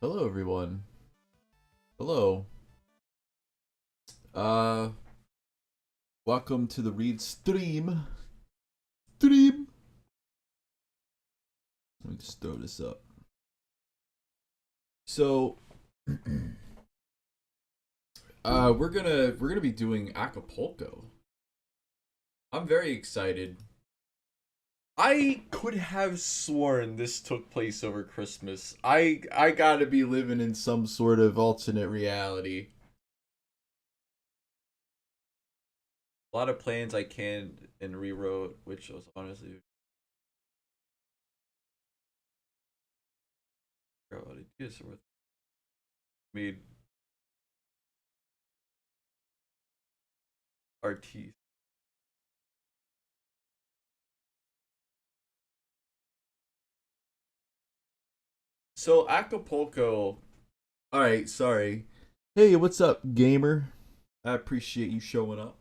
Hello everyone. Hello. Uh Welcome to the Readstream. Stream. Let me just throw this up. So we're gonna be doing Acapulco. I'm very excited. I could have sworn this took place over Christmas. I gotta be living in some sort of alternate reality. A lot of plans I canned and rewrote, which was honestly what ideas are made artiste. So Acapulco. All right, sorry. Hey, what's up, gamer? I appreciate you showing up.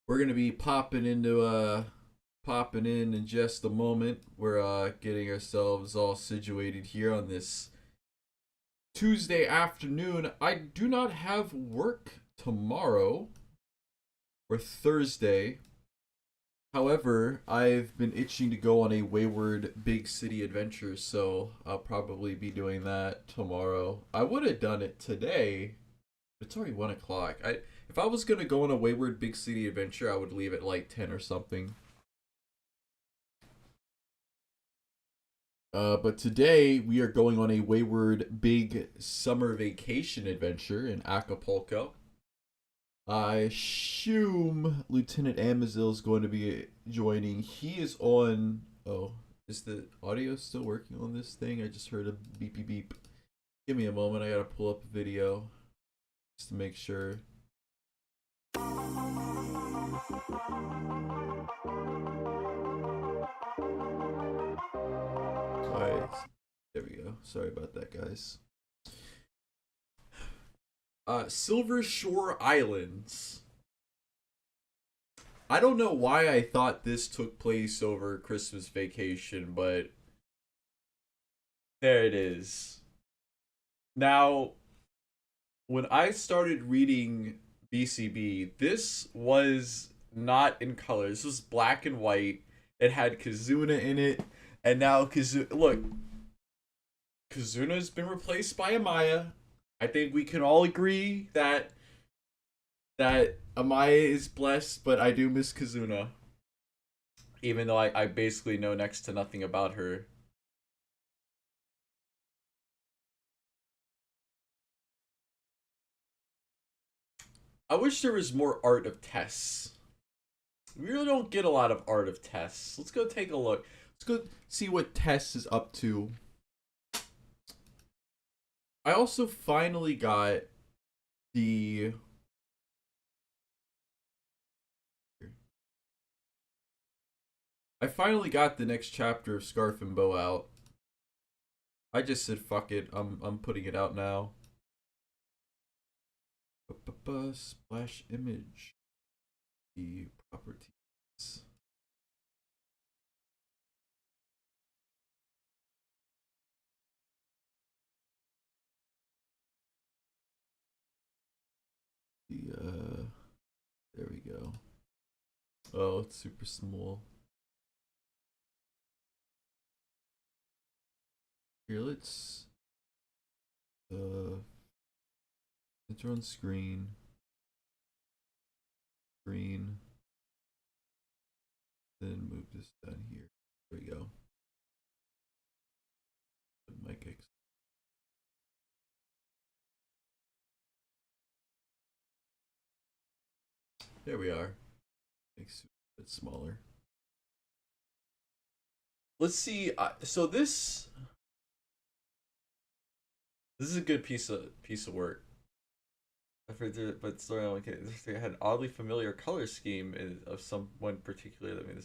We're gonna be popping in just a moment. We're getting ourselves all situated here on this Tuesday afternoon. I do not have work tomorrow or Thursday. However, I've been itching to go on a wayward big city adventure, so I'll probably be doing that tomorrow. I would have done it today. It's already 1 o'clock. If I was gonna go on a wayward big city adventure, I would leave at like 10 or something. But today we are going on a wayward big summer vacation adventure in Acapulco. I assume Lieutenant Amazil is going to be joining. He is on. Oh, is the audio still working on this thing? I just heard a beep beep beep. Give me a moment. I gotta pull up a video just to make sure. Alright, there we go. Sorry about that, guys. Silver Shore Islands. I don't know why I thought this took place over Christmas vacation, but there it is. Now, when I started reading BCB, this was not in color. This was black and white. It had Kazuna in it, and now Kazuna. Look, Kazuna's been replaced by Amaya. I think we can all agree that Amaya is blessed, but I do miss Kazuna. Even though I basically know next to nothing about her. I wish there was more art of Tess. We really don't get a lot of art of Tess. Let's go take a look. Let's go see what Tess is up to. I also finally got the next chapter of Scarf and Bow out. I just said fuck it. I'm putting it out now. Splash image. The properties. There we go. Oh, it's super small. Here, let's enter on screen. Screen. Then move this down here. There we go. Mic X. There we are. Makes it a bit smaller. Let's see. So this is a good piece of work. But sorry, okay. They had an oddly familiar color scheme of someone particular. I mean,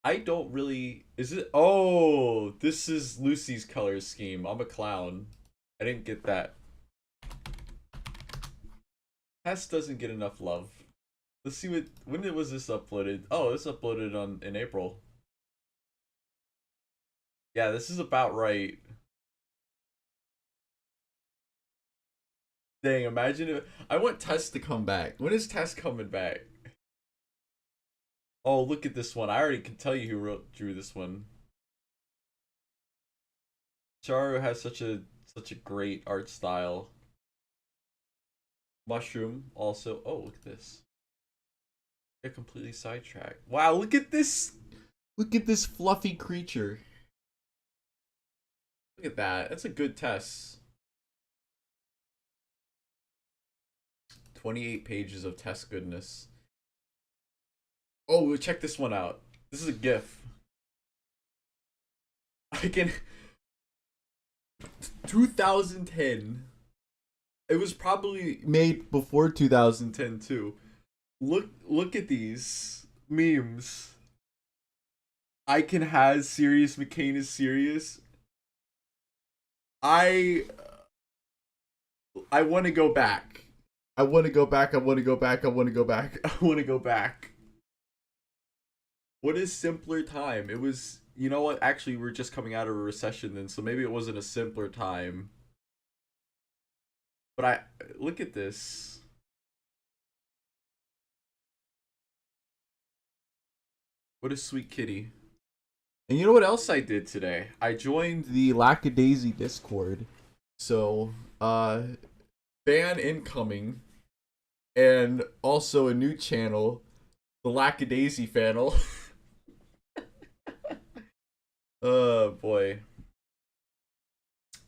I don't really. Is it? Oh, this is Lucy's color scheme. I'm a clown. I didn't get that. Tess doesn't get enough love. Let's see when was this uploaded? Oh, this uploaded in April. Yeah, this is about right. Dang, imagine if I want Tess to come back. When is Tess coming back? Oh, look at this one. I already can tell you who drew this one. Charu has such a great art style. Mushroom also. Oh, look at this. They're completely sidetracked. Wow, look at this. Look at this fluffy creature. Look at that. That's a good test. 28 pages of test goodness. Oh, check this one out. This is a GIF. I can 2010. It was probably made before 2010 too. Look at these memes. I can has serious. McCain is serious. I I want to go back. I want to go back. I want to go back. I want to go back. I want to go back. What is simpler time? It was, you know what? Actually, we're just coming out of a recession then, so maybe it wasn't a simpler time. But I look at this. What a sweet kitty. And you know what else I did today? I joined the Lackadaisy Discord. So, ban incoming, and also a new channel, the Lackadaisy Channel. Oh boy.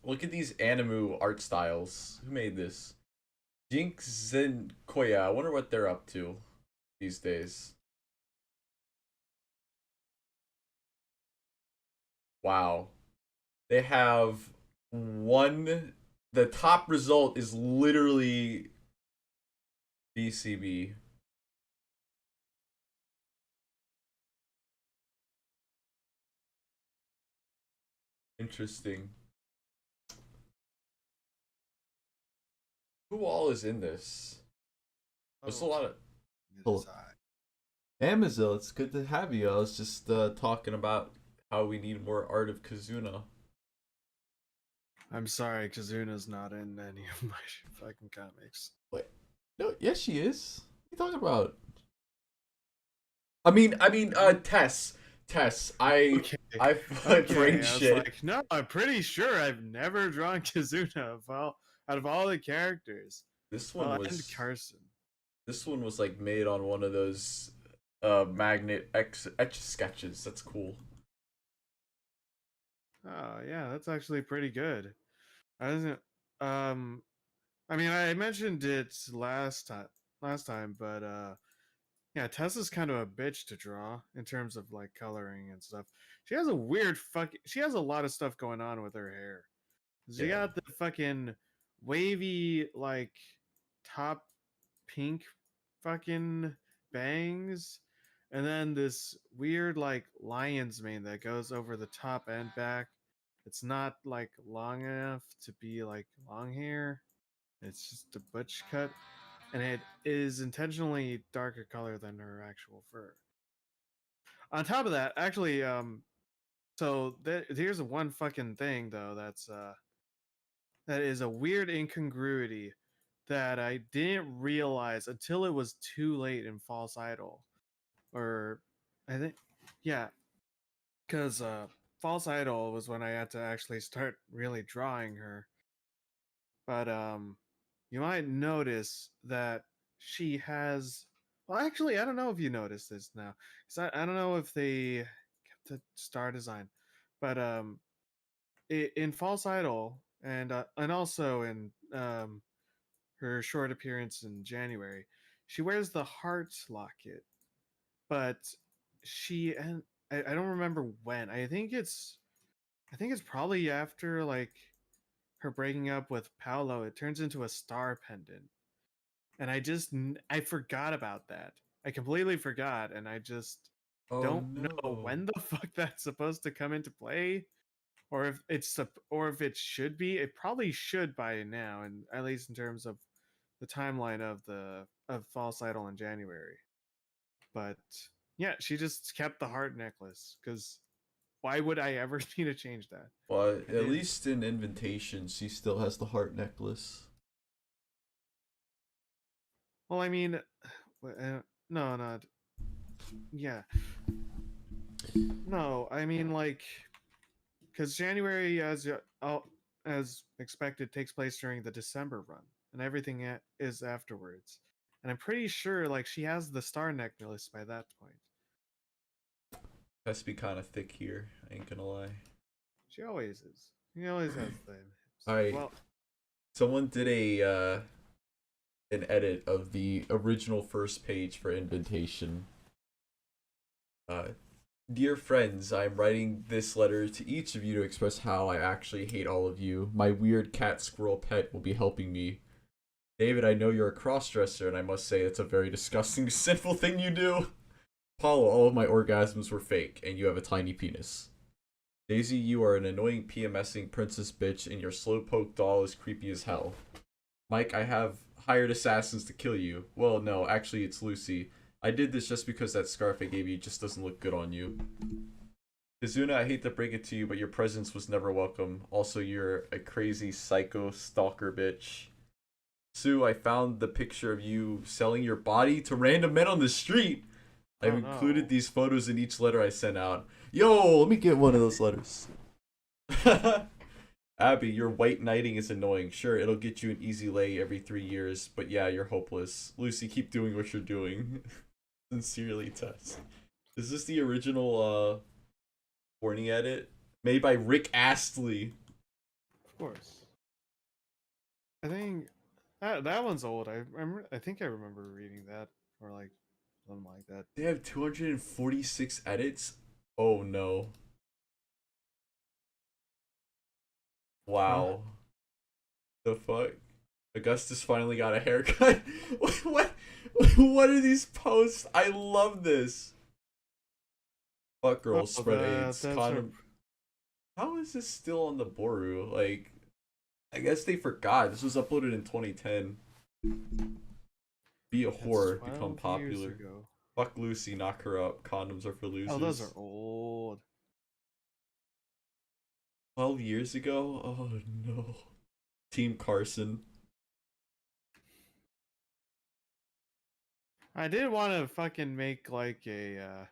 Look at these Animu art styles. Who made this? Jinx and Koya. I wonder what they're up to these days. Wow. They have one. The top result is literally BCB. Interesting. Who all is in this? There's a lot of. Oh, Amazil, it's good to have you. I was just talking about how we need more art of Kazuna. I'm sorry, Kazuna's not in any of my fucking comics. Wait, no, yes, she is. What are you talking about? Tess. Okay, I brain okay. I was shit. like, no, I'm pretty sure I've never drawn Kazuna out of all the characters. This one Well, and was Carson. this one was like made on one of those magnet etch sketches. That's cool. Oh yeah, that's actually pretty good. I wasn't. Um, I mean, I mentioned it last time, but yeah, Tessa's kind of a bitch to draw in terms of like coloring and stuff. She has a weird fuck. She has a lot of stuff going on with her hair. She Yeah. got the fucking wavy like top pink fucking bangs, and then this weird like lion's mane that goes over the top and back. It's not like long enough to be like long hair. It's just a butch cut, and it is intentionally darker color than her actual fur. On top of that, actually, here's one fucking thing though that is a weird incongruity that I didn't realize until it was too late in False Idol. Or I think yeah, because False Idol was when I had to actually start really drawing her. But you might notice that she has well actually I don't know if you noticed this now. Cuz I don't know if they kept the star design. But in False Idol and also in her short appearance in January, she wears the heart locket, but she and I don't remember when. I think it's probably after like her breaking up with Paolo. It turns into a star pendant, and I forgot about that. I completely forgot, and I just Oh don't know no. when the fuck that's supposed to come into play, or if it should be. It probably should by now, and at least in terms of the timeline of False Idol in January. But yeah, she just kept the heart necklace because why would I ever need to change that? Well, I at didn't. least in Invitation, she still has the heart necklace. Well, I mean, no, not yeah, no. I mean, like, because January, as expected, takes place during the December run, and everything is afterwards. And I'm pretty sure, like, she has the star necklace by that point. Has to be kind of thick here. I ain't gonna lie. She always is. She always has the hips. All right. Well, Someone did a an edit of the original first page for invitation. Uh, Dear friends, I'm writing this letter to each of you to express how I actually hate all of you. My weird cat squirrel pet will be helping me. David, I know you're a crossdresser, and I must say it's a very disgusting, sinful thing you do. Paulo, all of my orgasms were fake, and you have a tiny penis. Daisy, you are an annoying PMSing princess bitch, and your slowpoke doll is creepy as hell. Mike, I have hired assassins to kill you. Well, no, actually, it's Lucy. I did this just because that scarf I gave you just doesn't look good on you. Kazuna, I hate to break it to you, but your presence was never welcome. Also, you're a crazy psycho stalker bitch. Sue, I found the picture of you selling your body to random men on the street. I've oh included no. these photos in each letter I sent out. Yo, let me get one of those letters. Abby, your white knighting is annoying. Sure, it'll get you an easy lay every 3 years, but yeah, you're hopeless. Lucy, keep doing what you're doing. Sincerely, Tess. Is this the original warning edit? Made by Rick Astley. Of course. I think that one's old. I think I remember reading that or like something like that. They have 246 edits? Oh no. Huh? Wow. The fuck? Augustus finally got a haircut. what? What are these posts? I love this. Fuck Oh, girls, spread AIDS, that's her. condom. How is this still on the Boru? Like, I guess they forgot. This was uploaded in 2010. Be a That's whore, become 12 years popular. ago. Fuck Lucy, knock her up. Condoms are for Oh, those are losers. old. 12 years ago? Oh no. Team Carson. I did want to fucking make like a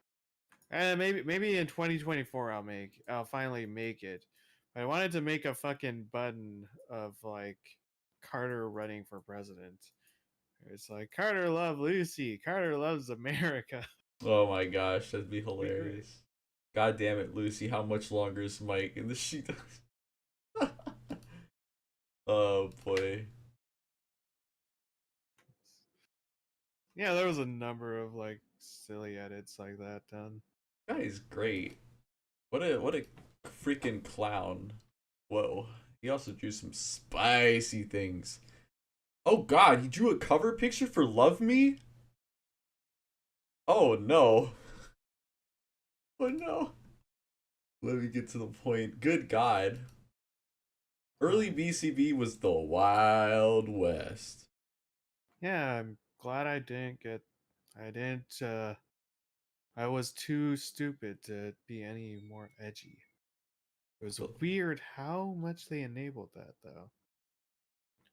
maybe in 2024 I'll finally make it. But I wanted to make a fucking button of like Carter running for president. It's like Carter loves Lucy, Carter loves America. Oh my gosh, that'd be Be great. hilarious. God damn it, Lucy, how much longer is Mike in the sheet? Oh boy. Yeah, there was a number of like silly edits like that done. Guy's great. What a freaking clown. Whoa. He also drew some spicy things. Oh god, he drew a cover picture for Love Me? Oh no. Oh no. Let me get to the point. Good god. Early What? BCB was the Wild West. Yeah, I'm glad I didn't get. I didn't. I was too stupid to be any more edgy. It was The, weird how much they enabled that, though.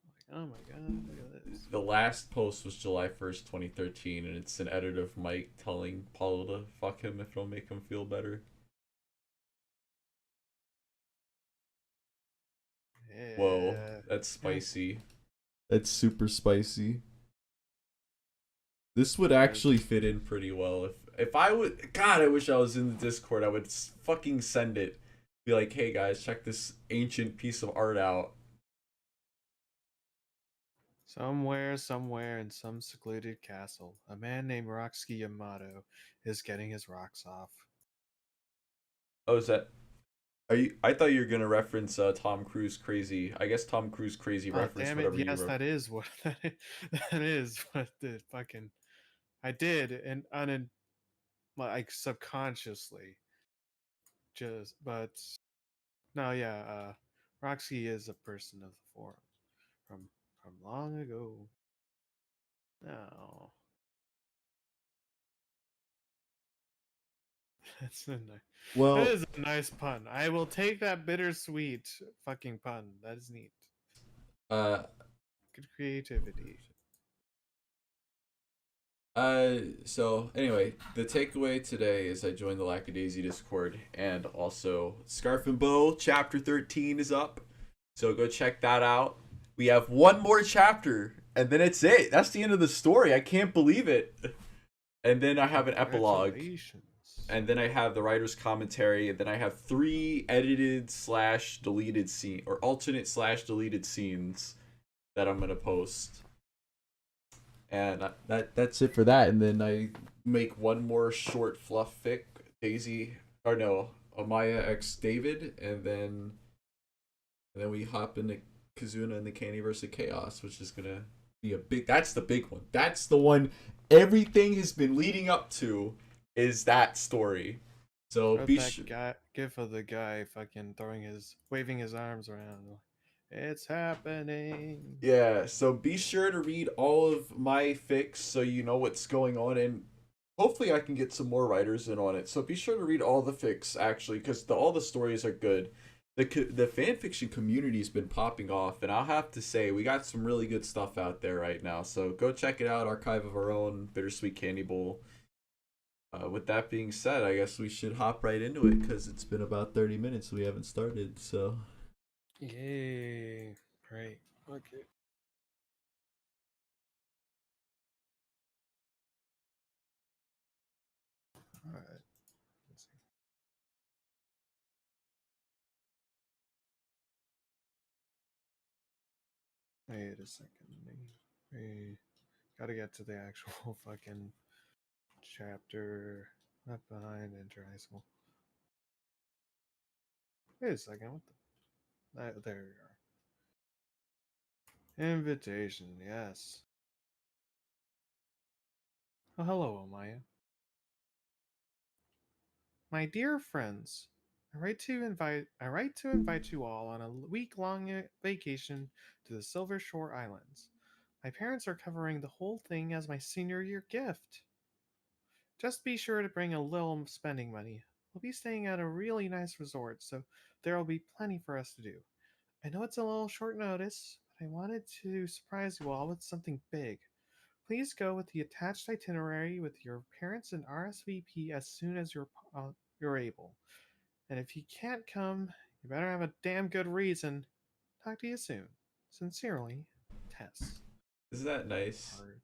Like, oh my god, look at this. the last post was July 1st, 2013, and it's an edit of Mike telling Paulo to fuck him if it'll make him feel better. Whoa, Yeah. that's Yeah. spicy. That's super spicy. This would There's. actually fit in pretty well if I would. God, I wish I was in the Discord. I would fucking send it. Be like, hey guys, check this ancient piece of art out. Somewhere in some secluded castle, a man named Roxy Yamato is getting his rocks off. Oh, is that? Are you? I thought you were gonna reference Tom Cruise Crazy. I guess Tom Cruise Crazy Oh reference damn it! whatever you Yes, wrote. that is what the fucking I did and like subconsciously just but no yeah Roxy is a person of the forum from long ago. No, that's a nice, that Well, is a nice pun. I will take that bittersweet fucking pun. That is neat. uh, Good creativity. So anyway, the takeaway today is I joined the Lackadaisy Discord, and also Scarf and Bow chapter 13 is up. So go check that out. We have one more chapter, and then it's it. That's the end of the story. I can't believe it. And then I have an epilogue, Congratulations. and then I have the writer's commentary, and then I have 3 edited slash deleted scene or alternate slash deleted scenes that I'm gonna post. And that's it for that. And then I make one more short fluff fic, Daisy, or no, Amaya X David, and then we hop into Kazuna and the Candyverse of Chaos, which is gonna be a big. That's the big one. That's the one. Everything has been leading up to is that story. So Or be that sure. guy gif of the guy fucking waving his arms around. It's happening. Yeah, so be sure to read all of my fics so you know what's going on, and hopefully I can get some more writers in on it. So be sure to read all the fics actually, because all the stories are good. The fan fiction community's been popping off, and I'll have to say we got some really good stuff out there right now. So go check it out. Archive of Our Own, Bittersweet Candy Bowl. With that being said, I guess we should hop right into it because it's been about 30 minutes we haven't started. So Yay. Great. Okay. Alright. Let's see. Wait a second. We gotta get to the actual fucking chapter. Not behind enter high school. Wait a second. What there we are. Invitation, yes. Oh, hello, Amaya. My dear friends, I write to invite you all on a week-long vacation to the Silver Shore Islands. My parents are covering the whole thing as my senior year gift. Just be sure to bring a little spending money. We'll be staying at a really nice resort, so there will be plenty for us to do. I know it's a little short notice, but I wanted to surprise you all with something big. Please go with the attached itinerary with your parents and RSVP as soon as you're able. And if you can't come, you better have a damn good reason. Talk to you soon. Sincerely, Tess. isn't that nice? Heart.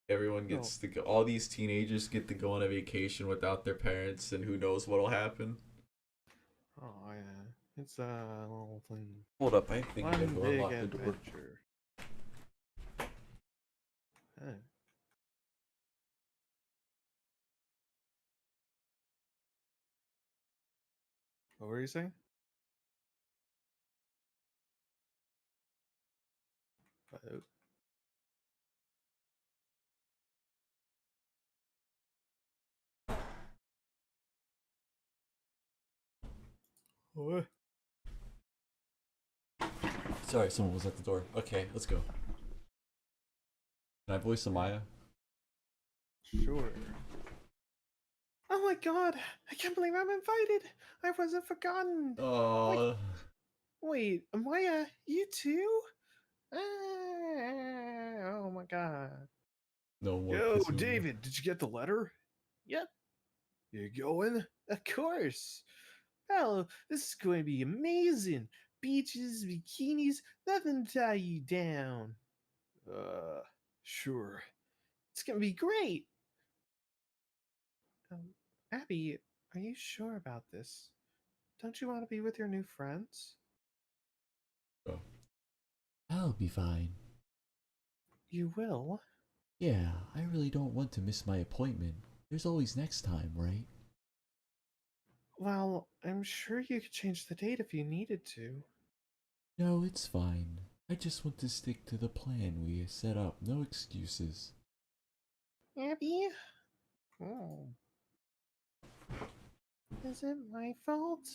Everyone Oh, gets to go. All these teenagers get to go on a vacation without their parents, and who knows what'll happen. oh yeah. It's a little thing. Hold up, I think I have One to big unlock the door. adventure. Huh. What were you saying? Oh. What? Sorry, someone was at the door. Okay, let's go. Can I voice Amaya? Sure. Oh my god! I can't believe I'm invited! I wasn't forgotten! Wait, Oh, wait, Amaya, you too? Ah, oh my god. no more Yo, Kazuna. David, did you get the letter? Yep. You going? Of course. Well, this is going to be amazing. Beaches, bikinis, nothing to tie you down. Uh, sure. It's going to be great. Um, Abby, are you sure about this? Don't you want to be with your new friends? Oh. I'll be fine. You will? Yeah, I really don't want to miss my appointment. There's always next time, right? Well, I'm sure you could change the date if you needed to. No, it's fine. I just want to stick to the plan we set up. No excuses. Abby? Oh, is it my fault?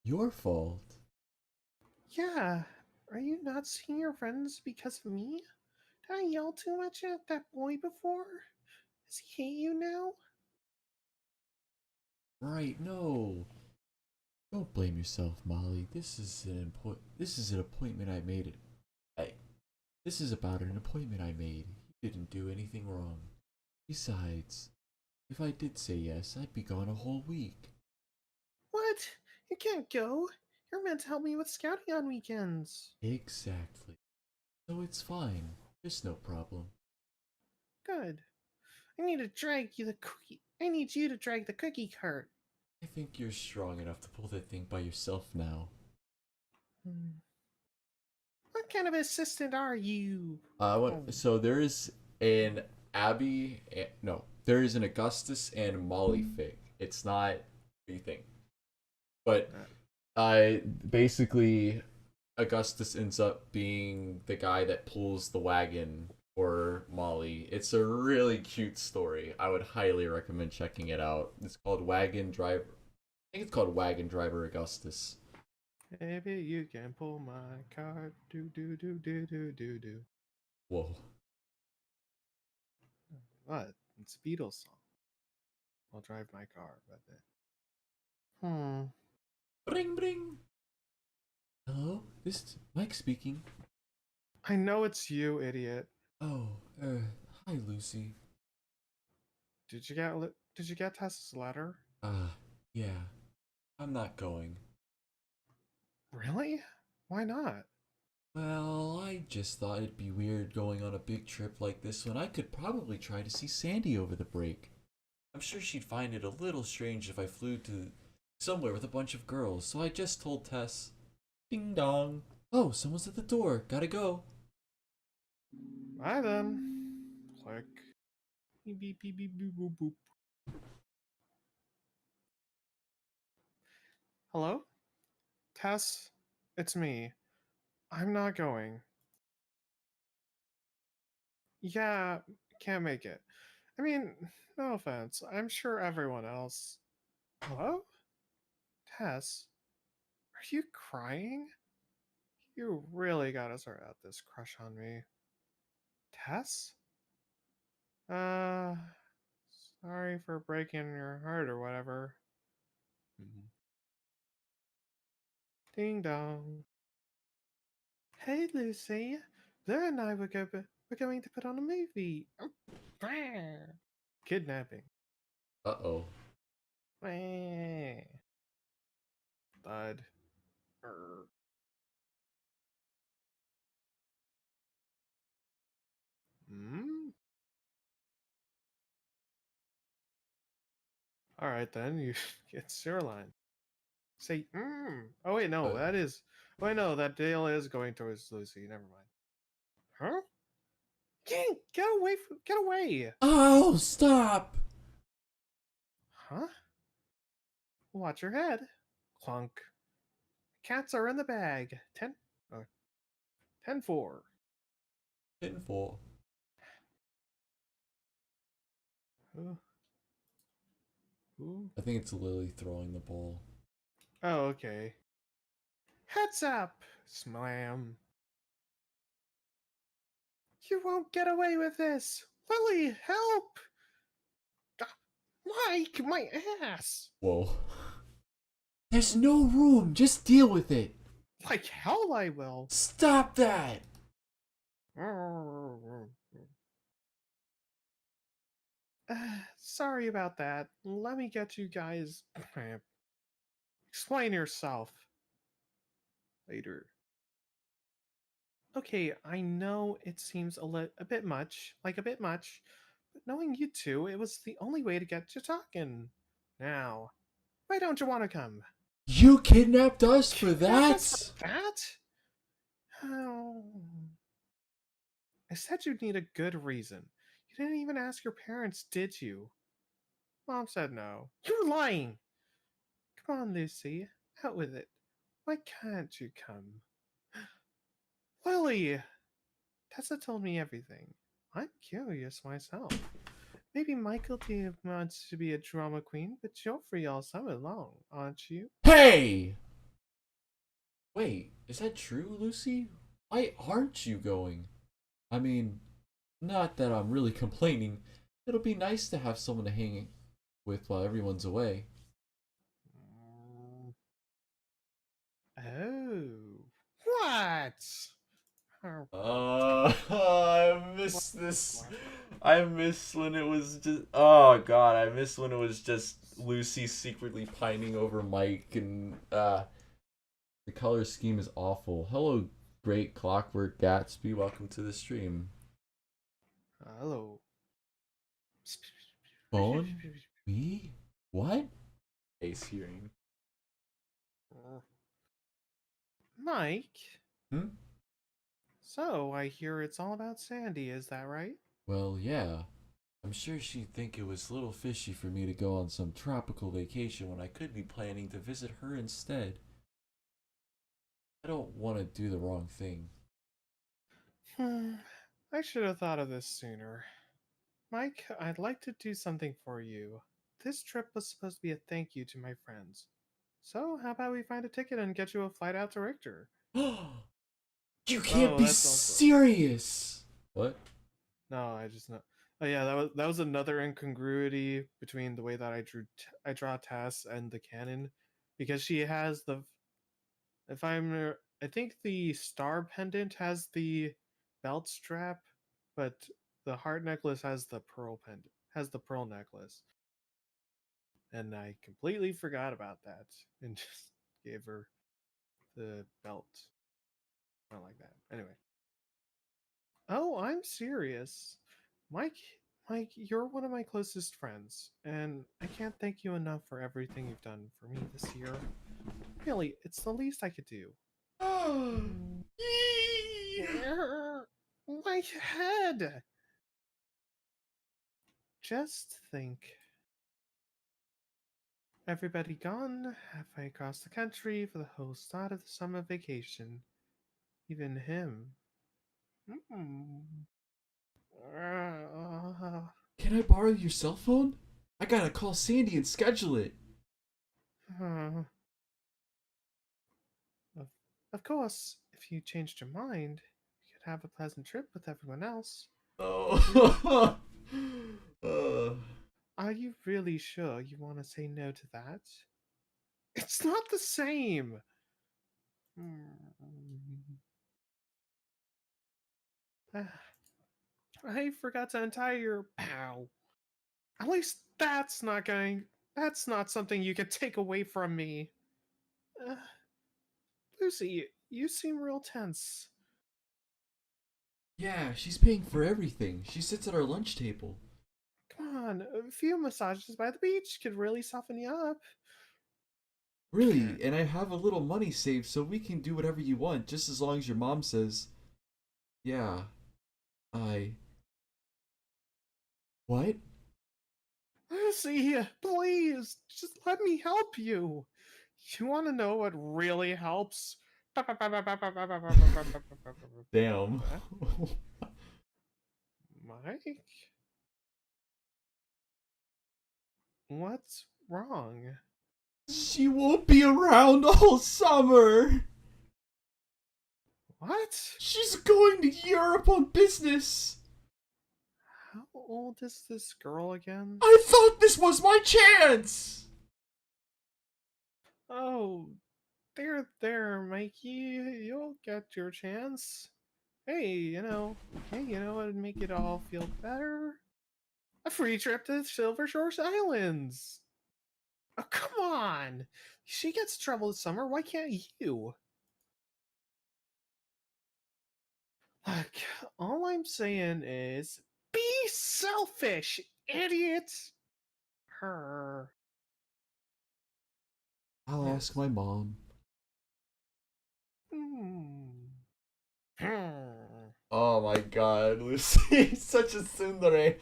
Your fault? Yeah. Are you not seeing your friends because of me? Did I yell too much at that boy before? Does he hate you now? Right, no. Don't blame yourself, Molly. This is an appointment I made. I, this is about an appointment I made. You didn't do anything wrong. Besides, if I did say yes, I'd be gone a whole week. What? You can't go. You're meant to help me with scouting on weekends. Exactly. So it's fine. There's no problem. Good. I need you to drag the cookie cart. I think you're strong enough to pull that thing by yourself now. Hmm. What kind of assistant are you? Oh, So there is an no, there is an Augustus and Molly fig. It's not what you think. But uh, I basically Augustus ends up being the guy that pulls the wagon for Molly. It's a really cute story. I would highly recommend checking it out. It's called Wagon Driver. I think it's called Wagon Driver Augustus. maybe you can pull my cart. Do do do do do do do. Whoa. What? It's a Beatles song. I'll drive my car with it. Hmm. Bring bring. Hello, this is Mike speaking. I know it's you, idiot. Oh, hi Lucy. Did you get Tess's letter? Yeah, I'm not going. Really? Why not? Well, I just thought it'd be weird going on a big trip like this when I could probably try to see Sandy over the break. I'm sure she'd find it a little strange if I flew to somewhere with a bunch of girls, so I just told Tess. Ding dong. Oh, someone's at the door. Gotta go. Bye then. Click. Beep beep beep beep boop boop boop. Hello? Tess? It's me. I'm not going. Yeah, can't make it. I mean, no offense. I'm sure everyone else. Hello? Tess? Are you crying? You really gotta sort out this crush on me. Tess? Uh, sorry for breaking your heart or whatever. Mhm. Ding dong. Hey, Lucy. Blair and I we're going to put on a movie. Kidnapping. Uh oh. Thud. Err. Hmm? Alright then, you it's your line. Say, Oh wait, no, Uh, that is. Oh wait, no, that Dale is going towards Lucy. Never mind. Huh? Get away! Get away! oh, stop! Huh? Watch your head. Clunk. Cats are in the bag. 10. Oh, 10-4. Pinfall. Ooh. Ooh. I think it's Lily throwing the ball. Oh, okay. Heads up! Slam. You won't get away with this! Lily, help! Ah, Mike, my ass! Whoa. There's no room. Just deal with it. Like hell I will. Stop that. Sorry about that. Let me get you guys. Explain yourself later. Okay, I know it seems a bit much, like a bit much, but knowing you two, it was the only way to get you talking. Now, why don't you want to come? You kidnapped us for Kidnapped us for that? that? Oh. I said you'd need a good reason. You didn't even ask your parents, did you? Mom said no. You're lying! Come on, Lucy. Out with it. Why can't you come? Lily! Tessa told me everything. I'm curious myself. Maybe Michael D wants to be a drama queen, but you're free all summer long, aren't you? Hey! Wait, is that true, Lucy? Why aren't you going? I mean, not that I'm really complaining. It'll be nice to have someone to hang with while everyone's away. Mm. Oh. What? Oh, I what? missed this. What? I miss when it was just. Oh god, I miss when it was just Lucy secretly pining over Mike, and the color scheme is awful. Hello, great Clockwork Gatsby. Welcome to the stream. Hello. Phone? Me? What? Ace hearing. Mike, Hmm? so I hear it's all about Sandy, is that right? Well, yeah. I'm sure she'd think it was a little fishy for me to go on some tropical vacation when I could be planning to visit her instead. I don't want to do the wrong thing. Hmm, I should have thought of this sooner. Mike, I'd like to do something for you. This trip was supposed to be a thank you to my friends. So, how about we find a ticket and get you a flight out to Richter? You can't Oh, be that's also. serious! What? No, I just know. Oh yeah, that was another incongruity between the way that I draw Tess and the canon, because she has the if I'm I think the star pendant has the belt strap, but the heart necklace has the pearl pendant has the pearl necklace, and I completely forgot about that and just gave her the belt. Not like that. Anyway. Oh, I'm serious. Mike, Mike, you're one of my closest friends, and I can't thank you enough for everything you've done for me this year. Really, it's the least I could do. Mm. My head! Just think. Everybody gone, halfway across the country for the whole start of the summer vacation. Even him. Mm. Can I borrow your cell phone? I gotta call Sandy and schedule it. Uh, Of, of course, if you changed your mind, you could have a pleasant trip with everyone else. Really? Oh. Are you really sure you want to say no to that? It's not the same! Hmm. Ah, I forgot to untie your pow. At least That's not something you can take away from me. Uh, Lucy, you seem real tense. Yeah, she's paying for everything. She sits at our lunch table. Come on, a few massages by the beach could really soften you up. Really, and I have a little money saved so we can do whatever you want just as long as your mom says, yeah, I. What? Lucy, please, just let me help you. You want to know what really helps? Damn. Mike? What's wrong? She won't be around all summer. What? She's going to Europe on business. How old is this girl again? I thought this was my chance. Oh, there, Mikey. You'll get your chance. Hey, what'd make it all feel better? A free trip to Silver Shores Islands. Oh, come on! She gets trouble this summer. Why can't you? Look, all I'm saying is be selfish, idiot! Her. I'll ask Yes. my mom. Hmm. Hmm. Oh my god, Lucy, such a tsundere.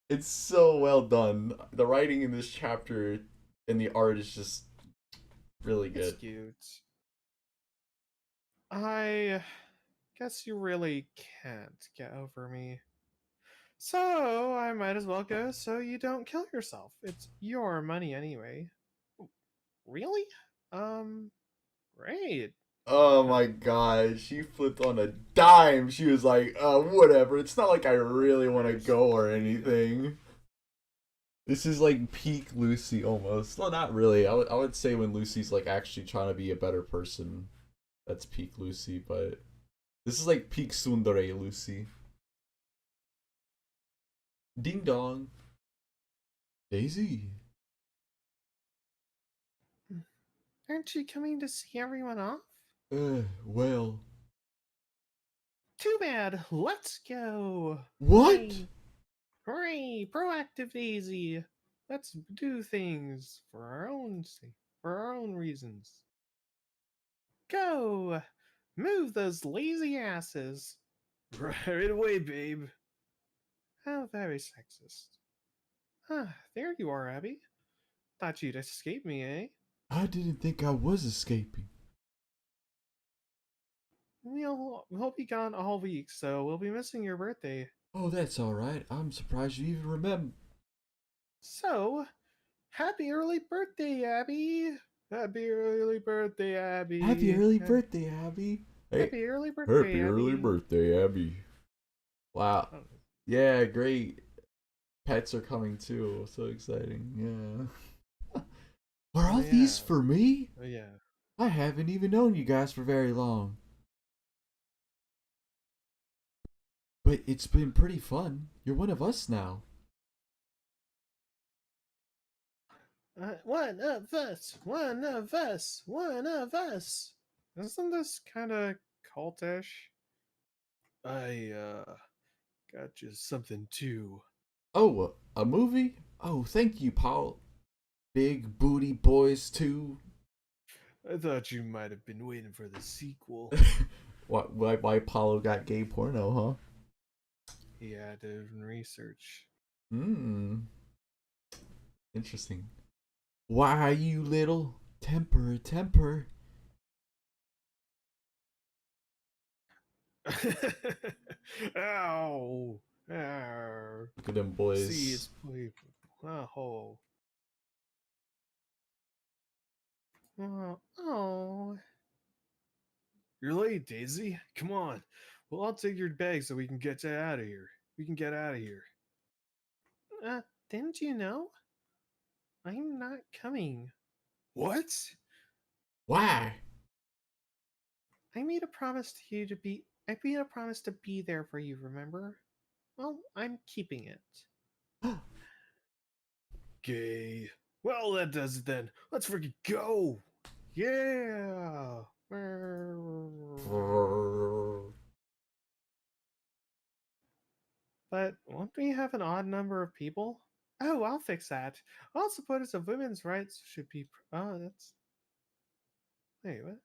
It's so well done. The writing in this chapter and the art is just really It's good. cute. I guess you really can't get over me. So I might as well go so you don't kill yourself. It's your money anyway. Really? Um, Great. Oh Uh, my god, she flipped on a dime. She was like, whatever. It's not like I really want to Where's go or the anything. This is like peak Lucy almost. Well, not really. I would say when Lucy's like actually trying to be a better person, that's peak Lucy, but this is like peak Sundere Lucy. Ding dong. Daisy. Aren't you coming to see everyone off? Well. Too bad. Let's go. What? Hooray. Hooray. Proactive Daisy. Let's do things for our own sake, for our own reasons. Go. Move those lazy asses. Right away, babe. How very sexist. Ah, there you are, Abby. Thought you'd escape me, eh? I didn't think I was escaping. We'll be gone all week, so we'll be missing your birthday. Oh, that's alright. I'm surprised you even remember. So, happy early birthday, Abby! Happy early birthday, Happy Abby! early birthday, Abby. Hey, Happy early birthday, happy early Abby! birthday, Abby. Wow. Oh, Yeah, great. Pets are coming too. So exciting. Yeah. Are oh all yeah. these for me? Oh yeah. I haven't even known you guys for very long. But it's been pretty fun. You're one of us now. One of us! One of us! One of us! Isn't this kind of cultish? I got you something too. Oh, a movie? Oh, thank you, Paul. Big booty boys too. I thought you might have been waiting for the sequel. Why Paulo got gay porno, He had to research. huh? Interesting. Why, you little temper? Ow! Ow! Look at them See, it's boys. playful. Oh. Oh. You're late, Daisy. Come on. Well, I'll take your bag so we can get you out of here. We can get out of here. Uh, didn't you know? I'm not coming. What? Why? I made a promise to you to be. I made a promise to be there for you, remember? Well, I'm keeping it. Gay. Well, that does it then. Let's freaking go. Yeah. But won't we have an odd number of people? Oh, I'll fix that. All supporters of women's rights should be. Oh, that's. Wait, what?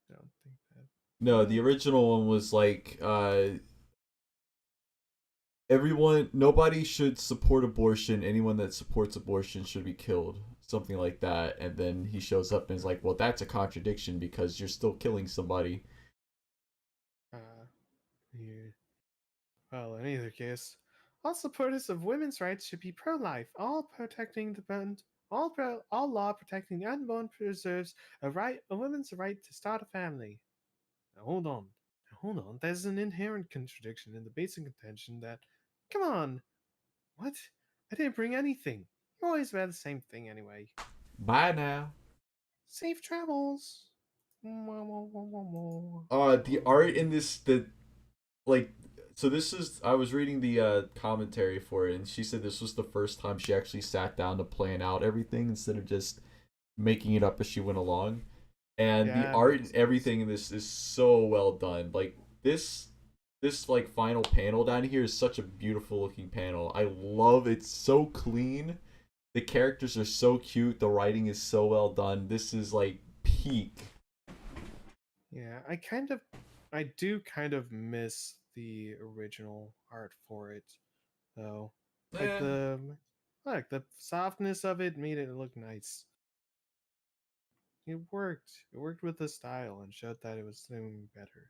I don't think that. No, the What? original one was like everyone, nobody should support abortion. Anyone that supports abortion should be killed. Something like that. And then he shows up and is like, well, that's a contradiction because you're still killing somebody. Uh, yeah. Well, in either case, all supporters of women's rights should be pro-life. All protecting the bond. All law protecting the unborn preserves a woman's right to start a family. Now, hold on. Hold on. There's an inherent contradiction in the basic contention that. Come on. What? I didn't bring anything. You always wear the same thing anyway. Bye now. Safe travels. The art in this, like, so this is, I was reading the commentary for it, and she said this was the first time she actually sat down to plan out everything instead of just making it up as she went along. And the Yeah, it art makes and sense. everything in this is so well done. Like this like final panel down here is such a beautiful looking panel. I love it. So clean. The characters are so cute. The writing is so well done. This is like peak. Yeah, I do kind of miss the original art for it, though. Like Eh, the softness of it made it look nice. It worked. It worked with the style and showed that it was doing better.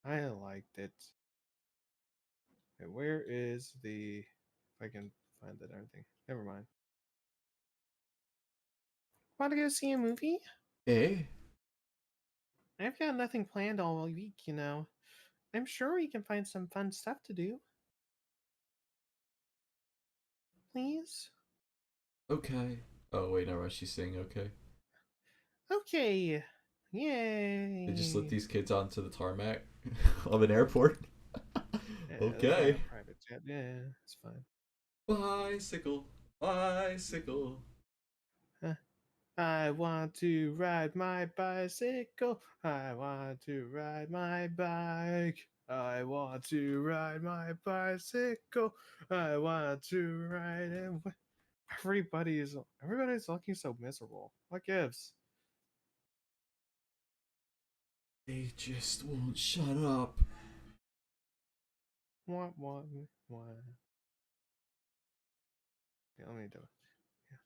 I liked it. Okay, where is the? If I can find that darn thing. Never mind. Want to go see a movie? eh? I've got nothing planned all week. I'm sure we can find some fun stuff to do. Please? Okay. Oh wait, never mind. She's saying okay. Okay. They just let Yay. these kids onto the tarmac of an airport. Yeah, they got Okay. private chat. Yeah, it's fine. Bicycle, bicycle. Huh. I want to ride my bicycle. I want to ride my bike. I want to ride my bicycle. I want to ride it. Everybody's looking so miserable. What gives? They just won't shut up. What? Yeah, let me do it. Yeah.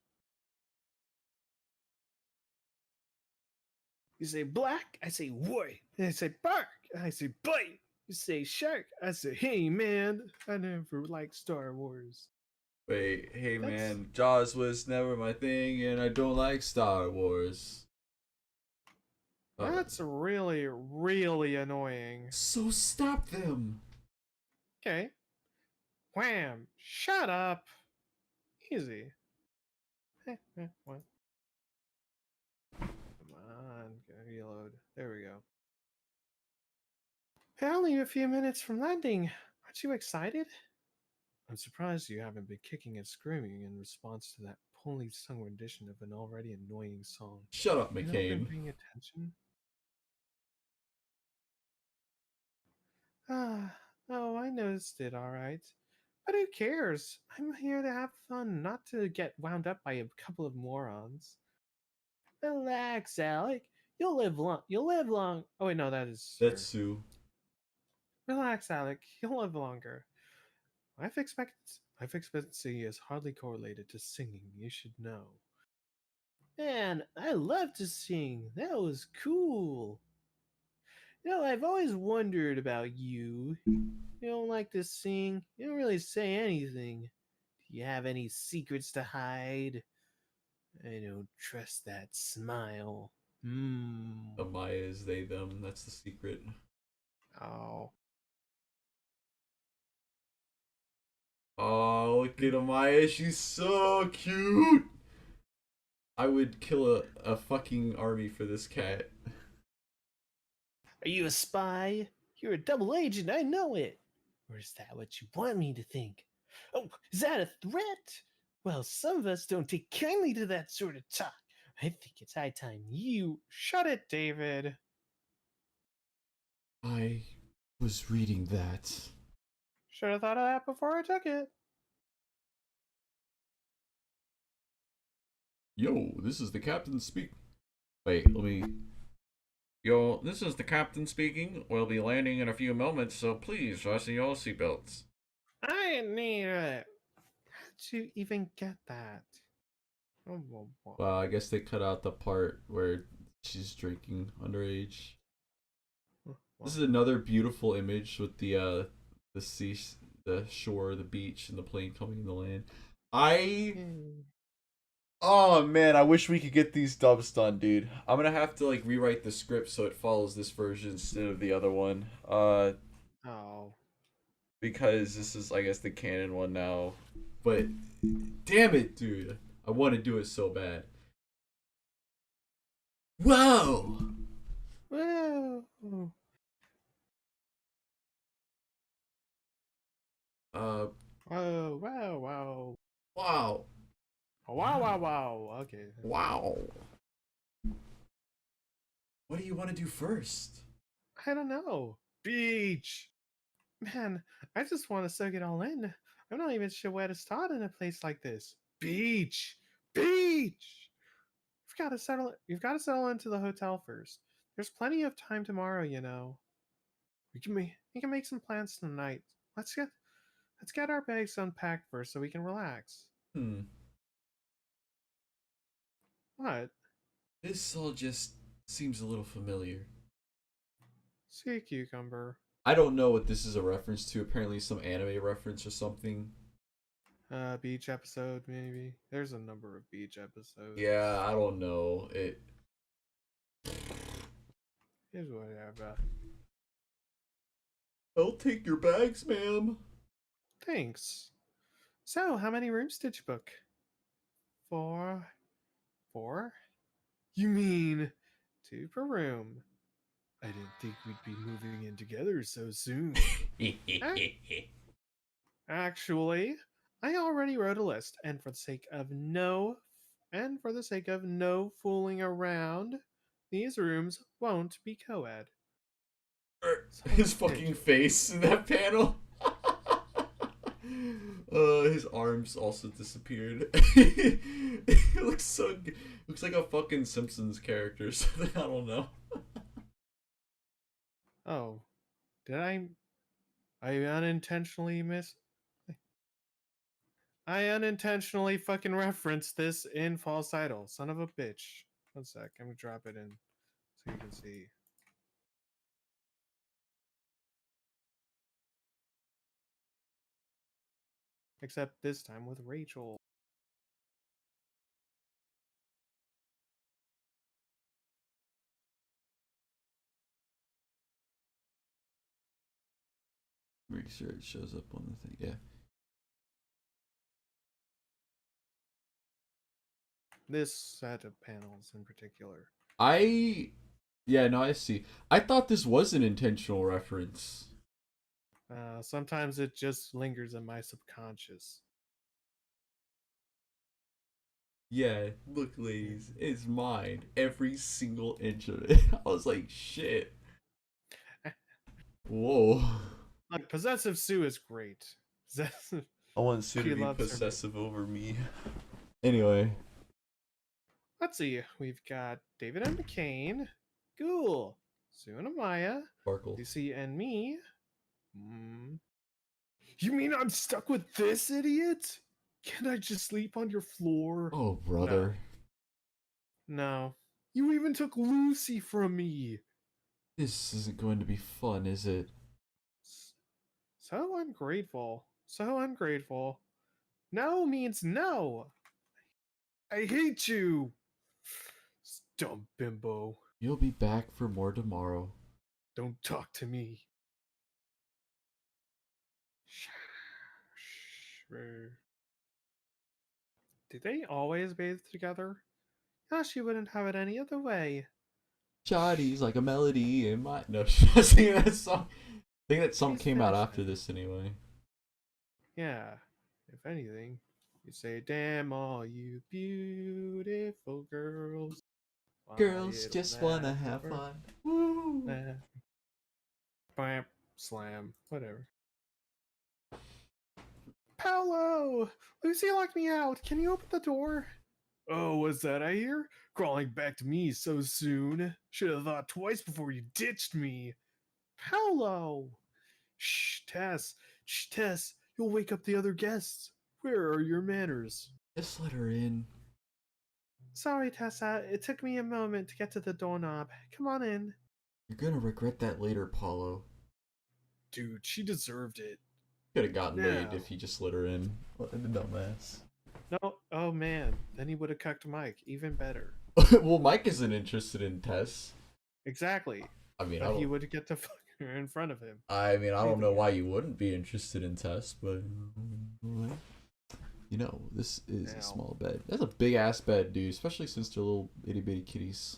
You say black, I say white. I say bark, I say bite. You say shark, I say hey man. I never liked Star Wars. Wait, hey That's man, Jaws was never my thing, and I don't like Star Wars. Uh, that's really really annoying. so stop them. Okay, wham! Shut up. Easy. What? Come on, reload. There we go. Only a few minutes from landing. Aren't you excited? I'm surprised you haven't been kicking and screaming in response to that poorly sung rendition of an already annoying song. Shut up, You not been McCain. paying attention? Ah, oh, I noticed it, all right. But who cares? I'm here to have fun, not to get wound up by a couple of morons. Relax, Alec. You'll live long. You'll live long. Oh wait, no, that is That's her. Sue. Relax, Alec. You'll live longer. Life expectancy is hardly correlated to singing. You should know. Man, I love to sing. That was cool. I've always wondered about you. You don't like to sing. You don't really say anything. Do you have any secrets to hide? I don't trust that smile. Hmm. The Mayas, they, them. That's the secret. Oh. Oh, look at Amaya. She's so cute. I would kill a fucking army for this cat. Are you a spy? You're a double agent, I know it. Or is that what you want me to think? Oh, is that a threat? Well, some of us don't take kindly to that sort of talk. I think it's high time you. Shut it, David. I was reading that. Should have thought of that before I took it. Yo, this is the captain speak. Wait, let me. Yo, this is the captain speaking. We'll be landing in a few moments, so please fasten your seatbelts. I need it. How'd you even get that? Oh. Well, I guess they cut out the part where she's drinking underage. This is another beautiful image with the sea, the shore, the beach, and the plane coming in the land. I Oh man, I wish we could get these dubs done, dude. I'm gonna have to like rewrite the script so it follows this version instead of the other one. Oh. Because this is I guess the canon one now. But damn it, dude. I want to do it so bad. Whoa! Whoa. Uh, Whoa, wow, wow. wow. Wow. Okay. Wow. What do you want to do first? I don't know. Beach. Man, I just want to soak it all in. I'm not even sure where to start in a place like this. Beach. Beach. You've got to settle into the hotel first. There's plenty of time tomorrow. We can make some plans tonight. Let's get let's get our bags unpacked first so we can relax. Hmm. What? This all just seems a little familiar. Sea cucumber. I don't know what this is a reference to. Apparently, some anime reference or something. Beach episode maybe. There's a number of beach episodes. Yeah, I don't know. It. Here's whatever. I'll take your bags, ma'am. Thanks. So, how many rooms did you book? Four. Four? You mean two per room? I didn't think we'd be moving in together so soon. Huh? Actually, I already wrote a list, and for the sake of no fooling around, these rooms won't be co-ed. Son of His a bitch. fucking face in that panel. His arms also disappeared. It looks like a fucking Simpsons character or something. I don't know. Oh, did I unintentionally miss? I unintentionally fucking referenced this in False Idol. Son of a bitch. One sec, I'm gonna drop it in so you can see. Except this time with Rachel. Make sure it shows up on the thing. Yeah. This set of panels in particular. I Yeah, no, I see. I thought this was an intentional reference. Sometimes it just lingers in my subconscious. Yeah, look, ladies, Yeah. it's mine. Every single inch of it. I was like, shit. Whoa. Like, Possessive Sue is great. Possessive, I want Sue to she be loves her. possessive over me. Anyway, Let's see. We've got David and McCain, Ghoul, Sue and Amaya, Sparkle. Lucy and me. Mm. You mean I'm stuck with this idiot? Can't I just sleep on your floor? Oh, No, brother. no. You even took Lucy from me. This isn't going to be fun, is it? So ungrateful. So ungrateful. No means no. I hate you. Dumb bimbo. You'll be back for more tomorrow. Don't talk to me. Did they always bathe together? Ah, she wouldn't have it any other way. Shawty's like a melody in my. No, she's singing that song. I think that song She's came out finished after now. this anyway. Yeah. If anything, you say, "Damn all you beautiful girls, why Girls it'll just wanna have never fun. Woo! let bam slam whatever." Paolo, Lucy locked me out. Can you open the door? Oh, what's that I hear? Crawling back to me so soon. Should have thought twice before you ditched me. Paolo! Shh, Tess. Shh, Tess. You'll wake up the other guests. Where are your manners? Just let her in. Sorry, Tessa. It took me a moment to get to the doorknob. Come on in. You're gonna regret that later, Paulo. Dude, she deserved it. Could have gotten laid No. if he just let her in. What a dumbass. No. Oh, man. Then he would have cucked Mike. Even better. Well, Mike isn't interested in Tess. Exactly. I mean, I But he don't. would get to fuck her in front of him. I don't Leaving know her. why you wouldn't be interested in Tess, but you know, this is a Now. small bed. That's a big ass bed, dude. Especially since they're little itty bitty kitties.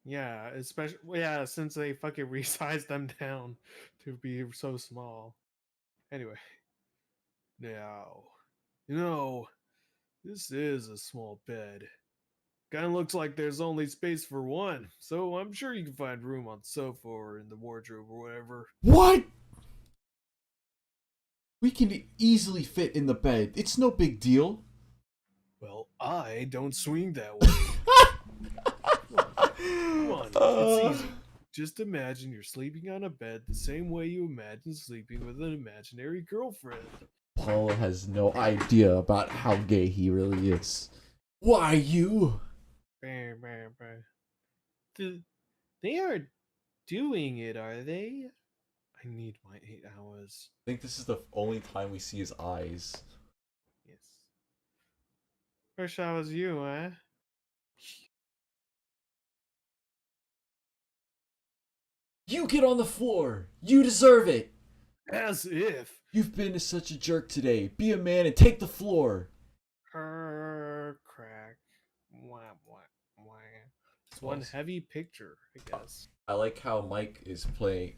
Yeah, especially since they fucking resized them down to be so small. Anyway, now, this is a small bed. Kind of looks like there's only space for one, so I'm sure you can find room on the sofa or in the wardrobe or whatever. What? We can easily fit in the bed. It's no big deal. Well, I don't swing that way. Come on, it's easy. Just imagine you're sleeping on a bed the same way you imagine sleeping with an imaginary girlfriend. Paul has no idea about how gay he really is. Why you? Bah, bah, bah. They aren't doing it, are they? I need my 8 hours. I think this is the only time we see his eyes. Yes. Wish I was you, eh? You get on the floor. You deserve it. As if. You've been such a jerk today. Be a man and take the floor. Crack. Wah, wah, wah. It's one Awesome. heavy picture, I guess. I like how Mike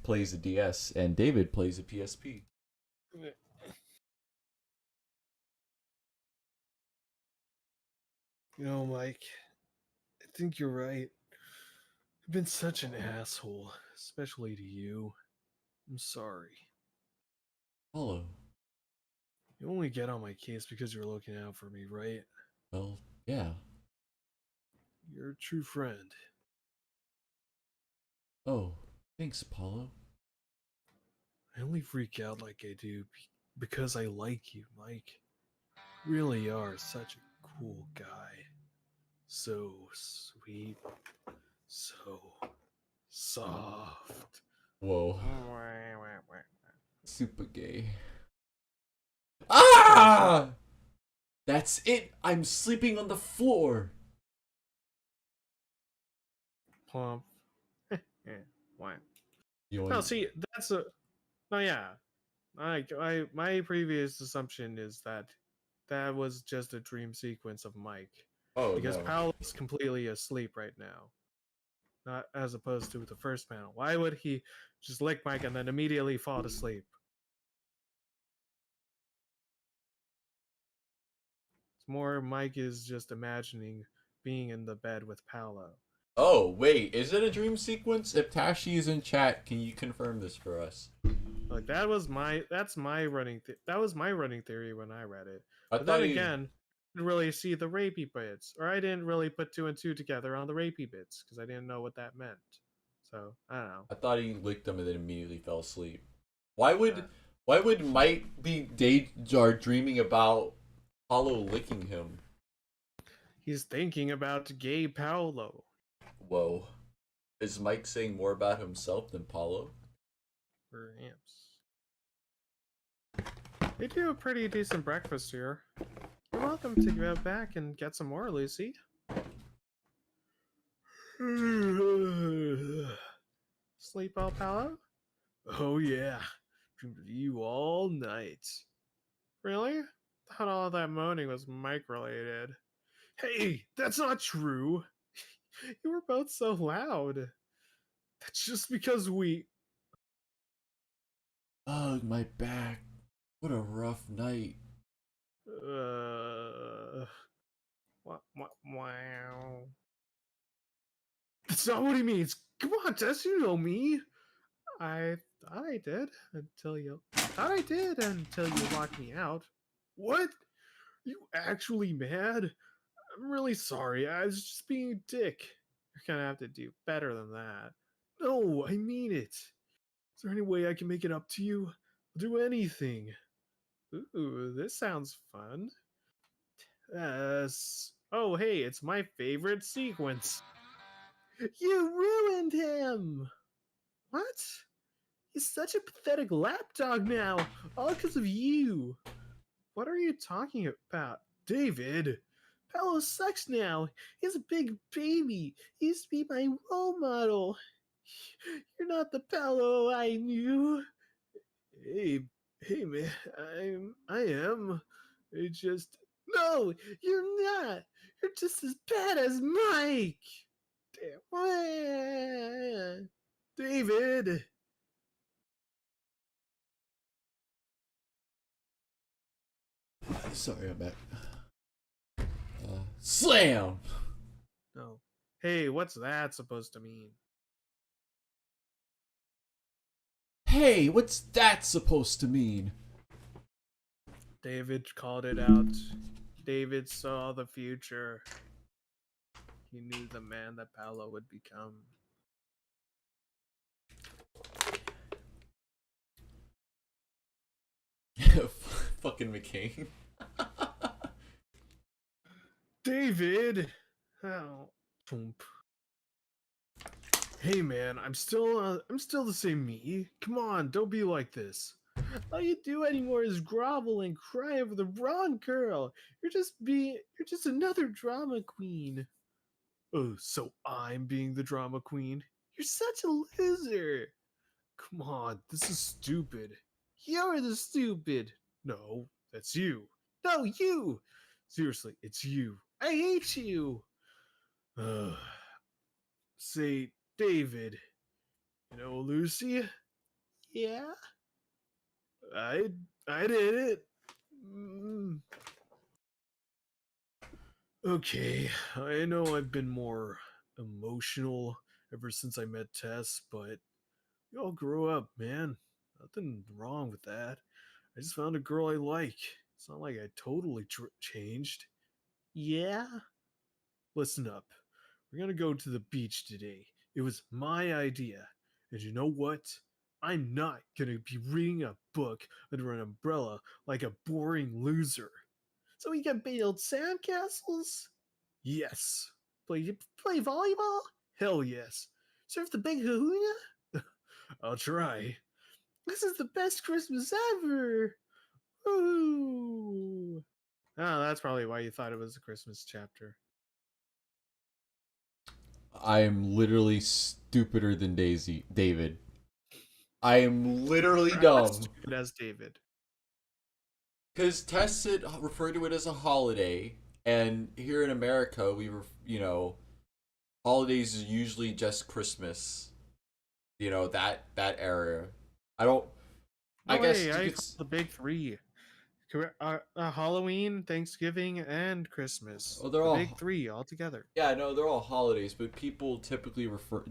plays a DS and David plays a PSP. Mike, I think you're right. I've been such an asshole, especially to you. I'm sorry. Apollo. You only get on my case because you're looking out for me, right? Well, yeah. You're a true friend. Oh, thanks, Apollo. I only freak out like I do because I like you, Mike. You really are such a cool guy. So sweet. So soft. Whoa. Super gay. Oh, so Ah! That's it. I'm sleeping on the floor. plump. Yeah, why? You No, want? see, that's a. No, yeah. My previous assumption is that that was just a dream sequence of Mike, Oh because no. Paolo's completely asleep right now, not as opposed to the first panel. Why would he just lick Mike and then immediately fall asleep? It's more Mike is just imagining being in the bed with Paolo. Oh wait, is it a dream sequence? If Tashi is in chat, can you confirm this for us? Like that was my running theory when I read it. I But thought then he. again, I didn't really see the rapey bits, or I didn't really put two and two together on the rapey bits because I didn't know what that meant. So I don't know. I thought he licked him and then immediately fell asleep. Why would? Uh, Why would Mike be day or dreaming about Apollo licking him? he's thinking about gay Paolo. Whoa. Is Mike saying more about himself than Paulo? Perhaps. They do a pretty decent breakfast here. You're welcome to go back and get some more, Lucy. Sleep well, Paolo? Oh yeah, dreamed of you all night. Really? Thought all that moaning was mic related. Hey, that's not true. You were both so loud. That's just because we. Ugh, my back. What a rough night. Wow. That's not what he means. Come on, Tess, you know me. I thought I did until you. Thought I did until you locked me out. What? You actually mad? I'm really sorry. I was just being a dick. You're gonna have to do better than that. No, I mean it. Is there any way I can make it up to you? I'll do anything. Ooh, this sounds fun. Yes. Oh, hey, it's my favorite sequence. You ruined him! What? He's such a pathetic lapdog now, all because of you. What are you talking about, David? Paolo sucks now. He's a big baby. He used to be my role model. You're not the Paolo I knew. Hey, hey, man, I am. It just no, you're not. You're just as bad as Mike. Damn, David. Sorry, I'm back. Slam! No. Hey, what's that supposed to mean? Hey, what's that supposed to mean? David called it out. David saw the future. He knew the man that Paolo would become. Fucking McCain. David! Oh, Boom. Hey man, I'm still the same me. Come on, don't be like this. All you do anymore is grovel and cry over the wrong girl. You're just another drama queen. Oh, so I'm being the drama queen? You're such a loser. Come on, this is stupid. You're the stupid. No, that's you. No, you. Seriously, it's you. I hate you. Say, David. You know, Lucy? Yeah, I I did it. Mm. Okay, I know I've been more emotional ever since I met Tess, but we all grow up, man. Nothing wrong with that. I just found a girl I like. It's not like I totally changed. Yeah? Listen up. We're gonna go to the beach today. It was my idea. And you know what? I'm not gonna be reading a book under an umbrella like a boring loser. So we can build sandcastles? Yes. Play volleyball? Hell yes. Surf the big kahuna? I'll try. This is the best Christmas ever. Ooh. Oh, that's probably why you thought it was a Christmas chapter. I am literally stupider than David. I am literally Or as dumb. stupid as David. Because Tess had referred to it as a holiday, and here in America, holidays is usually just Christmas. That era. I don't. I No guess way, you I could. call the big three. Halloween, Thanksgiving, and Christmas. Oh, they're The big all. three all together. Yeah, no, they're all holidays, but people typically refer.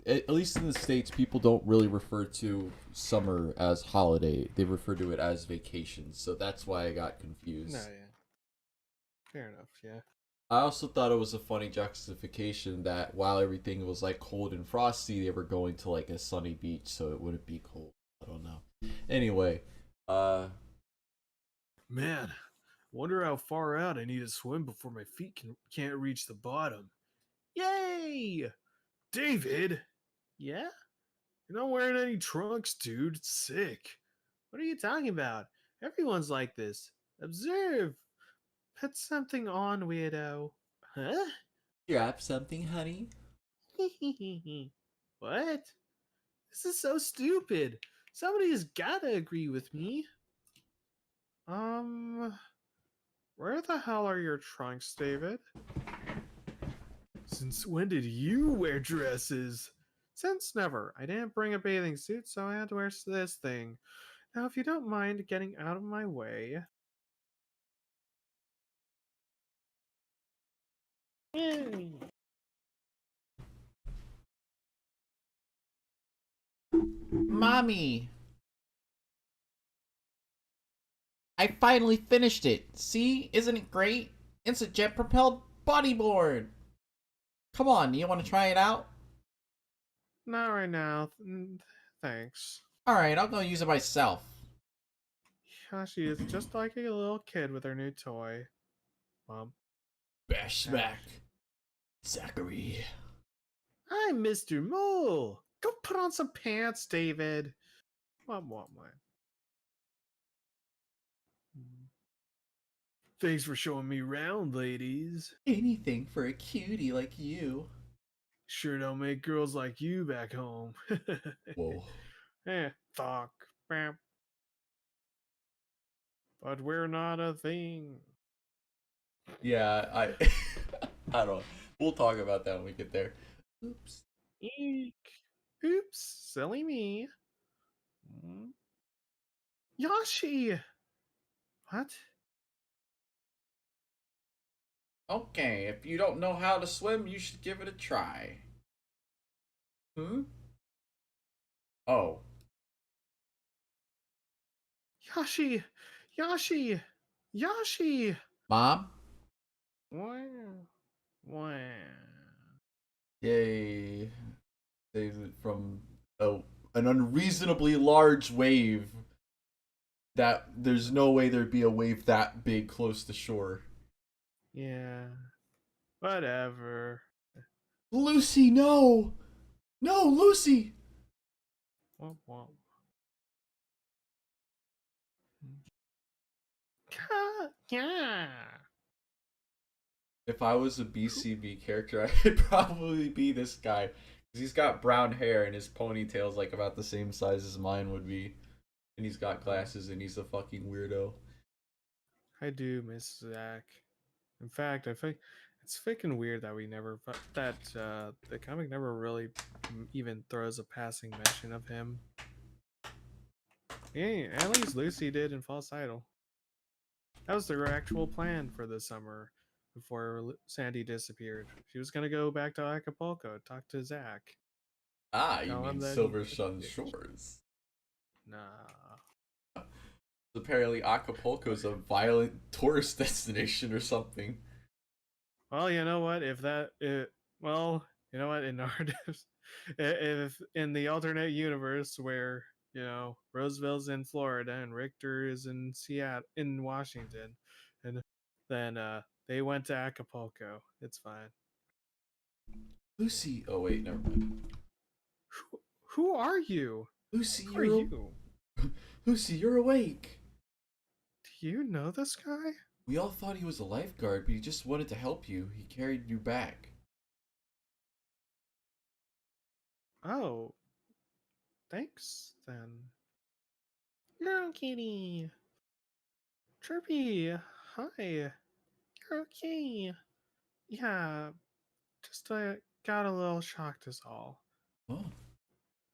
At least in the states, people don't really refer to summer as holiday. They refer to it as vacation. So that's why I got No, confused. yeah. Fair enough, yeah. I also thought it was a funny juxtaposition that while everything was like cold and frosty, they were going to like a sunny beach, so it wouldn't be cold. I don't know. Anyway, uh, Man, wonder how far out I need to swim before my feet can't reach the bottom. Yay! David! Yeah? You're not wearing any trunks, dude. It's sick. What are you talking about? Everyone's like this. Observe. Put something on, weirdo. Huh? grab something, honey. What? This is so stupid. Somebody has gotta agree with me. Um, where the hell are your trunks, David? Since when did you wear dresses? Since never. I didn't bring a bathing suit, so I had to wear this thing. Now, if you don't mind getting out of my way. Yay. Mommy, I finally finished it. See, isn't it great? It's a jet propelled bodyboard. Come on, you want to try it out? Not right now. Thanks. All right, I'll go use it myself. Yeah, she is just like a little kid with her new toy. Mom. Bash Ah. smack, Zachary. I'm Mr. Mole. Go put on some pants, David. What? Thanks for showing me around, ladies. Anything for a cutie like you. Sure don't make girls like you back home. Whoa. Talk. But we're not a thing. Yeah, I I don't. We'll talk about that when we get there. Oops. Eek. Oops. Silly me. Yoshi! What? Okay, if you don't know how to swim, you should give it a try. Hmm? Oh. Yoshi! Yoshi! Yoshi! Mom? Wow. Wow. Yay. Saved it from an unreasonably large wave that there's no way there'd be a wave that big close to shore. Yeah. Whatever. Lucy, no! No, Lucy! Womp womp. Yeah. If I was a BCB character, I'd probably be this guy. Because he's got brown hair and his ponytail's like about the same size as mine would be. And he's got glasses and he's a fucking weirdo. I do miss Zach. In fact, I think it's freaking weird that the comic never really even throws a passing mention of him. Yeah, at least Lucy did in False Idol. That was their actual plan for the summer. before Sandy disappeared. She was gonna go back to Acapulco, talk to Zach, Ah, you tell him mean that he Silver took Sun the picture. Shores. Nah. Apparently, Acapulco's a violent tourist destination or something. Well, you know what? Well, you know what? In our if in the alternate universe where Roseville's in Florida and Richter is in Seattle, in Washington, and then they went to Acapulco. It's fine. Lucy, oh wait, never mind. Who are you? Lucy, Who are you? Lucy, you're awake. Do you know this guy? We all thought he was a lifeguard, but he just wanted to help you. He carried you back. Oh, thanks then. Girl kitty. Chirpy. Hi. You're okay. Yeah, just got a little shocked is all. Oh,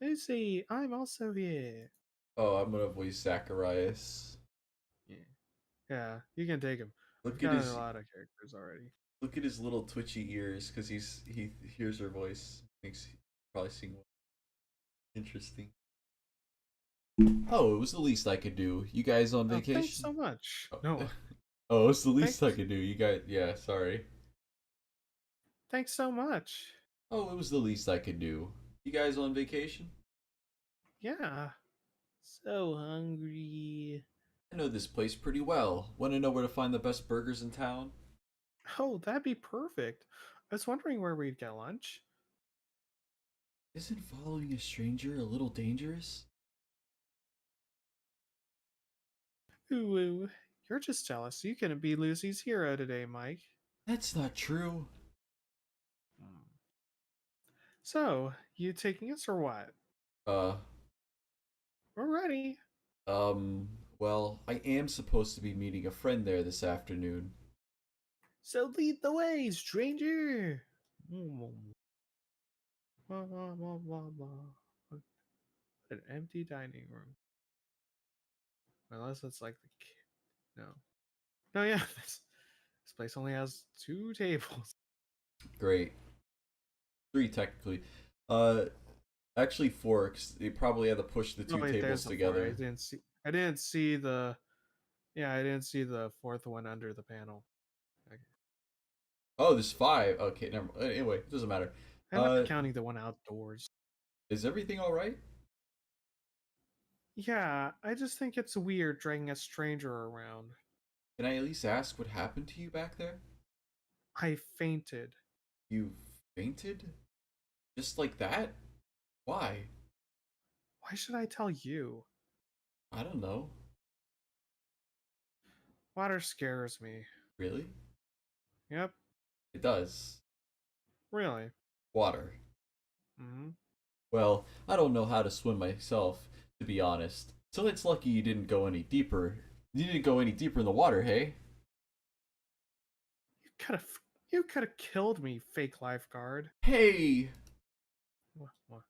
Lucy, I'm also here. oh, I'm gonna voice Zacharias. Yeah. Yeah, you can take him. We've Look at got a his lot of characters already. look at his little twitchy ears because he hears her voice. Thinks he's probably seeing one. Interesting. Oh, it was the least I could do. You guys on Oh, thanks vacation? so much. Oh, No, oh, it's the least I thanks. could do. You guys, yeah, sorry. Thanks so much. Oh, it was the least I could do. You guys on vacation? Yeah. So hungry. I know this place pretty well. Want to know where to find the best burgers in town? Oh, that'd be perfect. I was wondering where we'd get lunch. Isn't following a stranger a little dangerous? Ooh, ooh. You're just jealous. You couldn't be Lucy's hero today, Mike. That's not true. Hmm. So, you taking us or what? Uh, We're ready. well, I am supposed to be meeting a friend there this afternoon. So lead the way, stranger. Blah, blah, blah, blah, blah. An empty dining room. Unless it's like no. No, yeah, this place only has 2 tables. Great. Three, technically. Uh, actually, four, 'cause they probably had to push the Oh two wait, tables there's a 4. together. I didn't see the. Yeah, I didn't see the fourth one under the panel. Okay. Oh, there's five. Okay, never mind. Anyway, it doesn't matter. I'm not counting the one outdoors. Is everything alright? Yeah, I just think it's weird dragging a stranger around. Can I at least ask what happened to you back there? I fainted. You fainted? Just like that? Why? Why should I tell you? I don't know. Water scares me. Really? Yep, It does. really. Water. Hmm. Well, I don't know how to swim myself, to be honest. So it's lucky you didn't go any deeper. You didn't go any deeper in the water, hey? You could have killed me, fake lifeguard. Hey! What?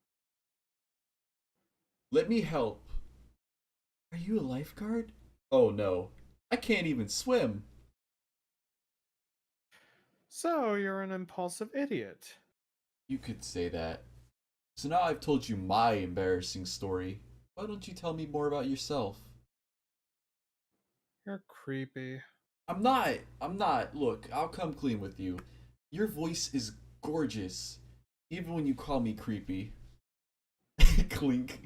Let me help. Are you a lifeguard? Oh no. I can't even swim. So you're an impulsive idiot. You could say that. So now I've told you my embarrassing story. Why don't you tell me more about yourself? You're creepy. I'm not. Look, I'll come clean with you. Your voice is gorgeous. Even when you call me creepy. Clink.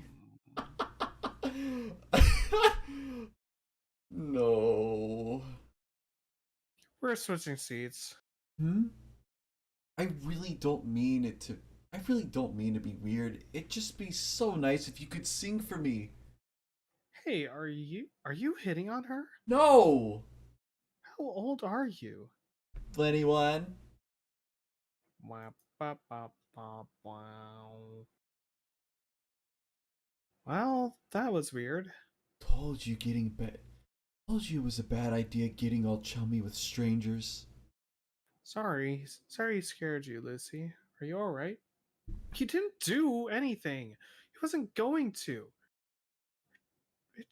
No. We're switching seats. Hmm? I really don't mean it to. I really don't mean to be weird. It'd just be so nice if you could sing for me. Hey, are you hitting on her? No! How old are you? 21? Wah, ba, ba, ba, wow. Well, that was weird. Told you getting bad. Told you it was a bad idea getting all chummy with strangers. Sorry he scared you, Lucy. Are you alright? He didn't do anything. He wasn't going to.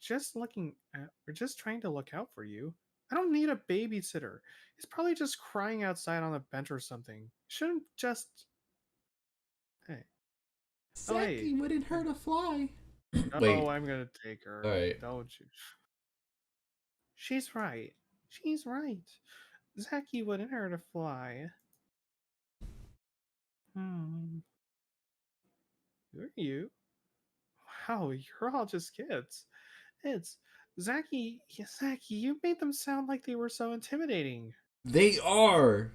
We're just trying to look out for you. I don't need a babysitter. He's probably just crying outside on the bench or something. Shouldn't just. Hey. Oh, hey. Zachy wouldn't Hey. hurt a fly. Oh, Wait. I'm gonna take her. Alright. Don't you? She's right. She's right. Zachy wouldn't hurt a fly. Hmm. Who are you? Wow, you're all just kids. It's Zachy. Yeah, Zachy, you made them sound like they were so intimidating. They are!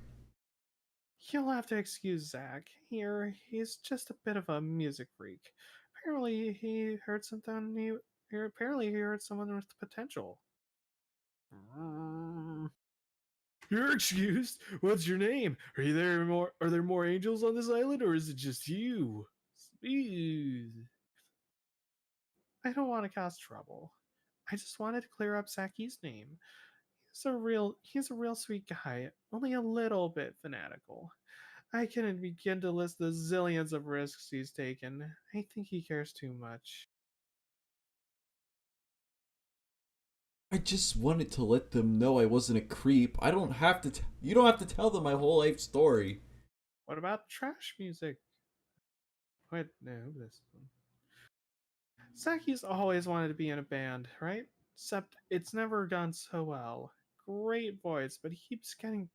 You'll have to excuse Zach. Here, he's just a bit of a music freak. Apparently, he heard something. Apparently, he heard someone with potential. Mm. You're excused. What's your name? Are you there more? Are there more angels on this island, or is it just you? Smooth. I don't want to cause trouble. I just wanted to clear up Zachy's name. He's a real sweet guy, only a little bit fanatical. I couldn't begin to list the zillions of risks he's taken. I think he cares too much. I just wanted to let them know I wasn't a creep. I don't have to. You don't have to tell them my whole life story. What about trash music? Wait, no, this one. Saki's always wanted to be in a band, right? Except it's never gone so well. Great voice, but he keeps trying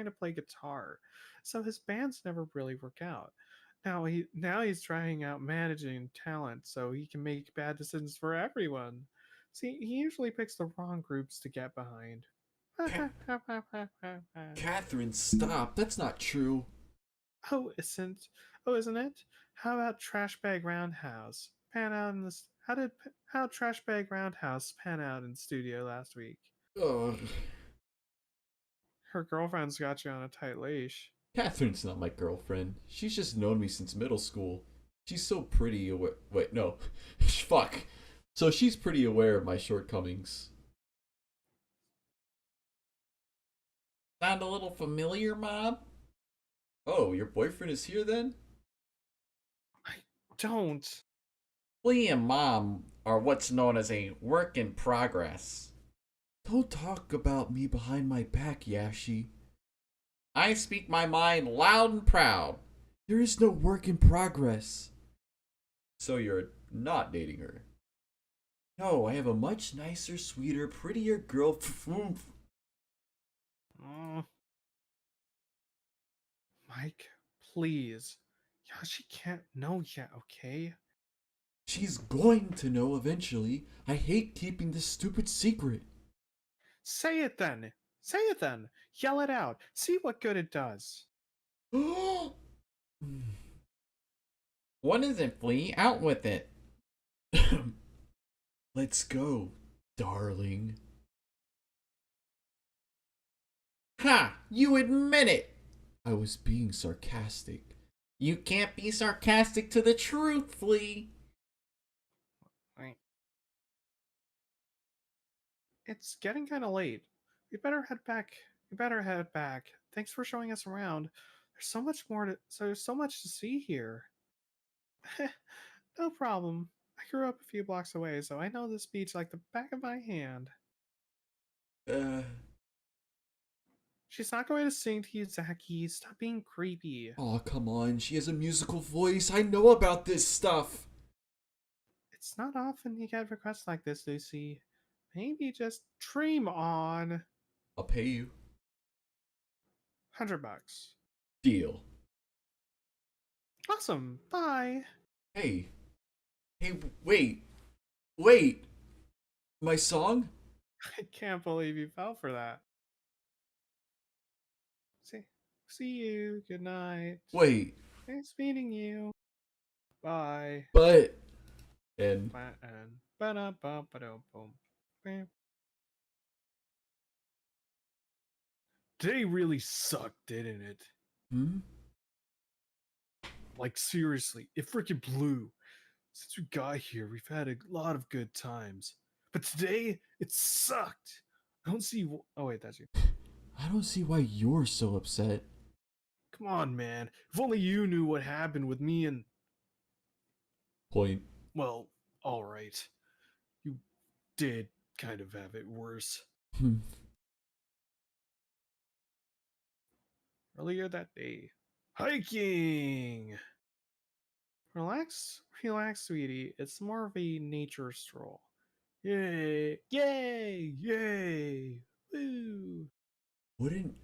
to play guitar, so his bands never really work out. Now he's trying out managing talent so he can make bad decisions for everyone. See, he usually picks the wrong groups to get behind. Ca- Catherine, stop. That's not true. Oh, isn't isn't it? How about Trash Bag Roundhouse? Pan out in this. How Trash Bag Roundhouse pan out in studio last week? Ugh. Her girlfriend's got you on a tight leash. Catherine's not my girlfriend. She's just known me since middle school. She's so pretty aware. Wait, no. Fuck. So she's pretty aware of my shortcomings. Sound a little familiar, Mom? Oh, your boyfriend is here then? I don't. Lee and Mom are what's known as a work in progress. Don't talk about me behind my back, Yashi. I speak my mind loud and proud. There is no work in progress. So you're not dating her? No, I have a much nicer, sweeter, prettier girl. Mm. Mike, please. Yeah, she can't know yet, okay? She's going to know eventually. I hate keeping this stupid secret. Say it then. Say it then. Yell it out. See what good it does. What is it, Flea? Out with it. Let's go, darling. Ha! You admit it! I was being sarcastic. You can't be sarcastic to the truth, Flea. Right. It's getting kind of late. We better head back. We better head back. Thanks for showing us around. There's so much to see here. No problem. I grew up a few blocks away, so I know this beach like the back of my hand. Uh, She's not going to sing to you, Zachy. Stop being creepy. oh, come on. She has a musical voice. I know about this stuff. It's not often you get requests like this, Lucy. Maybe just dream on. I'll pay you. $100. Deal. Awesome. Bye. Hey. Hey, wait. Wait. My song? I can't believe you fell for that. See you. Good night. Wait. Nice meeting you. Bye. But. And. And ba-da-ba-ba-dum-bum. Today really sucked, didn't it? Hmm? Like, seriously, it freaking blew. Since we got here, we've had a lot of good times. But today, it sucked. I don't see. Oh, wait, that's you. I don't see why you're so upset. Come on, man. If only you knew what happened with me and. Point. Well, alright. You did kind of have it worse. Hmm. Earlier that day. Hiking. Relax, relax, sweetie. It's more of a nature stroll. Yay! Yay! Yay! Woo!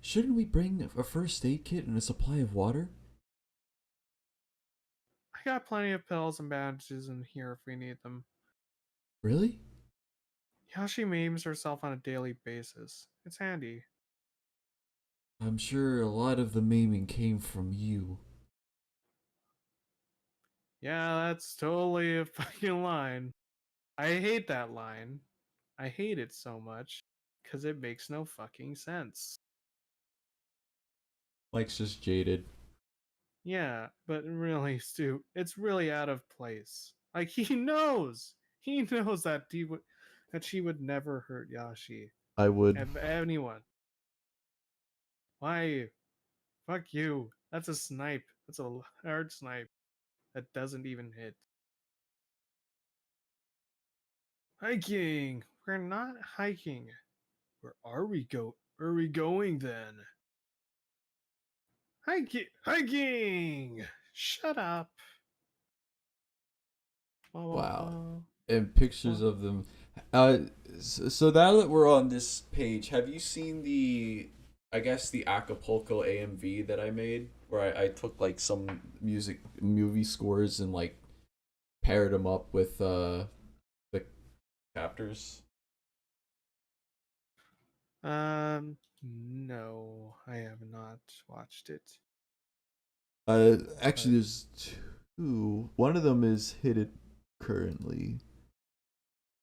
Shouldn't we bring a first aid kit and a supply of water? I got plenty of pills and bandages in here if we need them. Really? Yashi maims herself on a daily basis. It's handy. I'm sure a lot of the maiming came from you. Yeah, that's totally a fucking line. I hate that line. I hate it so much because it makes no fucking sense. Mike's just jaded. Yeah, but really, Stu, it's really out of place. Like he knows that that she would never hurt Yashi, I would. anyone. Why? Fuck you. That's a snipe. That's a hard snipe that doesn't even hit. Hiking. We're not hiking. Where are we go? Where are we going then? Hiking. Hiking. Shut up. Wah, wah, Wow. wah. And pictures of them. Uh, so now that we're on this page, have you seen I guess the Acapulco AMV that I made, where I took like some movie scores and like paired them up with the chapters. No, I have not watched it. Actually, But there's two. One of them is hidden currently.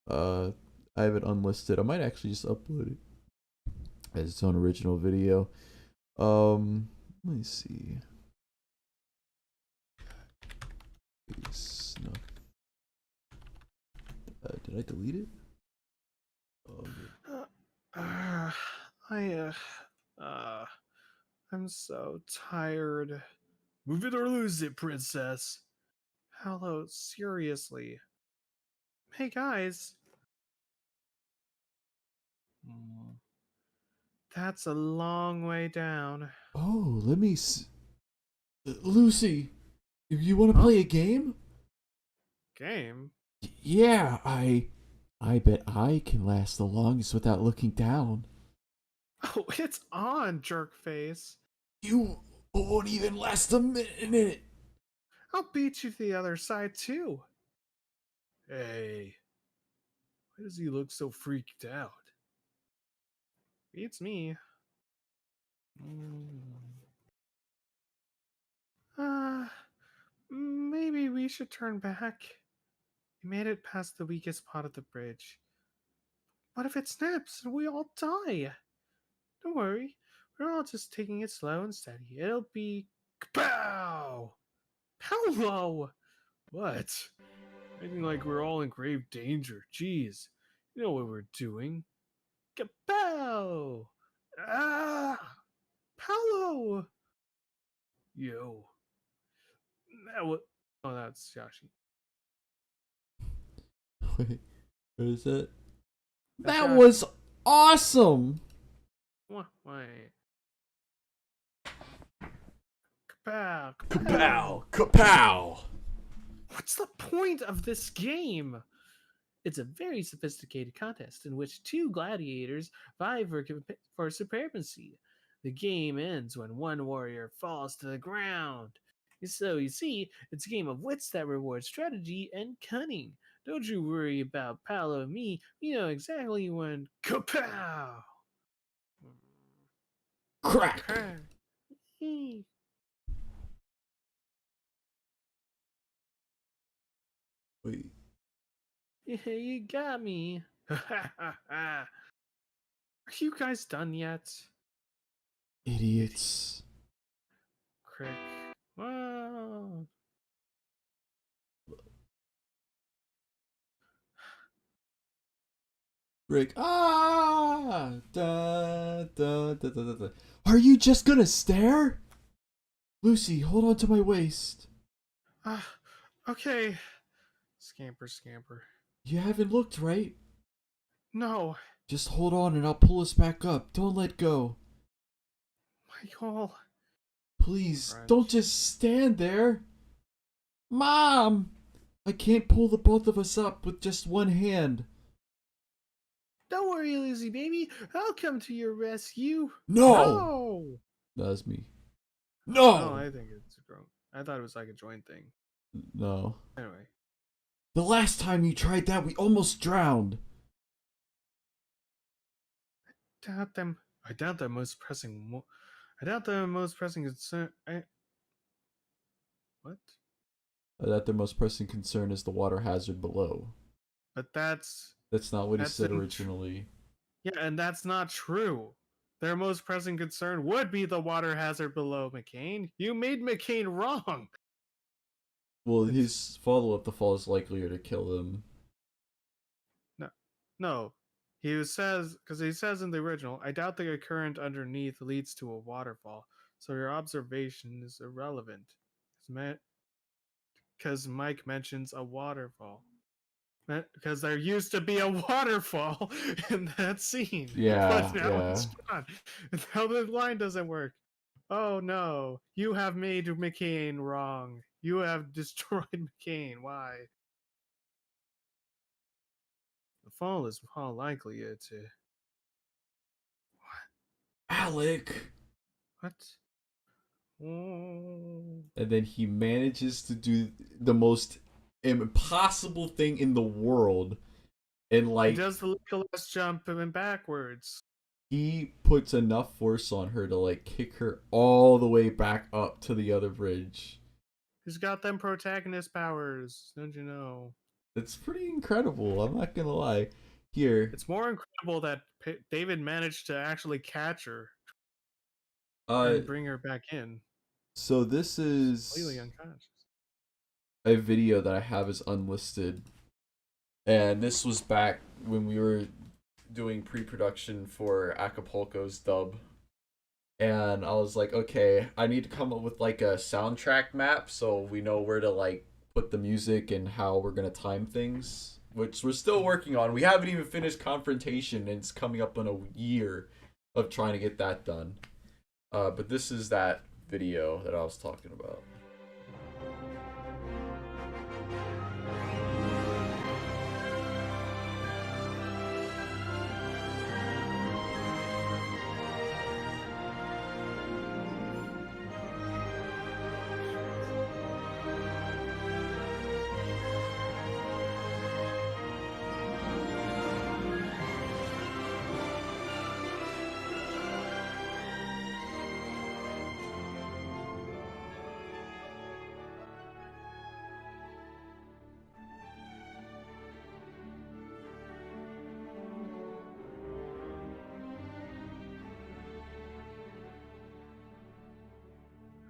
Uh, I have it unlisted. I might actually just upload it as its own original video. Let me see. No. Did I delete it? Oh, good. uh, I I'm so tired. Move it or lose it, princess. Hello, seriously. Hey guys. Hmm, that's a long way down. Oh, let me. Lucy, you want to Huh? play a game? Game? Yeah, I bet I can last the longest without looking down. Oh, it's on, jerkface. You won't even last a minute. I'll beat you to the other side too. Hey, why does he look so freaked out? Beats me. Uh, maybe we should turn back. We made it past the weakest part of the bridge. What if it snaps and we all die? Don't worry. We're all just taking it slow and steady. It'll be Kapow! Paolo! What? Acting like we're all in grave danger. Jeez, you know what we're doing. Kapow! Ah! Paolo! Yo. That was. Oh, that's Yashi. Wait, what is that? That's That Yashi. was awesome. Wait. Kapow! Kapow! Kapow! What's the point of this game? It's a very sophisticated contest in which two gladiators vie for supremacy. The game ends when one warrior falls to the ground. So you see, it's a game of wits that rewards strategy and cunning. Don't you worry about Paolo and me. We know exactly when. Kapow! Crack! Wait, Yeah, you got me. Are you guys done yet? idiots. Crick. Whoa. Rick. Ah! Da, da, da, da, da, da. Are you just gonna stare? Lucy, hold on to my waist. Ah, okay. Scamper, scamper. You haven't looked right. No, Just hold on and I'll pull us back up. Don't let go. Michael. Please, don't Crunch. just stand there. Mom! I can't pull the both of us up with just one hand. Don't worry, Lizzie baby. I'll come to your rescue. No! No. That's me. Oh, No! I think it's a grown. I thought it was like a joint thing. No. Anyway, The last time you tried that, we almost drowned. doubt them. I doubt the most pressing. I doubt the most pressing concern. What? That their most pressing concern is the water hazard below. But that's That's not what he that's said in. originally. Yeah, and that's not true. Their most pressing concern would be the water hazard below, McCain. You made McCain wrong. Well, It's his follow-up, the fall is likelier to kill him. no, no. He says in the original, I doubt the current underneath leads to a waterfall, so your observation is irrelevant. Because Mike mentions a waterfall. Because there used to be a waterfall in that scene, but Yeah, now yeah. it's gone. Now the line doesn't work. Oh no, you have made McCain wrong. You have destroyed McCain. Why? The fall is more likely to. Alec! What? Oh. And then he manages to do the most impossible thing in the world. And, He like, does the Legolas jump and backwards. he puts enough force on her to, like, kick her all the way back up to the other bridge. He's got them protagonist powers, don't you know? It's pretty incredible, I'm not gonna lie. Here, It's more incredible that David managed to actually catch her uh, and bring her back in. so this Completely is unconscious. a video that I have is unlisted. And this was back when we were doing pre-production for Acapulco's dub. And I was like, okay, I need to come up with like a soundtrack map so we know where to like put the music and how we're gonna time things, which we're still working on. We haven't even finished Confrontation, and it's coming up on a year of trying to get that done. But this is that video that I was talking about.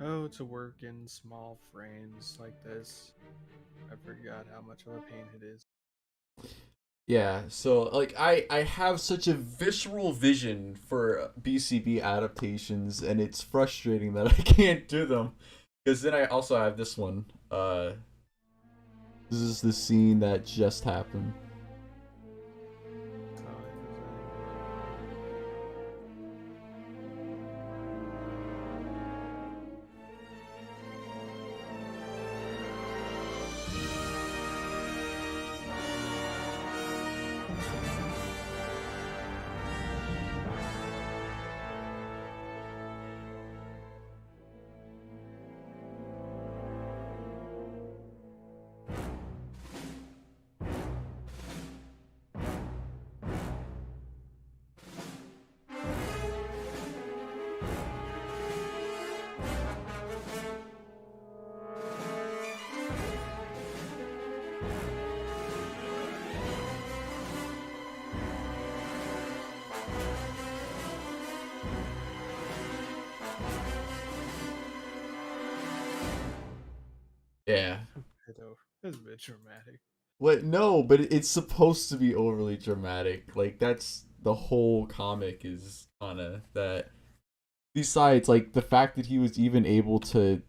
Oh, to work in small frames like this. I forgot how much of a pain it is. Yeah, so like I have such a visceral vision for BCB adaptations, and it's frustrating that I can't do them. Because then I also have this one. This is the scene that just happened. Yeah. It's a bit dramatic. What? No, but it's supposed to be overly dramatic. Like that's the whole comic is kind of that. Besides, like the fact that he was even able to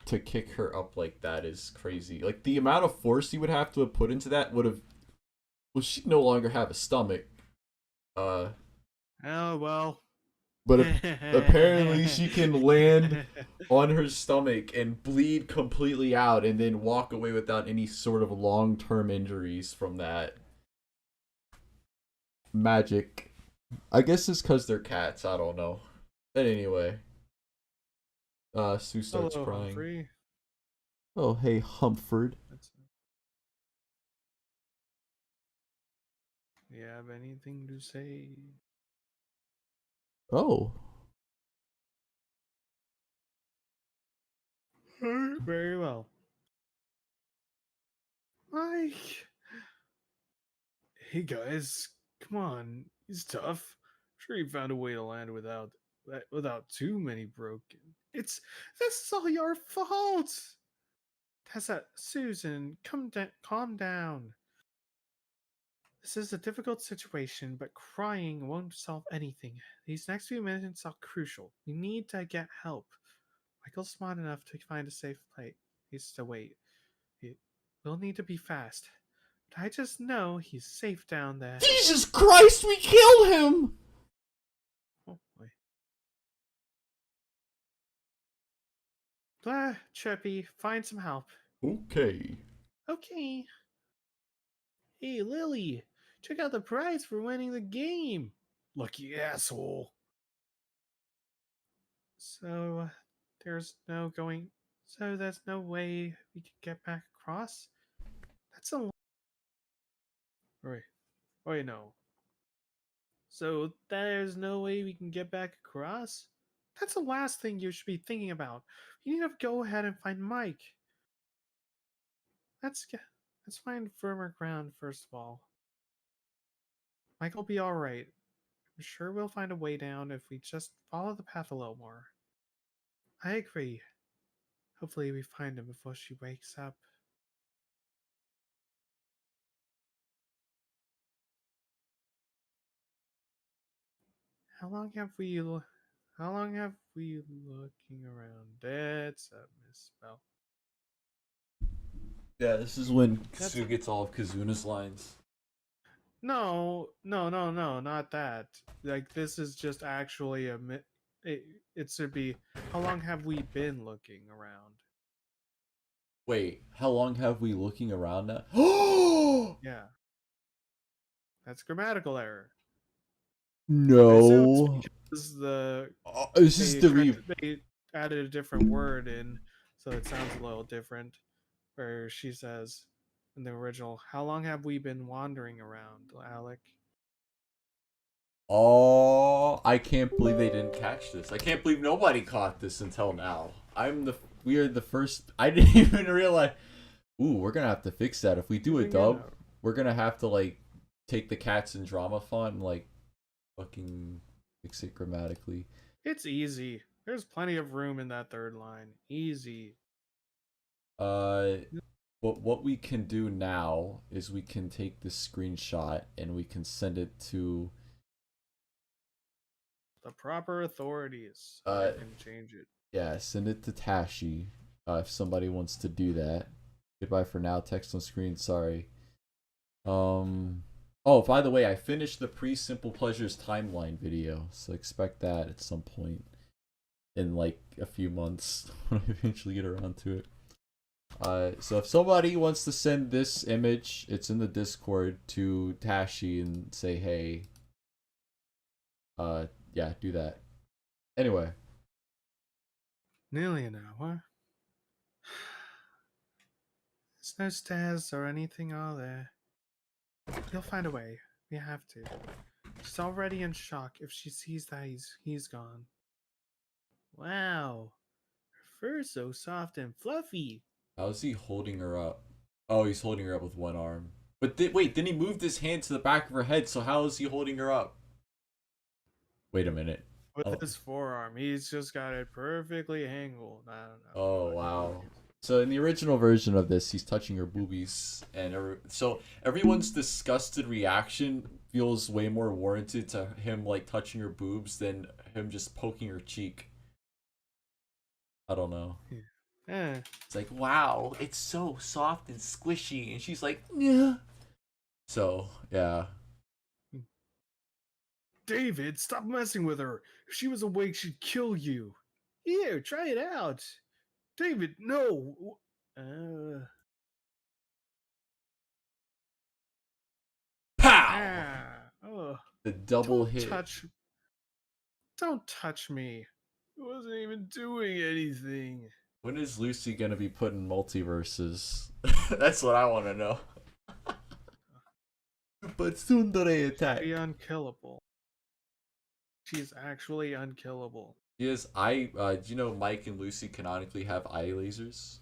kick her up like that is crazy. Like the amount of force he would have to have put into that would have. Well, she'd no longer have a stomach. Uh, Oh well. but apparently she can land on her stomach and bleed completely out and then walk away without any sort of long-term injuries from that. Magic. I guess it's because they're cats. I don't know. But anyway, Sue starts Hello, crying. Humphrey. Oh, hey, Humford. That's, you have anything to say? Oh. Very well. Mike. Hey guys, come on. He's tough. I'm sure he found a way to land without too many broken. This is all your fault. Tessa, Susan, calm down. This is a difficult situation, but crying won't solve anything. These next few minutes are crucial. We need to get help. Michael's smart enough to find a safe place to wait. We'll need to be fast. But I just know he's safe down there. Jesus Christ, we killed him! Oh boy. Blah, Chirpy, find some help. Okay. Okay. Hey, Lily, check out the prize for winning the game. Lucky asshole. So, there's no going. So, there's no way we can get back across? That's a. Wait, no. So, there's no way we can get back across? That's the last thing you should be thinking about. You need to go ahead and find Mike. Let's find firmer ground first of all. Mike will be alright. I'm sure we'll find a way down if we just follow the path a little more. I agree. Hopefully we find him before she wakes up. How long have we looking around? That's a misspell. Yeah, this is when That's Sue gets all of Kazuna's lines. no, not that. Like this is just actually it should be how long have we been looking around? Wait, how long have we looking around now? Oh Yeah. That's grammatical error. I assume it's no! because the This is the they added a different word in, so it sounds a little different. Where she says in the original, "How long have we been wandering around, Alec?" Oh, I can't believe they didn't catch this. I can't believe nobody caught this until now. We are the first. I didn't even realize. Ooh, we're gonna have to fix that. If we do a dub, we're gonna have to like take the cats and drama font and like fucking fix it grammatically. It's easy. There's plenty of room in that third line. Easy. Uh, but what we can do now is we can take this screenshot and we can send it to The proper authorities. I can change it. yeah, send it to Tashi if somebody wants to do that. Goodbye for now. Text on screen. Sorry. Oh, by the way, I finished the pre-Simple Pleasures timeline video, so expect that at some point in like a few months when I eventually get around to it. So if somebody wants to send this image, it's in the Discord to Tashi and say, hey, yeah, do that. Anyway. Nearly an hour. There's no stairs or anything, are there? You'll find a way. We have to. She's already in shock if she sees that he's gone. Wow. Her fur's so soft and fluffy. How's he holding her up? Oh, he's holding her up with one arm. But wait, then he moved his hand to the back of her head, so how is he holding her up? Wait a minute. With his forearm. He's just got it perfectly angled. I don't know. Oh, wow. So in the original version of this, he's touching her boobies, and so everyone's disgusted reaction feels way more warranted to him like touching her boobs than him just poking her cheek. I don't know. Yeah. It's like, wow, it's so soft and squishy, and she's like, yeah. So yeah. David, stop messing with her. If she was awake, she'd kill you. Here, try it out. David, no. Pow! Oh, The double don't hit. don't touch me. I wasn't even doing anything. When is Lucy gonna be put in multiverses? That's what I want to know. But Sundere attack. Be unkillable. She's actually unkillable. Yes, do you know Mike and Lucy canonically have eye lasers?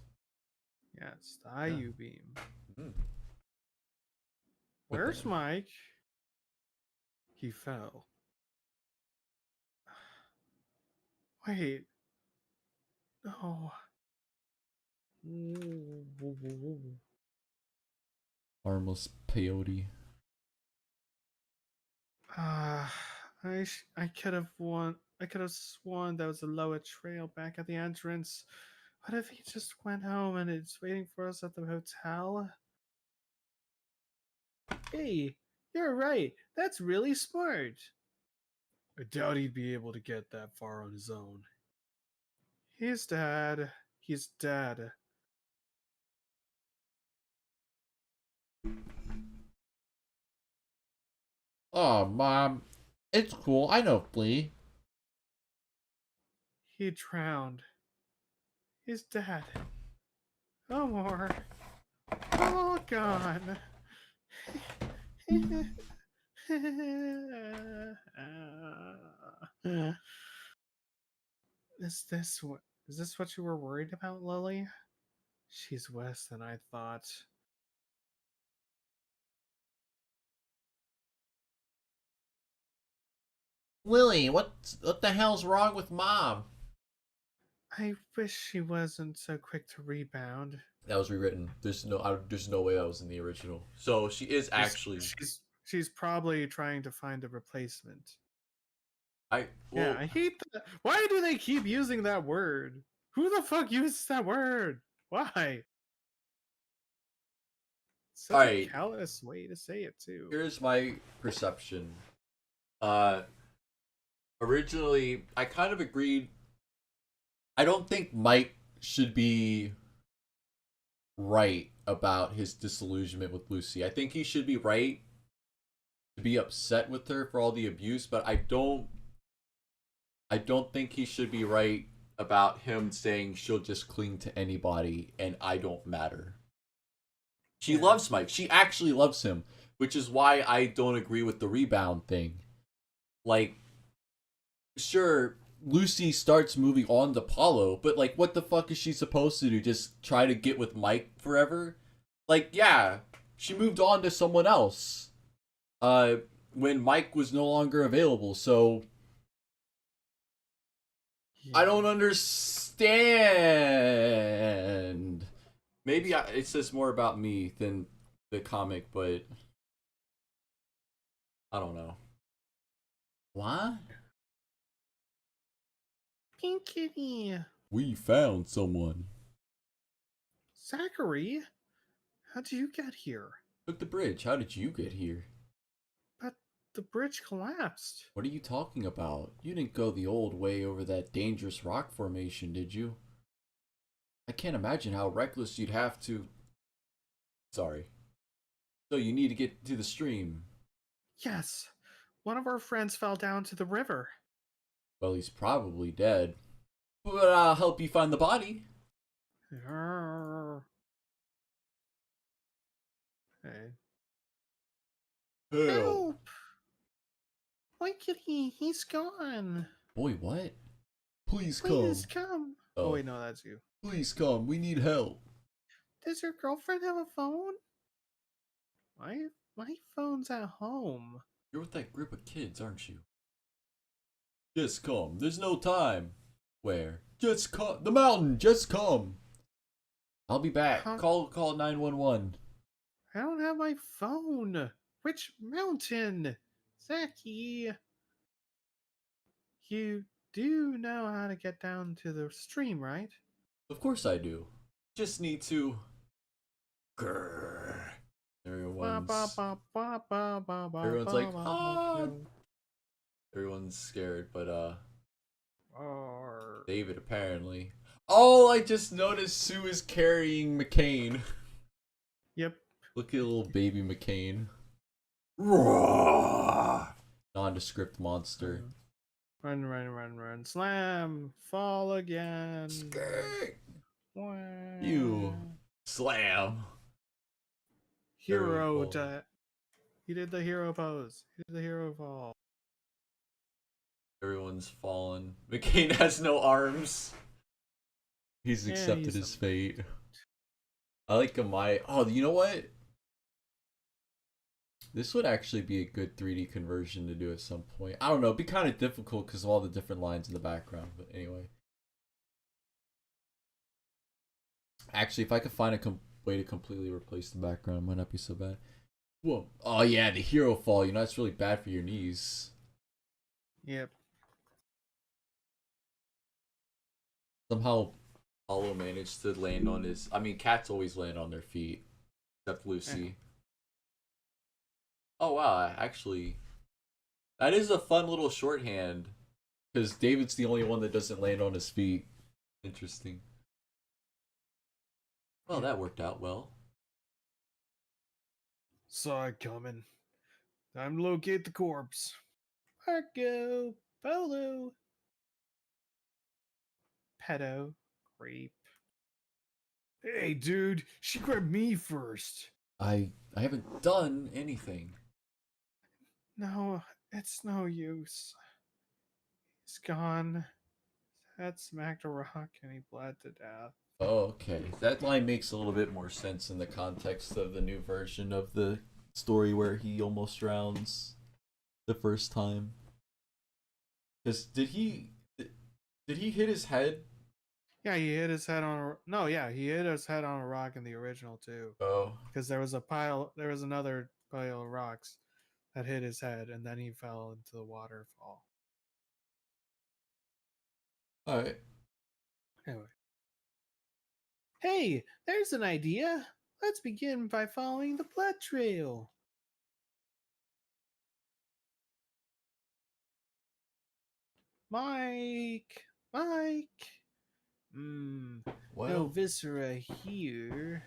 Yes, the IU beam. Mm. Where's Mike? He fell. Wait. No. Harmless peyote. I could have won. I could have sworn there was a lower trail back at the entrance. What if he just went home and is waiting for us at the hotel? Hey, you're right. That's really smart. I doubt he'd be able to get that far on his own. He's dead. He's dead. Oh, Mom. It's cool. I know Flea. He drowned. He's dead. No more. All gone. Is this what you were worried about, Lily? She's worse than I thought. Lily, what the hell's wrong with Mom? I wish she wasn't so quick to rebound. That was rewritten. There's no way that was in the original. So she is actually. She's probably trying to find a replacement. I hate that. Why do they keep using that word? Who the fuck uses that word? Why? Such a callous way to say it too. Here's my perception. Originally, I kind of agreed. I don't think Mike should be right about his disillusionment with Lucy. I think he should be right to be upset with her for all the abuse, but I don't think he should be right about him saying she'll just cling to anybody and I don't matter. She loves Mike. She actually loves him, which is why I don't agree with the rebound thing. Like, sure, Lucy starts moving on to Paulo, but like, what the fuck is she supposed to do? Just try to get with Mike forever? Like, yeah, she moved on to someone else when Mike was no longer available, so I don't understand. Maybe it says more about me than the comic, but I don't know. What? Pinkity. We found someone. Zachary, how did you get here? Took the bridge. How did you get here? But the bridge collapsed. What are you talking about? You didn't go the old way over that dangerous rock formation, did you? I can't imagine how reckless you'd have to. Sorry. So you need to get to the stream. Yes. One of our friends fell down to the river. Well, he's probably dead. But I'll help you find the body. Hey. Help! Help! Why could he's gone. Boy, what? Please Please come. Oh wait, no, that's you. Please come. We need help. Does your girlfriend have a phone? My phone's at home. You're with that group of kids, aren't you? Just come. There's no time. Where? Just come. The mountain. Just come. I'll be back. Call 911. I don't have my phone. Which mountain? Zachy. You do know how to get down to the stream, right? Of course I do. Just need to. Grrr. Everyone's like, Everyone's scared, but Or David apparently. Oh, I just noticed Sue is carrying McCain. yep. Look at little baby McCain. Roar! Nondescript monster. Run, run, run, run. Slam. Fall again. Skirt. Wah. You slam. Hero. Everyone fall. He did the hero pose. He did the hero fall. Everyone's fallen. McCain has no arms. He's Yeah, accepted he's his fate. I like my. Oh, you know what? This would actually be a good 3D conversion to do at some point. I don't know. It'd be kind of difficult because of all the different lines in the background. But anyway. Actually, if I could find a way to completely replace the background, it might not be so bad. Whoa. Oh, yeah, the hero fall. You know, that's really bad for your knees. Yep. Somehow, Hollow managed to land on his. I mean, cats always land on their feet. Except Lucy. Oh, wow. Actually, that is a fun little shorthand. Because David's the only one that doesn't land on his feet. Interesting. Well, that worked out well. Saw it coming. Time to locate the corpse. Marco. Polo. Pedo. Creep. Hey, dude, she grabbed me first. I haven't done anything. No, it's no use. He's gone. His head smacked a rock and he bled to death. Oh, okay. That line makes a little bit more sense in the context of the new version of the story where he almost drowns the first time. Because did he hit his head? Yeah, he hit his head on a no. Yeah, he hit his head on a rock in the original too. Oh, Because there was another pile of rocks that hit his head, and then he fell into the waterfall. all right. Anyway, hey, there's an idea. Let's begin by following the blood trail. Mike, Mike. No Well, viscera here.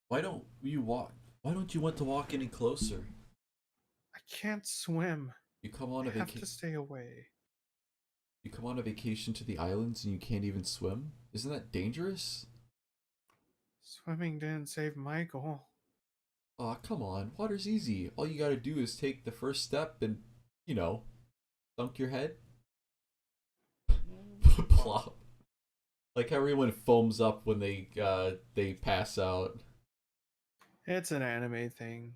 why don't you walk? Why don't you want to walk any closer? I can't swim. You come on I a have to vacation. stay away. You come on a vacation to the islands and you can't even swim? Isn't that dangerous? Swimming didn't save Michael. Aw, come on. Water's easy. All you gotta do is take the first step and, you know, dunk your head. Plop. Like how everyone foams up when they pass out. It's an anime thing.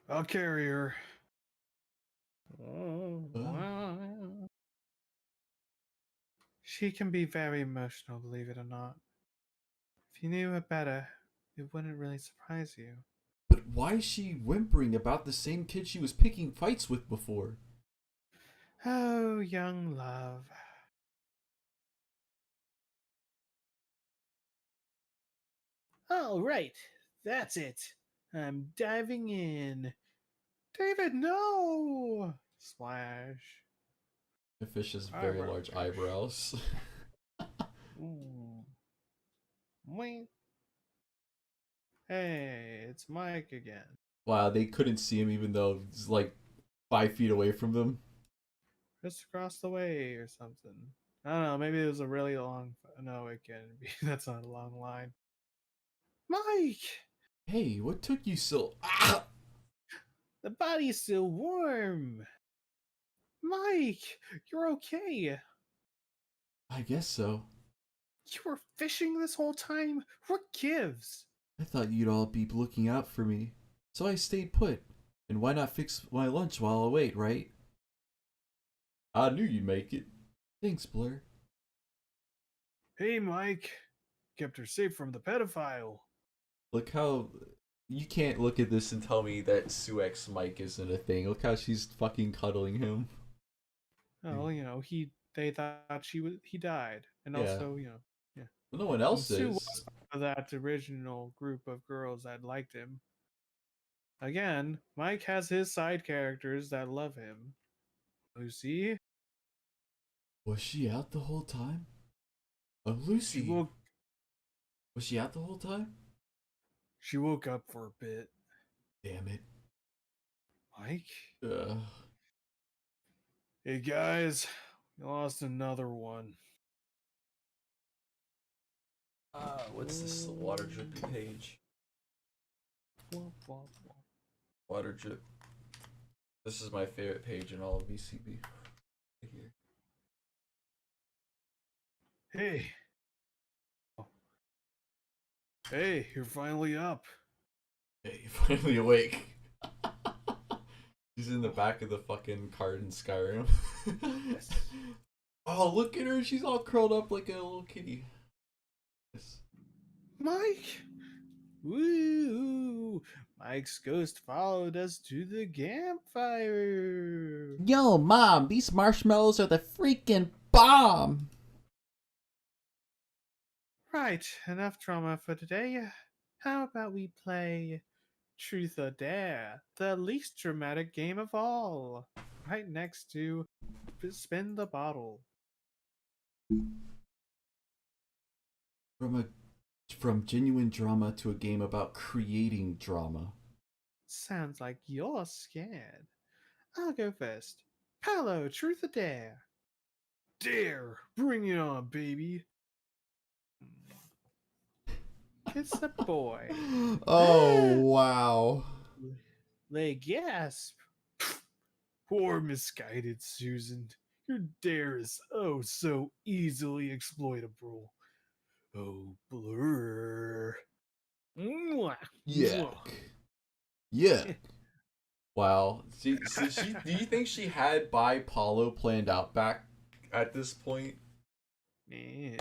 I'll carry her. She can be very emotional, believe it or not. If you knew her better, it wouldn't really surprise you. But why is she whimpering about the same kid she was picking fights with before? Oh, young love. All right, that's it. I'm diving in. David, no! Splash. The fish has very Eyebrow large fish. eyebrows. Ooh. Wink. Hey, it's Mike again. Wow, they couldn't see him even though it's like 5 feet away from them. Just across the way or something. I don't know. Maybe it was a really long. No, it can't be. That's not a long line. Mike, Hey, what took you so? Ah! the body's still warm. Mike, you're okay. I guess so. You were fishing this whole time. What gives? I thought you'd all be looking out for me, so I stayed put. And why not fix my lunch while I wait, right? I knew you'd make it. Thanks, Blur. Hey, Mike. Kept her safe from the pedophile. Look how you can't look at this and tell me that Sue X Mike isn't a thing. Look how she's fucking cuddling him. Oh, they thought he died, and Yeah. also, yeah. Well, no one And else Sue is. was part of that original group of girls that liked him. again, Mike has his side characters that love him. Lucy, Was she out the whole time? Oh, she Lucy. woke Was she out the whole time? she woke up for a bit. Damn it. Mike? Ugh. Hey guys, we lost another one. What's this water drippy page? Womp, womp, womp. Water drip. This is my favorite page in all of BCB. Right here. Hey. Hey, you're finally up. Hey, finally awake. She's in the back of the fucking cart in Skyrim. Oh, look at her. She's all curled up like a little kitty. Yes. Mike! Woo! Mike's ghost followed us to the campfire. Yo, Mom, these marshmallows are the freaking bomb! Right, enough drama for today. How about we play Truth or Dare, the least dramatic game of all, right next to Spin the Bottle. From genuine drama to a game about creating drama. Sounds like you're scared. I'll go first. Paolo, Truth or Dare? Dare! Bring it on, baby! It's a boy. Oh, wow. They gasp. Poor misguided Susan. Your dare is oh so easily exploitable. Oh, blur. Mwah, Yuck. mwah. Yuck. Wow. So she, do you think she had Bi Paulo planned out back at this point? Eh,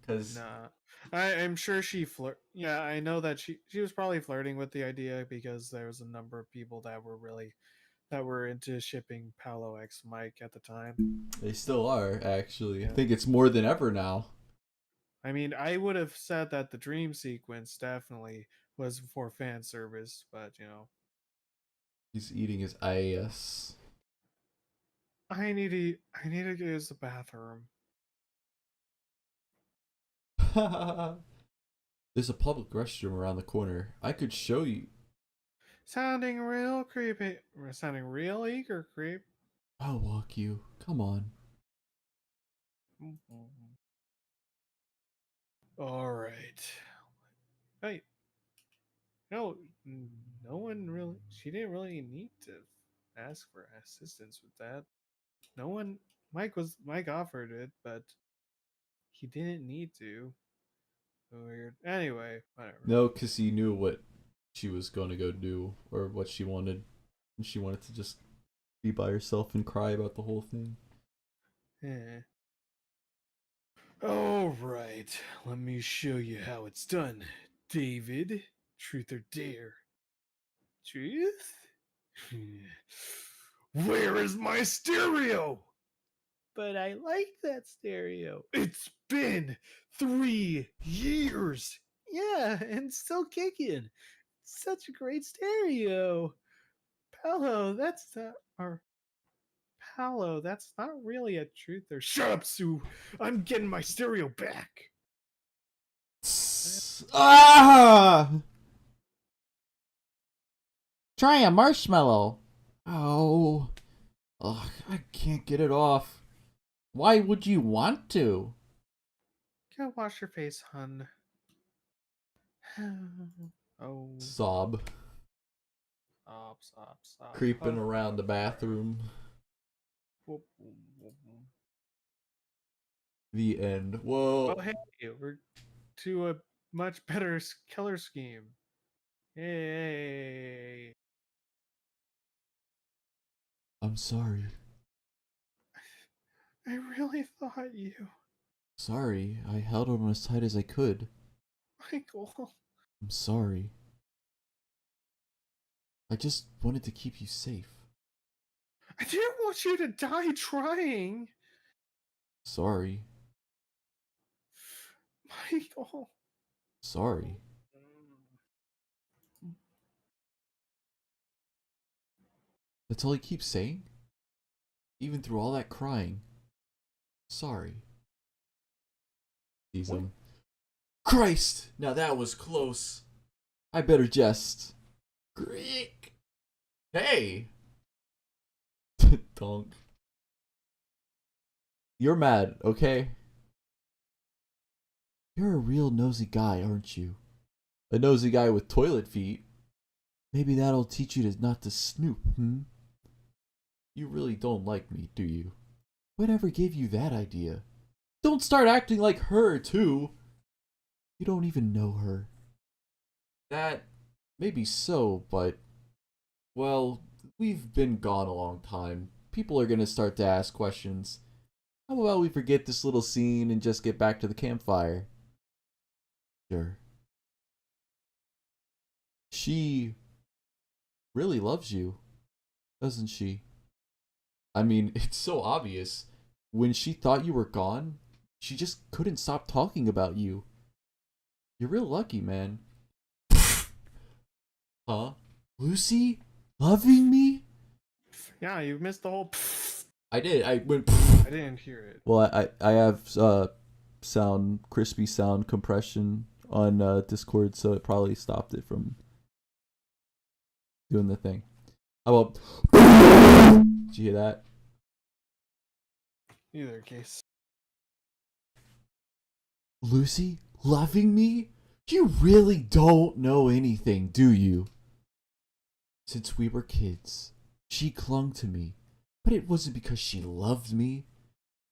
Because nah. I'm sure she flirt. Yeah, I know that she was probably flirting with the idea because there was a number of people that were into shipping Paolo X Mike at the time. they still are, actually. I Yeah. think it's more than ever now. I mean, I would have said that the dream sequence definitely was for fan service, but you know, He's eating his ass. I need to use the bathroom. There's a public restroom around the corner. I could show you. Sounding real creepy. Sounding real eager creep. I'll walk you. Come on. All right. Hey, no, no one really. She didn't really need to ask for assistance with that. No one. Mike offered it, but he didn't need to. Weird. Anyway, whatever. No, because he knew what she was going to go do or what she wanted. And she wanted to just be by herself and cry about the whole thing. Eh. All right. Let me show you how it's done. David, truth or dare? Truth? Where is my stereo? But I like that stereo. It's been 3 years. Yeah, and still kicking. Such a great stereo. Paolo, that's not or Paolo, that's not really a truth or Shut up, Sue. I'm getting my stereo back. Ah! Try a marshmallow. Ow. Ugh, I can't get it off. Why would you want to? Go wash your face, hun. Oh, Sob. stop. Creeping around the bathroom. Whoop, whoop, whoop, whoop. The end. Whoa. Oh, hey, we're to a much better color scheme. Yay. I'm sorry. I really thought you, Sorry. I held on as tight as I could. Michael. I'm sorry. I just wanted to keep you safe. I didn't want you to die trying. Sorry. Michael. Sorry. That's all he keeps saying? Even through all that crying. Sorry. Tease him. Christ! Now that was close. I better jest. Greek. Hey! Donk. You're mad, okay? You're a real nosy guy, aren't you? A nosy guy with toilet feet. Maybe that'll teach you not to snoop, You really don't like me, do you? Whatever gave you that idea? Don't start acting like her, too. You don't even know her. That may be so, but... Well, we've been gone a long time. People are gonna start to ask questions. How about we forget this little scene and just get back to the campfire? Sure. She really loves you, doesn't she? I mean, it's so obvious. When she thought you were gone, she just couldn't stop talking about you. You're real lucky, man. Huh? Lucy? Loving me? Yeah, you missed the whole. I did. I went. I didn't hear it. Well, I have crispy sound compression on Discord, so it probably stopped it from doing the thing. How about? Did you hear that? Either case. Lucy, loving me? You really don't know anything, do you? Since we were kids, she clung to me, but it wasn't because she loved me.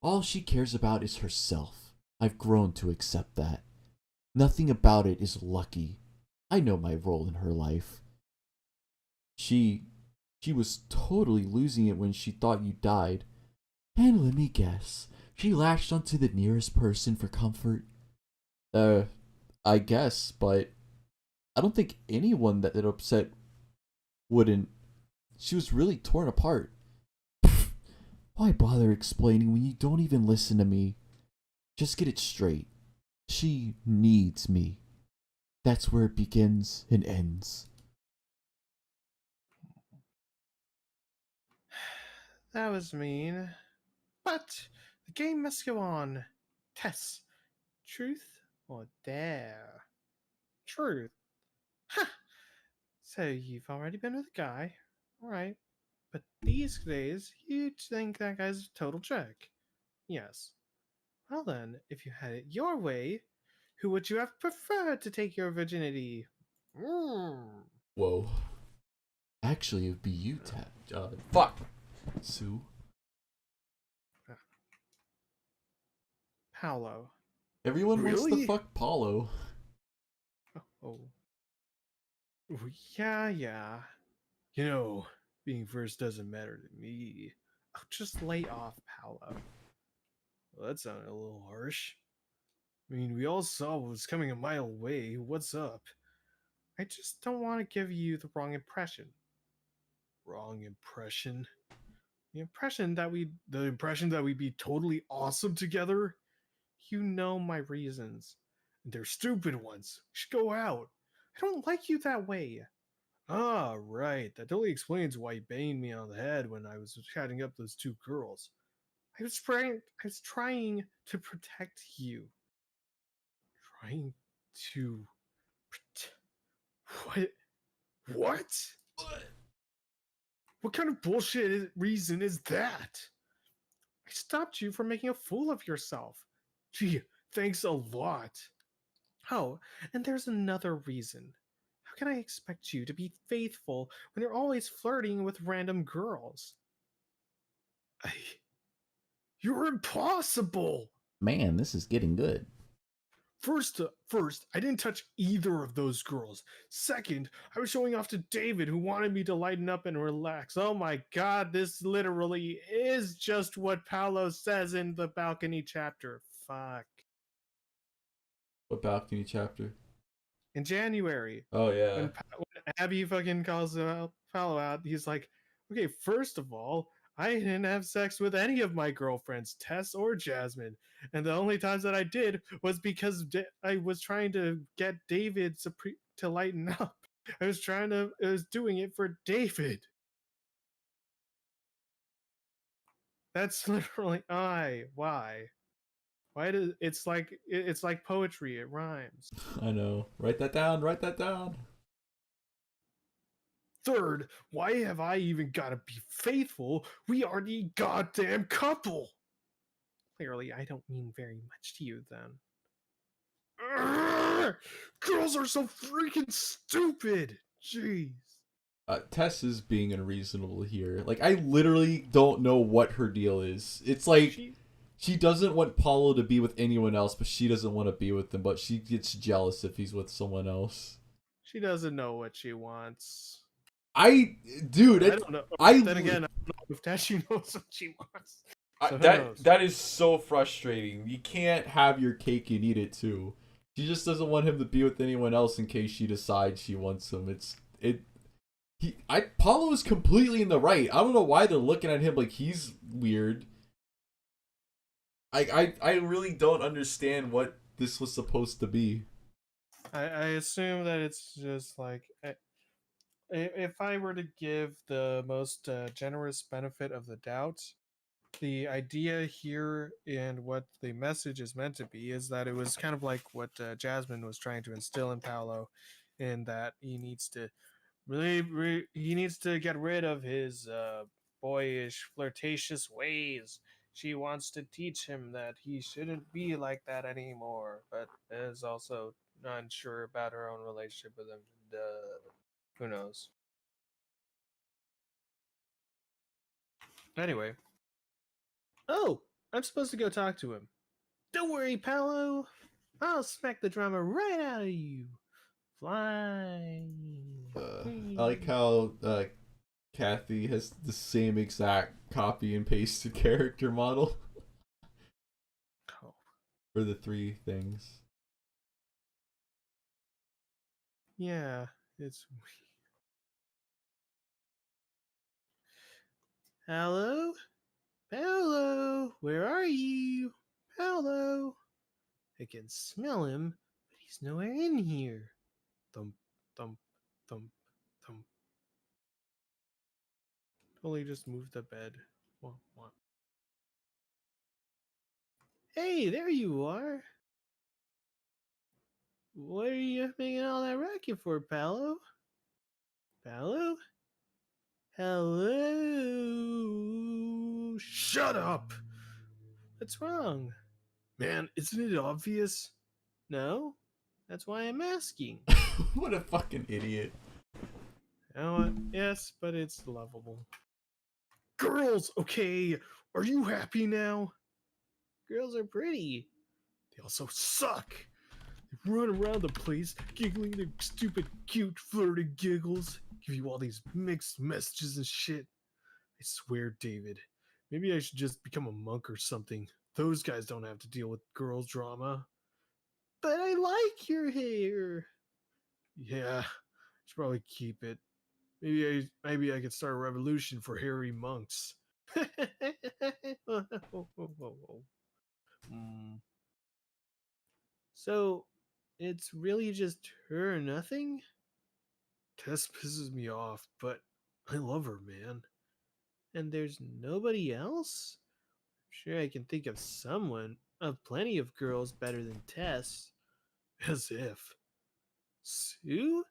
All she cares about is herself. I've grown to accept that. Nothing about it is lucky. I know my role in her life. She was totally losing it when she thought you died. And let me guess, she latched onto the nearest person for comfort. I guess, but I don't think anyone that upset wouldn't. She was really torn apart. Why bother explaining when you don't even listen to me? Just get it straight. She needs me. That's where it begins and ends. That was mean. But the game must go on. Tess, truth or dare? Truth. Ha! So you've already been with a guy. Alright. But these days, you'd think that guy's a total jerk. Yes. Well then, if you had it your way, who would you have preferred to take your virginity? Whoa. Actually, it would be you, fuck. Sue. Paolo. Everyone wants to Really? fuck Paulo. Oh. Yeah. You know, being first doesn't matter to me. Oh, just lay off, Paolo. Well, that sounded a little harsh. I mean, we all saw what was coming a mile away. What's up? I just don't want to give you the wrong impression. Wrong impression. The impression that We'd be totally awesome together? you know my reasons. They're stupid ones. We should go out. I don't like you that way. Ah, right. That totally explains why you banged me on the head when I was chatting up those two girls. I was trying to protect you. Trying to... What? What? What kind of reason is that? I stopped you from making a fool of yourself. Gee, thanks a lot. Oh, and there's another reason. How can I expect you to be faithful when you're always flirting with random girls? You're impossible! Man, this is getting good. First, I didn't touch either of those girls. Second, I was showing off to David, who wanted me to lighten up and relax. Oh my god, this literally is just what Paolo says in the balcony chapter. Fuck. What balcony chapter? In January, Oh, yeah. when Abby fucking calls Paolo out, he's like, okay, first of all, I didn't have sex with any of my girlfriends, Tess or Jasmine. And the only times that I did was because I was trying to get David to lighten up. I was doing it for David. That's literally I. Why? Why does it's like poetry? It rhymes. I know. Write that down. Write that down. Third, why have I even gotta be faithful? We are the goddamn couple. Clearly, I don't mean very much to you then. Urgh! Girls are so freaking stupid. Jeez. Tess is being unreasonable here. Like, I literally don't know what her deal is. It's like She she doesn't want Paulo to be with anyone else, but she doesn't want to be with him. But she gets jealous if he's with someone else. she doesn't know what she wants. Dude, I don't know. I Then again, I don't know if Tashi knows what she wants. So who that knows? that is so frustrating. You can't have your cake and eat it too. She just doesn't want him to be with anyone else in case she decides she wants him. Paulo is completely in the right. I don't know why they're looking at him like he's weird. I really don't understand what this was supposed to be. I assume that it's just like if I were to give the most generous benefit of the doubt, the idea here and what the message is meant to be is that it was kind of like what Jasmine was trying to instill in Paolo, in that he needs to he needs to get rid of his boyish, flirtatious ways. She wants to teach him that he shouldn't be like that anymore, but is also unsure about her own relationship with him. Who knows? Anyway. Oh, I'm supposed to go talk to him. Don't worry, Paolo. I'll smack the drama right out of you. Fly. I like how Kathy has the same exact copy and pasted character model Oh. for the three things. Yeah, it's. Hello? Paolo, where are you? Paolo. I can smell him, but he's nowhere in here. Thump, thump, thump, thump. Totally just moved the bed. Womp, womp. Hey, there you are. What are you making all that racket for, Paolo? Paolo? Hello? Shut up! What's wrong? Man, isn't it obvious? No? That's why I'm asking. What a fucking idiot. You know what? Yes, but it's lovable. Girls, okay, are you happy now? Girls are pretty. They also suck. They run around the place, giggling their stupid, cute, flirty giggles, give you all these mixed messages and shit. I swear, David, maybe I should just become a monk or something. Those guys don't have to deal with girls' drama. But I like your hair. Yeah, I should probably keep it. Maybe I could start a revolution for hairy monks. Mm. So, it's really just her or nothing? Tess pisses me off, but I love her, man. And there's nobody else? Sure, I can think of someone, of plenty of girls better than Tess. As if. Sue?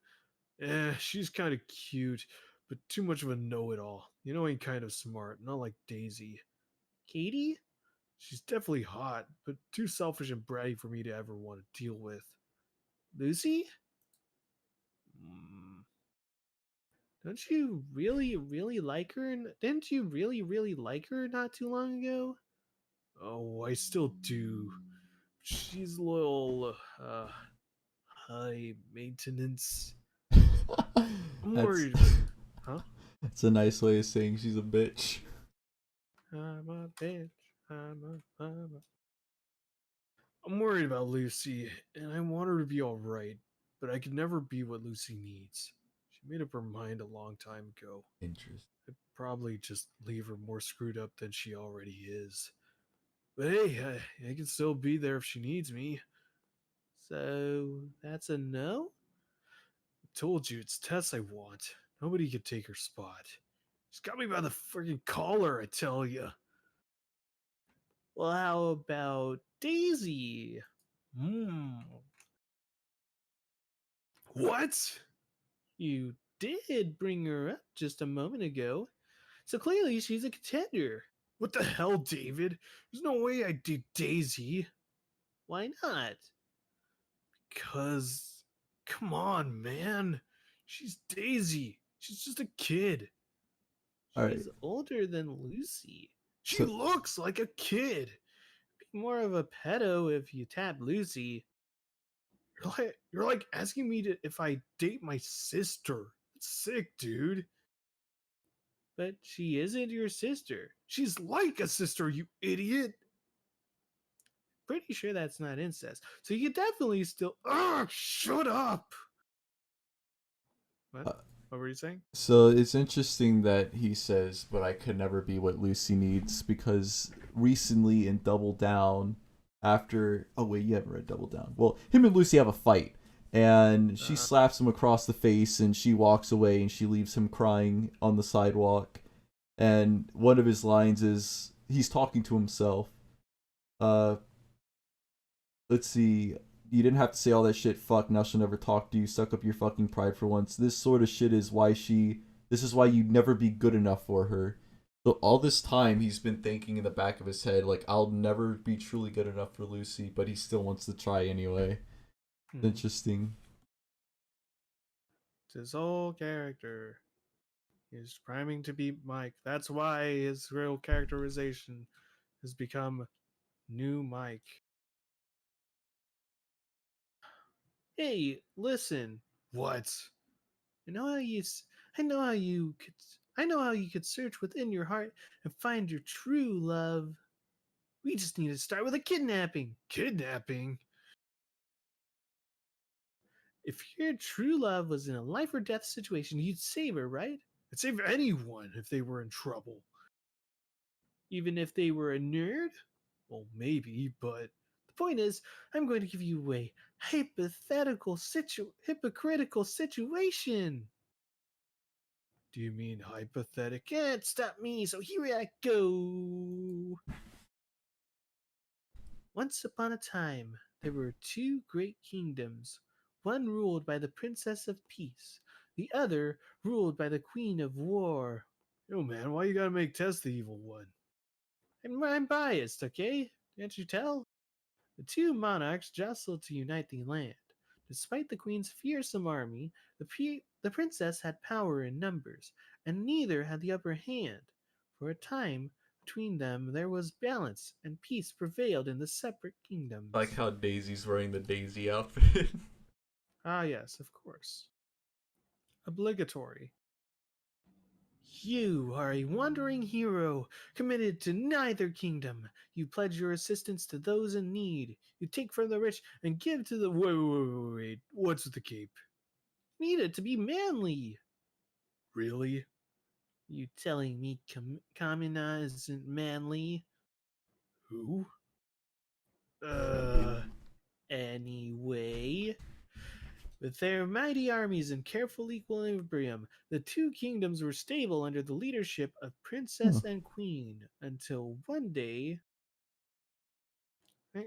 She's kind of cute, but too much of a know-it-all. And kind of smart, not like Daisy. Katie? She's definitely hot, but too selfish and bratty for me to ever want to deal with. Lucy? Mm. Don't you really, really like her? Didn't you really, really like her not too long ago? Oh, I still do. She's a little, high maintenance. I'm That's worried. Huh? that's a nice way of saying she's a bitch. I'm a bitch. I'm a. I'm worried about Lucy, and I want her to be alright, but I could never be what Lucy needs. She made up her mind a long time ago. Interesting. I'd probably just leave her more screwed up than she already is. But hey, I can still be there if she needs me. So that's a no? I told you, it's Tess I want. Nobody could take her spot. She's got me by the freaking collar, I tell ya. Well, how about Daisy? Hmm. What? You did bring her up just a moment ago, so clearly she's a contender. What the hell, David? There's no way I'd date Daisy. Why not? Cause, come on, man. She's Daisy. She's just a kid. All right. She's older than Lucy. She So looks like a kid. Be more of a pedo if you tap Lucy. You're like asking me to if I date my sister. That's sick, dude. But she isn't your sister. She's like a sister, you idiot. Pretty sure that's not incest. So you could definitely still. Ugh, shut up. What? Uh, What were you saying? So it's interesting that he says, "But I could never be what Lucy needs," because recently in Double Down, after oh wait, you haven't read Double Down. Well, him and Lucy have a fight, and she slaps him across the face, and she walks away, and she leaves him crying on the sidewalk. And one of his lines is he's talking to himself. Uh, let's see. You didn't have to say all that shit. Fuck. Now she'll never talk to you. Suck up your fucking pride for once. This sort of shit is why she. This is why you'd never be good enough for her. So all this time he's been thinking in the back of his head, like, I'll never be truly good enough for Lucy, but he still wants to try anyway. Interesting. It's his whole character. He's priming to be Mike. That's why his real characterization has become New Mike. Hey, listen. What? I know how you. I know how you could. I know how you could search within your heart and find your true love. We just need to start with a kidnapping. Kidnapping? If your true love was in a life or death situation, you'd save her, right? I'd save anyone if they were in trouble. Even if they were a nerd? Well, maybe, but The point is, I'm going to give you a hypocritical situation. do you mean hypothetic? Can't stop me, so here I go. Once upon a time, there were two great kingdoms. One ruled by the Princess of Peace, the other ruled by the Queen of War. Yo, man, why you gotta make Tess the evil one? I'm biased, okay? Can't you tell? The two monarchs jostled to unite the land. Despite the queen's fearsome army, the princess had power in numbers, and neither had the upper hand. For a time, between them there was balance, and peace prevailed in the separate kingdoms. Like how Daisy's wearing the Daisy outfit. Ah, yes, of course. Obligatory. You are a wandering hero, committed to neither kingdom. You pledge your assistance to those in need. You take from the rich and give to the. Wait. What's with the cape? Need it to be manly. Really? You telling me Kamina isn't manly? Who? Anyway. With their mighty armies and careful equilibrium, the two kingdoms were stable under the leadership of Princess and Queen until one day.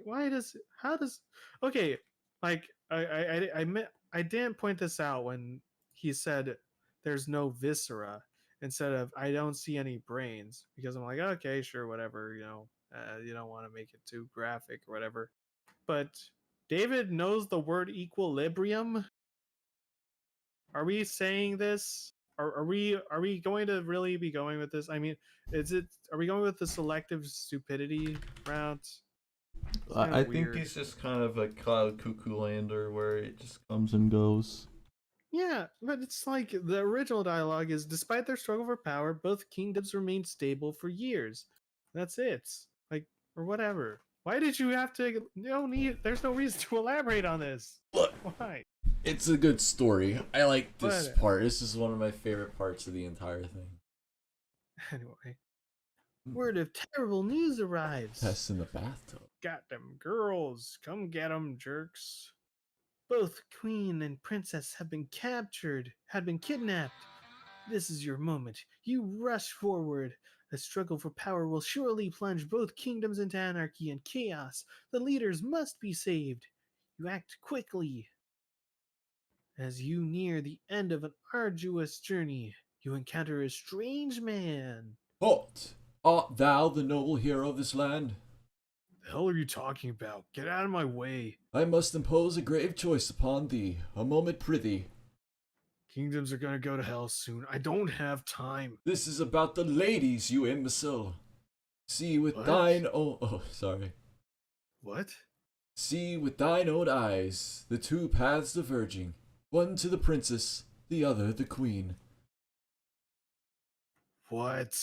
Why does how does okay? Like I didn't point this out when he said there's no viscera instead of I don't see any brains because I'm like okay sure whatever you don't want to make it too graphic or whatever, but David knows the word equilibrium. Are we saying this? Are we going to really be going with this? I mean, are we going with the selective stupidity route? I think he's just kind of a cloud cuckoo lander where it just comes and goes. Yeah, but it's like the original dialogue is despite their struggle for power, both kingdoms remained stable for years. That's it. Like, or whatever. Why did you have to there's no reason to elaborate on this. Look, Why? it's a good story. I like this But- part. This is one of my favorite parts of the entire thing. Anyway. Word of terrible news arrives. Tess in the bathtub. Got them girls. Come get them, jerks. Both queen and princess had been kidnapped. This is your moment. You rush forward The struggle for power will surely plunge both kingdoms into anarchy and chaos. The leaders must be saved. You act quickly. As you near the end of an arduous journey, you encounter a strange man. Halt! Art thou the noble hero of this land? The hell are you talking about? Get out of my way. I must impose a grave choice upon thee. A moment prithee. Kingdoms are gonna go to hell soon. I don't have time. This is about the ladies, you imbecile. See with What? thine own... Oh, sorry. What? See with thine own eyes the two paths diverging. One to the princess, the other the queen. What?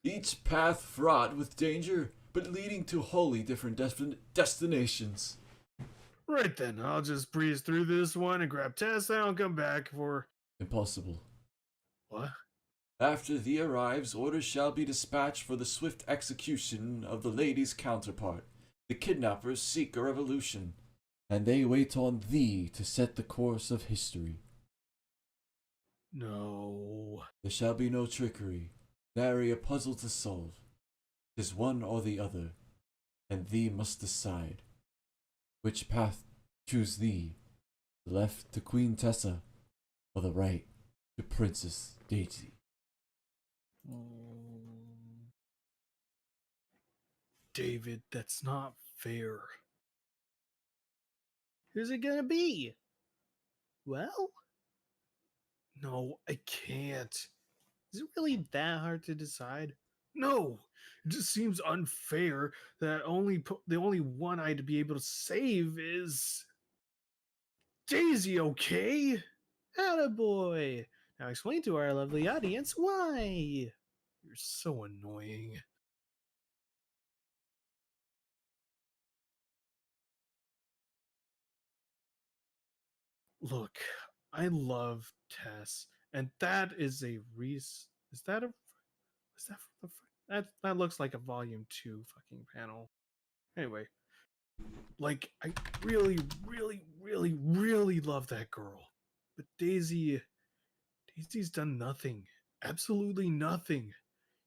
Each path fraught with danger, but leading to wholly different destinations. Right then, I'll just breeze through this one and grab Tess, and I'll come back for... Impossible. What? After thee arrives, orders shall be dispatched for the swift execution of the lady's counterpart. The kidnappers seek a revolution, and they wait on thee to set the course of history. No. There shall be no trickery, nary a puzzle to solve. 'Tis one or the other, and thee must decide. Which path choose thee, the left to Queen Tessa, or the right to Princess Daisy? David, that's not fair. Who's it gonna be? Well, No, I can't. is it really that hard to decide? No! It just seems unfair that the only one I'd be able to save is... Daisy, okay? Attaboy! Now explain to our lovely audience why. You're so annoying. Look, I love Tess, and that is a Reese. Is that from the? That looks like a volume 2 fucking panel. Anyway, like I really, really, really, really love that girl, but Daisy's done nothing, absolutely nothing.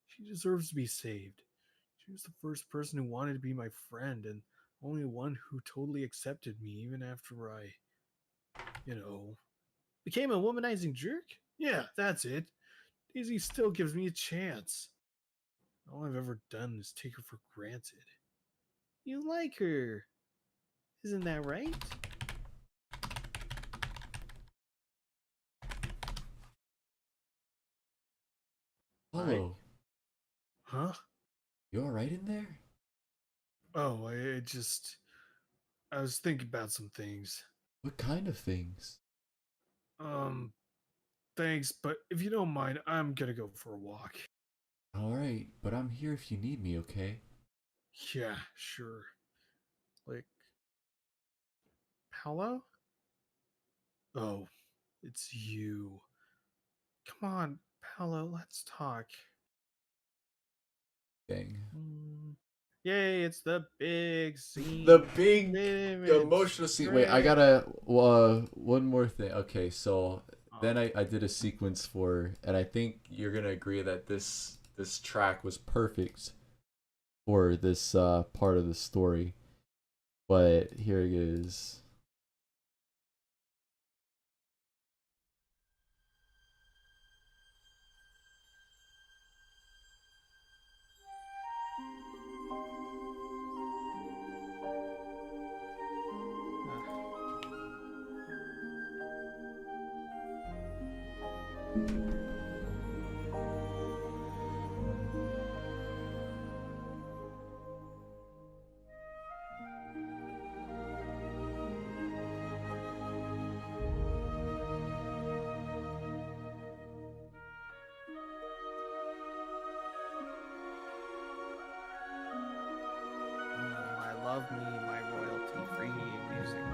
She deserves to be saved. She was the first person who wanted to be my friend, and only one who totally accepted me even after I, you know, Became a womanizing jerk? yeah, that's it. Daisy still gives me a chance. All I've ever done is take her for granted. You like her. Isn't that right? Hello. Huh? You alright in there? Oh, I was thinking about some things. What kind of things? Thanks, but if you don't mind, I'm gonna go for a walk. Alright, but I'm here if you need me, okay? Yeah, sure. Like, Paolo? oh, it's you. Come on, Paolo, let's talk. Dang. Yay, it's the big scene. The big Image. emotional scene. Wait, I gotta one more thing. Okay, so then I did a sequence for, and I think you're gonna agree that this track was perfect for this part of the story. But here it is. I love me my royalty-free music.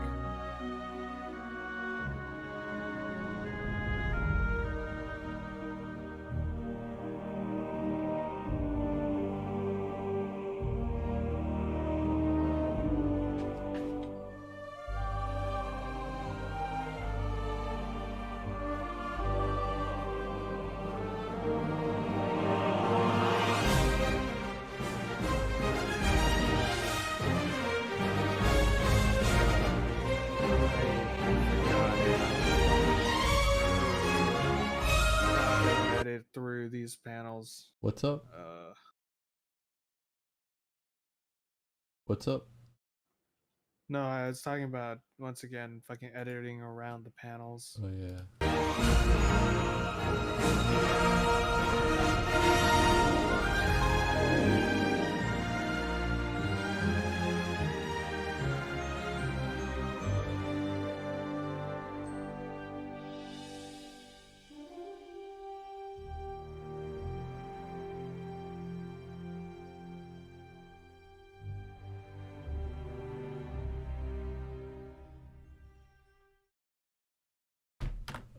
through these panels. What's up? What's up? No, I was talking about once again fucking editing around the panels. Oh yeah.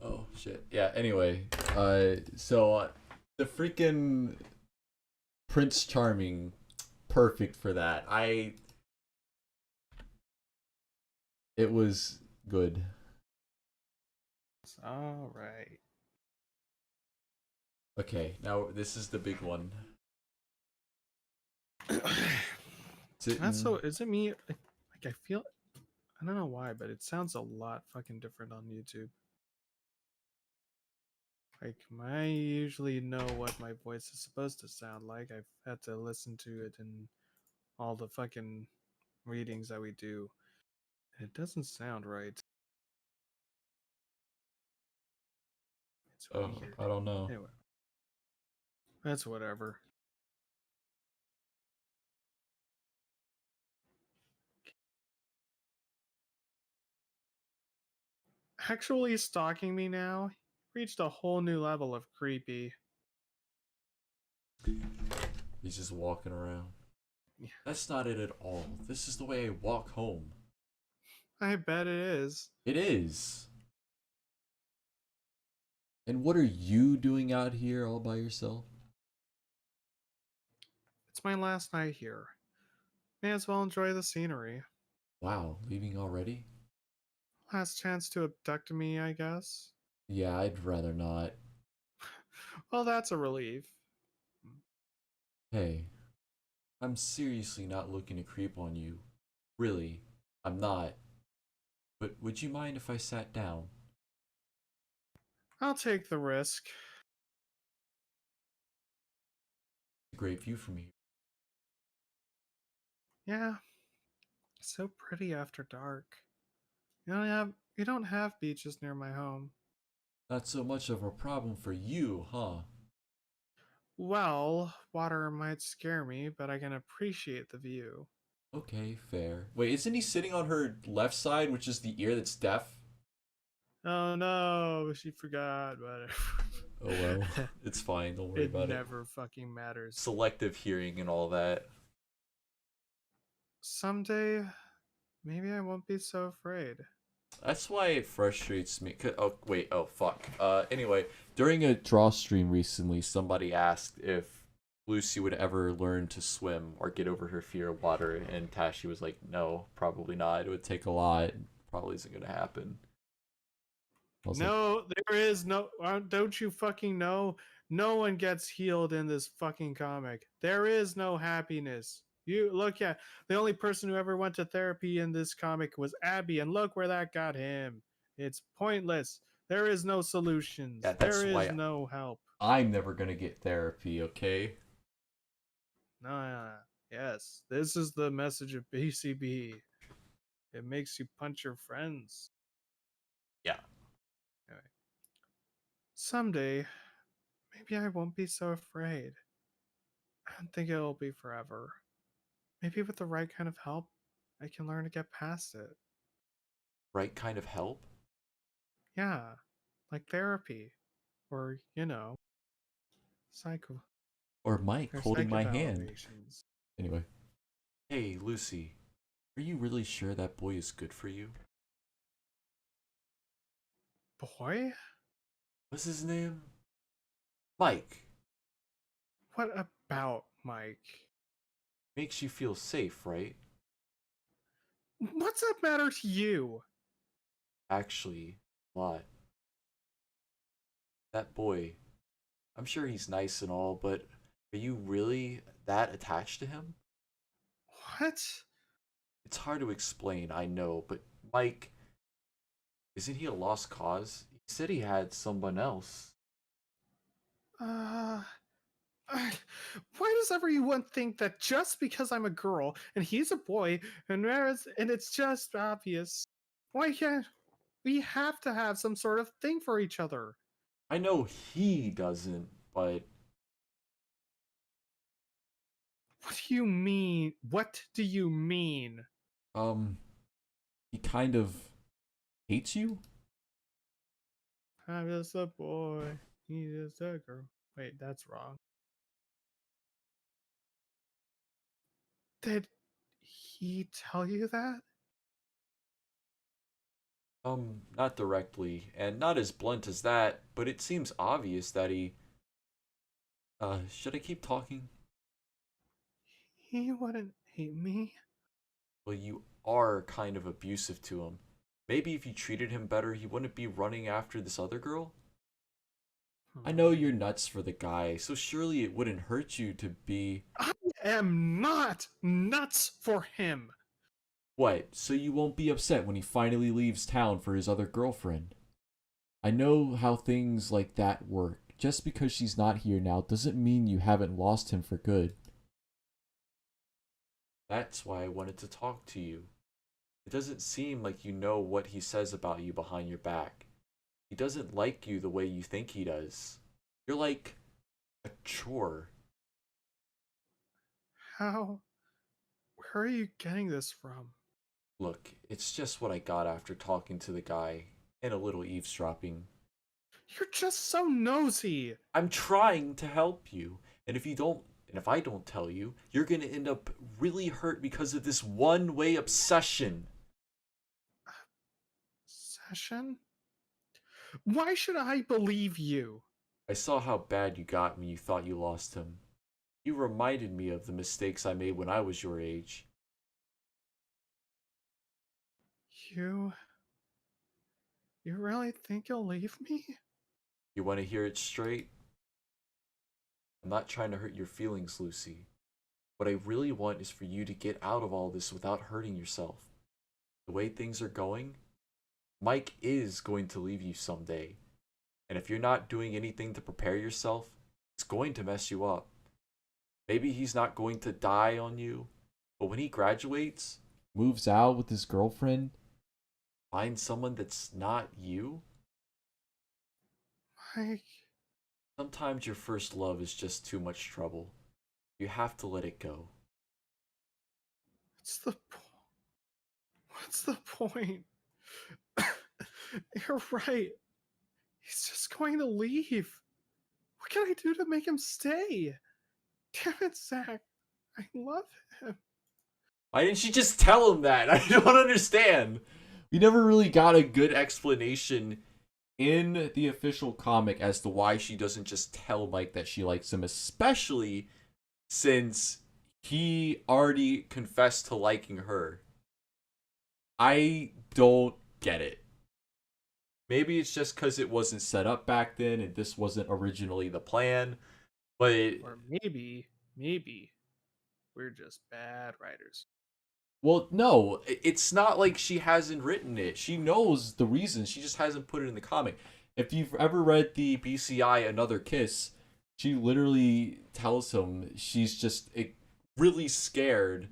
Oh shit. Yeah. Anyway, so the freaking Prince Charming, perfect for that. It was good. All right. Okay, now this is the big one. That's so. Is it me? Like I feel. I don't know why, but it sounds a lot fucking different on YouTube. Like I usually know what my voice is supposed to sound like. I've had to listen to it in all the fucking readings that we do. It doesn't sound right. It's weird. I don't know. Anyway, that's whatever. Actually stalking me now reached a whole new level of creepy. He's just walking around. Yeah. That's not it at all. This is the way I walk home. I bet it is. It is. And what are you doing out here all by yourself? It's my last night here. May as well enjoy the scenery. Wow, leaving already? Last chance to abduct me, I guess. Yeah, I'd rather not. Well, that's a relief. Hey, I'm seriously not looking to creep on you. Really, I'm not. But would you mind if I sat down? I'll take the risk. It's a great view from here. Yeah. So pretty after dark. You don't have beaches near my home. Not so much of a problem for you, huh? Well, water might scare me, but I can appreciate the view. Okay, fair. Wait, isn't he sitting on her left side, which is the ear that's deaf? Oh no, she forgot, whatever. Oh well, it's fine. Don't worry It about it. never fucking matters. Selective hearing and all that. Someday, maybe I won't be so afraid. That's why it frustrates me. Oh wait, oh fuck. Anyway, during a draw stream recently, somebody asked if Lucy would ever learn to swim or get over her fear of water, and Tashi was like, "No, probably not. It would take a lot. Probably isn't gonna happen." No, there is no. Don't you fucking know? No one gets healed in this fucking comic. There is no happiness. You look at the only person who ever went to therapy in this comic was Abby, and look where that got him. It's pointless. There is no solutions. Yeah, that's There is why no help. I'm never gonna get therapy. Okay. No. Yes, this is the message of BCB. It makes you punch your friends. Yeah. Anyway. Someday, maybe I won't be so afraid. I don't think it'll be forever. Maybe with the right kind of help, I can learn to get past it. Right kind of help? Yeah, like therapy, or psycho. Or Mike Or holding my hand. psychoevaluations. Anyway. Hey, Lucy. Are you really sure that boy is good for you? Boy? What's his name? Mike. What about Mike? Makes you feel safe, right? What's that matter to you? Actually, a lot. That boy, I'm sure he's nice and all, but are you really that attached to him? What? It's hard to explain, I know, but Mike, isn't he a lost cause? He said he had someone else. Uh, why does everyone think that just because I'm a girl and he's a boy, and it's just obvious? Why can't we have to have some sort of thing for each other? I know he doesn't, but What do you mean? What do you mean? um, he kind of hates you. I'm just a boy. He's just a girl. Wait, that's wrong. Did he tell you that? Not directly, and not as blunt as that, but it seems obvious that he. Should I keep talking? He wouldn't hate me. Well, you are kind of abusive to him. Maybe if you treated him better, he wouldn't be running after this other girl? I know you're nuts for the guy, so surely it wouldn't hurt you to be. I am not nuts for him. What, so you won't be upset when he finally leaves town for his other girlfriend? I know how things like that work. Just because she's not here now doesn't mean you haven't lost him for good. That's why I wanted to talk to you. It doesn't seem like you know what he says about you behind your back. He doesn't like you the way you think he does. You're like a chore. How? Where are you getting this from? Look, it's just what I got after talking to the guy and a little eavesdropping. You're just so nosy. I'm trying to help you, and if I don't tell you, you're gonna end up really hurt because of this one-way obsession. Session? Why should I believe you? I saw how bad you got when you thought you lost him. You reminded me of the mistakes I made when I was your age. You. You really think you'll leave me? You want to hear it straight? I'm not trying to hurt your feelings, Lucy. What I really want is for you to get out of all this without hurting yourself. The way things are going, Mike is going to leave you someday. And if you're not doing anything to prepare yourself, it's going to mess you up. Maybe he's not going to die on you, but when he graduates, moves out with his girlfriend, finds someone that's not you, Mike. sometimes your first love is just too much trouble. You have to let it go. What's the point? What's the point? You're right. He's just going to leave. What can I do to make him stay? Damn it, Zach. I love him. Why didn't she just tell him that? I don't understand. We never really got a good explanation in the official comic as to why she doesn't just tell Mike that she likes him, especially since he already confessed to liking her. I don't get it. Maybe it's just because it wasn't set up back then and this wasn't originally the plan, but Or maybe we're just bad writers. well, no, it's not like she hasn't written it. She knows the reason. She just hasn't put it in the comic. If you've ever read the BCI Another Kiss, she literally tells him she's just really scared,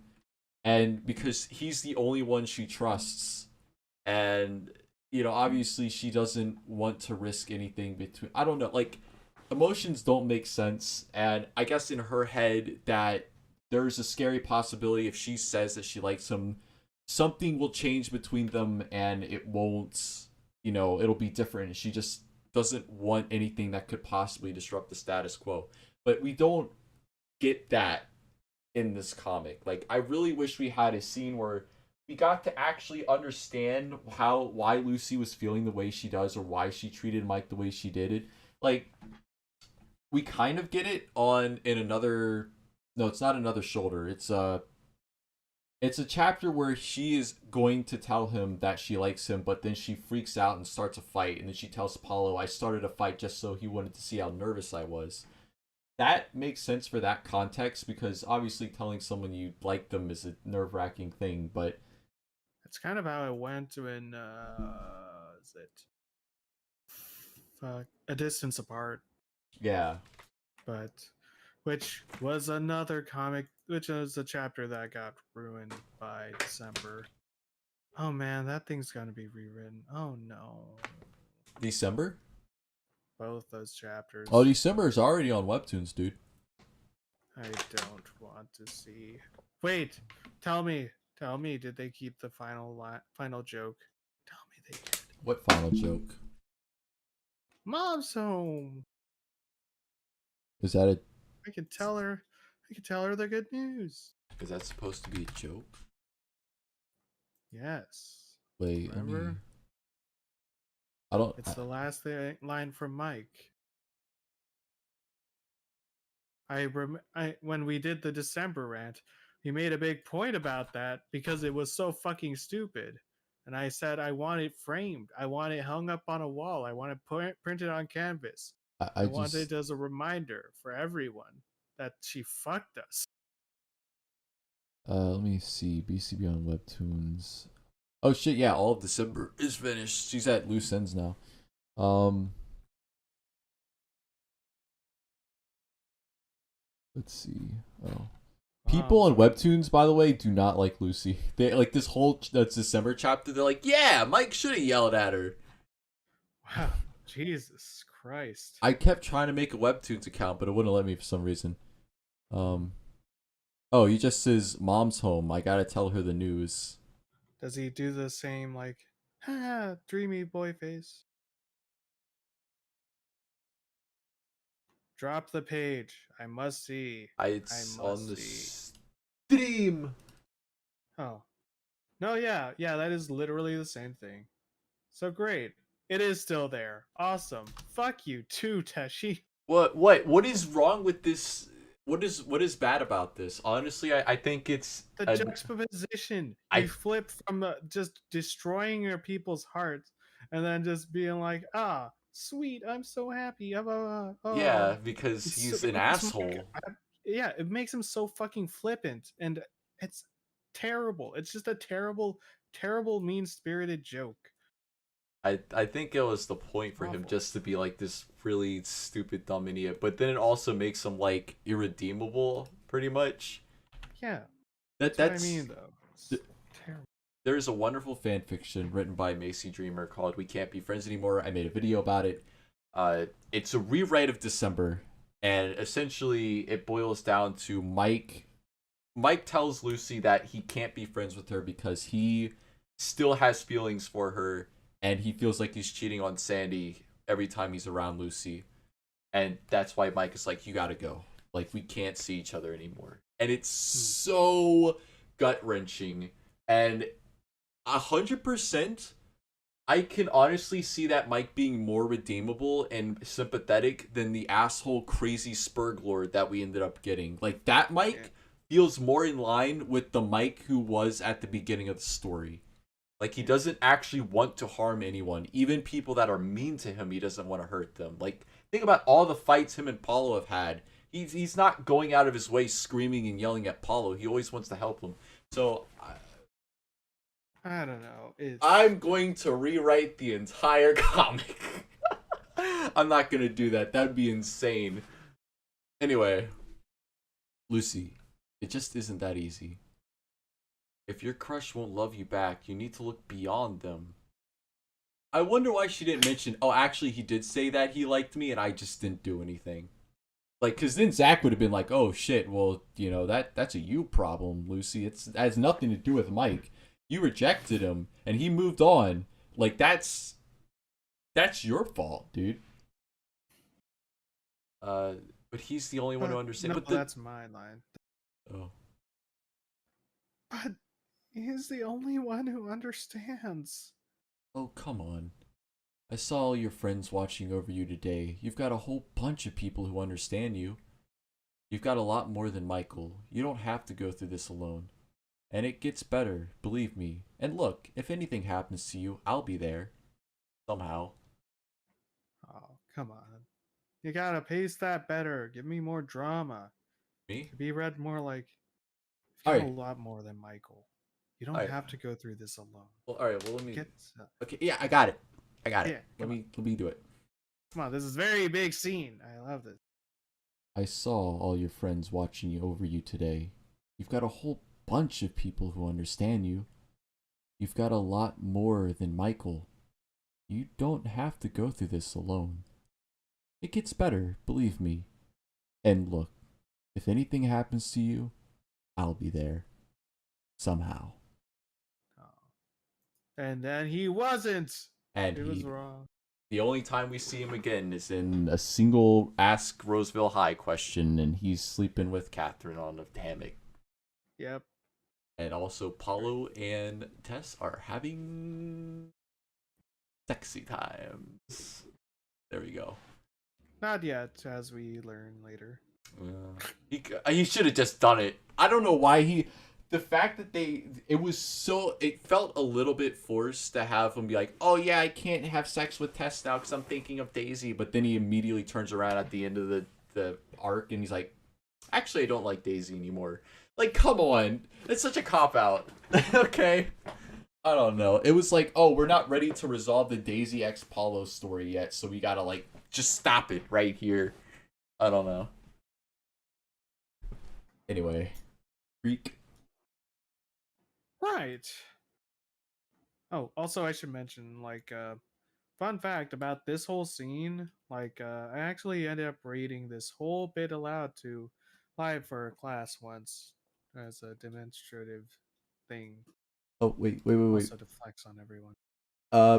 and because he's the only one she trusts, and obviously she doesn't want to risk anything between. I don't know, like emotions don't make sense, and I guess in her head that there's a scary possibility if she says that she likes him, something will change between them and it won't, it'll be different. She just doesn't want anything that could possibly disrupt the status quo. But we don't get that in this comic. Like, I really wish we had a scene where we got to actually understand why Lucy was feeling the way she does or why she treated Mike the way she did it. Like, we kind of get it in another. No, it's not Another Shoulder. It's a chapter where she is going to tell him that she likes him, but then she freaks out and starts a fight, and then she tells Apollo, "I started a fight just so he wanted to see how nervous I was." That makes sense for that context because obviously telling someone you like them is a nerve-wracking thing, but That's kind of how it went when is it A Distance Apart. yeah. but which was another comic, which was a chapter that got ruined by December. Oh man, that thing's gonna be rewritten. Oh no, December? both those chapters. Oh, December is already on Webtoons, dude. I don't want to see. Wait, tell me, did they keep the final joke? Tell me they did. What final joke? Mom's home. Is that a? I can tell her the good news. Is that supposed to be a joke? Yes. Wait, Remember? I don't. It's the last line from Mike. When we did the December rant, he made a big point about that because it was so fucking stupid. And I said I want it framed. I want it hung up on a wall. I want it printed on canvas. I want it as a reminder for everyone that she fucked us. Let me see. BCB on Webtoons. Oh shit! Yeah, all of December is finished. She's at loose ends now. Let's see. Oh. People on Webtoons, by the way, do not like Lucy. They like this whole December chapter. They're like, yeah, Mike should have yelled at her. Wow, Jesus Christ! I kept trying to make a Webtoons account, but it wouldn't let me for some reason. Oh, he just says, "Mom's home. I gotta tell her the news." Does he do the same like, dreamy boy face? Drop the page. I must see. It's on the see. stream. Oh. No, yeah, that is literally the same thing. So great. It is still there. Awesome. Fuck you too, Teshi. What is wrong with this? What is bad about this? Honestly, I think it's the juxtaposition. You flip from just destroying your people's hearts and then just being like, sweet, I'm so happy. Oh. Yeah, because he's an asshole. Yeah, it makes him so fucking flippant, and it's terrible. It's just a terrible, mean-spirited joke. I think it was the point for him just to be like this really stupid dumb idiot, but then it also makes him like irredeemable, pretty much. Yeah, that's what I mean though. It's terrible. There's a wonderful fan fiction written by Macy Dreamer called "We Can't Be Friends Anymore." I made a video about it. It's a rewrite of December, and essentially it boils down to Mike. Mike tells Lucy that he can't be friends with her because he still has feelings for her. And he feels like he's cheating on Sandy every time he's around Lucy. And that's why Mike is like, you gotta go. Like, we can't see each other anymore. And it's so gut-wrenching. And 100%, I can honestly see that Mike being more redeemable and sympathetic than the asshole crazy Spurglord that we ended up getting. Like, that Mike feels more in line with the Mike who was at the beginning of the story. Like, he doesn't actually want to harm anyone. Even people that are mean to him, he doesn't want to hurt them. Like, think about all the fights him and Paulo have had. He's not going out of his way screaming and yelling at Paulo. He always wants to help him. So, I don't know. I'm going to rewrite the entire comic. I'm not going to do that. That'd be insane. Anyway, Lucy, it just isn't that easy. If your crush won't love you back, you need to look beyond them. I wonder why she didn't mention, oh, actually, he did say that he liked me, and I just didn't do anything. Like, because then Zach would have been like, oh, shit, well, you know, that's a you problem, Lucy. It has nothing to do with Mike. You rejected him, and he moved on. Like, that's your fault, dude. But he's the only one who understands. No, that's my line. Oh. But he's the only one who understands. Oh, come on. I saw all your friends watching over you today. You've got a whole bunch of people who understand you. You've got a lot more than Michael. You don't have to go through this alone. And it gets better, believe me. And look, if anything happens to you, I'll be there. Somehow. Oh, come on. You gotta pace that better. Give me more drama. Me? To be read more like... Alright. A lot more than Michael. You don't have to go through this alone. Well, alright, well, let me... Okay, yeah, I got it. Yeah, let me do it. Come on, this is a very big scene. I love this. I saw all your friends watching you over you today. You've got a whole bunch of people who understand you. You've got a lot more than Michael. You don't have to go through this alone. It gets better, believe me. And look, if anything happens to you, I'll be there. Somehow. Oh. And then he wasn't. And He was wrong. the only time we see him again is in a single Ask Roseville High question, and he's sleeping with Catherine on a hammock. Yep. And also, Paulo and Tess are having sexy times. There we go. Not yet, as we learn later. He should have just done it. I don't know why he. The fact that it felt a little bit forced to have him be like, oh yeah, I can't have sex with Tess now because I'm thinking of Daisy. But then he immediately turns around at the end of the arc and he's like, actually, I don't like Daisy anymore. Like, come on. It's such a cop-out. Okay. I don't know. It was like, oh, we're not ready to resolve the Daisy X Paulo story yet, so we gotta, like, just stop it right here. I don't know. Anyway. Freak. Right. Oh, also I should mention, like, fun fact about this whole scene, like, I actually ended up reading this whole bit aloud to live for a class once as a demonstrative thing. Oh, wait. Also to flex on everyone.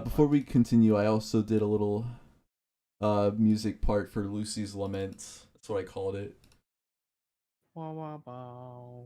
Before we continue, I also did a little music part for Lucy's Lament. That's what I called it. Wah wah bow.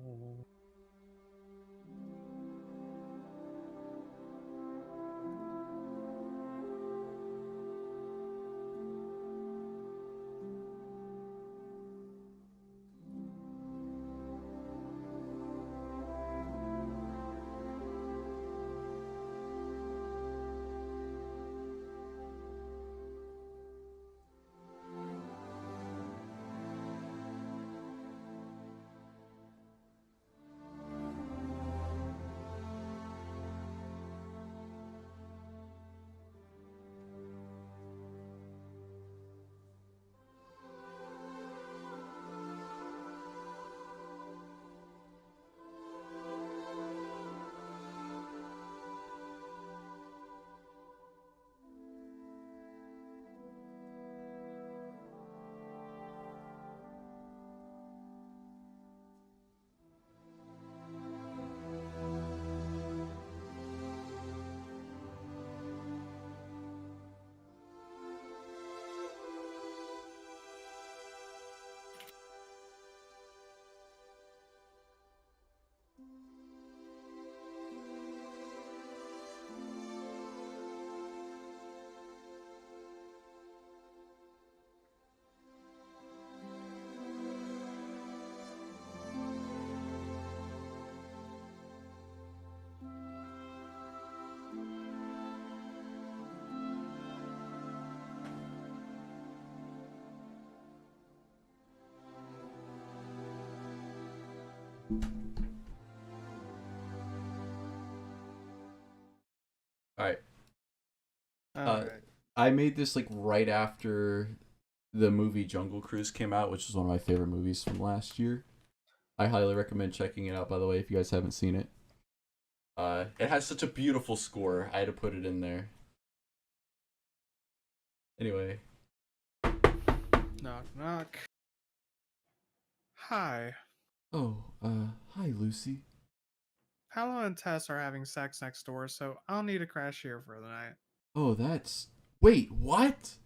Alright. Alright. I made this like right after the movie Jungle Cruise came out, which is one of my favorite movies from last year. I highly recommend checking it out, by the way, if you guys haven't seen it. It has such a beautiful score. I had to put it in there. Anyway. Knock knock. Hi. Oh, hi Lucy. Paolo and Tess are having sex next door, so I'll need to crash here for the night. Oh, that's... Wait, what?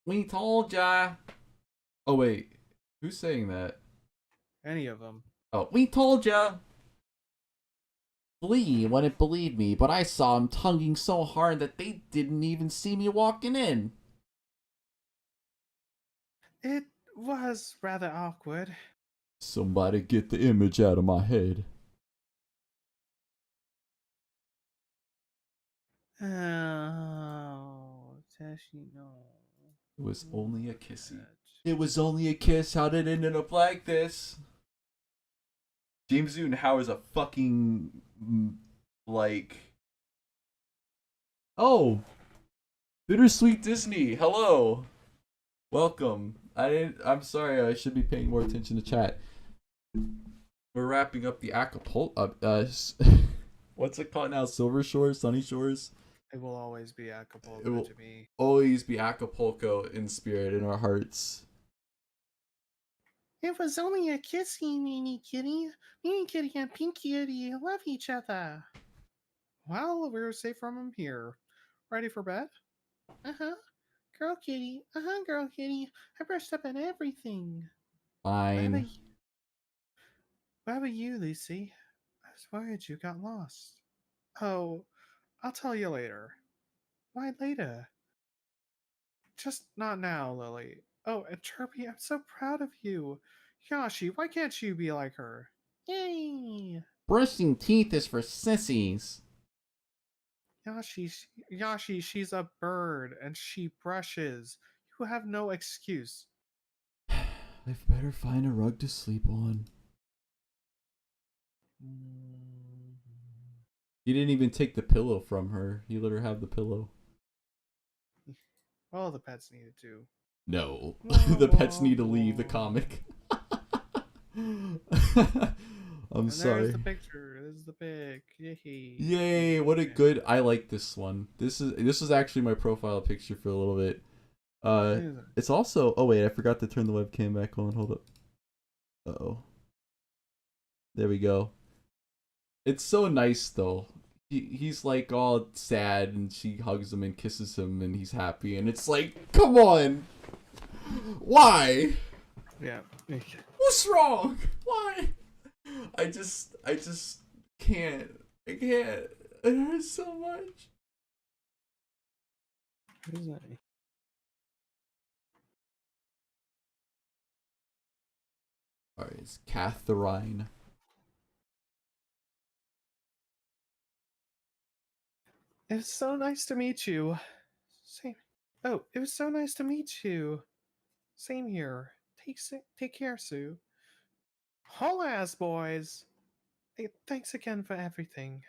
We told ya. Oh, wait. Who's saying that? Any of them. Oh, we told ya. Lee wouldn't believe me, but I saw him tonguing so hard that they didn't even see me walking in. It was rather awkward. Somebody get the image out of my head. Oh, Tashi, no. It was only a kissy. It was only a kiss. How did it end up like this? James Newton Howard's a fucking like. Oh, Bittersweet Disney. Hello, welcome. I didn't. I'm sorry. I should be paying more attention to chat. We're wrapping up the Acapulco. What's it called now? Silver Shores, Sunny Shores. It will always be It Acapulco will to me. always be Acapulco in spirit in our hearts. It was only a kissy, Meanie Kitty. Meanie Kitty and Pink Kitty love each other. Well, we're safe from him here. Ready for bed? Uh-huh. Girl Kitty. Uh-huh, Girl Kitty. I brushed up on everything. Fine. What about you, Lucy? I was worried you got lost. Oh, I'll tell you later. Why later? Just not now, Lily. Oh, and Chirpy, I'm so proud of you. Yashi, why can't you be like her? Yay! Brushing teeth is for sissies. Yashi, she's a bird and she brushes. You have no excuse. I've better find a rug to sleep on. He didn't even take the pillow from her. He let her have the pillow. Well, the pets needed to. No. Wah, The pets wah, need to leave the wah. comic. I'm And sorry. there's the picture. This is the pic. Yay! Yay, what a good I like this one. This is actually my profile picture for a little bit. It's also oh wait, I forgot to turn the webcam back on. Hold up. Uh-oh. There we go. It's so nice though. He's like all sad and she hugs him and kisses him and he's happy and it's like, come on. Why? Yeah. What's wrong? Why? I just can't. I can't. It hurts so much. What is that? Alright, it's Catherine. It was so nice to meet you. Same. Oh, it was so nice to meet you. Same here. Take care, Sue. Whole ass, boys. Hey, thanks again for everything.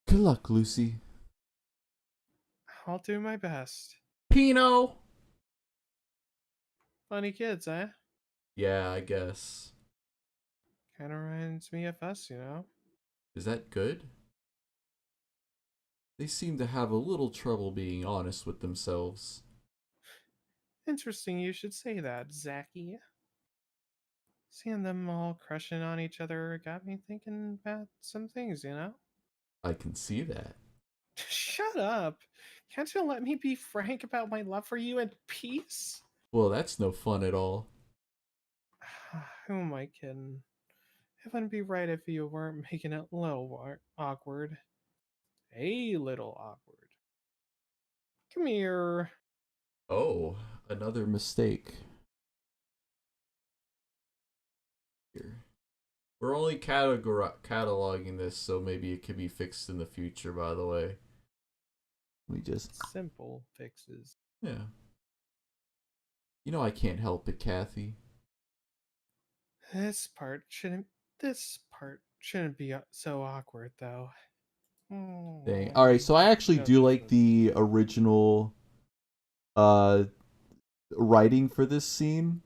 Good luck, Lucy. I'll do my best. Pino! Funny kids, eh? Yeah, I guess. Kinda reminds me of us, you know? Is that good? They seem to have a little trouble being honest with themselves. Interesting you should say that, Zachy. Seeing them all crushing on each other got me thinking about some things, you know? I can see that. Shut up! Can't you let me be frank about my love for you in peace? Well, that's no fun at all. Who am I kidding? It wouldn't be right if you weren't making it a little awkward. A little awkward. Come here. Oh, another mistake. Here. We're only cataloging this, so maybe it could be fixed in the future, by the way. We just... Simple fixes. Yeah. You know I can't help it, Kathy. This part shouldn't be so awkward, though. Dang. Alright, so I actually do like the original writing for this scene.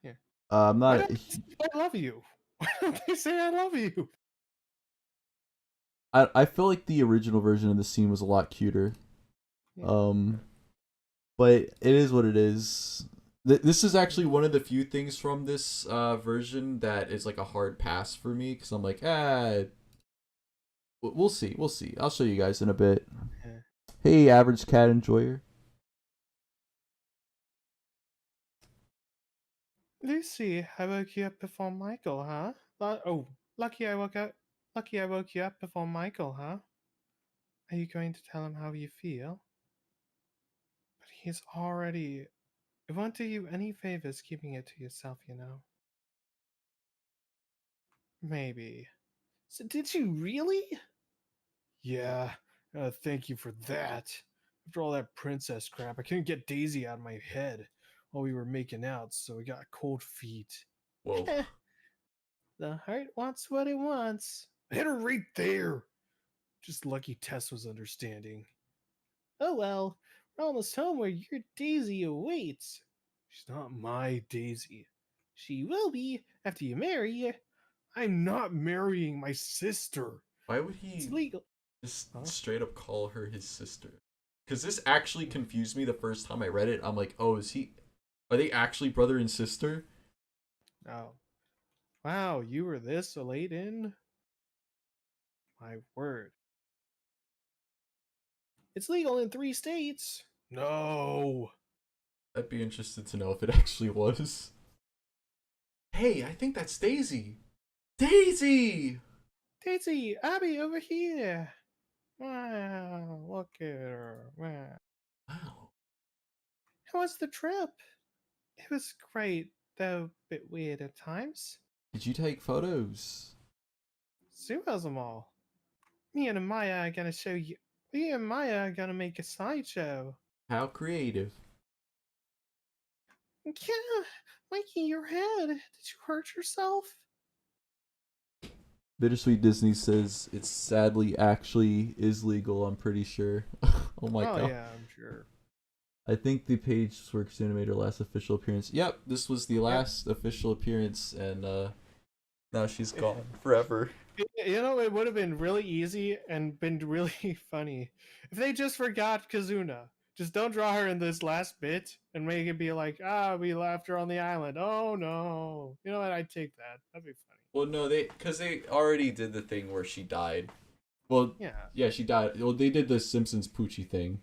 Yeah. I'm Why not... don't they say I love you? Why don't they say I love you? I feel like the original version of the scene was a lot cuter. Yeah. But it is what it is. This is actually one of the few things from this version that is like a hard pass for me because I'm like, we'll see. We'll see. I'll show you guys in a bit. Yeah. Hey, average cat enjoyer. Lucy, I woke you up before Michael, huh? Lucky I woke you up before Michael, huh? Are you going to tell him how you feel? But he's already... It won't do you any favors keeping it to yourself, you know. Maybe. So did you really? Yeah, thank you for that. After all that princess crap, I couldn't get Daisy out of my head while we were making out, so I got cold feet. Whoa. The heart wants what it wants. I hit her right there. Just lucky Tess was understanding. Oh well, We're almost home where your Daisy awaits. She's not my Daisy. She will be after you marry. I'm not marrying my sister. Why would It's he legal. just Huh? straight up call her his sister? Because this actually confused me the first time I read it. I'm like, oh, are they actually brother and sister? Oh. Wow, you were this late in? My word. It's legal in 3 states. No. I'd be interested to know if it actually was. Hey, I think that's Daisy. Daisy! Daisy, Abby over here. Wow, look at her. Wow. Wow. How was the trip? It was great, though a bit weird at times. Did you take photos? Sue has them all. Me and Maya are gonna show you. Me and Maya are gonna make a slideshow. How creative. Yeah, Mikey, your head. Did you hurt yourself? Bittersweet Disney says it sadly actually is legal, I'm pretty sure. Oh my god. Yeah, I'm sure. I think the page Works animator last official appearance. Yep, this was the last official appearance, and now she's gone forever. You know, it would have been really easy and been really funny if they just forgot Kazuna. Just don't draw her in this last bit and make it be like, we left her on the island. Oh no. You know what? I'd take that. That'd be funny. Well, no, because they already did the thing where she died. Well, Yeah. yeah, she died. Well, they did the Simpsons Poochie thing,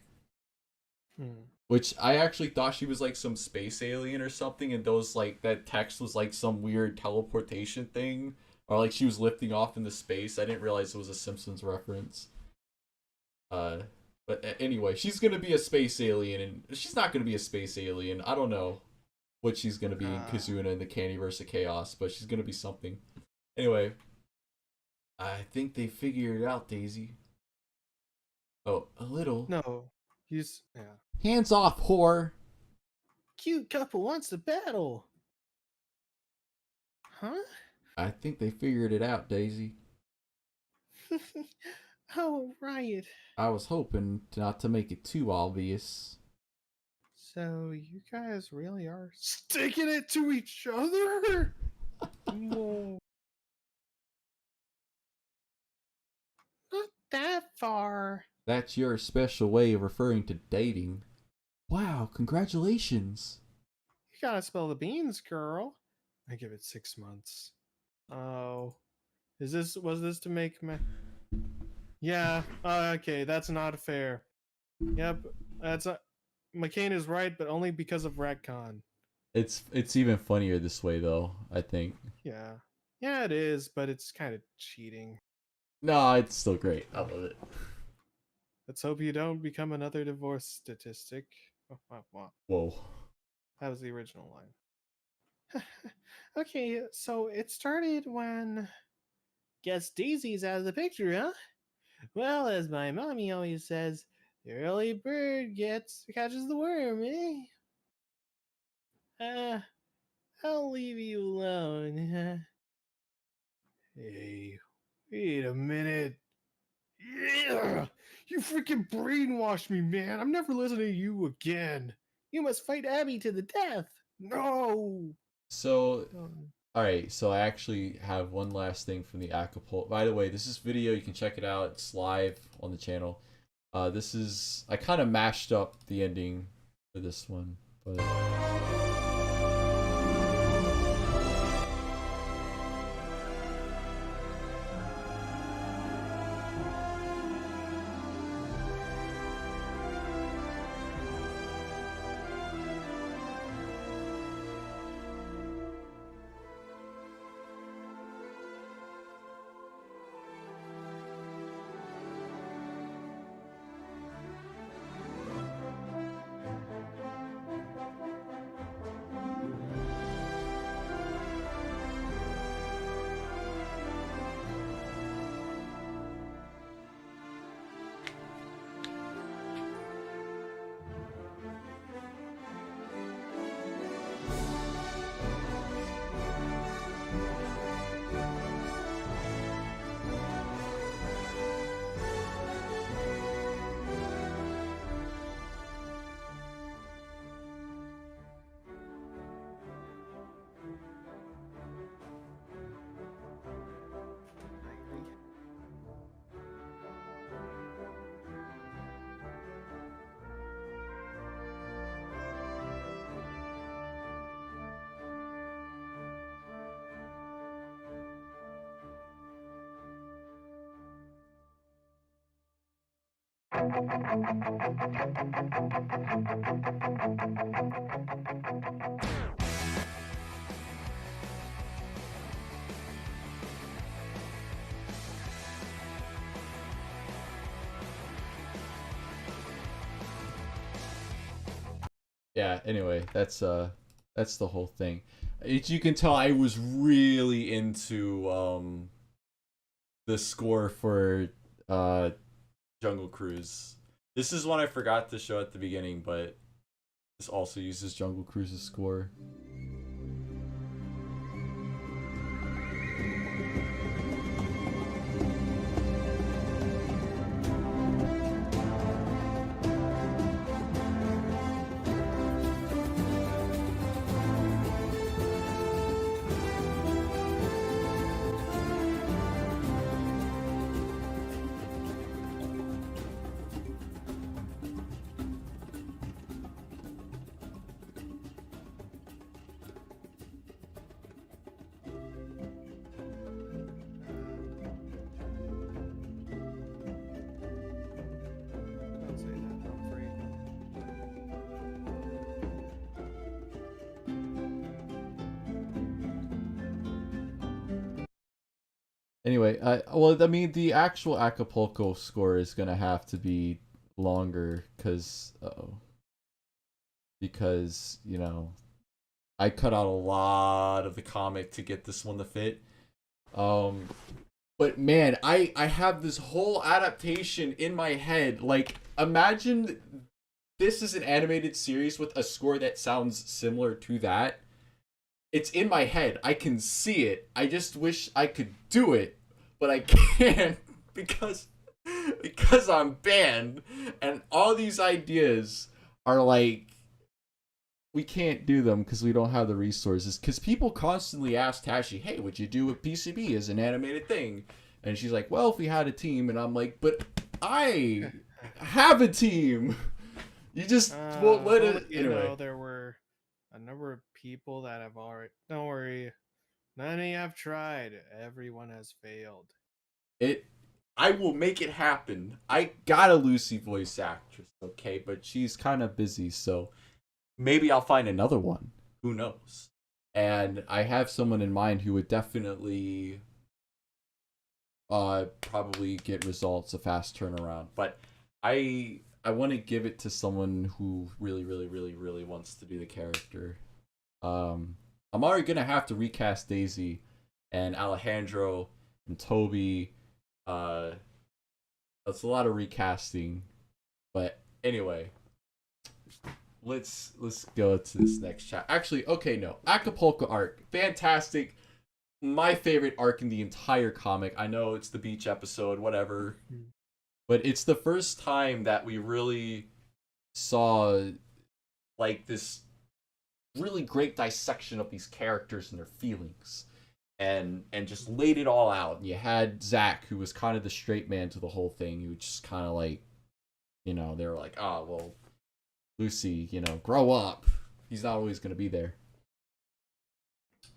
Hmm. which I actually thought she was like some space alien or something, and those like that text was like some weird teleportation thing, or like she was lifting off into space. I didn't realize it was a Simpsons reference. But anyway, she's gonna be a space alien, and she's not gonna be a space alien. I don't know what she's gonna be in Kazuna in the Candyverse of Chaos, but she's gonna be something. Anyway, I think they figured it out, Daisy. Oh, a little. No. Yeah. Hands off, whore! Cute couple wants to battle. Huh? I think they figured it out, Daisy. Oh, right. I was hoping not to make it too obvious. So you guys really are sticking it to each other? Whoa. Not that far. That's your special way of referring to dating. Wow, congratulations! You gotta spill the beans, girl. I give it 6 months. Oh. Was this to make me? Yeah, okay, that's not fair. Yep, that's McCain is right, but only because of retcon. It's even funnier this way though, I think. Yeah. Yeah, it is, but it's kind of cheating. No, it's still great. I love it. Let's hope you don't become another divorce statistic. Whoa. That was the original line. Okay, so it started when. Guess Daisy's out of the picture, huh? Well, as my mommy always says, the early bird catches the worm, eh? I'll leave you alone. Hey, wait a minute. Yeah, you freaking brainwashed me, man. I'm never listening to you again. You must fight Abby to the death. No. So, Oh. alright, so I actually have one last thing from the Acapulco. By the way, this is video. You can check it out. It's live on the channel. I kind of mashed up the ending for this one, but. Yeah, anyway, that's the whole thing. You can tell I was really into the score for Jungle Cruise. This is one I forgot to show at the beginning, but this also uses Jungle Cruise's score. Don't say that, Humphrey. Anyway, well, I mean, the actual Acapulco score is gonna have to be longer because you know I cut out a lot of the comic to get this one to fit. But man, I have this whole adaptation in my head. Like, imagine this is an animated series with a score that sounds similar to that. It's in my head. I can see it. I just wish I could do it, but I can't because I'm banned, and all these ideas are like we can't do them because we don't have the resources. Because people constantly ask Tashi, "Hey, would you do a PCB as an animated thing?" And she's like, "Well, if we had a team," and I'm like, "But I have a team. You just won't let it." You Anyway. know, there were a number of people that have already. Don't worry, many have tried. Everyone has failed. I will make it happen. I got a Lucy voice actress, okay, but she's kind of busy, so maybe I'll find another one. Who knows? And I have someone in mind who would definitely probably get results, a fast turnaround. But I want to give it to someone who really, really, really, really wants to be the character. I'm already gonna have to recast Daisy and Alejandro and Toby. That's a lot of recasting. But anyway, let's go to this next chat. Actually, okay, no. Acapulco arc. Fantastic. My favorite arc in the entire comic. I know it's the beach episode, whatever. But it's the first time that we really saw like this really great dissection of these characters and their feelings. And just laid it all out. And you had Zach, who was kind of the straight man to the whole thing, who just kind of like, you know, they were like, "Oh, well, Lucy, you know, grow up. He's not always going to be there."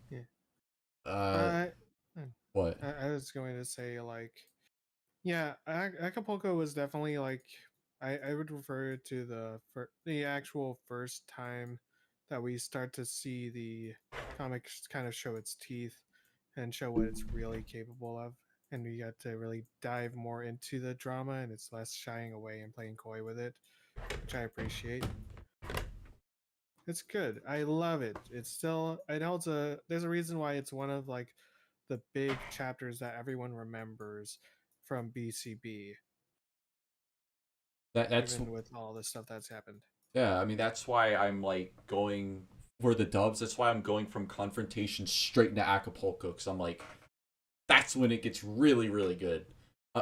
Yeah. What? I was going to say, like, yeah, Acapulco was definitely like I would refer to the actual first time that we start to see the comics kind of show its teeth and show what it's really capable of, and we got to really dive more into the drama, and it's less shying away and playing coy with it, which I appreciate. It's good. I love it. It's still, I know there's a reason why it's one of like the big chapters that everyone remembers from BCB. That's Even with all the stuff that's happened. Yeah, I mean that's why I'm like going for the dubs. That's why I'm going from Confrontation straight into Acapulco, because I'm like, that's when it gets really, really good.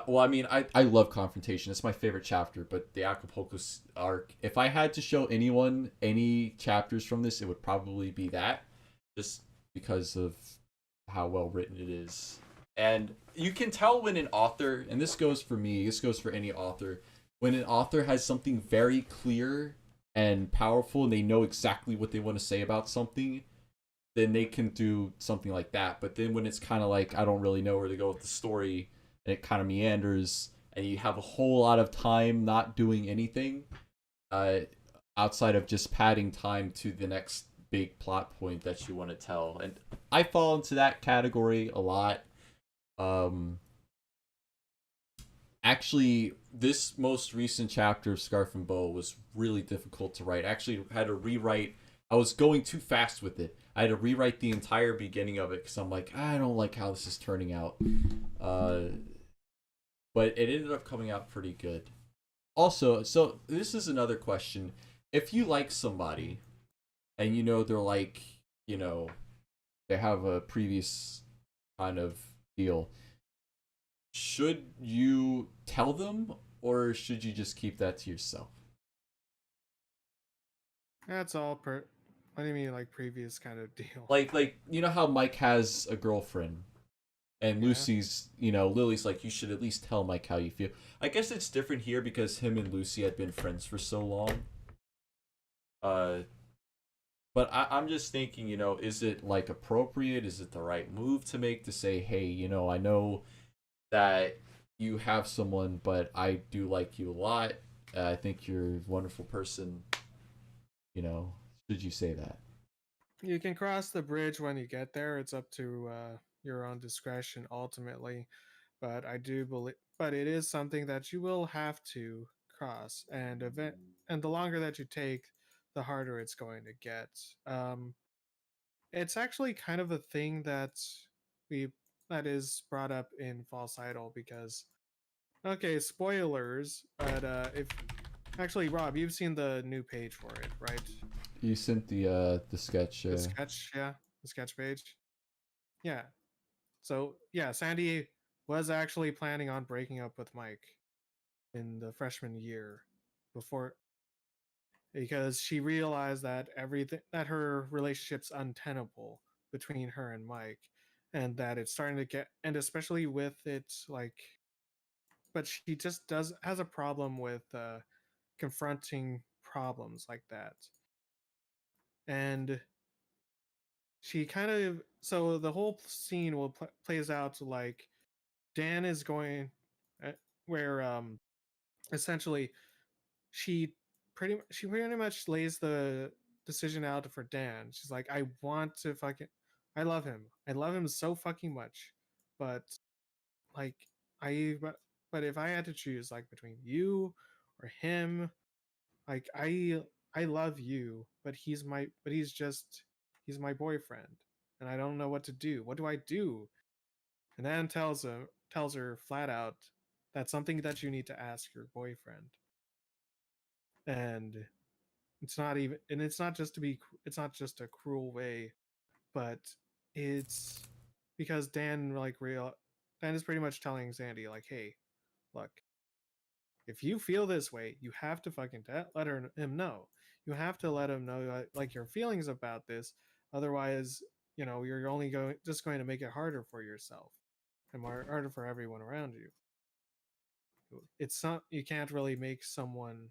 Well, I mean, I love Confrontation. It's my favorite chapter, but the Acapulco arc, if I had to show anyone any chapters from this, it would probably be that, just because of how well written it is. And you can tell when an author, and this goes for me, this goes for any author, when an author has something very clear and powerful and they know exactly what they want to say about something, then they can do something like that. But then when it's kind of like, I don't really know where to go with the story, and it kind of meanders, and you have a whole lot of time not doing anything uh, outside of just padding time to the next big plot point that you want to tell. And I fall into that category a lot. Um, Actually, this most recent chapter of Scarf and Bow was really difficult to write. I actually had to rewrite. I was going too fast with it. I had to rewrite the entire beginning of it because I'm like, I don't like how this is turning out. But it ended up coming out pretty good. Also, so this is another question. If you like somebody and you know they're like, you know, they have a previous kind of deal, should you tell them or should you just keep that to yourself? That's all per. What do you mean, like previous kind of deal? Like you know how Mike has a girlfriend and Yeah. Lucy's, you know, Lily's like, you should at least tell Mike how you feel. I guess it's different here because him and Lucy had been friends for so long. Uh, but I'm just thinking, you know, is it like appropriate? Is it the right move to make to say, hey, you know, I know that you have someone, but I do like you a lot. I think you're a wonderful person. You know, should you say that? You can cross the bridge when you get there. It's up to your own discretion ultimately, but I do believe. But it is something that you will have to cross, and the longer that you take, the harder it's going to get. It's actually kind of a thing we that is brought up in False Idol because okay, spoilers, but if actually Rob, you've seen the new page for it, right? You sent the sketch. The sketch, yeah, the sketch page. Yeah. So yeah, Sandy was actually planning on breaking up with Mike in the freshman year before because she realized that everything that her relationship's untenable between her and Mike and that it's starting to get and especially with it like but she just does has a problem with confronting problems like that. And she kind of so the whole scene will plays out to like Dan is going uh, where essentially she pretty much lays the decision out for Dan. She's like, I want to fucking I love him. I love him so fucking much. But like I but if I had to choose like between you or him, like I love you, but he's my boyfriend. And I don't know what to do. What do I do? And Dan tells her flat out that's something that you need to ask your boyfriend. And it's not just to be it's not just a cruel way, but it's because Dan is pretty much telling Sandy like, hey, look, if you feel this way, you have to fucking let him know. You have to let him know like your feelings about this. Otherwise, you know, you're only going to make it harder for yourself and harder for everyone around you. It's not you can't really make someone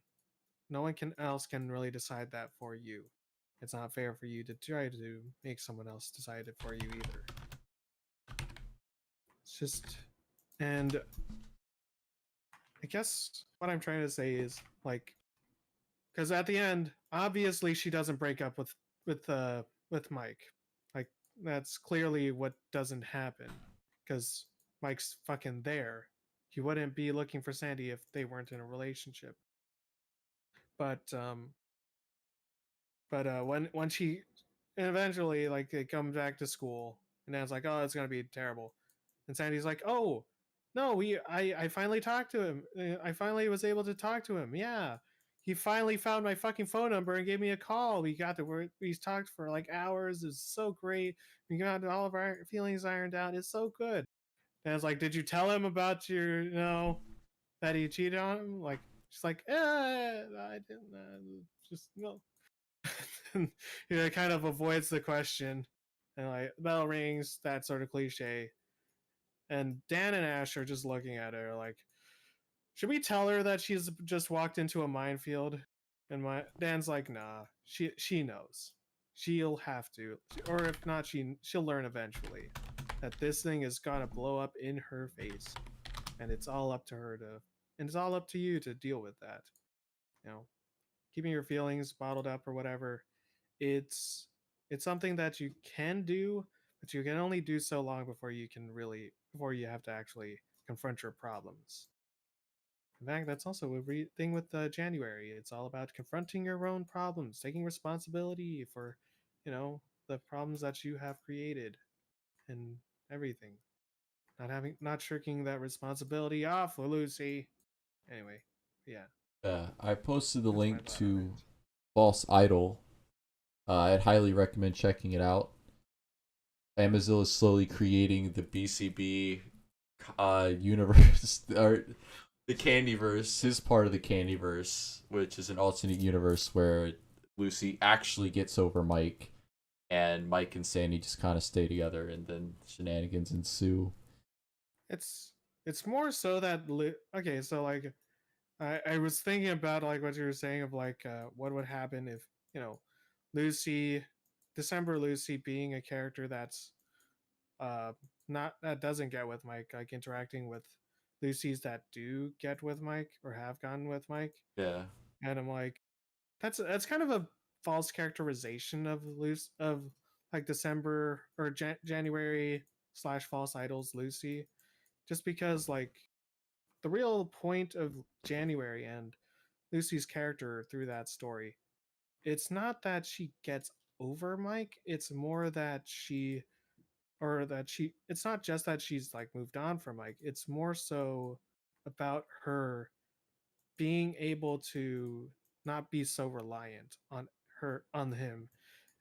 no one can else can really decide that for you. It's not fair for you to try to make someone else decide it for you either. It's just and I guess what I'm trying to say is like because at the end, obviously she doesn't break up with Mike. Like that's clearly what doesn't happen because Mike's fucking there. He wouldn't be looking for Sandy if they weren't in a relationship. But when she eventually like they come back to school and Dan's like, oh, it's gonna be terrible, and Sandy's like, oh no, I finally talked to him. I finally was able to talk to him. Yeah, he finally found my fucking phone number and gave me a call. We talked for like hours. It's so great. We got all of our feelings ironed out. It's so good. And it's like, did you tell him about your that he cheated on him? Like she's like, I didn't. Just no. Kind of avoids the question. And like bell rings, that sort of cliche. And Dan and Ash are just looking at her like, should we tell her that she's just walked into a minefield? And Dan's like, nah, she knows. She'll have to, or if not, she'll learn eventually that this thing is gonna blow up in her face, and it's all up to her to and it's all up to you to deal with that. You know, keeping your feelings bottled up or whatever, it's it's something that you can do, but you can only do so long before you have to actually confront your problems. In fact, that's also a thing with January. It's all about confronting your own problems, taking responsibility for, the problems that you have created and everything. Not shirking that responsibility off, Lucy. Anyway, yeah, Yeah, I posted the that's my link thought on to it. False Idol. I'd highly recommend checking it out. Amazon is slowly creating the BCB universe, or the Candyverse, his part of the Candyverse, which is an alternate universe where Lucy actually gets over Mike, and Mike and Sandy just kind of stay together, and then shenanigans ensue. It's it's more so that okay, so like I was thinking about like what you were saying of like what would happen if Lucy, December Lucy being a character that's uh not that doesn't get with Mike, like interacting with Lucy's that do get with Mike or have gone with Mike, Yeah. and I'm like that's kind of a false characterization of Lucy, of like December or January slash false idols Lucy, just because like the real point of January and Lucy's character through that story, it's not that she gets over Mike, it's more that it's not just that she's like moved on from Mike, it's more so about her being able to not be so reliant on him,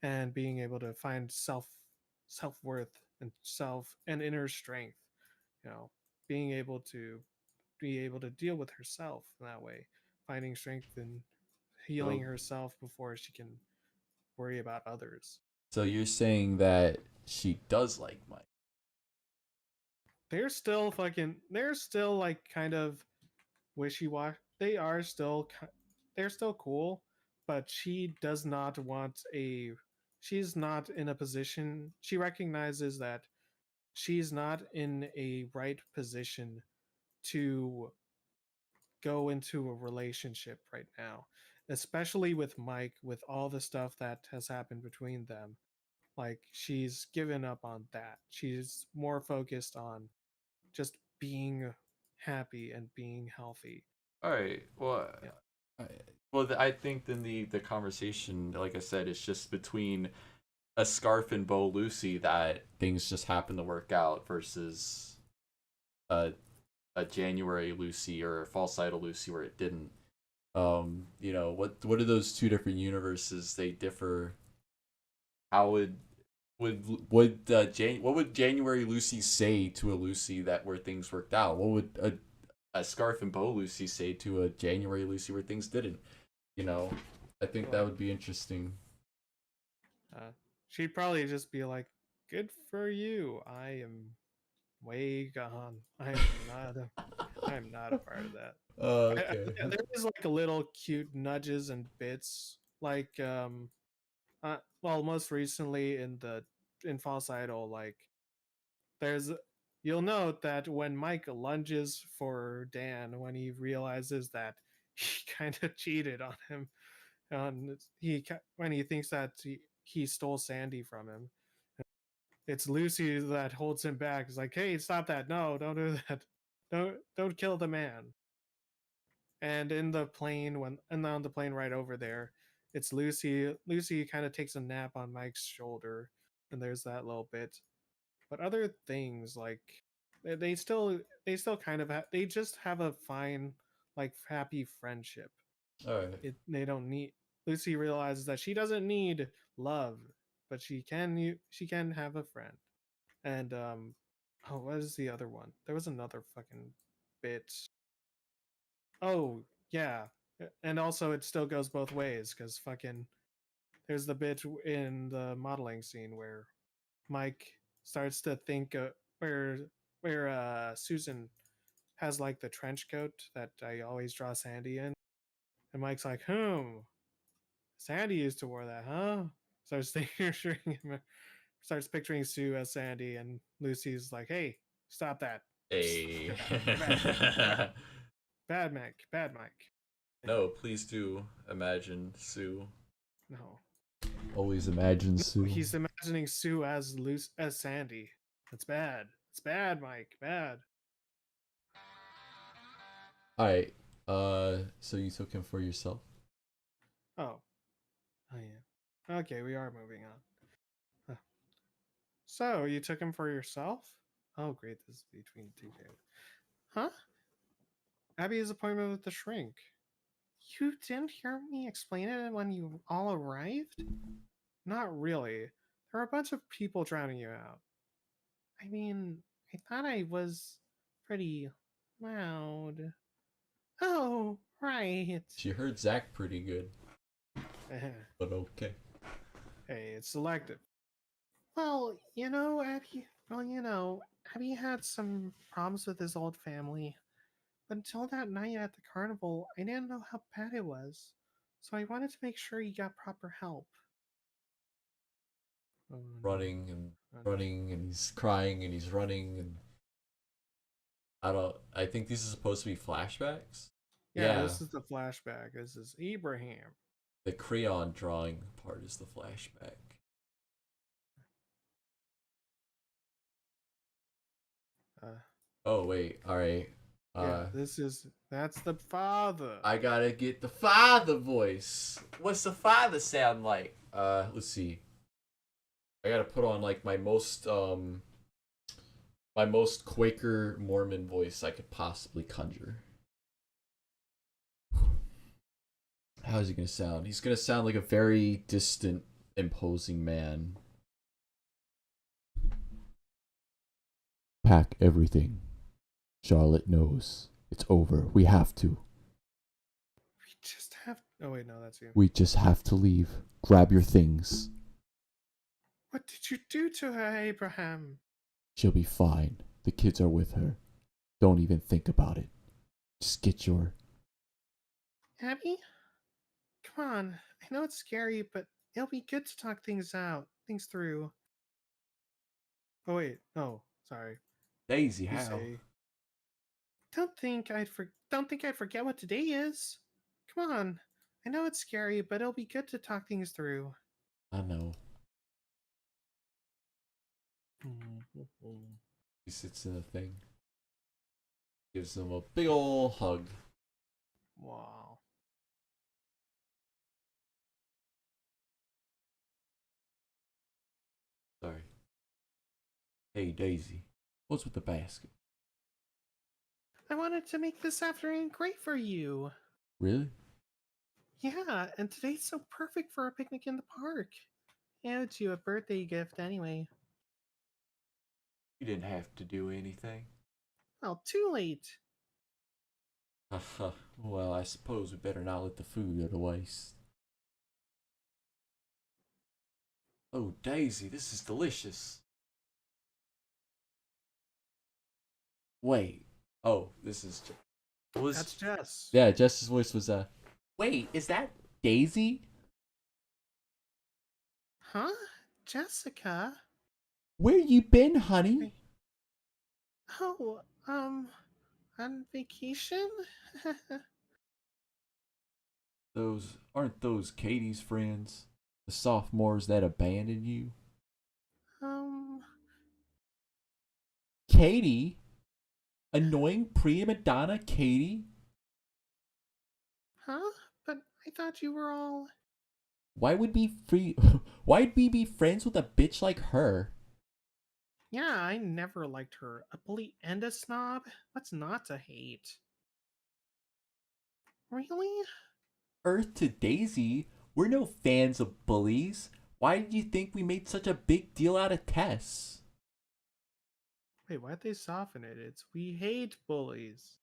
and being able to find self-worth and self and inner strength, you know, being able to deal with herself in that way, finding strength and healing So, herself before she can worry about others. so you're saying that she does like Mike? They're still like kind of wishy-washy. They're still cool, but she's not in a position. She recognizes that she's not in a right position to go into a relationship right now, especially with Mike, with all the stuff that has happened between them. Like, she's given up on that. She's more focused on just being happy and being healthy. All right. Well, Yeah. I, I think then the conversation, like I said, is just between a Scarf and Bo Lucy that things just happen to work out versus a a January Lucy or a False Idol Lucy where it didn't. What are those two different universes? They differ. How what would January Lucy say to a Lucy that where things worked out? What would a Scarf and Bow Lucy say to a January Lucy where things didn't? You know, I think that Well, would be interesting. she'd probably just be like, "Good for you. I am way gone. I am not a part of that." Okay. Yeah, there is like a little cute nudges and bits, like well, most recently in False Idol, like there's you'll note that when Mike lunges for Dan, when he realizes that he kind of cheated on him, and when he thinks that he stole Sandy from him, it's Lucy that holds him back. It's like, hey, stop that! No, don't do that! Don't kill the man. And in the plane and on the plane right over there, it's Lucy. Lucy kind of takes a nap on Mike's shoulder, and there's that little bit. But other things like they still kind of they just have a fine, like, happy friendship. All right. They don't need Lucy realizes that she doesn't need love, but she can have a friend. And oh, what is the other one? There was another fucking bit. Oh, yeah. And also it still goes both ways cuz fucking there's the bit in the modeling scene where Mike starts to think where Susan has like the trench coat that I always draw Sandy in. And Mike's like, Sandy used to wear that, huh? Starts picturing him, starts picturing Sue as Sandy, and Lucy's like, "Hey, stop that! Hey. Get back! Bad Mike. Bad Mike. No, please do imagine Sue. No. Always imagine Sue. He's imagining Sue as loose as Sandy. That's bad. It's bad, Mike. Bad. Alright. So you took him for yourself? Oh. Oh yeah. Okay, we are moving on. Huh. So you took him for yourself? Oh great, this is between two games. Huh? Abby's appointment with the shrink. You didn't hear me explain it when you all arrived? Not really. There are a bunch of people drowning you out. I mean, I thought I was pretty loud. Oh, right. She heard Zach pretty good, hey, but okay. it's selective. Abby had some problems with his old family. But until that night at the carnival, I didn't know how bad it was. So I wanted to make sure he got proper help. Oh, no. Running and Oh, no. running, and he's crying, and he's running, and I think these are supposed to be flashbacks. Yeah, this is the flashback. This is Abraham. The crayon drawing part is the flashback. Oh wait, all right. Yeah, that's the father. I gotta get the father voice. What's the father sound like? Let's see. I gotta put on like my most Quaker Mormon voice I could possibly conjure. How is he gonna sound? He's gonna sound like a very distant, imposing man. Pack everything. Charlotte knows. It's over. We have to. We just have. Oh wait, no, that's you. We just have to leave. Grab your things. What did you do to her, Abraham? She'll be fine. The kids are with her. Don't even think about it. Just get your... Abby? Come on. I know it's scary, but it'll be good to talk things through. Oh wait, no, sorry. Daisy, You how? say, don't think I'd forget what today is. Come on. I know it's scary, but it'll be good to talk things through. I know. He sits in the thing. Gives him a big ol' hug. Wow. Sorry. Hey, Daisy. What's with the basket? I wanted to make this afternoon great for you. Really? Yeah, and today's so perfect for a picnic in the park. And it's you a birthday gift anyway. You didn't have to do anything. Well, too late. Well, I suppose we better not let the food go to waste. Oh, Daisy, this is delicious. Wait. Oh, this is... That's Jess. Yeah, Jess's voice was, Wait, is that Daisy? Huh? Jessica? Where you been, honey? Oh, on vacation? Aren't those Katie's friends? The sophomores that abandoned you? um, Katie? Annoying prima donna Katie? huh? But I thought you were all... Why would Why'd we be friends with a bitch like her? Yeah, I never liked her. A bully and a snob? What's not to hate? Really? Earth to Daisy, we're no fans of bullies. Why did you think we made such a big deal out of Tess? Wait, why'd they soften it? It's we hate bullies.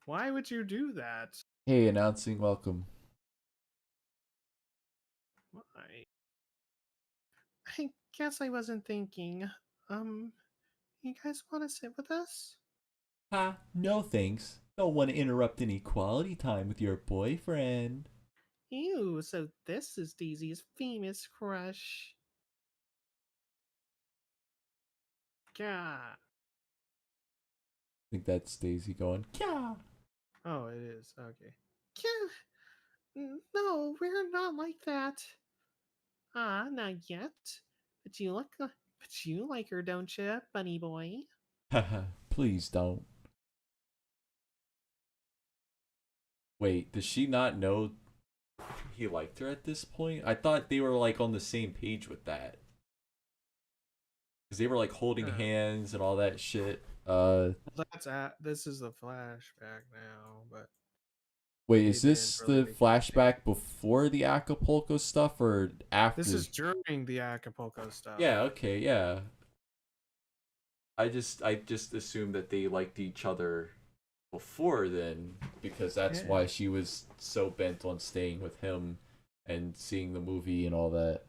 Why would you do that? Hey, announcing welcome. Why? I guess I wasn't thinking. You guys want to sit with us? Ha, no thanks. Don't want to interrupt any quality time with your boyfriend. Ew, so this is Daisy's famous crush. God. I think that's Daisy going, Kya! Oh, it is. Okay. No, we're not like that. Ah, not yet. But you like her, don't you, bunny boy? Haha, please don't. Wait, does she not know he liked her at this point? I thought they were like on the same page with that. Because they were like holding Uh, hands and all that shit. This is the flashback now, but Wait, they is didn't this really the make anything. flashback before the Acapulco stuff or after? This is during the Acapulco stuff. Yeah, okay, yeah. I just assumed that they liked each other before then because that's Yeah. why she was so bent on staying with him and seeing the movie and all that.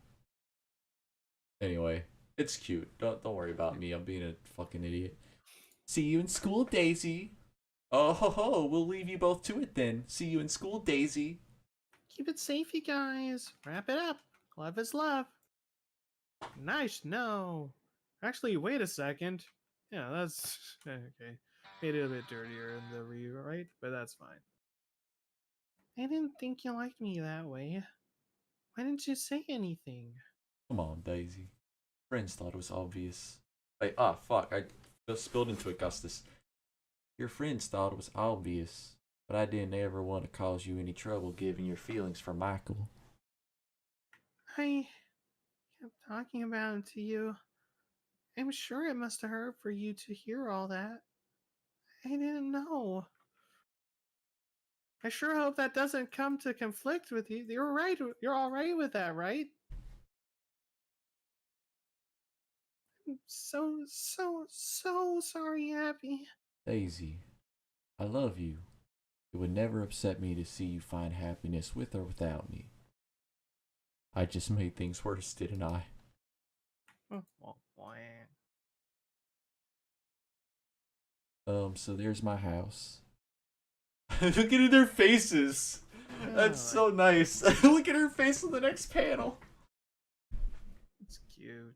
Anyway, it's cute. Don't worry about me. I'm being a fucking idiot. See you in school, Daisy. Oh ho ho, we'll leave you both to it then. See you in school, Daisy. Keep it safe, you guys. Wrap it up. Love is love. Nice. No. Actually, wait a second. Yeah, that's okay. Made it a bit dirtier in the rewrite, but that's fine. I didn't think you liked me that way. Why didn't you say anything? Come on, Daisy. Friends thought it was obvious. Wait, ah, fuck, I just spilled into Augustus. Your friends thought it was obvious, but I didn't ever want to cause you any trouble giving your feelings for Michael. I kept talking about it to you. I'm sure it must have hurt for you to hear all that. I didn't know. I sure hope that doesn't come to conflict with you. You're right. You're all right with that, right? I'm so sorry, Abby. Daisy, I love you. It would never upset me to see you find happiness with or without me. I just made things worse, didn't I? So there's my house. Look at their faces. That's so nice. Look at her face on the next panel. It's cute.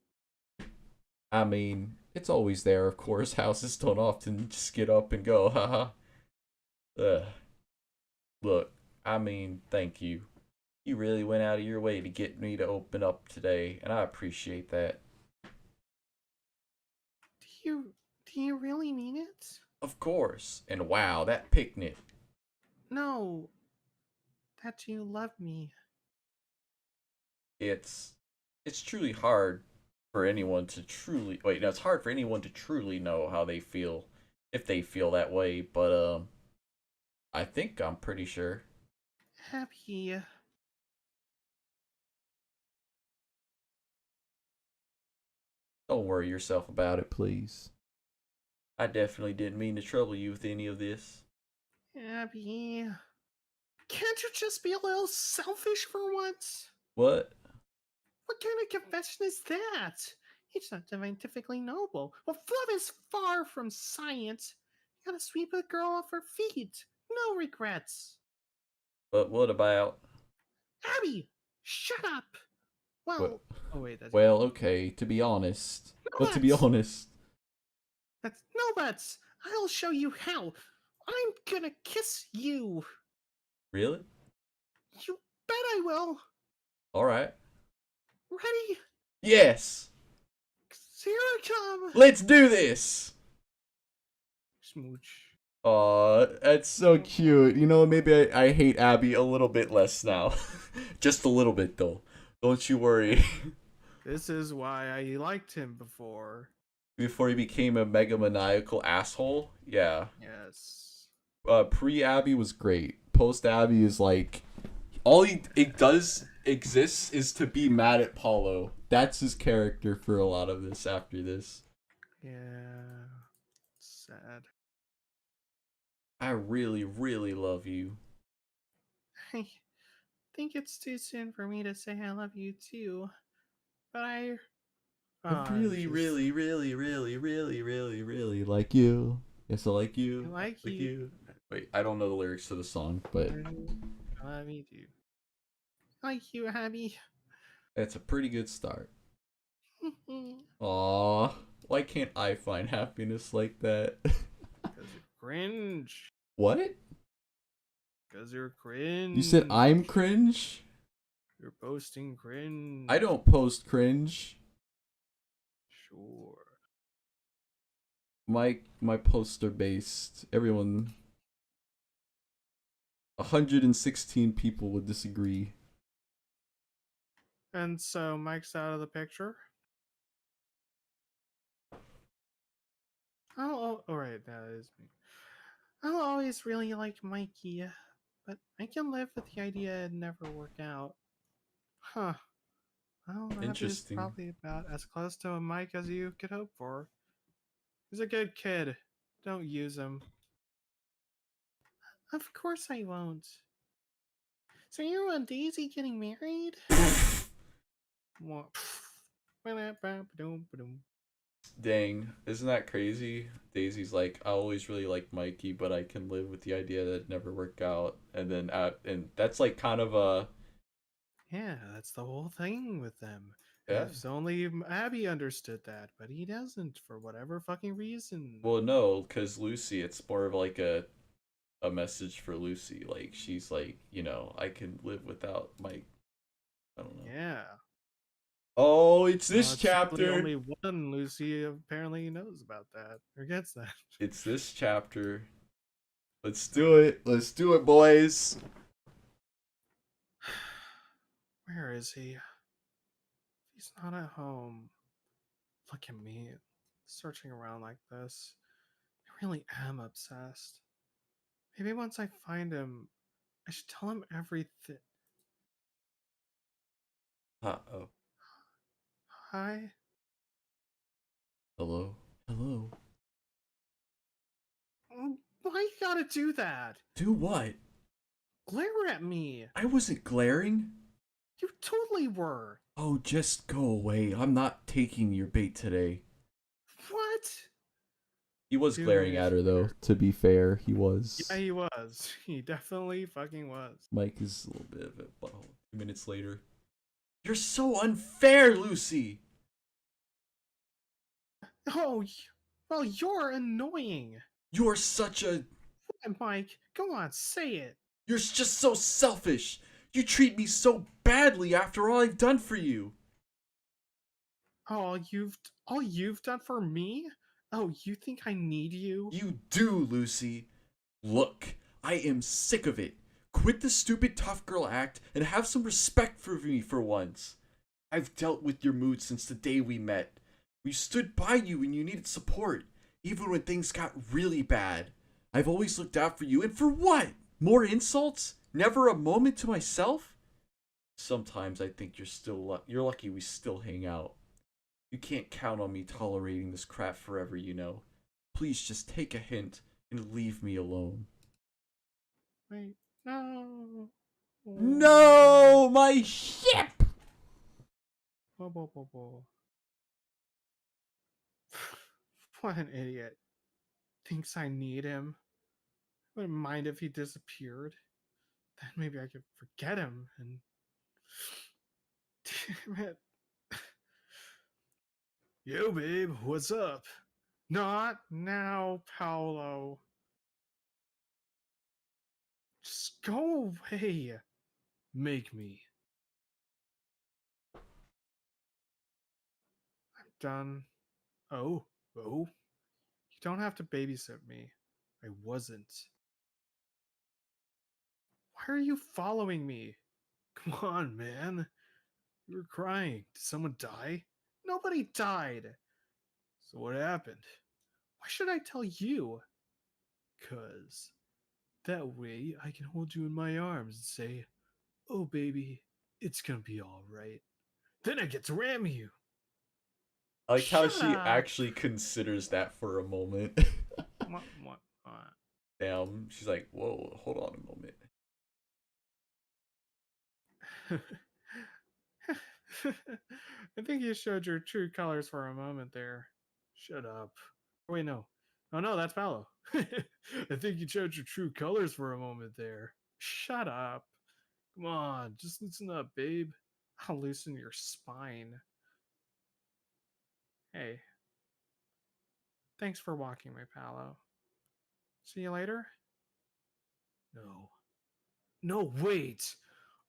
I mean, it's always there, of course. Houses don't often just get up and go, haha. Ugh. Look, I mean, thank you. You really went out of your way to get me to open up today, and I appreciate that. Do you really mean it? Of course. And wow, that picnic. No. That you love me. It's truly hard for anyone to truly wait, no, it's hard for anyone to truly know how they feel if they feel that way, but I think I'm pretty sure. Happy. Don't worry yourself about it, please. I definitely didn't mean to trouble you with any of this. Abby. Can't you just be a little selfish for once? What? What kind of confession is that? It's not scientifically noble. Well, love is far from science. You gotta sweep a girl off her feet. No regrets. But what about? Abby, shut up. Well, oh wait, that's Well, okay, to be honest. no But to be buts. honest. That's no buts. I'll show you how. I'm gonna kiss you. Really? You bet I will. Alright. Ready? Yes! Here I come. Let's do this! Smooch. Aw, that's so cute. You know, maybe I hate Abby a little bit less now. Just a little bit, though. Don't you worry. This is why I liked him before. Before he became a mega maniacal asshole? Yeah. Yes. Pre-Abby was great. Post-Abby is like... All it does exists is to be mad at Paulo. That's his character for a lot of this after this. Yeah. Sad. I really, really love you. I think it's too soon for me to say I love you too. But I Really, really, really, really, really, really, really like you. Yes, I like you. I like you. Wait, I don't know the lyrics to the song, but I love you too. I like you, Abby. it's a pretty good start. Aww, why can't I find happiness like that? Because you're cringe. What? Because you're cringe. You said I'm cringe? You're posting cringe. I don't post cringe. Sure. My posts are based. Everyone, 116 people would disagree. And so Mike's out of the picture. Alright, that is me. I'll always really like Mikey, but I can live with the idea it'd never work out. Huh. Well, that is Interesting. probably about as close to a Mike as you could hope for. He's a good kid. Don't use him. Of course I won't. So you and Daisy getting married? What? Dang, isn't that crazy? Daisy's like, I always really liked Mikey, but I can live with the idea that it never work out. And then, and that's like kind of a Yeah, that's the whole thing with them. yeah. If only Abby understood that, but he doesn't for whatever fucking reason. Well, no, because Lucy, it's more of like a message for Lucy. Like she's like, I can live without Mike. I don't know. Yeah. Oh, it's Well, this it's chapter. only one Lucy apparently knows about that or gets that. It's this chapter. Let's do it. Let's do it, boys. Where is he? He's not at home. Look at me, searching around like this. I really am obsessed. Maybe once I find him, I should tell him everything. Uh-oh. Hi? Hello. Hello. Why you gotta do that? Do what? Glare at me. I wasn't glaring. You totally were. Oh, just go away. I'm not taking your bait today. What? He was Dude, glaring at her, though. To be fair, he was. Yeah, he was. He definitely fucking was. Mike is a little bit of a butthole. 2 minutes later. You're so unfair, Lucy! Oh, well, you're annoying. You're such a... What, Mike? Go on, say it. You're just so selfish! You treat me so badly after all I've done for you! All you've done for me? Oh, you think I need you? You do, Lucy. Look, I am sick of it. Quit the stupid tough girl act and have some respect for me for once. I've dealt with your mood since the day we met. We stood by you when you needed support, even when things got really bad. I've always looked out for you, and for what? More insults? Never a moment to myself? Sometimes I think you're lucky we still hang out. You can't count on me tolerating this crap forever, you know. Please just take a hint and leave me alone. Wait, no. No, my ship! Whoa, whoa, whoa, whoa. What an idiot. Thinks I need him. Wouldn't mind if he disappeared. Then maybe I could forget him and. Damn it. Yo, babe, what's up? Not now, Paolo. Just go away. Make me. I'm done. Oh, oh, You don't have to babysit me. I wasn't. Why are you following me? Come on, man. You were crying. Did someone die? Nobody died. So what happened? Why should I tell you? 'Cause that way I can hold you in my arms and say, oh, baby, it's gonna be alright. Then I get to ram you. I like how Shut she up. actually considers that for a moment. What? Damn, she's like, whoa, hold on a moment. I think you showed your true colors for a moment there. Shut up. Wait, no. Oh no, that's Paolo. I think you showed your true colors for a moment there. Shut up. Come on, just loosen up, babe. I'll loosen your spine. Hey. Thanks for walking me, Paolo. See you later? No. No, wait.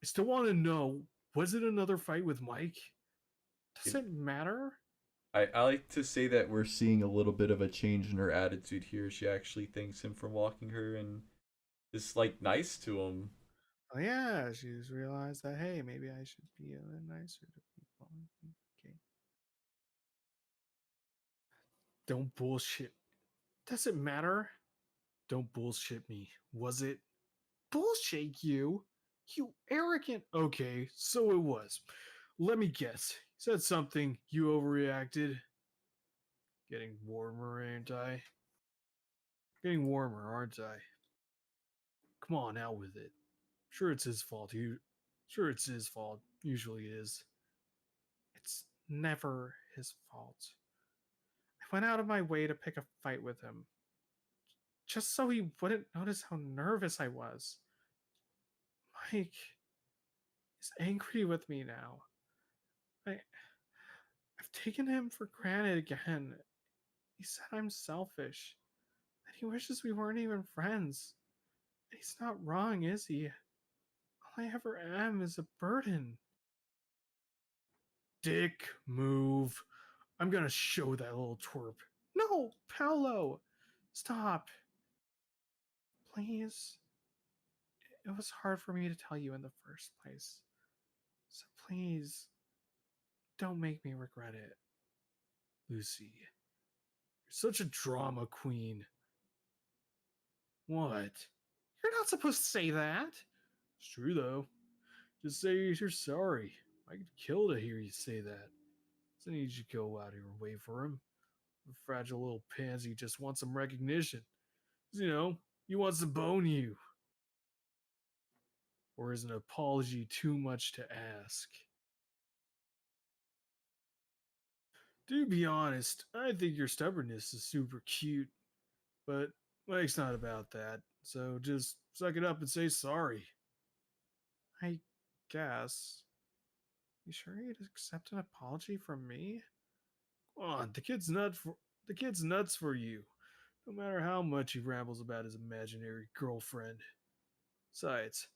I still want to know, was it another fight with Mike? Does it matter? I like to say that we're seeing a little bit of a change in her attitude here. She actually thanks him for walking her and is like nice to him. Oh yeah, she's realized that hey, maybe I should be a little nicer to people. Okay. Don't bullshit. Does it matter? Don't bullshit me. Was it? Bullshit you? You arrogant. Okay, so it was. Let me guess. You said something. You overreacted. Getting warmer, ain't I? Getting warmer, aren't I? Come on, out with it. Sure, it's his fault. Sure, it's his fault. Usually is. It's never his fault. I went out of my way to pick a fight with him, just so he wouldn't notice how nervous I was. Mike is angry with me now. I've taken him for granted again. He said I'm selfish, that he wishes we weren't even friends. He's not wrong, is he? All I ever am is a burden. Dick, move. I'm gonna show that little twerp. No, Paolo! Stop. Please. It was hard for me to tell you in the first place. So please, don't make me regret it. Lucy, you're such a drama queen. What? You're not supposed to say that. It's true though. Just say you're sorry. I could kill to hear you say that. Doesn't need you to go out of your way for him. The fragile little pansy just wants some recognition. You know, he wants to bone you. Or is an apology too much to ask? To be honest, I think your stubbornness is super cute, but Mike's not about that. So just suck it up and say sorry. I guess. You sure you'd accept an apology from me? Come on, the kid's nuts for you. No matter how much he rambles about his imaginary girlfriend. Besides,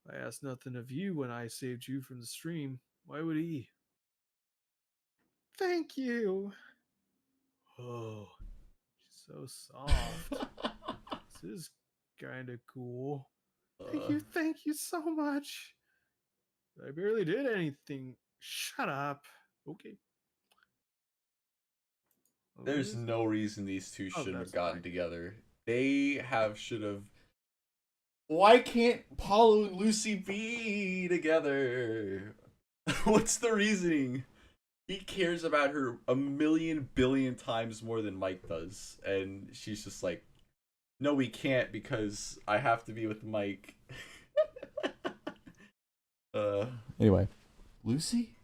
if I asked nothing of you when I saved you from the stream, why would he? Thank you. Oh, she's so soft. This is kinda cool. Thank you so much. I barely did anything. Shut up. Okay. Oh, what There's is no reason these two Oh, shouldn't have that's gotten fine. together. They should have. Why can't Paulo and Lucy be together? What's the reasoning? He cares about her a million billion times more than Mike does, and she's just like, no, we can't because I have to be with Mike. Anyway, Lucy?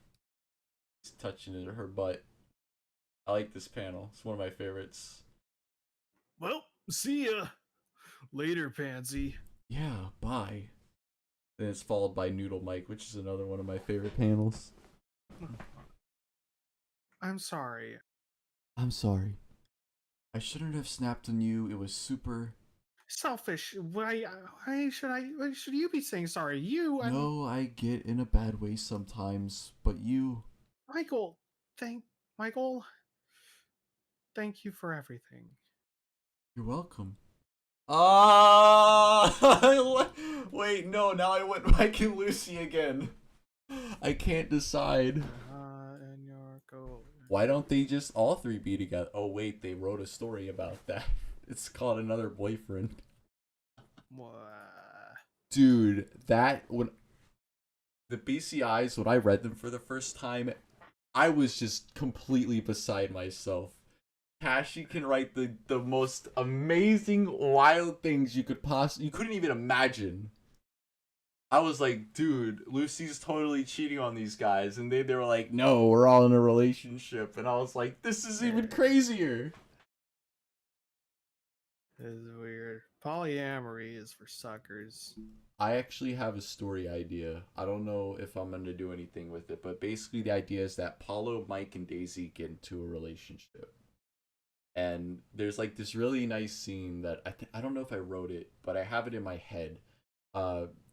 He's touching it her butt. I like this panel. It's one of my favorites. Well, see ya. Later, Pansy. Yeah, bye. Then it's followed by Noodle Mike, which is another one of my favorite panels. I'm sorry. I'm sorry. I shouldn't have snapped on you. It was super. Selfish. Why should you be saying sorry? No, I get in a bad way sometimes, but you. Michael. Michael. Thank you for everything. You're welcome. Ah! Wait, no, now I went Mike and Lucy again. I can't decide. And your goal. Why don't they just all three be together? Oh, wait, they wrote a story about that. It's called Another Boyfriend. Dude, when the BCIs, when I read them for the first time, I was just completely beside myself. Tashi can write the most amazing, wild things you couldn't even imagine. I was like, dude, Lucy's totally cheating on these guys, and they were like, no, we're all in a relationship, and I was like, this is even crazier. This is weird. Polyamory is for suckers. I actually have a story idea. I don't know if I'm gonna do anything with it, but basically the idea is that Paulo, Mike, and Daisy get into a relationship. And there's like this really nice scene that I don't know if I wrote it, but I have it in my head.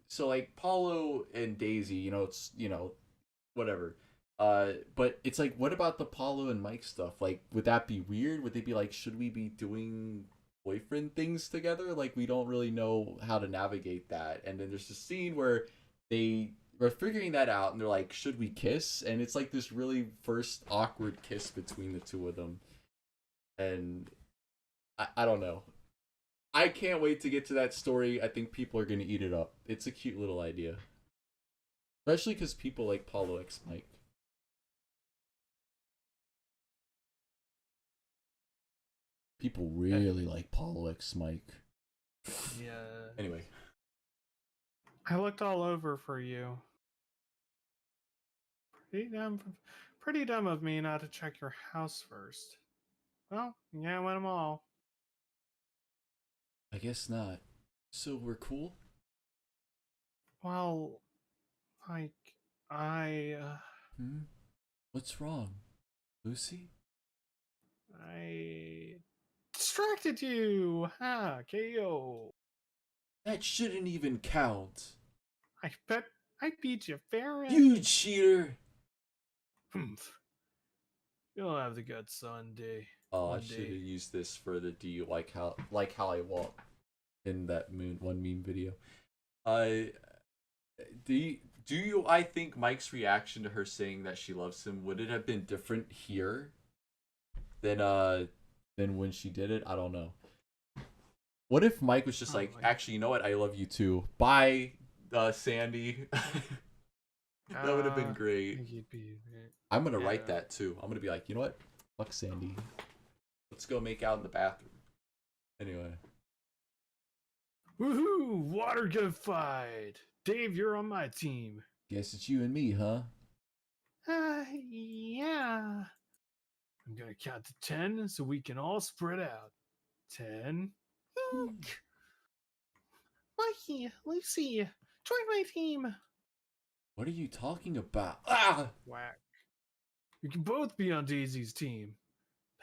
so like Paulo and Daisy, it's whatever. But it's like, what about the Paulo and Mike stuff? Like, would that be weird? Would they be like, should we be doing boyfriend things together? Like, we don't really know how to navigate that. And then there's this scene where they were figuring that out, and they're like, should we kiss? And it's like this really first awkward kiss between the two of them. And I don't know. I can't wait to get to that story. I think people are going to eat it up. It's a cute little idea. Especially because people like Paulo X Mike. People really like Paulo X Mike. Yeah. Anyway. I looked all over for you. Pretty dumb of me not to check your house first. Well, yeah, I went them all. I guess not. So we're cool? Well, like, I, What's wrong? Lucy? I distracted you! Ha, KO. That shouldn't even count. I bet I beat you fair and... You cheater! Humph. You'll have the guts someday. Oh, I One should have day. used this for the "Do you like how I walk" in that one meme video. I think Mike's reaction to her saying that she loves him, would it have been different here than when she did it? I don't know. What if Mike was just like, actually, you know what? I love you too. Bye, Sandy. That would have been great. I'm gonna write that too. I'm gonna be like, you know what? Fuck Sandy. Let's go make out in the bathroom. Anyway. Woohoo! Water gun fight! Dave, you're on my team. Guess it's you and me, huh? Yeah. I'm gonna count to 10 so we can all spread out. 10. Mikey, Lucy, join my team. What are you talking about? Ah! Whack. We can both be on Daisy's team.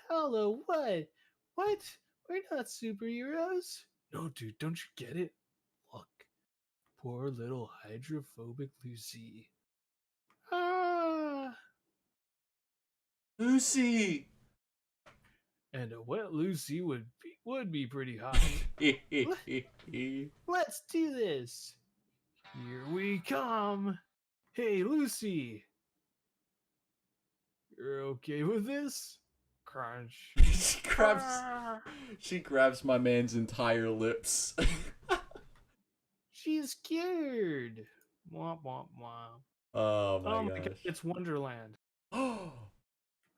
Paolo, what? What? We're not superheroes. No, dude, don't you get it? Look, poor little hydrophobic Lucy. Ah. Lucy! And a wet Lucy would be pretty hot. Let's do this. Here we come. Hey, Lucy. You're okay with this? Crunch. She grabs my man's entire lips. She's scared. Womp womp womp. Oh my God, gosh. it's Wonderland. Oh,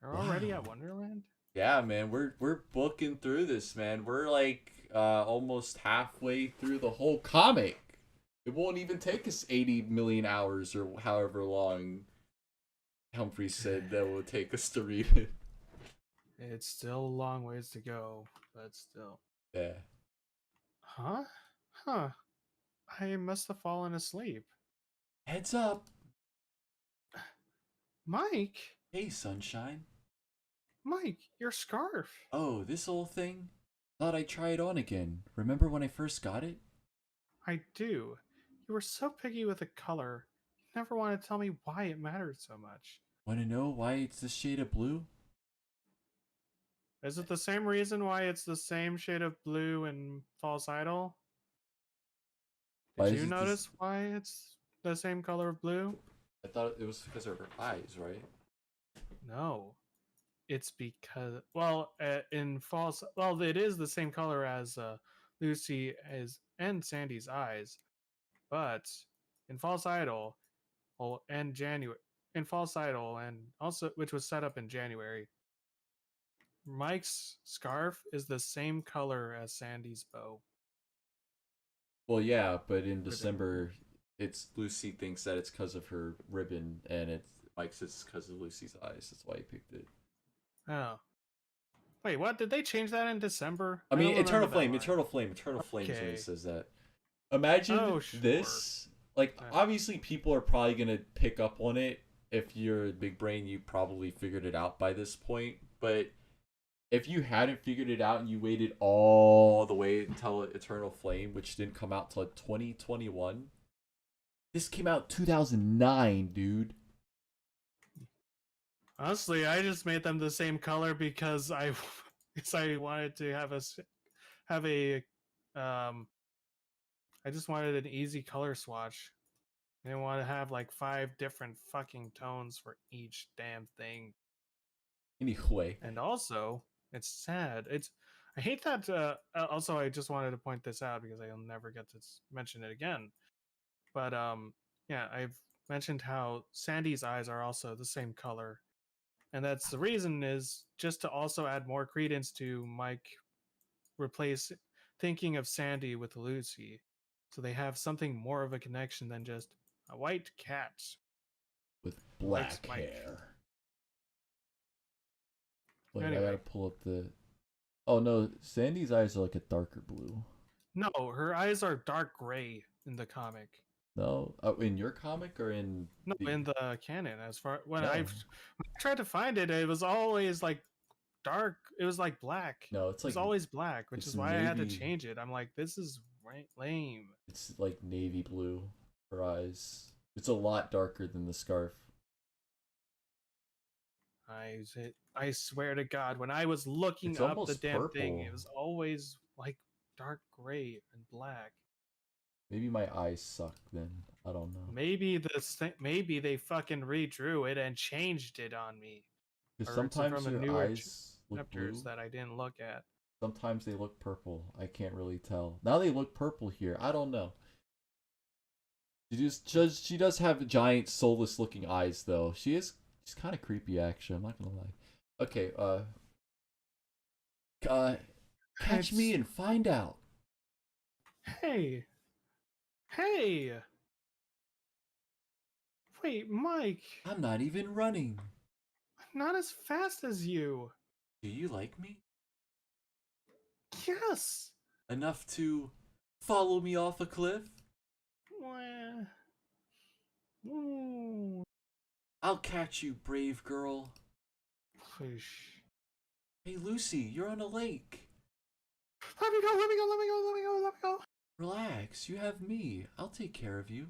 We're already wow. at Wonderland? Yeah, man, we're booking through this, man. We're like almost halfway through the whole comic. It won't even take us 80 million hours or however long Humphrey said that will take us to read it. It's still a long ways to go, but still. Yeah. Huh? I must have fallen asleep. Heads up. Mike? Hey, sunshine. Mike, your scarf. Oh, this old thing? Thought I'd try it on again. Remember when I first got it? I do. You were so picky with the color. You never wanted to tell me why it mattered so much. Want to know why it's this shade of blue? Is it the same reason why it's the same shade of blue in False Idol? Why Did is you it notice why it's the same color of blue? I thought it was because of her eyes, right? No. It's because, in False... Well, it is the same color as Lucy and Sandy's eyes. But in False Idol, in False Idol, and also which was set up in January, Mike's scarf is the same color as Sandy's bow. Well, yeah, but in December, it's Lucy thinks that it's because of her ribbon, and it's Mike says it's because of Lucy's eyes. That's why he picked it. Oh. Wait, what? Did they change that in December? I mean, don't Eternal remember that Flame, line. Eternal Flame is when he Okay. says that. Imagine Oh, sure. this. Like, Yeah. obviously, people are probably gonna pick up on it. If you're a big brain, you probably figured it out by this point. But if you hadn't figured it out and you waited all the way until Eternal Flame, which didn't come out till 2021, This came out 2009, dude. Honestly, I just made them the same color because because I wanted to have a I just wanted an easy color swatch. I didn't want to have like 5 different fucking tones for each damn thing. Anyway, And also, it's sad. I hate that. Also, I just wanted to point this out because I'll never get to mention it again. But yeah, I've mentioned how Sandy's eyes are also the same color, and that's the reason is just to also add more credence to Mike replace thinking of Sandy with Lucy, so they have something more of a connection than just a white cat. with Likes black Mike. hair. Wait, I Anyway. gotta pull up the. Oh no, Sandy's eyes are like a darker blue. No, her eyes are dark gray in the comic. No, in your comic or in? No, in the canon. As far when No. I've tried to find it, it was always like dark. It was like black. No, it's It was like always black, which it's is why I had to navy. change it. I'm like, this is lame. It's like navy blue. Her eyes. It's a lot darker than the scarf. I swear to God, when I was looking It's up the almost damn thing, purple. it was always like dark gray and black. Maybe my eyes suck then. I don't know. Maybe they fucking redrew it and changed it on me. Because Or it's sometimes from a your newer eyes look blue. chapters that I didn't look at. Sometimes they look purple. I can't really tell. Now they look purple here. I don't know. She does have giant soulless looking eyes though. She's kind of creepy actually. I'm not gonna lie. Okay. Catch me and find out. Hey, wait, Mike, I'm not even running. I'm not as fast as you. Do you like me? Yes. Enough to follow me off a cliff? Well, ooh, I'll catch you, brave girl. push. Hey Lucy, you're on a lake. Let me go, let me go, let me go, let me go, let me go. Relax, you have me. I'll take care of you.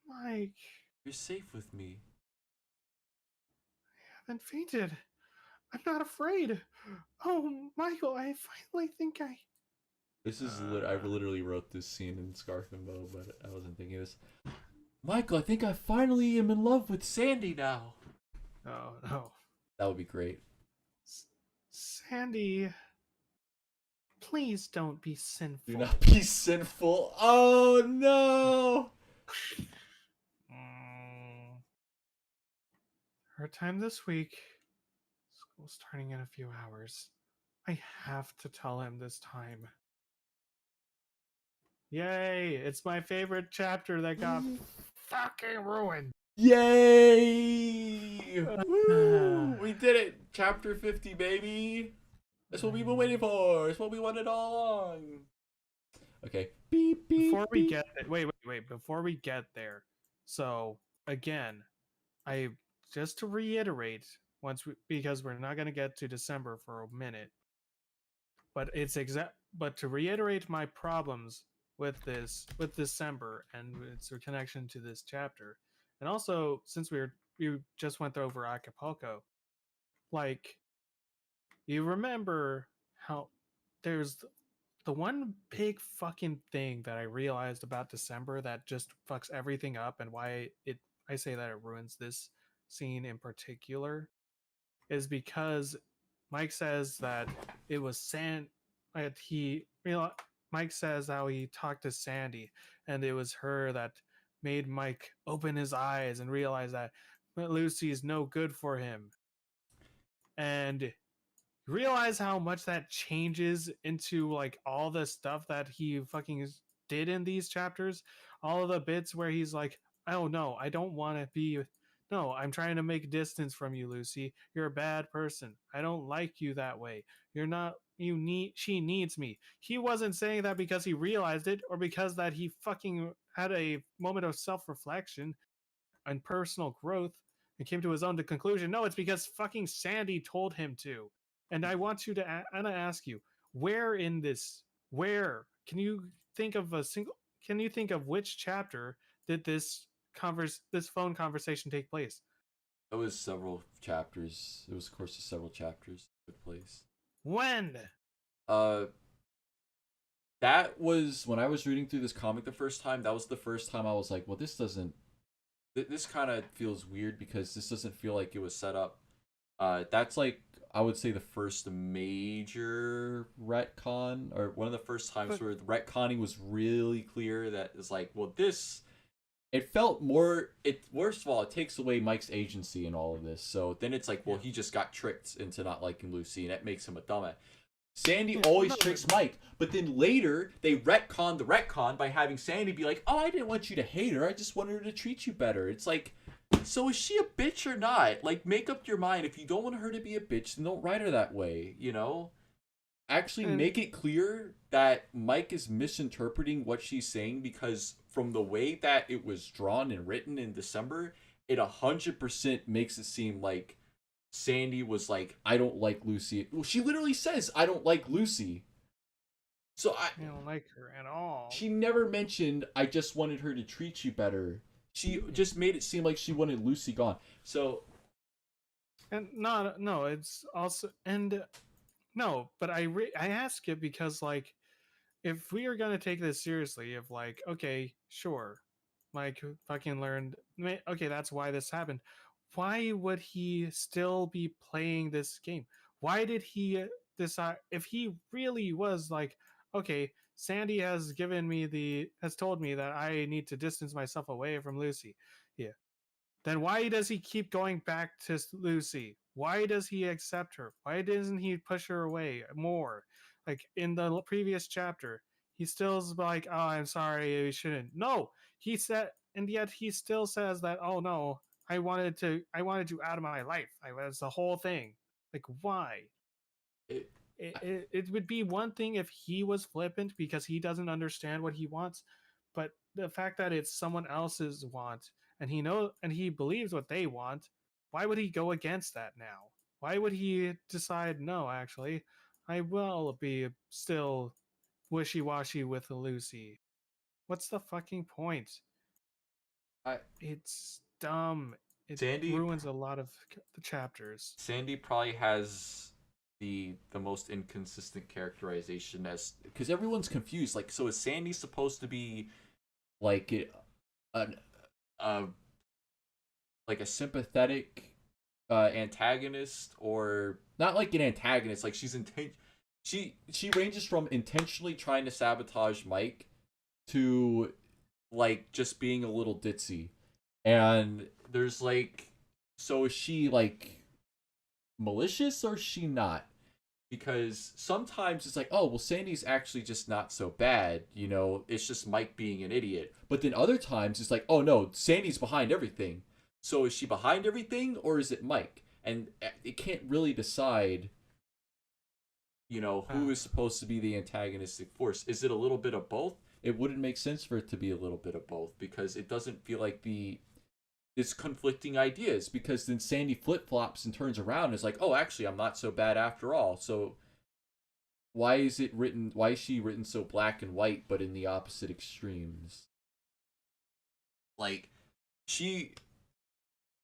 Mike, You're safe with me. I haven't fainted. I'm not afraid. Oh, Michael, I finally think I... This is I literally wrote this scene in Scarf and Bow, but I wasn't thinking this. Michael, I think I finally am in love with Sandy now. Oh, no. That would be great. Sandy, please don't be sinful. Do not be sinful. Oh no! Her time this week. School's starting in a few hours. I have to tell him this time. Yay! It's my favorite chapter that got fucking ruined. Yay! Woo! We did it! Chapter 50, baby! That's what we've been waiting for! It's what we wanted all along! Okay. Beep, beep, Before we beep. get there, wait. Before we get there, so again, I just to reiterate, because we're not going to get to December for a minute, but But to reiterate my problems with December and its connection to this chapter, and also since we just went over Acapulco, like you remember how there's the one big fucking thing that I realized about December that just fucks everything up and why I say that it ruins this scene in particular is because Mike says that it was Mike says how he talked to Sandy and it was her that made Mike open his eyes and realize that Lucy is no good for him. And realize how much that changes into like all the stuff that he fucking did in these chapters, all of the bits where he's like, oh no, I don't want to be no, I'm trying to make distance from you, Lucy. You're a bad person. I don't like you that way. She needs me. He wasn't saying that because he realized it or because that he fucking had a moment of self-reflection and personal growth and came to his own conclusion. No, it's because fucking Sandy told him to. And I want you to, Anna, ask you, where in this, where can you think of which chapter did this phone conversation take place? It was several chapters. It was, of course, several chapters that took place. When? Uh, that was when I was reading through this comic the first time. That was the first time I was like, well, this doesn't. This kind of feels weird because this doesn't feel like it was set up. That's like I would say the first major retcon, or one of the first times where the retconning was really clear. That is like, well, this. It felt more. It worst of all, it takes away Mike's agency in all of this. So then it's like, well, he just got tricked into not liking Lucy, and that makes him a dumbass. Sandy always tricks Mike, but then later they retcon the retcon by having Sandy be like, "Oh, I didn't want you to hate her. I just wanted her to treat you better." It's like, so is she a bitch or not? Like, make up your mind. If you don't want her to be a bitch, then don't write her that way. You know, actually make it clear that Mike is misinterpreting what she's saying, because from the way that it was drawn and written in December, it 100% makes it seem like Sandy was like, I don't like Lucy. Well, she literally says, I don't like Lucy. So I don't like her at all. She never mentioned, I just wanted her to treat you better. She just made it seem like she wanted Lucy gone. So. And no, it's also, and no, but I ask it because, like, if we are gonna take this seriously, if like, okay, sure, Mike fucking learned, okay, that's why this happened. Why would he still be playing this game? Why did he decide, if he really was like, okay, Sandy has told me that I need to distance myself away from Lucy. Yeah. Then why does he keep going back to Lucy? Why does he accept her? Why doesn't he push her away more? Like in the previous chapter, he still's like, "Oh, I'm sorry, we shouldn't." No, he said, and yet he still says that, "Oh no, I wanted you out of my life. I was the whole thing." Like, why? It would be one thing if he was flippant because he doesn't understand what he wants, but the fact that it's someone else's want, and he believes what they want, why would he go against that now? Why would he decide, no, actually, I will be still wishy-washy with Lucy? What's the fucking point? It's dumb. It ruins a lot of the chapters. Sandy probably has the most inconsistent characterization, as because everyone's confused. Like, so is Sandy supposed to be like an like a sympathetic antagonist, or not like an antagonist? Like, she ranges from intentionally trying to sabotage Mike to like just being a little ditzy. And there's like, so is she like malicious or is she not? Because sometimes it's like, oh, well, Sandy's actually just not so bad, you know, it's just Mike being an idiot. But then other times it's like, oh no, Sandy's behind everything. So is she behind everything or is it Mike? And it can't really decide, you know, who is supposed to be the antagonistic force. Is it a little bit of both? It wouldn't make sense for it to be a little bit of both, because it doesn't feel like it's conflicting ideas, because then Sandy flip-flops and turns around and is like, oh, actually, I'm not so bad after all. So why is she written so black and white, but in the opposite extremes? Like,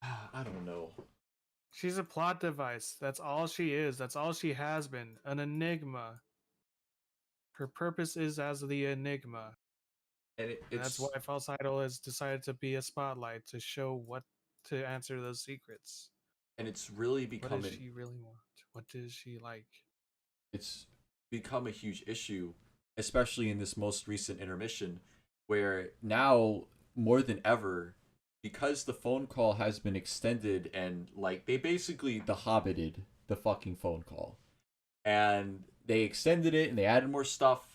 I don't know. She's a plot device. That's all she is. That's all she has been. An enigma. Her purpose is as the enigma. And that's why False Idol has decided to be a spotlight, to show to answer those secrets. And it's really become, what does she really want? What does she like? It's become a huge issue, especially in this most recent intermission, where now more than ever, because the phone call has been extended, and like they basically the Hobbited the fucking phone call, and they extended it and they added more stuff.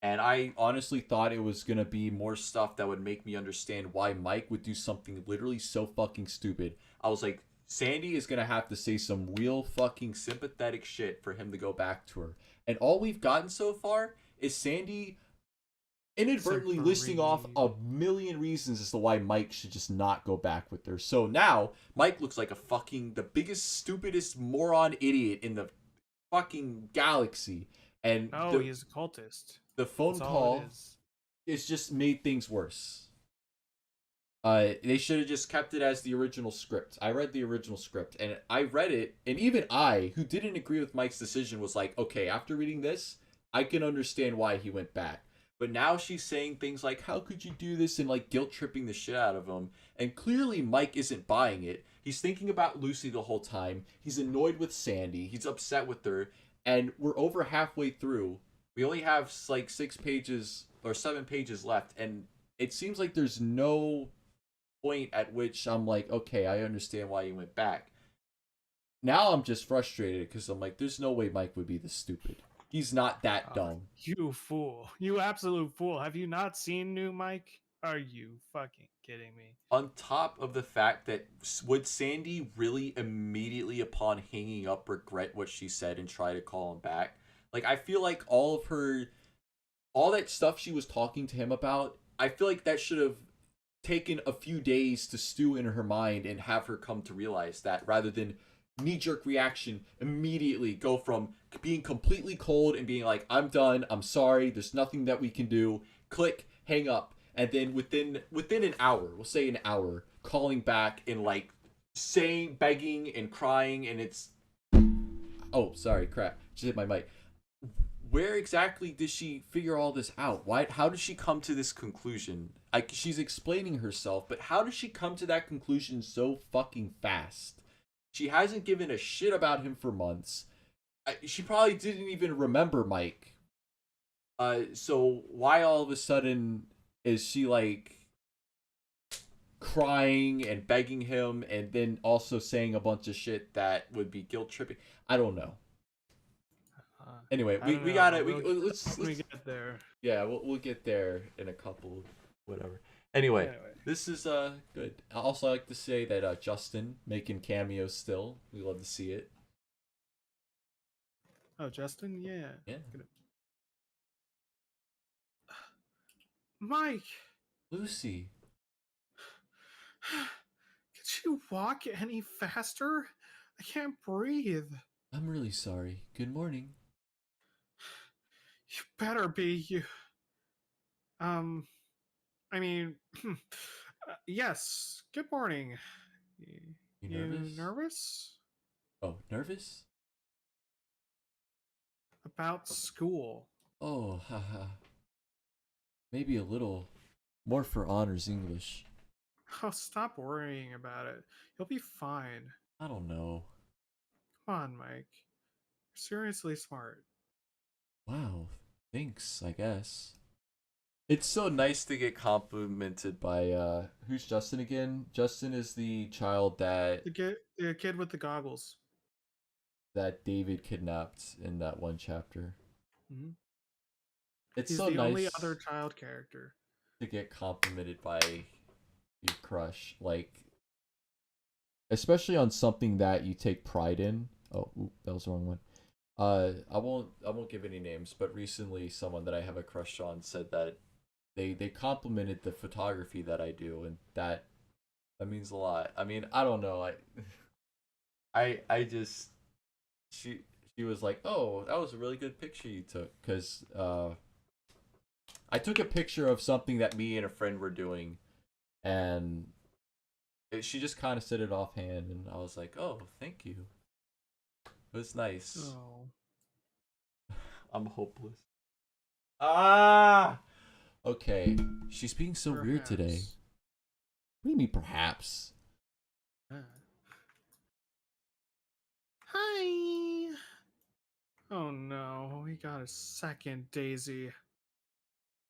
And I honestly thought it was going to be more stuff that would make me understand why Mike would do something literally so fucking stupid. I was like, Sandy is going to have to say some real fucking sympathetic shit for him to go back to her. And all we've gotten so far is Sandy inadvertently listing off a million reasons as to why Mike should just not go back with her. So now Mike looks like the biggest, stupidest moron idiot in the fucking galaxy. And he's a cultist. The phone call is just made things worse. They should have just kept it as the original script. I read the original script, and I read it, and even I, who didn't agree with Mike's decision, was like, okay, after reading this, I can understand why he went back. But now she's saying things like, how could you do this, and like guilt tripping the shit out of him. And clearly Mike isn't buying it. He's thinking about Lucy the whole time. He's annoyed with Sandy. He's upset with her. And we're over halfway through. We only have like 6 pages or 7 pages left. And it seems like there's no point at which I'm like, okay, I understand why you went back. Now I'm just frustrated because I'm like, there's no way Mike would be this stupid. He's not that dumb. You fool. You absolute fool. Have you not seen new Mike? Are you fucking kidding me? On top of the fact that would Sandy really immediately upon hanging up regret what she said and try to call him back? Like, I feel like all that stuff she was talking to him about, I feel like that should have taken a few days to stew in her mind and have her come to realize that, rather than knee-jerk reaction immediately go from being completely cold and being like, I'm done, I'm sorry, there's nothing that we can do, click, hang up, and then within an hour, we'll say an hour, calling back and like saying, begging and crying, and it's, oh, sorry, crap, just hit my mic. Where exactly did she figure all this out? How did she come to this conclusion? Like, she's explaining herself, but how did she come to that conclusion so fucking fast? She hasn't given a shit about him for months. She probably didn't even remember Mike. So why all of a sudden is she like crying and begging him and then also saying a bunch of shit that would be guilt tripping? I don't know. Anyway, we got it. Let's get there. Yeah, we'll get there in a couple, whatever. Anyway, this is good. I also like to say that Justin making cameos still. We love to see it. Oh, Justin, yeah. Yeah. Mike, Lucy, could you walk any faster? I can't breathe. I'm really sorry. Good morning. You better be. I mean, yes. Good morning. You nervous? Nervous? Oh, nervous? About school. Oh, haha. Maybe a little. More for honors English. Oh, stop worrying about it. You'll be fine. I don't know. Come on, Mike. You're seriously smart. Wow. Thanks, I guess. It's so nice to get complimented by who's Justin again? Justin is the child that The kid with the goggles. that David kidnapped in that one chapter. Mm-hmm. It's He's so the nice only other child character to get complimented by your crush, like especially on something that you take pride in. Oh, that was the wrong one. I won't give any names, but recently someone that I have a crush on said that they complimented the photography that I do, and that means a lot. I mean, I don't know. I just she was like, "Oh, that was a really good picture you took," because I took a picture of something that me and a friend were doing, and she just kind of said it offhand, and I was like, "Oh, thank you." It was nice. Oh. I'm hopeless. Ah. Okay, she's being so weird today. Perhaps. What do you mean, perhaps? Hi. Oh no, we got a second Daisy.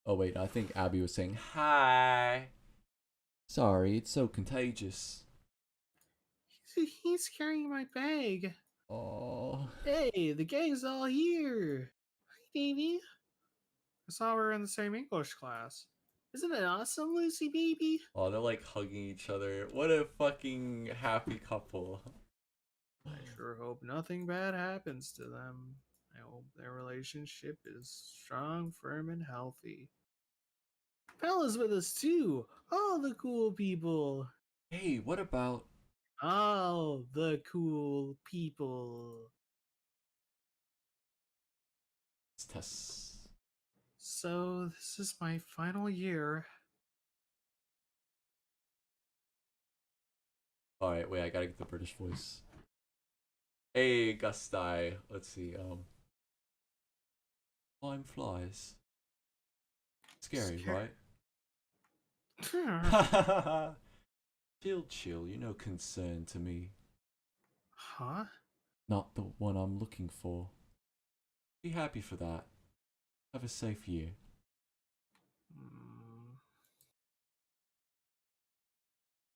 Oh wait, I think Abby was saying hi. Sorry, it's so contagious. He's carrying my bag. Oh. Hey, the gang's all here. Hi, Davy. I saw we were in the same English class. Isn't it awesome, Lucy baby? Oh, they're like hugging each other. What a fucking happy couple. I sure hope nothing bad happens to them. I hope their relationship is strong, firm, and healthy. Bella's with us too. All the cool people. Hey, what about... All the cool people. It's Tess. So, this is my final year. All right, wait, I gotta get the British voice. Hey, Gustai. Let's see. Flying flies. Scary, Scary. right? Chill. You're no concern to me. Huh? Not the one I'm looking for. Be happy for that. Have a safe year. Mm,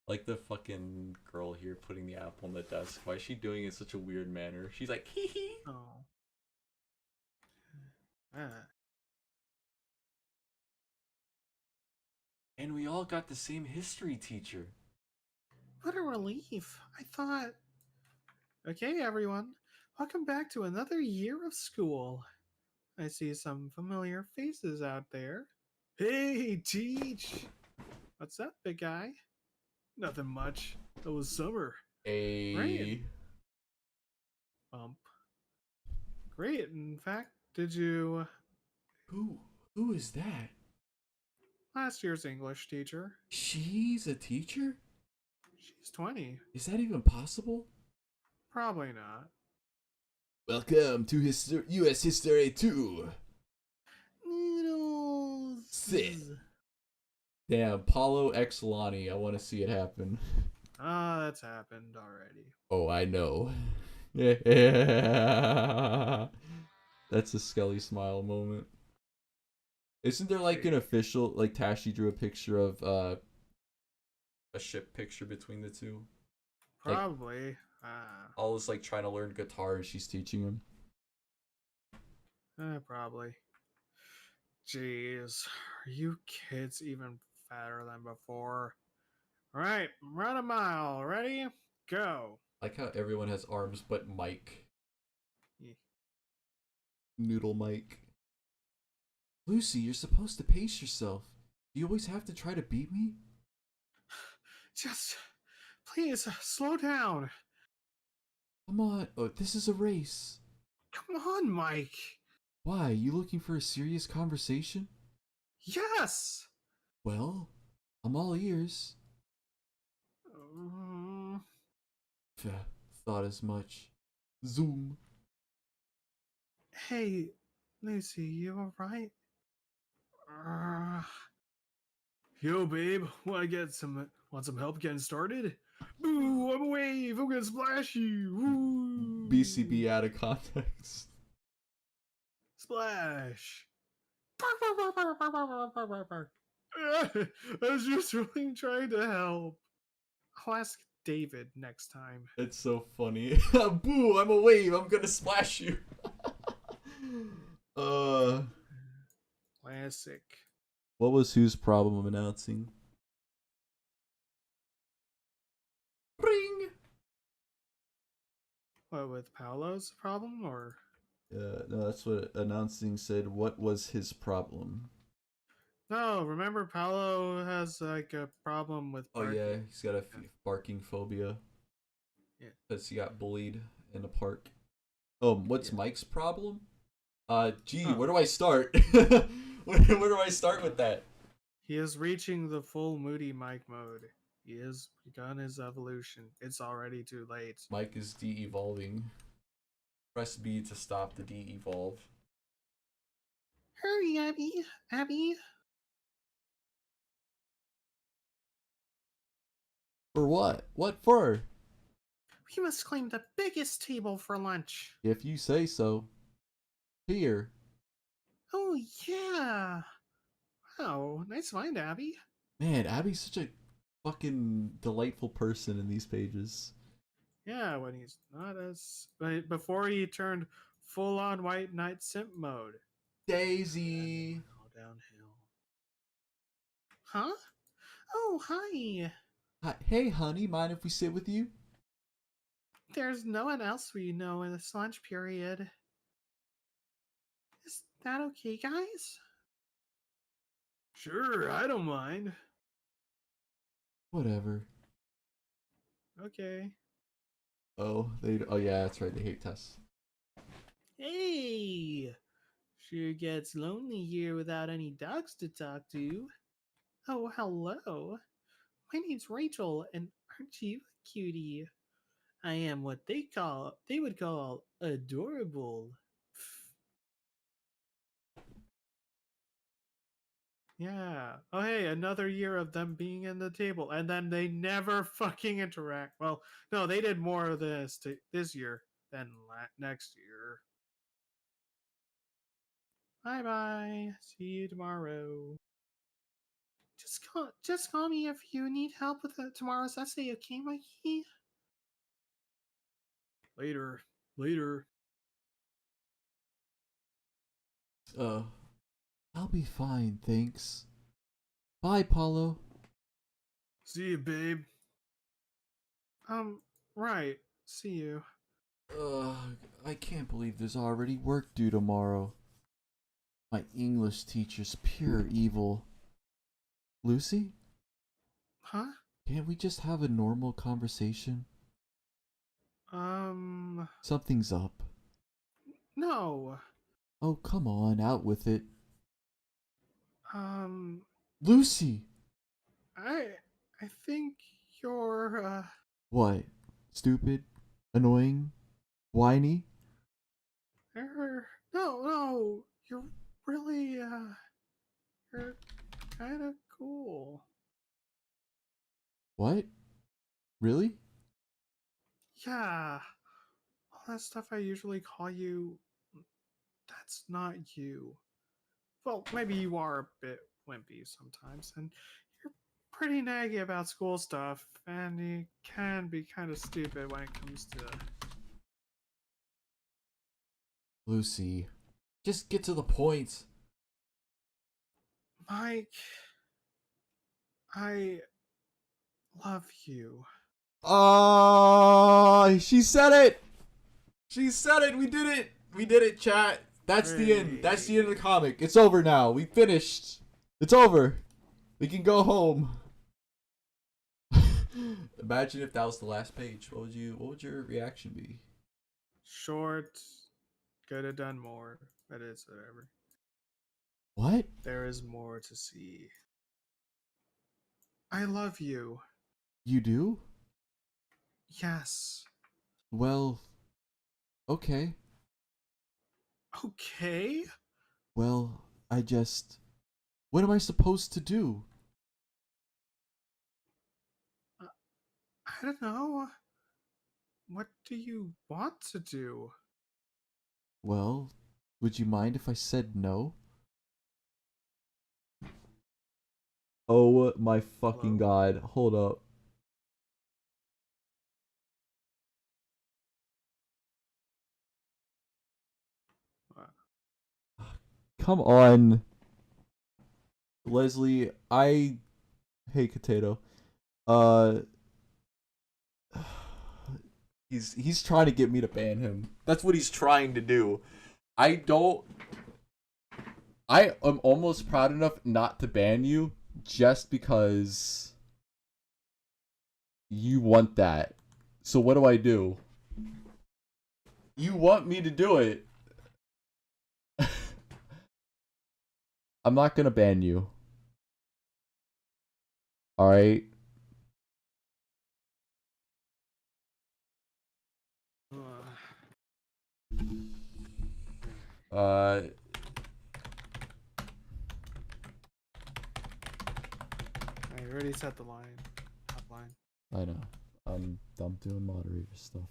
Like the fucking girl here putting the apple on the desk. Why is she doing it in such a weird manner? She's like, hee hee. oh. Ah. And we all got the same history teacher. What a relief. I thought. Okay, everyone. Welcome back to another year of school. I see some familiar faces out there. Hey, Teach! What's up, big guy? Nothing much. It was summer. A Bump. Great. In fact, did you. who is that? Last year's English teacher. She's a teacher? She's 20. Is that even possible? Probably not. Welcome to US History 2. Noodles. Sit. Damn, Paulo X Lonnie. I want to see it happen. Ah, that's happened already. Oh, I know. That's a Skelly smile moment. Isn't there like an official, like Tashi drew a picture of a ship picture between the two? Like- Probably. Ah, All is like trying to learn guitar and she's teaching him. probably. Jeez, are you kids even fatter than before? Alright, run a mile. Ready? Go. Like how everyone has arms but Mike. Yeah. Noodle Mike. Lucy, you're supposed to pace yourself. Do you always have to try to beat me? Just, please, slow down. Come on. Oh, this is a race. Come on, Mike. Why? You looking for a serious conversation? Yes. Well, I'm all ears. Um, Thought as much. Zoom. hey, Lucy, you alright? Yo, babe, want some help getting started? Boo! I'm a wave. I'm gonna splash you. Woo! BCB out of context. Splash. I was just really trying to help. I'll ask David next time. It's so funny. Boo! I'm a wave. I'm gonna splash you. Classic. What was whose problem of announcing? Ring. What, with Paolo's problem, or? No, that's what announcing said. What was his problem? No, remember Paolo has like a problem with Oh barking. yeah, he's got a barking phobia. Yeah. Because he got bullied in a park. Oh, what's Yeah. Mike's problem? Gee, Oh. where do I start? where do I start with that? He is reaching the full Moody Mike mode. He has begun his evolution. It's already too late. Mike is de-evolving. Press B to stop the de-evolve. Hurry, Abby! Abby! For what? What for? We must claim the biggest table for lunch. If you say so. Here. Oh, yeah! Wow, nice find, Abby. Man, Abby's such a fucking delightful person in these pages. Yeah, when he's not as... But before he turned full-on White Knight simp mode. Daisy. All downhill. Huh? Oh, hi! Hi, hey, honey, mind if we sit with you? There's no one else we know in this lunch period. Is that okay, guys? Sure, I don't mind. Whatever. Okay. Oh, oh yeah, that's right. They hate tests. Hey! Sure gets lonely here without any dogs to talk to. Oh, hello. My name's Rachel, and aren't you cutie. I am what they would call adorable. Yeah. Oh, hey, another year of them being in the table, and then they never fucking interact. Well, no, they did more of this this year than next year. Bye bye. See you tomorrow. Just call me if you need help with tomorrow's essay, okay, Mikey? Later. Later. Uh, I'll be fine, thanks. Bye, Paulo. See you, babe. Right. See you. I can't believe there's already work due tomorrow. My English teacher's pure evil. Lucy, Huh? can't we just have a normal conversation? Something's up. No. Oh, come on, out with it. Um, Lucy! I I think you're What? Stupid? Annoying? Whiny? no, you're really you're kind of cool. What? Really? Yeah. All that stuff I usually call you, that's not you. Well, maybe you are a bit wimpy sometimes, and you're pretty naggy about school stuff, and you can be kind of stupid when it comes to. Lucy, just get to the point. Mike, I love you. She said it! She said it! We did it! We did it, chat. That's the end. That's the end of the comic. It's over now. We finished. It's over. We can go home. Imagine if that was the last page. What would your reaction be? Short, could have done more, but it's whatever. What? There is more to see. I love you. You do? Yes. Well, okay. Okay. Well, what am I supposed to do? I don't know. What do you want to do? Well, would you mind if I said no? Oh my fucking Hello? god. Hold up. Come on. Leslie, hey Potato. Uh he's trying to get me to ban him. That's what he's trying to do. I am almost proud enough not to ban you just because you want that. So what do I do? You want me to do it. I'm not gonna ban you. Alright? I already set the line. Top line. I know. I'm doing moderator stuff.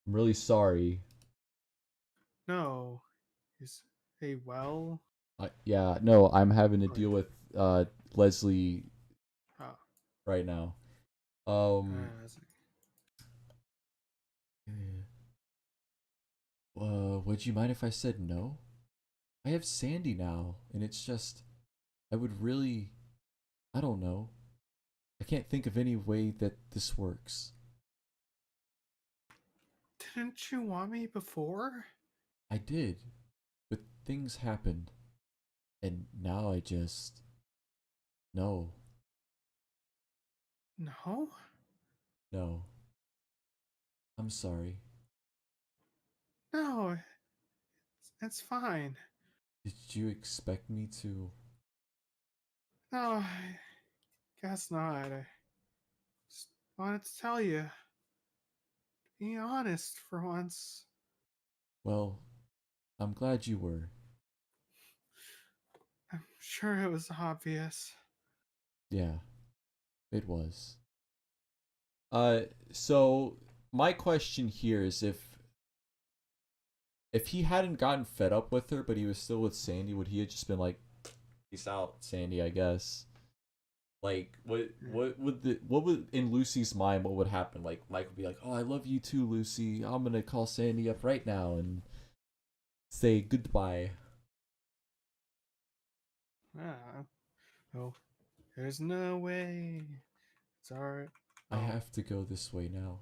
I'm really sorry. No. Is hey well? Yeah, no, I'm having to deal with Leslie Oh. right now. That's- Would you mind if I said no? I have Sandy now, and it's just I would really I don't know. I can't think of any way that this works. Didn't you want me before? I did, but things happened, and now I just no, No? no. I'm sorry. No. It's fine. Did you expect me to? No, I guess not. wanted to tell you. Be honest for once. Well, I'm glad you were. I'm sure it was obvious. Yeah, it was. Uh, so my question here is if he hadn't gotten fed up with her, but he was still with Sandy, would he have just been like, "Peace out, Sandy"? I guess. Like, what would in Lucy's mind? What would happen? Like, Mike would be like, "Oh, I love you too, Lucy. I'm gonna call Sandy up right now and say goodbye." Ah, oh, there's no way. It's alright. I Oh, have to go this way now.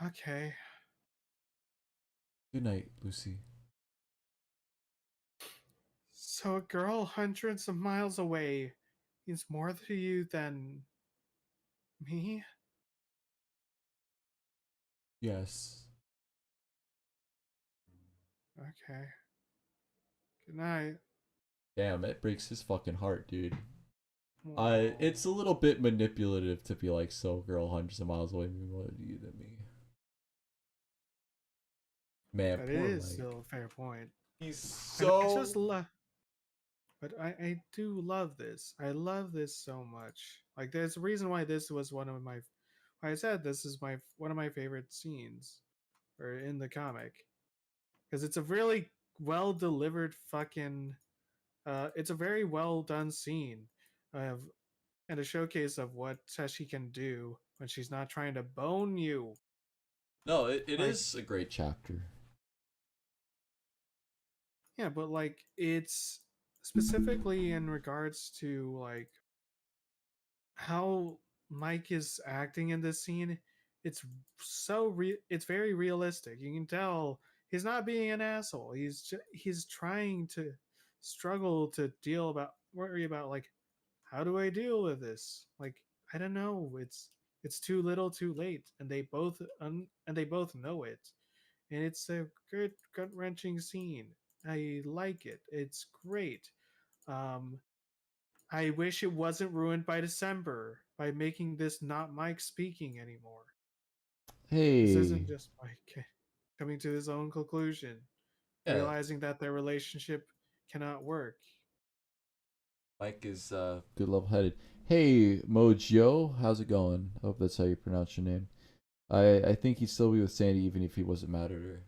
okay. Good night, Lucy. So a girl hundreds of miles away means more to you than me? Yes. Okay. Good night. Damn, it breaks his fucking heart, dude. Aw. It's a little bit manipulative to be like, "So, girl, hundreds of miles away, mean more to you than me." Man, But it poor is Mike. still a fair point. He's And I just so. love. But I do love this. I love this so much. Like there's a reason why this was one of my why I said this is my one of my favorite scenes or in the comic. Because it's a really well delivered fucking it's a very well done scene of and a showcase of what Teshi can do when she's not trying to bone you. No, it Like is a great chapter. yeah, but like it's specifically in regards to like how Mike is acting in this scene, it's it's very realistic. You can tell he's not being an asshole. He's trying to struggle to worry about like how do I deal with this? Like I don't know. It's too little, too late, and they both know it. And it's a good gut wrenching scene. I like it. It's great. Um, I wish it wasn't ruined by December by making this not Mike speaking anymore. This Hey. isn't just Mike coming to his own conclusion, Yeah, realizing that their relationship cannot work. Mike is good level headed. Hey, Mojo, how's it going? I hope that's how you pronounce your name. I think he'd still be with Sandy even if he wasn't mad at her.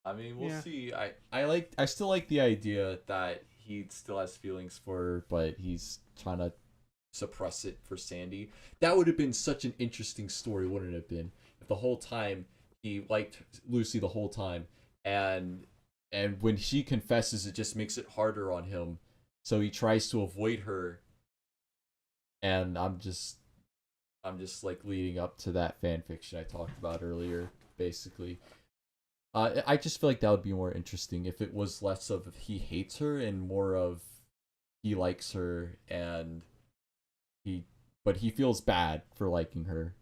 I mean, we'll Yeah. see. I still like the idea that he still has feelings for her, but he's trying to suppress it for Sandy. That would have been such an interesting story, wouldn't it have been? If the whole time he liked Lucy the whole time, and when she confesses, it just makes it harder on him. So he tries to avoid her, and I'm just like leading up to that fan fiction I talked about earlier, basically. I just feel like that would be more interesting if it was less of he hates her and more of he likes her and he but he feels bad for liking her.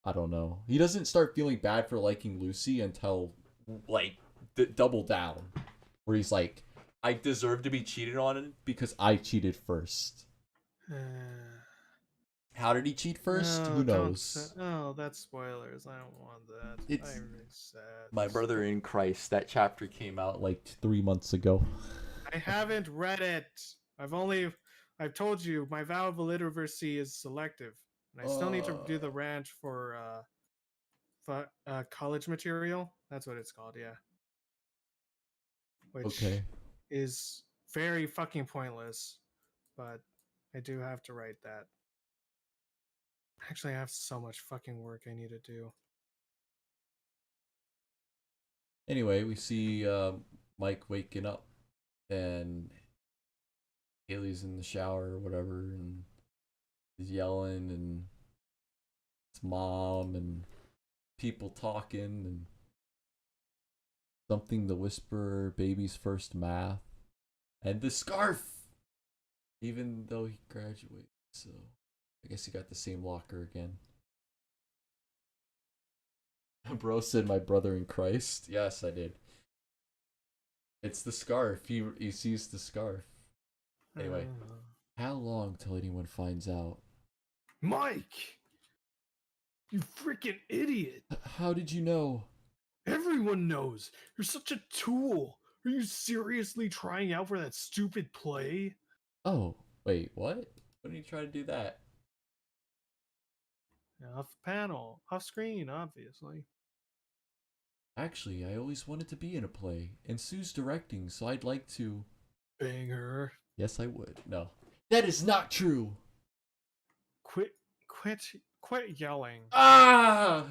I don't know. He doesn't start feeling bad for liking Lucy until like double down, where he's like, "I deserve to be cheated on because I cheated first." How did he cheat first? No, Who don't. knows? Oh, that's spoilers. I don't want that. It's I'm really sad. my brother in Christ. That chapter came out like 3 months ago. I haven't read it. I've told you my vow of illiteracy is selective, and I still need to do the rant for college material. That's what it's called, yeah. Which Okay. is very fucking pointless, but I do have to write that. Actually, I have so much fucking work I need to do. Anyway, we see Mike waking up and Haley's in the shower or whatever, and he's yelling, and his mom and people talking, and something to whisper baby's first math, and the scarf, even though he graduated. So I guess he got the same locker again. Bro said, "My brother in Christ." Yes, I did. It's the scarf. He sees the scarf. Anyway, Uh, how long till anyone finds out? Mike! You freaking idiot! How did you know? Everyone knows! You're such a tool! Are you seriously trying out for that stupid play? Oh, wait, what? When did you try to do that? Off panel, off screen, obviously. Actually, I always wanted to be in a play, and Sue's directing, so I'd like to. Bang her. Yes, I would. No. That is not true! Quit yelling. Ah!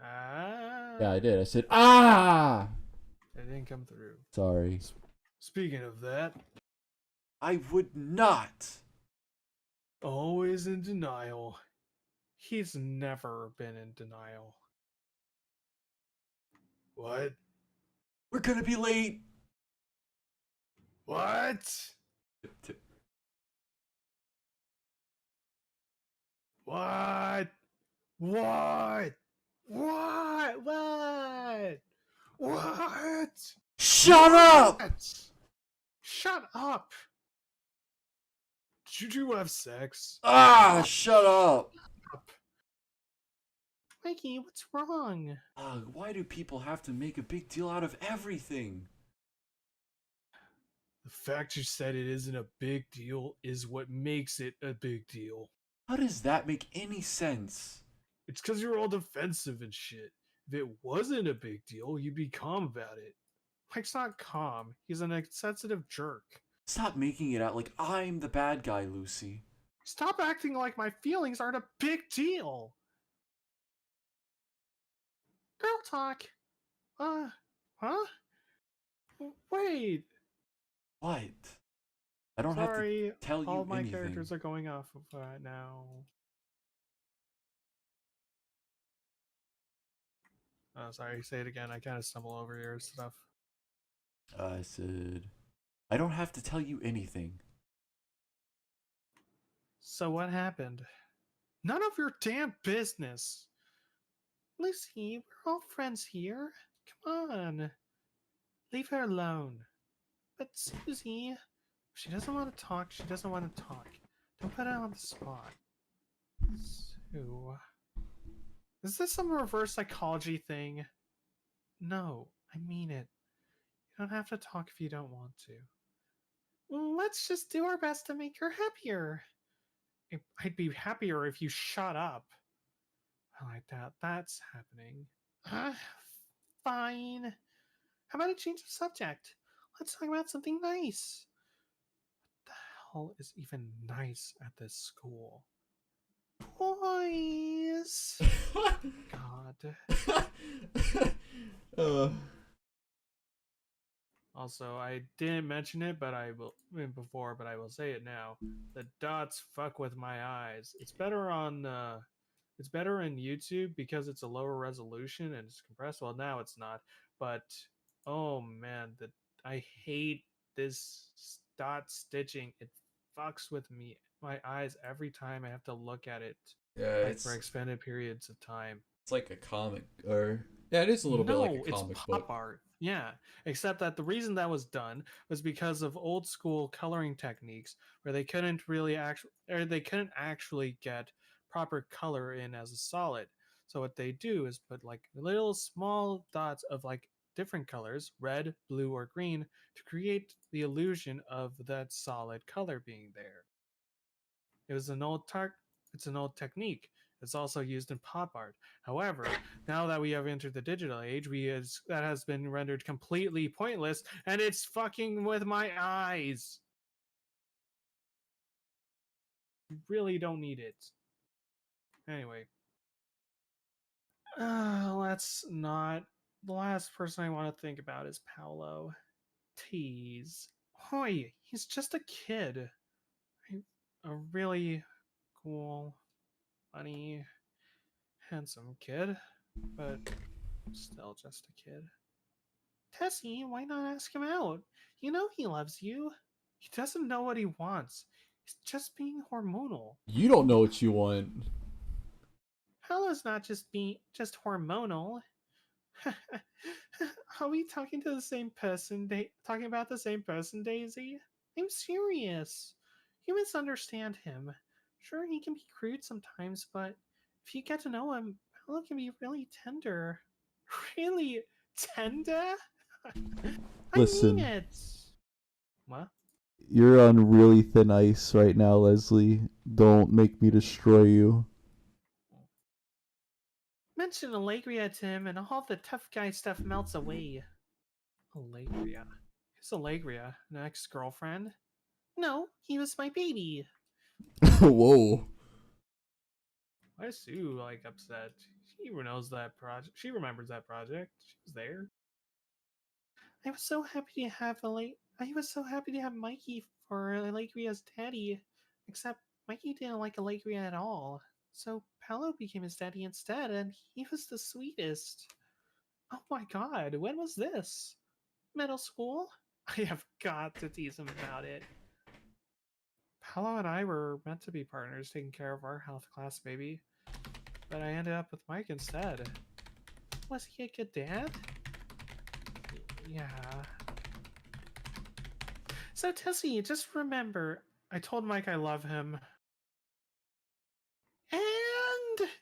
Ah, Yeah, I did. I said, ah! it didn't come through. Sorry. Speaking of that, I would not! always in denial. He's never been in denial. What? We're gonna be late! What? What? What? What? What? Shut up! What? Shut up! Did you two have sex? Ah, shut up! Mikey, what's wrong? Ugh, why do people have to make a big deal out of everything? The fact you said it isn't a big deal is what makes it a big deal. How does that make any sense? It's because you're all defensive and shit. If it wasn't a big deal, you'd be calm about it. Mike's not calm. He's an insensitive jerk. Stop making it out like I'm the bad guy, Lucy. Stop acting like my feelings aren't a big deal. Girl talk. Huh? Wait. What? I don't have to Sorry, tell you all my anything. characters are going off of that now. Oh, sorry, say it again. I kind of stumble over your stuff. I said, I don't have to tell you anything. So what happened? None of your damn business. Lucy, we're all friends here. Come on. Leave her alone. But Susie, if she doesn't want to talk, she doesn't want to talk. Don't put her on the spot. Sue. Is this some reverse psychology thing? No, I mean it. You don't have to talk if you don't want to. Let's just do our best to make her happier. I'd be happier if you shut up. I like that. That's happening. Fine. How about a change of subject? Let's talk about something nice. What the hell is even nice at this school? Boys. God. Also, I didn't mention it, but I will before, but I will say it now. The dots fuck with my eyes. It's better on it's better in YouTube because it's a lower resolution and it's compressed. Well, now it's not, but oh man, I hate this dot stitching. It fucks with my eyes every time I have to look at it Yeah, like it's for extended periods of time. it's like a comic, or yeah, it is a little bit like a comic it's book. pop art. Yeah, except that the reason that was done was because of old school coloring techniques where they couldn't actually get proper color in as a solid. So what they do is put like little small dots of like different colors, red, blue, or green, to create the illusion of that solid color being there. It was it's an old technique. It's also used in pop art. However, now that we have entered the digital age, that has been rendered completely pointless, and it's fucking with my eyes. You really don't need it. Anyway, let's not. The last person I want to think about is Paolo. Tease. Hoy, he's just a kid. A really cool, funny, handsome kid, but still just a kid. Tessie, why not ask him out? You know he loves you. He doesn't know what he wants. He's just being hormonal. You don't know what you want. Paolo's not just hormonal. Are we talking to the same person? Talking about the same person, Daisy? I'm serious. You misunderstand him. Sure, he can be crude sometimes, but if you get to know him, Paolo can be really tender. Really tender? I mean Listen, it. What? you're on really thin ice right now, Leslie. Don't make me destroy you. Mention Allegria to him, and all the tough guy stuff melts away. Allegria. Who's Allegria? An ex-girlfriend? No, he was my baby. Whoa. Why is Sue like upset? She knows that project. She remembers that project. She was there. I was so happy to have I was so happy to have Mikey for Allegria's daddy. Except Mikey didn't like Allegria at all. So Paolo became his daddy instead, and he was the sweetest. Oh my god, when was this? Middle school? I have got to tease him about it. Paolo and I were meant to be partners taking care of our health class baby, but I ended up with Mike instead. Was he a good dad? Yeah. So Tessie, just remember, I told Mike I love him.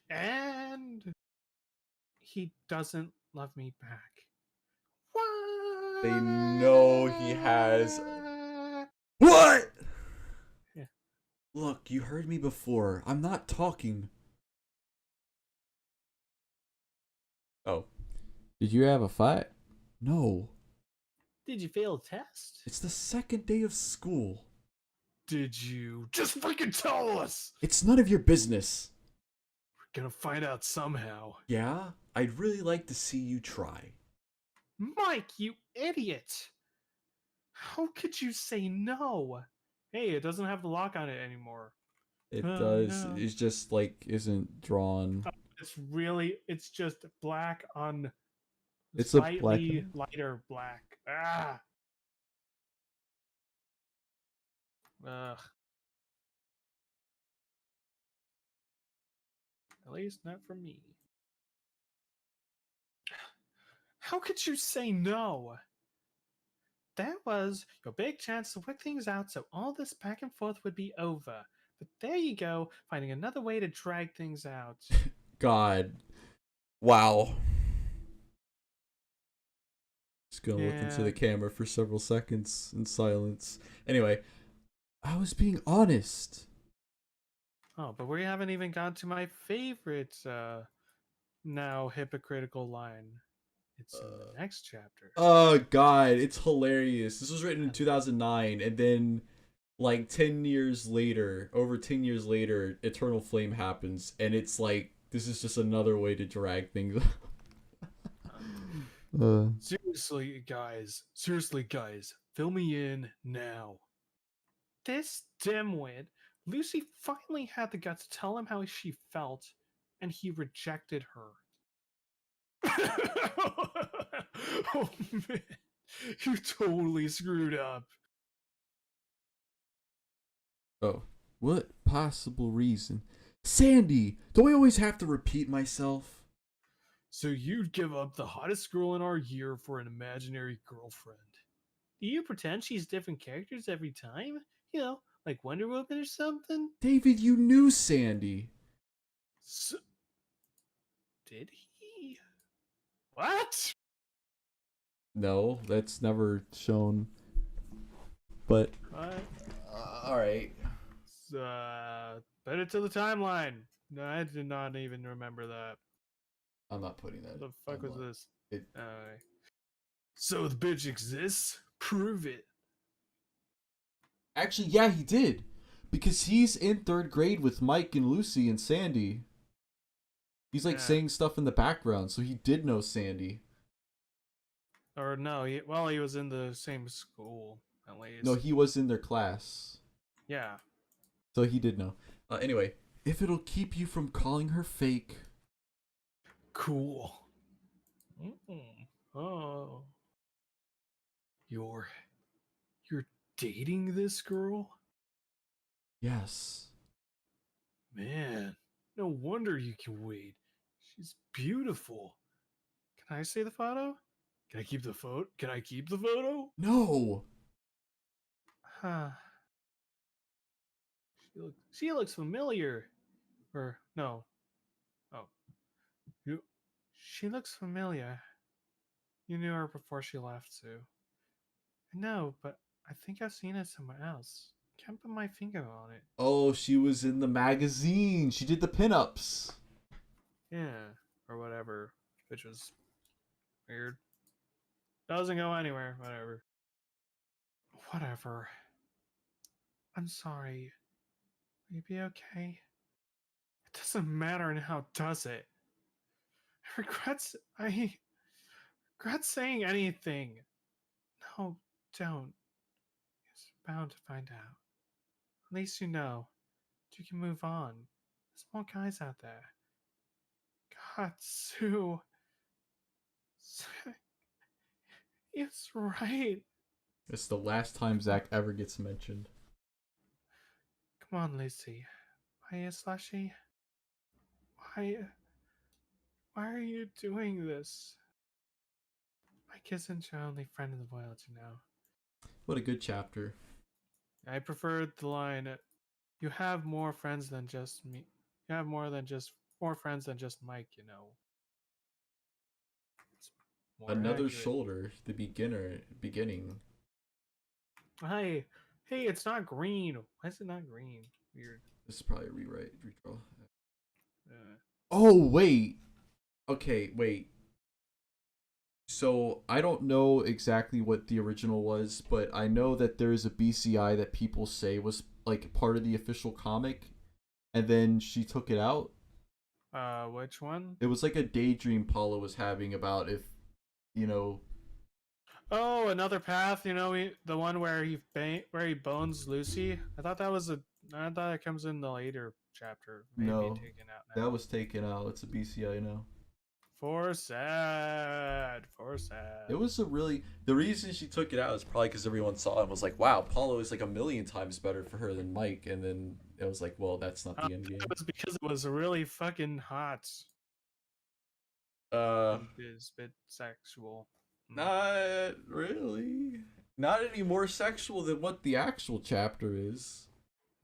And he doesn't love me back. What? They know he has. What? Yeah. Look, you heard me before. I'm not talking. Oh. Did you have a fight? No. Did you fail a test? It's the second day of school. Did you just freaking tell us? It's none of your business. We're gonna find out somehow. Yeah? I'd really like to see you try. Mike, you idiot! How could you say no? Hey, it doesn't have the lock on it anymore. It Oh, does. no. It's just like isn't drawn. It's just black on It's a black. slightly lighter black. Ah! Ugh. At least not for me. How could you say no? That was your big chance to work things out so all this back and forth would be over. But there you go, finding another way to drag things out. God. Wow. Just gonna look into Yeah. the camera for several seconds in silence. Anyway, I was being honest. Oh, but we haven't even gone to my favorite now hypocritical line. It's in the next chapter. Oh God, it's hilarious. This was written in 2009, and then like 10 years later, over 10 years later, Eternal Flame happens, and it's like this is just another way to drag things. Seriously, guys, fill me in now. This dimwit, Lucy finally had the guts to tell him how she felt, and he rejected her. Oh man, you totally screwed up. Oh, what possible reason? Sandy, do I always have to repeat myself? So you'd give up the hottest girl in our year for an imaginary girlfriend? Do you pretend she's different characters every time? You know, like Wonder Woman or something? David, you knew Sandy. So, Did he? What? No, that's never. Shown. But What? All right. Put it to the timeline. No, I did not even remember that. I'm not putting that. What the fuck was online. this? It- so the bitch exists? Prove it. Actually, yeah, he did, because he's in third grade with Mike and Lucy and Sandy. He's like Yeah. saying stuff in the background, so he did know Sandy. Or no, he was in the same school, at least. No, he was in their class, Yeah. so he did know. Anyway, if it'll keep you from calling her fake. Cool. Mm-mm. Oh. You're dating this girl? Yes. Man, no wonder you can wait. She's beautiful. Can Can I see the photo? Can I keep the photo? Can I keep the photo? No. Huh. She looks familiar. Or no. Oh. You She looks familiar. You knew her before she left, Sue. No, but I think I've seen it somewhere else. Can't put my finger on it. Oh, she was in the magazine. She did the pinups. Yeah. Or whatever. Which was weird. Doesn't go anywhere. Whatever. Whatever. I'm sorry. Will you be okay? It doesn't matter now, does it? I regret saying anything. No, don't. You're bound to find out. At least you know. You can move on. There's more guys out there. God, Sue. It's right. It's the last time Zach ever gets mentioned. Come on, Lucy. Why are you slushy? Why... Why are you doing this? Mike isn't your only friend in the world, you know. What a good chapter. I preferred the line, you have more friends than just me. You have more friends than just Mike, you know. It's more Another accurate. shoulder. The beginning. Hey, it's not green. Why is it not green? Weird. This is probably a redraw. Uh, Oh wait. Okay, wait. So I don't know exactly what the original was, but I know that there is a BCI that people say was like part of the official comic, and then she took it out. which one? It was like a daydream Paula was having about if, you know. Oh, Another Path. You know, the one where he bones Lucy. I thought it comes in the later chapter. Maybe No, taken out now. that was taken out. It's a BCI now. For sad. It was the reason she took it out is probably because everyone saw it and was like, wow, Paulo is like a million times better for her than Mike, and then it was like, well, that's not the end game. It was because it was really fucking hot. It's a bit sexual. Not really. Not any more sexual than what the actual chapter is.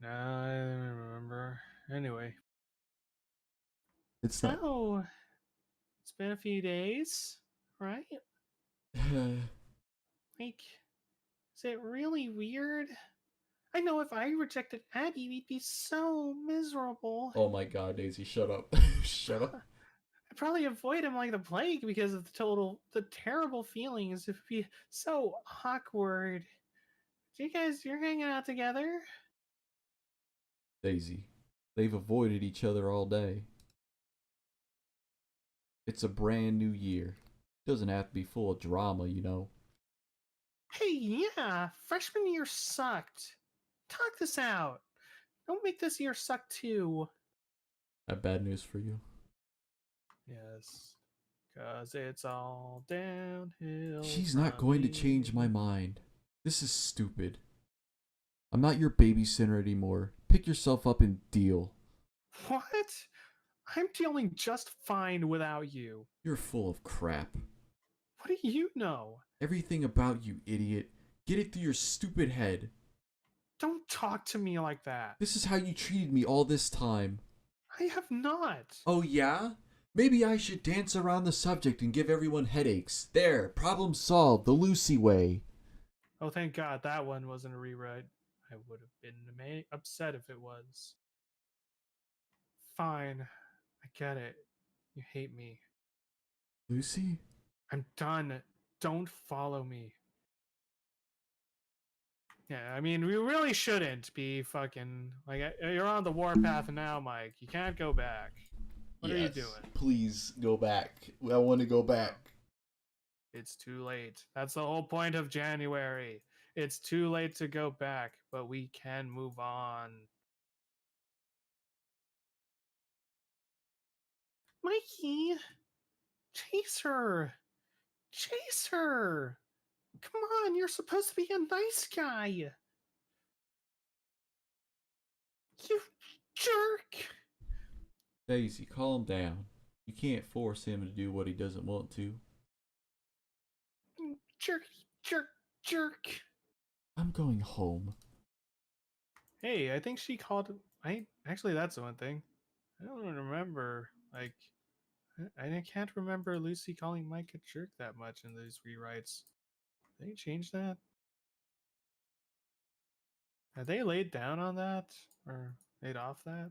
Nah, I don't remember. Anyway. It's not. So, it's been a few days, right? Like, is it really weird? I know if I rejected Abby, we'd be so miserable. Oh my god, Daisy, shut up. Shut up. I'd probably avoid him like the plague because of the terrible feelings. It'd be so awkward. You're hanging out together? Daisy, they've avoided each other all day. It's a brand new year. Doesn't have to be full of drama, you know. Hey, yeah, freshman year sucked. Talk this out. Don't make this year suck too. I have bad news for you. Yes, cause it's all downhill. She's not from going to here. change my mind. This is stupid. I'm not your babysitter anymore. Pick yourself up and deal. What? I'm dealing just fine without you. You're full of crap. What do you know? Everything about you, idiot. Get it through your stupid head. Don't talk to me like that. This is how you treated me all this time. I have not. Oh yeah? Maybe I should dance around the subject and give everyone headaches. There, problem solved, the Lucy way. Oh, thank God that one wasn't a rewrite. I would have been upset if it was. Fine. I get it. You hate me. Lucy? I'm done. Don't follow me. Yeah, I mean, we really shouldn't be fucking like you're on the warpath now, Mike. You can't go back. What are you doing? Please go back. I want to go back. It's too late. That's the whole point of January. It's too late to go back, but we can move on. Mikey, chase her. Chase her. Come on, you're supposed to be a nice guy. You jerk. Daisy, calm down. You can't force him to do what he doesn't want to. Jerk, jerk, jerk. I'm going home. Hey, I think she called. I actually, that's the one thing. I don't remember. Like, I can't remember Lucy calling Mike a jerk that much in these rewrites. They changed that? Have they laid down on that or laid off that?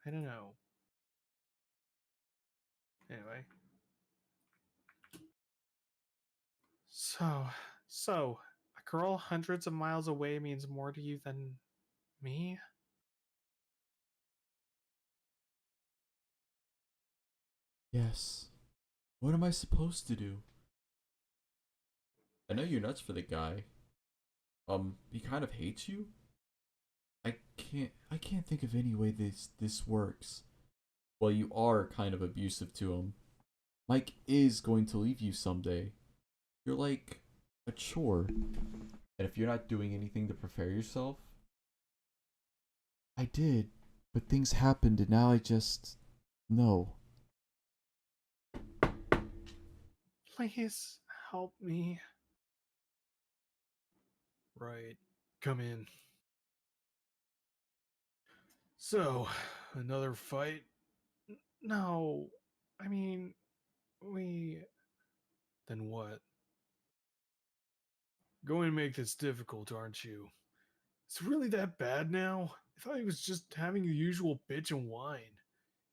I don't know. Anyway, so so a girl hundreds of miles away means more to you than me? Yes. What am I supposed to do? I know you're nuts for the guy. He kind of hates you? I can't think of any way this works. Well, you are kind of abusive to him. Mike is going to leave you someday. You're like a chore. And if you're not doing anything to prepare yourself, I did, but things happened and now I just... No. Please help me. Right. Come in. So, another fight? No. I mean, we. Then what? Going to make this difficult, aren't you? It's really that bad now? I thought he was just having the usual bitch and whine.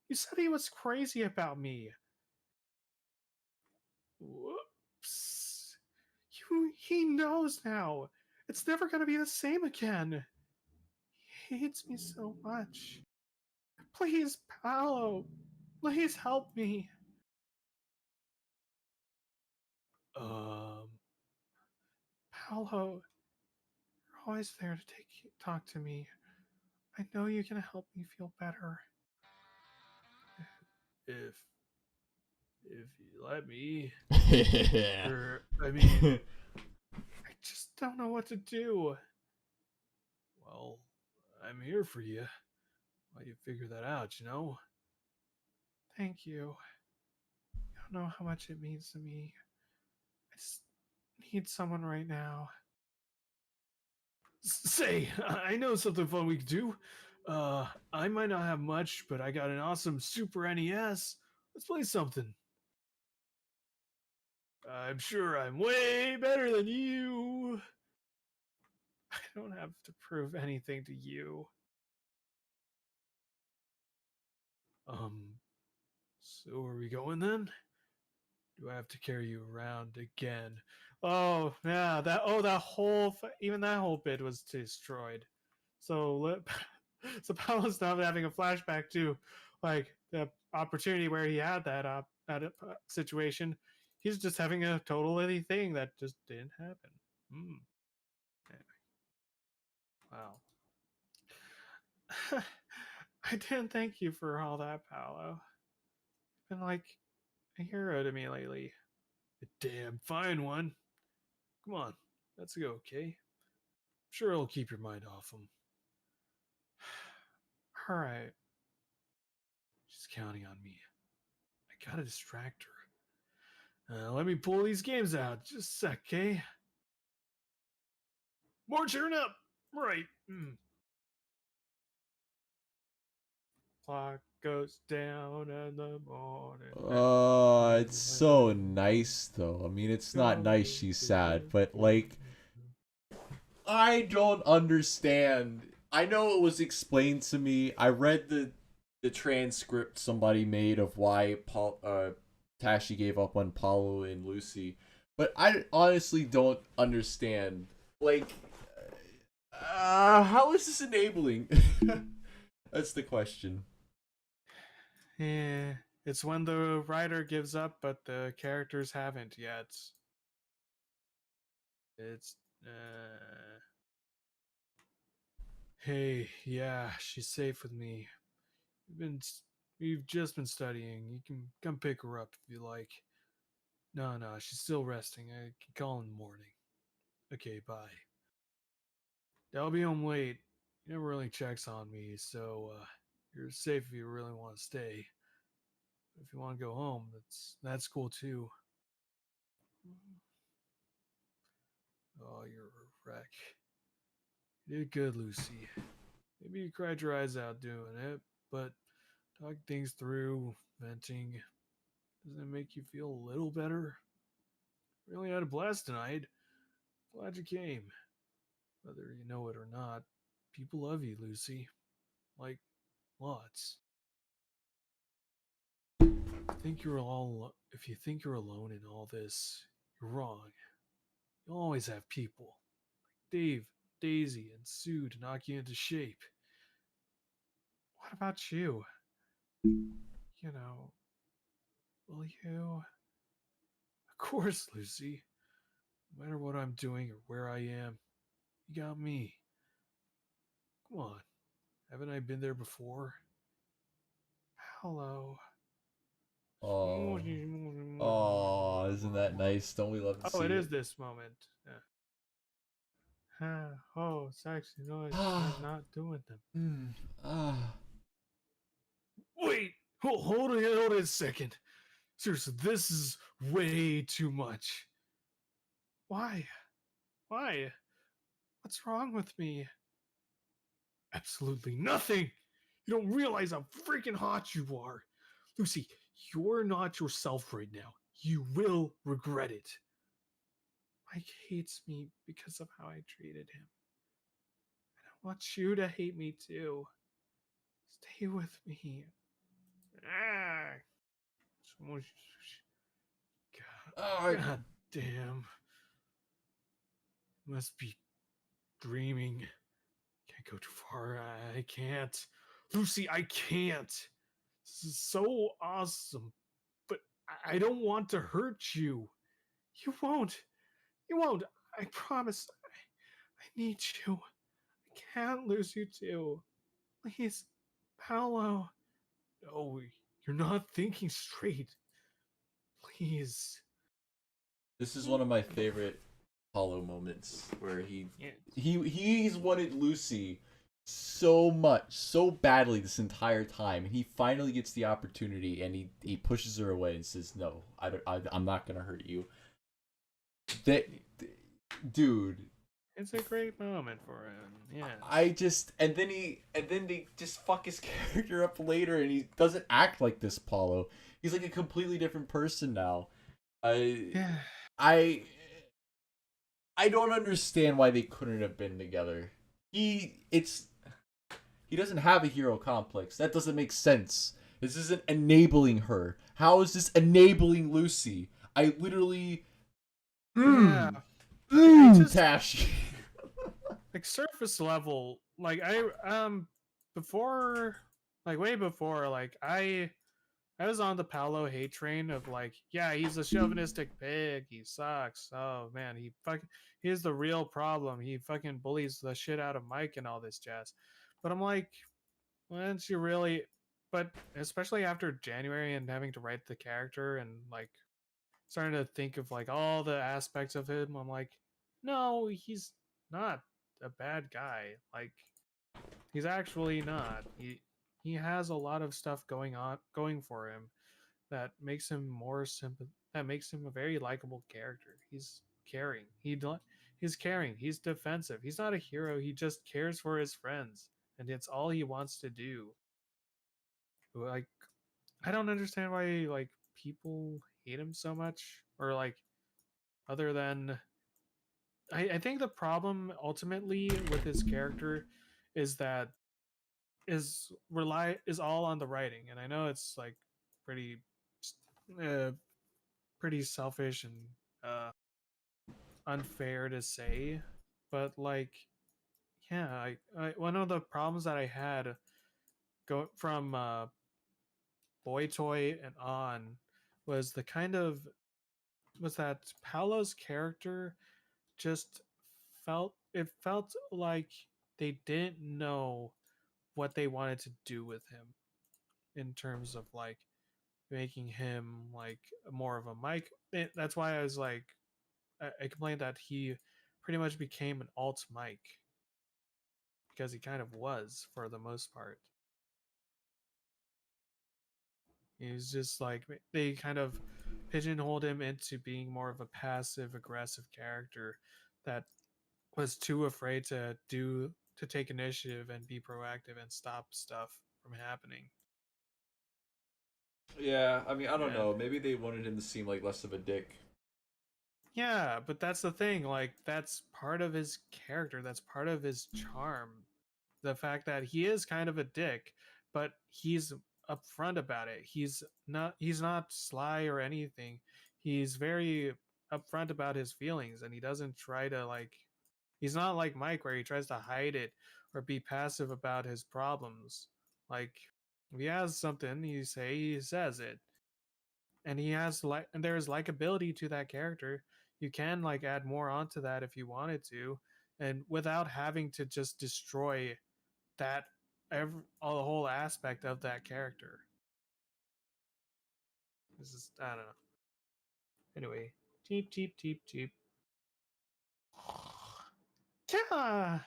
You said he was crazy about me. Whoops. He knows now. It's never gonna be the same again. He hates me so much. Please, Paolo. Please help me. Um, Paolo, you're always there to talk to me. I know you're gonna help me feel better. if you let me, yeah. I mean, I just don't know what to do. well, I'm here for you while you figure that out, you know? Thank you. You don't know how much it means to me. I just need someone right now. Say, I know something fun we could do. I might not have much, but I got an awesome Super NES. Let's play something. I'm sure I'm way better than you. I don't have to prove anything to you. Um, so are we going then? Do I have to carry you around again? Oh yeah, even that whole bit was destroyed. So so Paolo's now having a flashback to like the opportunity where he had situation. He's just having a totally thing that just didn't happen. Hmm. Wow. I didn't thank you for all that, Paolo. You've been like a hero to me lately. A damn fine one. Come on, let's go, okay? Sure, it'll keep your mind off him. All right. She's counting on me. I gotta distract her. Let me pull these games out. Just a sec, okay? More cheering up! Right. Clock goes down in the morning. It's so nice though. I mean, it's not nice she's sad, but like, I don't understand. I know it was explained to me. I read the transcript somebody made of why Tashi gave up on Paulo and Lucy, but I honestly don't understand. Like, how is this enabling? That's the question. Yeah, it's when the writer gives up, but the characters haven't yet. It's Hey, yeah, she's safe with me. We've been, we've just been studying. You can come pick her up if you like. No, she's still resting. I can call in the morning. Okay, bye. I'll be home late. He never really checks on me, so you're safe if you really want to stay. If you want to go home, that's cool too. Oh, you're a wreck. You did good, Lucy. Maybe you cried your eyes out doing it, but talking things through, venting, doesn't it make you feel a little better? Really had a blast tonight. Glad you came. Whether you know it or not, people love you, Lucy. Like, lots. If you think you're alone in all this, you're wrong. You'll always have people. Like Dave, Daisy, and Sue to knock you into shape. What about you? You know, will you? Of course, Lucy. No matter what I'm doing or where I am, you got me. Come on. Haven't I been there before? Hello. Oh, oh, isn't that nice? Don't we love to Oh, see it it? is this moment. Oh, sexy noise. Ah. I'm not doing them. Ah. Wait! Hold it a second. Seriously, this is way too much. Why? Why? What's wrong with me? Absolutely nothing! You don't realize how freaking hot you are. Lucy, you're not yourself right now. You will regret it. Mike hates me because of how I treated him. And I want you to hate me too. Stay with me. Ah. Ah. God damn. Must be dreaming. Can't go too far. I can't. Lucy, I can't. This is so awesome. But I don't want to hurt you. You won't. You won't. I promise. I need you. I can't lose you too. Please, Paolo. No, you're not thinking straight. Please. This is one of my favorite Hollow moments where Yeah. he's wanted Lucy so much, so badly this entire time, and he finally gets the opportunity, and he pushes her away and says, "No, I'm not gonna hurt you." That, dude, It's a great moment for him. Yeah. I just and then they just fuck his character up later, and he doesn't act like this Paulo. He's like a completely different person now. Yeah. I I don't understand why they couldn't have been together. He doesn't have a hero complex. That doesn't make sense. This isn't enabling her. How is this enabling Lucy? I literally Yeah. I just Tashi. like surface level. Like I before, like way before, like I was on the Paolo hate train of like, yeah, he's a chauvinistic pig. He sucks. Oh man, he's the real problem. He fucking bullies the shit out of Mike and all this jazz. But I'm like, once you really, but especially after January and having to write the character and like starting to think of like all the aspects of him, I'm like, no, he's not a bad guy. Like he's actually not. He has a lot of stuff going for him that makes him that makes him a very likable character. He's caring. He's caring. He's defensive. He's not a hero. He just cares for his friends, and it's all he wants to do. Like I don't understand why like people hate him so much, or like other than I think the problem ultimately with his character is that is all on the writing, and I know it's like pretty uh, pretty selfish and uh, unfair to say, but like, yeah, one of the problems that I had go from Boy Toy and on was the kind of was that Paolo's character just felt like they didn't know what they wanted to do with him in terms of like making him like more of a Mike. That's why I was like I complained that he pretty much became an alt Mike because he kind of was for the most part. He was just like they kind of pigeonholed him into being more of a passive aggressive character that was too afraid to take initiative and be proactive and stop stuff from happening. Yeah, I mean, I don't And know. Maybe they wanted him to seem like less of a dick. yeah, but that's the thing. Like, that's part of his character. That's part of his charm. The fact that he is kind of a dick, but he's upfront about it. He's not sly or anything. He's very upfront about his feelings, and he doesn't try to like. He's not like Mike where he tries to hide it or be passive about his problems. Like, if he has something, he says it, and and there is likability to that character. You can like add more onto that if you wanted to, and without having to just destroy that the whole aspect of that character. This is I don't know. Anyway, cheap, cheap, cheap, cheap. Yeah,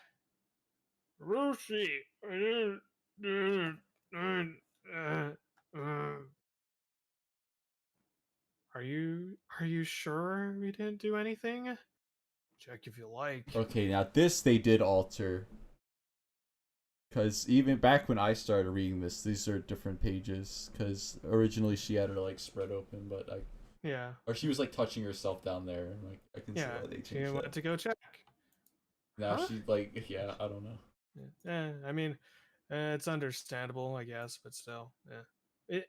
Roshi. Are you sure we didn't do anything? Check if you like. Okay, now this they did alter. Because even back when I started reading this, these are different pages. Because originally she had her like spread open, but Yeah, or she was like touching herself down there. Like I can see yeah. why they She changed went that. to go check. Now Huh? she's like, yeah, I don't know. I mean, it's understandable, I guess, but still, yeah.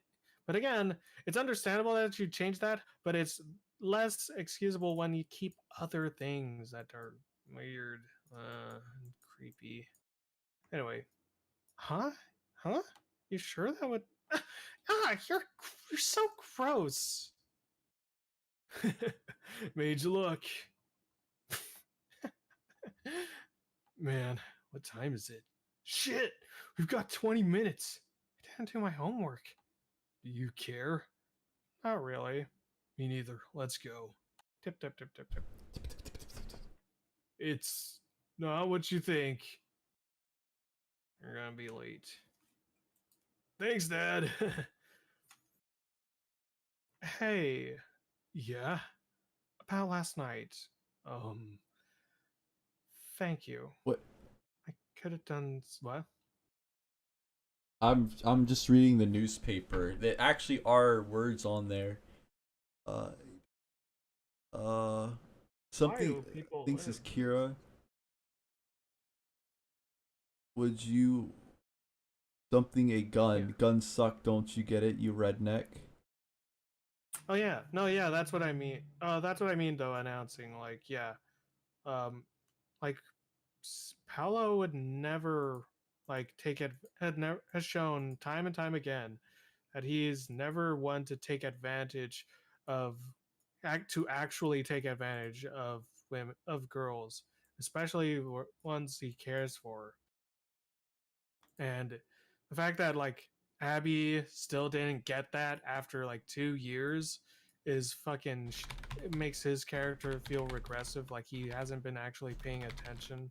But again, it's understandable that you change that, but it's less excusable when you keep other things that are weird, and creepy. Anyway, huh? Huh? You sure that would? Ah, you're so gross. Made you look. Man, what time is it? Shit! We've got 20 minutes. I didn't do my homework. Do you care? Not really. Me neither. Let's go. Tip, tip, tip, tip, tip. It's not what you think. You're gonna be late. Thanks, Dad. Hey. Yeah? About last night. Um. Thank you. What? I could have done. What? I'm just reading the newspaper. There actually are words on there. Uh, uh, Why something. do people Thinks live? is Kira. Would you something a gun? Yeah. Guns suck, don't you get it, you redneck? Oh yeah, no, yeah, that's what I mean. That's what I mean though. Announcing like, yeah, um, like Paolo would never like take it had never has shown time and time again that he's never one to take advantage of to actually take advantage of women of girls, especially ones he cares for. And the fact that like Abby still didn't get that after like 2 years is fucking it makes his character feel regressive, like he hasn't been actually paying attention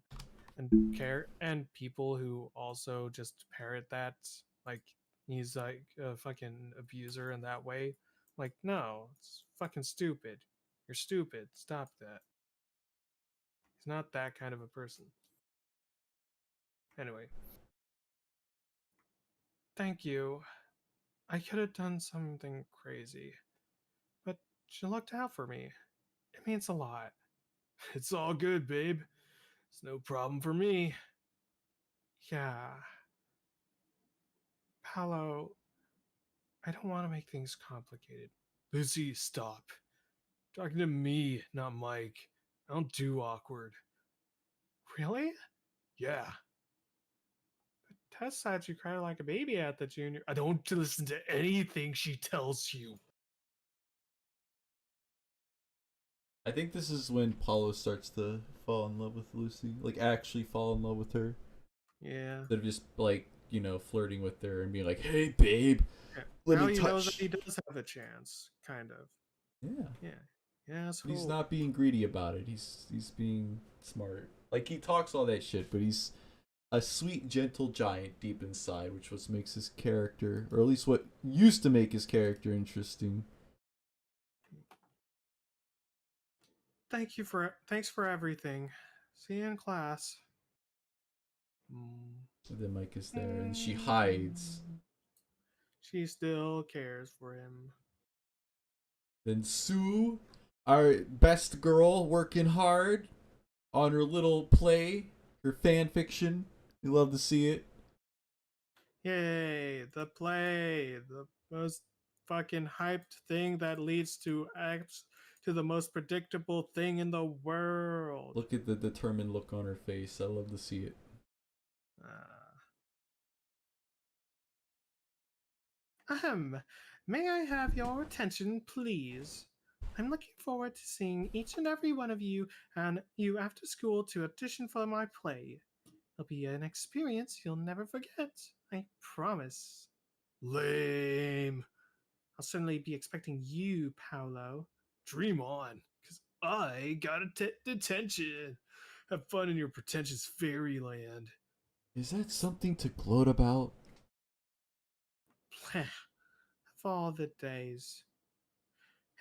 and care, and people who also just parrot that like he's like a fucking abuser in that way. Like, no, it's fucking stupid. You're stupid. Stop that. He's not that kind of a person. Anyway, thank you. I could have done something crazy, but she looked out for me. It means a lot. It's all good, babe. It's no problem for me. Yeah. Paolo, I don't want to make things complicated. Lucy, stop. Talking to me, not Mike. I don't do awkward. Really? Yeah. Tess said you cried like a baby at the junior. I don't listen to anything she tells you. I think this is when Paulo starts to fall in love with Lucy. Like actually fall in love with her. Yeah. Instead of just like, flirting with her and being like, hey babe, let Now me he knows that touch. he does have a chance, kind of. Yeah. Yeah. Yeah, But he's so not being greedy about it. He's being smart. Like he talks all that shit, but he's a sweet, gentle giant deep inside, which was makes his character, or at least what used to make his character interesting. Thanks for everything. See you in class. Mm. And then Mike is there, and she hides. She still cares for him. Then Sue, our best girl, working hard on her little play, her fan fiction. We love to see it. Yay, the play, the most fucking hyped thing that leads to the most predictable thing in the world. Look at the determined look on her face. I love to see it. May I have your attention, please? I'm looking forward to seeing each and every one of you and you after school to audition for my play. It'll be an experience you'll never forget. I promise. Lame. I'll certainly be expecting you, Paolo. Dream on, because I got detention. Have fun in your pretentious fairyland. Is that something to gloat about? Of all the days.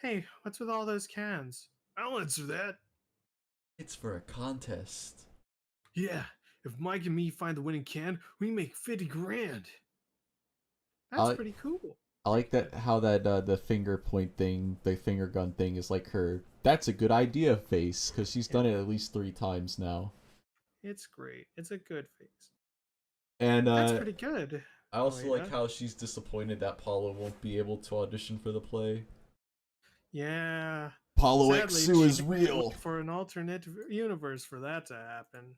Hey, what's with all those cans? I'll answer that. It's for a contest. Yeah, if Mike and me find the winning can, we make 50 grand. That's pretty cool. I like that how that the finger point thing, the finger gun thing is like her. That's a good idea face because she's done it at least 3 times now. It's great. It's a good face. And that's pretty good. I also like how she's disappointed that Paolo won't be able to audition for the play. Yeah. Paulo Sadly, X Sue is she real. look for an alternate universe for that to happen.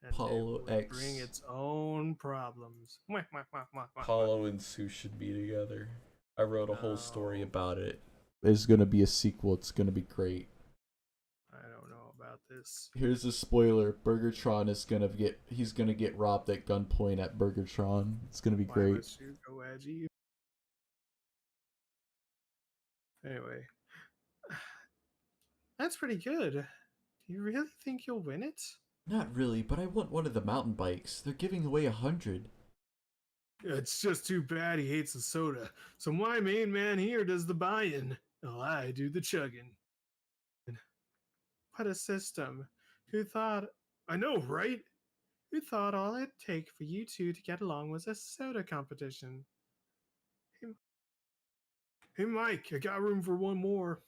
And Paulo it will X bring its own problems. Paulo and Sue should be together. I wrote a whole story about it. There's gonna be a sequel. It's gonna be great. I don't know about this. Here's a spoiler: Burgertron is gonna get robbed at gunpoint at Burgertron. It's gonna be great. Why must you go edgy? Anyway, that's pretty good. Do you really think you'll win it? Not really, but I want one of the mountain bikes. They're giving away 100. It's just too bad he hates the soda. So my main man here does the buying, while I do the chugging. What a system. Who thought... I know, right? Who thought all it'd take for you two to get along was a soda competition? Hey Mike, I got room for one more.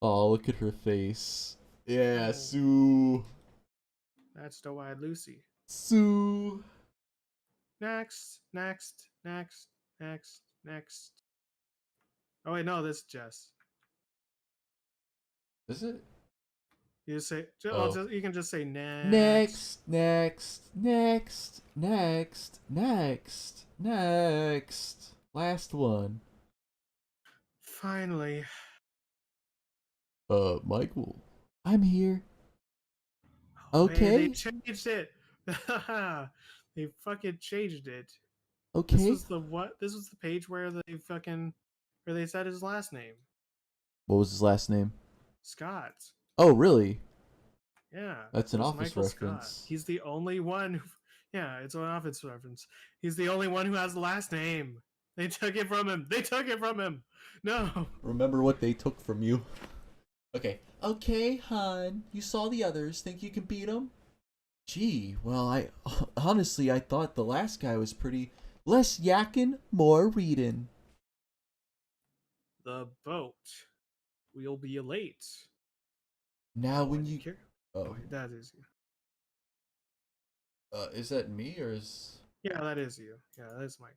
Oh, look at her face. Yeah, Oh. Sue. That's Doe-Eyed Lucy. Sue. Next. Oh wait, no, this is Jess. Is it? You just say, you can just say Next. Last one. Finally. Michael, I'm here. Oh, Okay. man, they changed it. They fucking changed it. Okay. This was the page where they said his last name. What was his last name? Scott. Oh, really? Yeah. That's an it was Office Michael reference. Scott. He's the only one who, yeah, it's an Office reference. He's the only one who has the last name. They took it from him. No. Remember what they took from you. Okay, hon. You saw the others. Think you can beat them? Gee, well, I thought the last guy was pretty. Less yakking, more reading. The boat. We'll be late. Now when you... care. Oh, That is you. is that me or is... Yeah, that is you. Yeah, that's Mike.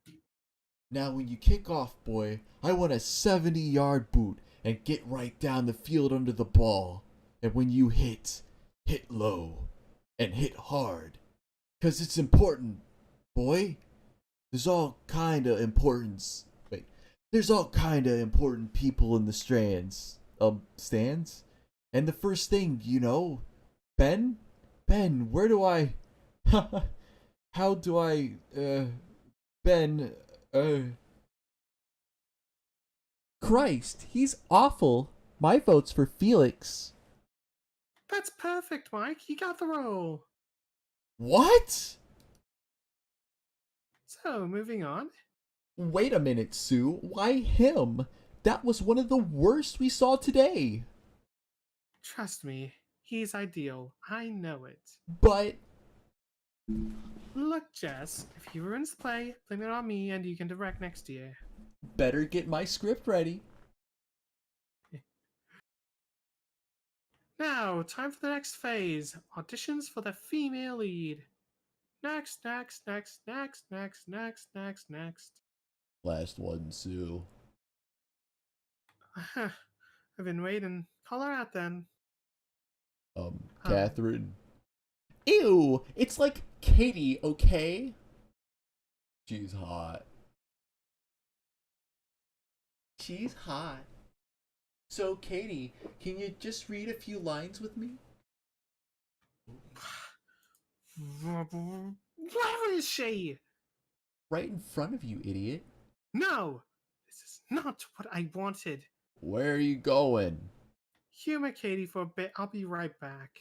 Now when you kick off, boy, I want a 70-yard boot and get right down the field under the ball. And when you hit low and hit hard. 'Cause it's important, boy. There's all kind of important people in the stands. And the first thing, you know, Ben, where do I, how do I, Ben, Christ, he's awful. My vote's for Felix. That's perfect, Mike. You got the role. what? So, moving on. Wait a minute, Sue. Why him? That was one of the worst we saw today. Trust me, he's ideal. I know it. But Look, Jess, if he ruins the play, blame it on me and you can direct next year. better get my script ready. Now, time for the next phase. Auditions for the female lead. Next, next, next, next, next, next, next, next. Last one, Sue. I've been waiting. Call her out then. Catherine. Ew, it's like Katie, okay? She's hot. She's hot. So, Katie, can you just read a few lines with me? Where is she? Right in front of you, idiot. No! This is not what I wanted. Where are you going? Humor Katie for a bit. I'll be right back.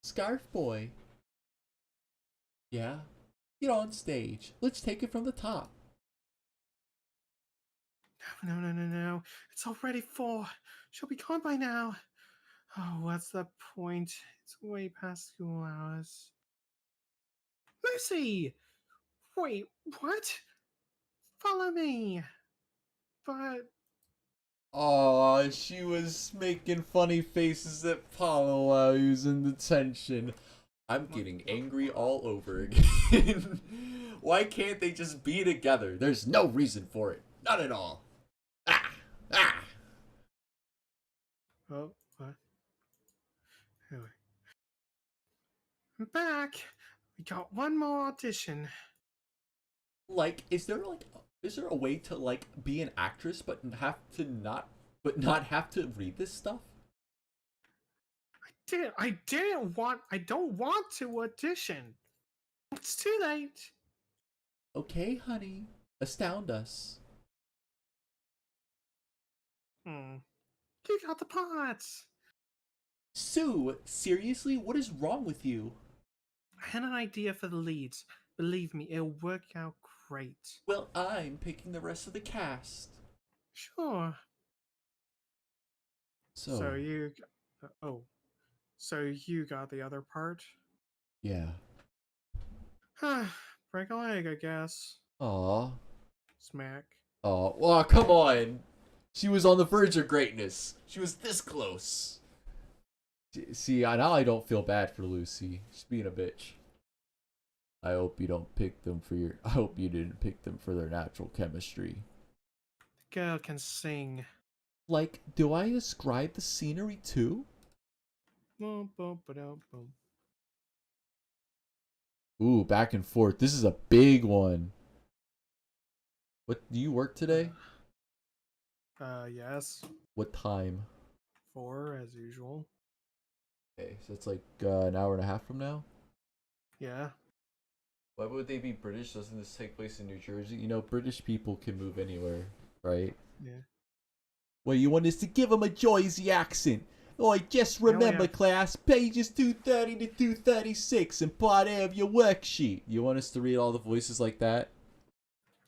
Scarf boy. Yeah? Get on stage. Let's take it from the top. No. It's already 4. She'll be gone by now. Oh, what's the point? It's way past school hours. Lucy! Wait, what? Follow me. But Aw, she was making funny faces at Paulo while he was in detention. I'm getting angry all over again. Why can't they just be together? There's no reason for it. None at all. Ah! Ah! oh, what? Anyway, I'm back. We got one more audition. Like, is there a way to like be an actress but not have to read this stuff? I don't want to audition. It's too late. Okay, honey. Astound us. You got the parts. Sue, seriously, what is wrong with you? I had an idea for the leads. Believe me, it'll work out great. Well, I'm picking the rest of the cast. Sure. So So you got the other part? yeah. Break a leg, I guess. Aw. Smack. Oh, well, come on. She was on the verge of greatness. She was this close. See, now I don't feel bad for Lucy. She's being a bitch. I hope you don't pick them for your. I hope you didn't pick them for their natural chemistry. The girl can sing. Like, do I describe the scenery too? Boom, boom, ba-dum, boom. Ooh, back and forth. This is a big one. What, do you work today? Yes. What time? 4 as usual. Okay, so it's like an hour and a half from now? Yeah. Why would they be British? Doesn't this take place in New Jersey? You know, British people can move anywhere, right? Yeah. Well, you want us to give them a Jersey accent. Oh, just only remember, have- class, pages 230 to 236 and part A of your worksheet. You want us to read all the voices like that?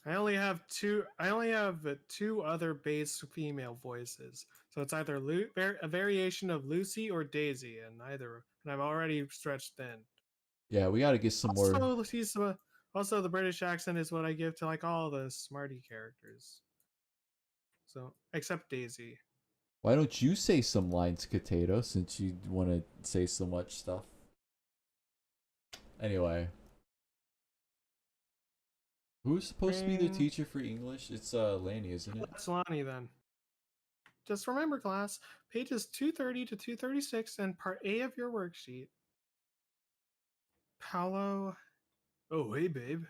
I only have two other base female voices. So it's either a variation of Lucy or Daisy, and I've already stretched thin. Yeah, we gotta get some more. Also, the British accent is what I give to like all the smarty characters. So except Daisy. Why don't you say some lines, Potato, since you want to say so much stuff? Anyway. Who's supposed to be the teacher for English? It's Lanny, isn't it? It's Lonnie then. Just remember, class, pages 230 to 236 and part A of your worksheet. Paolo Oh, hey, babe.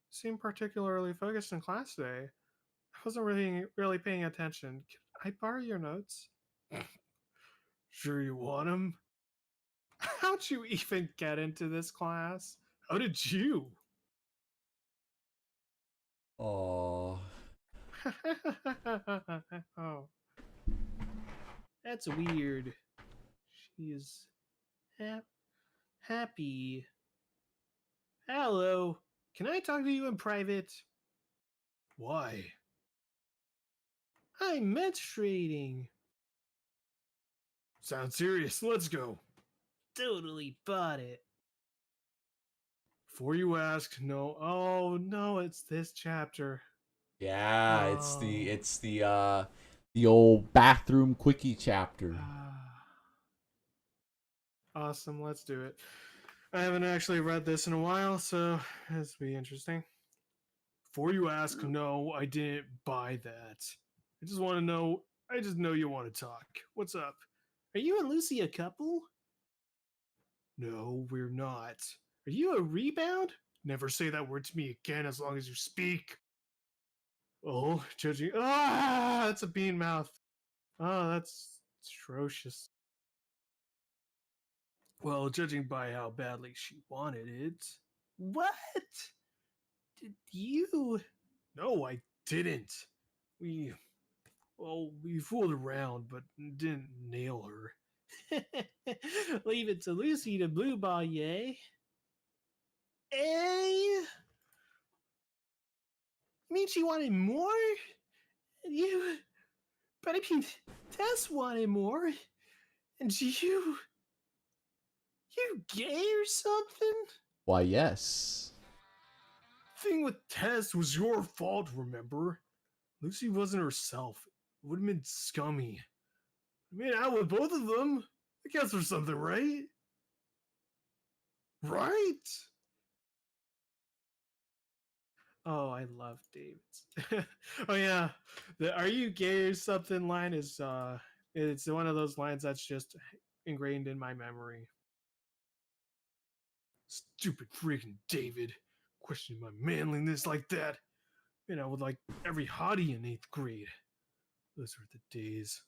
seemed particularly focused in class today. I wasn't really paying attention. Can I borrow your notes? Sure you want him? How'd you even get into this class? How did you? Aww. Oh, that's weird. She's happy. Hello. Can I talk to you in private? Why? I'm menstruating. Sounds serious. Let's go. Totally bought it. Before you ask, no. Oh no, it's this chapter. Yeah, Oh. it's the old bathroom quickie chapter. Awesome, let's do it. I haven't actually read this in a while, so this will be interesting. Before you ask, no, I didn't buy that. I just want to know. I just know you want to talk. What's up? Are you and Lucy a couple? No, we're not. Are you a rebound? Never say that word to me again as long as you speak. Oh, judging. Ah, that's a bean mouth. Oh, that's atrocious. Well, judging by how badly she wanted it. What? Did you? No, I didn't. We, well, we fooled around, but didn't nail her. Leave it to Lucy to blue ball, yay? Eh? You mean she wanted more? You. But I mean, Tess wanted more. And you. You gay or something? Why, yes. Thing with Tess was your fault, remember? Lucy wasn't herself. It would have been scummy. I made out with both of them. I guess there's something, right? Right? Oh, I love David's. Oh yeah, the "Are you gay or something" line is it's one of those lines that's just ingrained in my memory. Stupid freaking David. Questioning my manliness like that. You know, with like every hottie in 8th grade. Those were the days.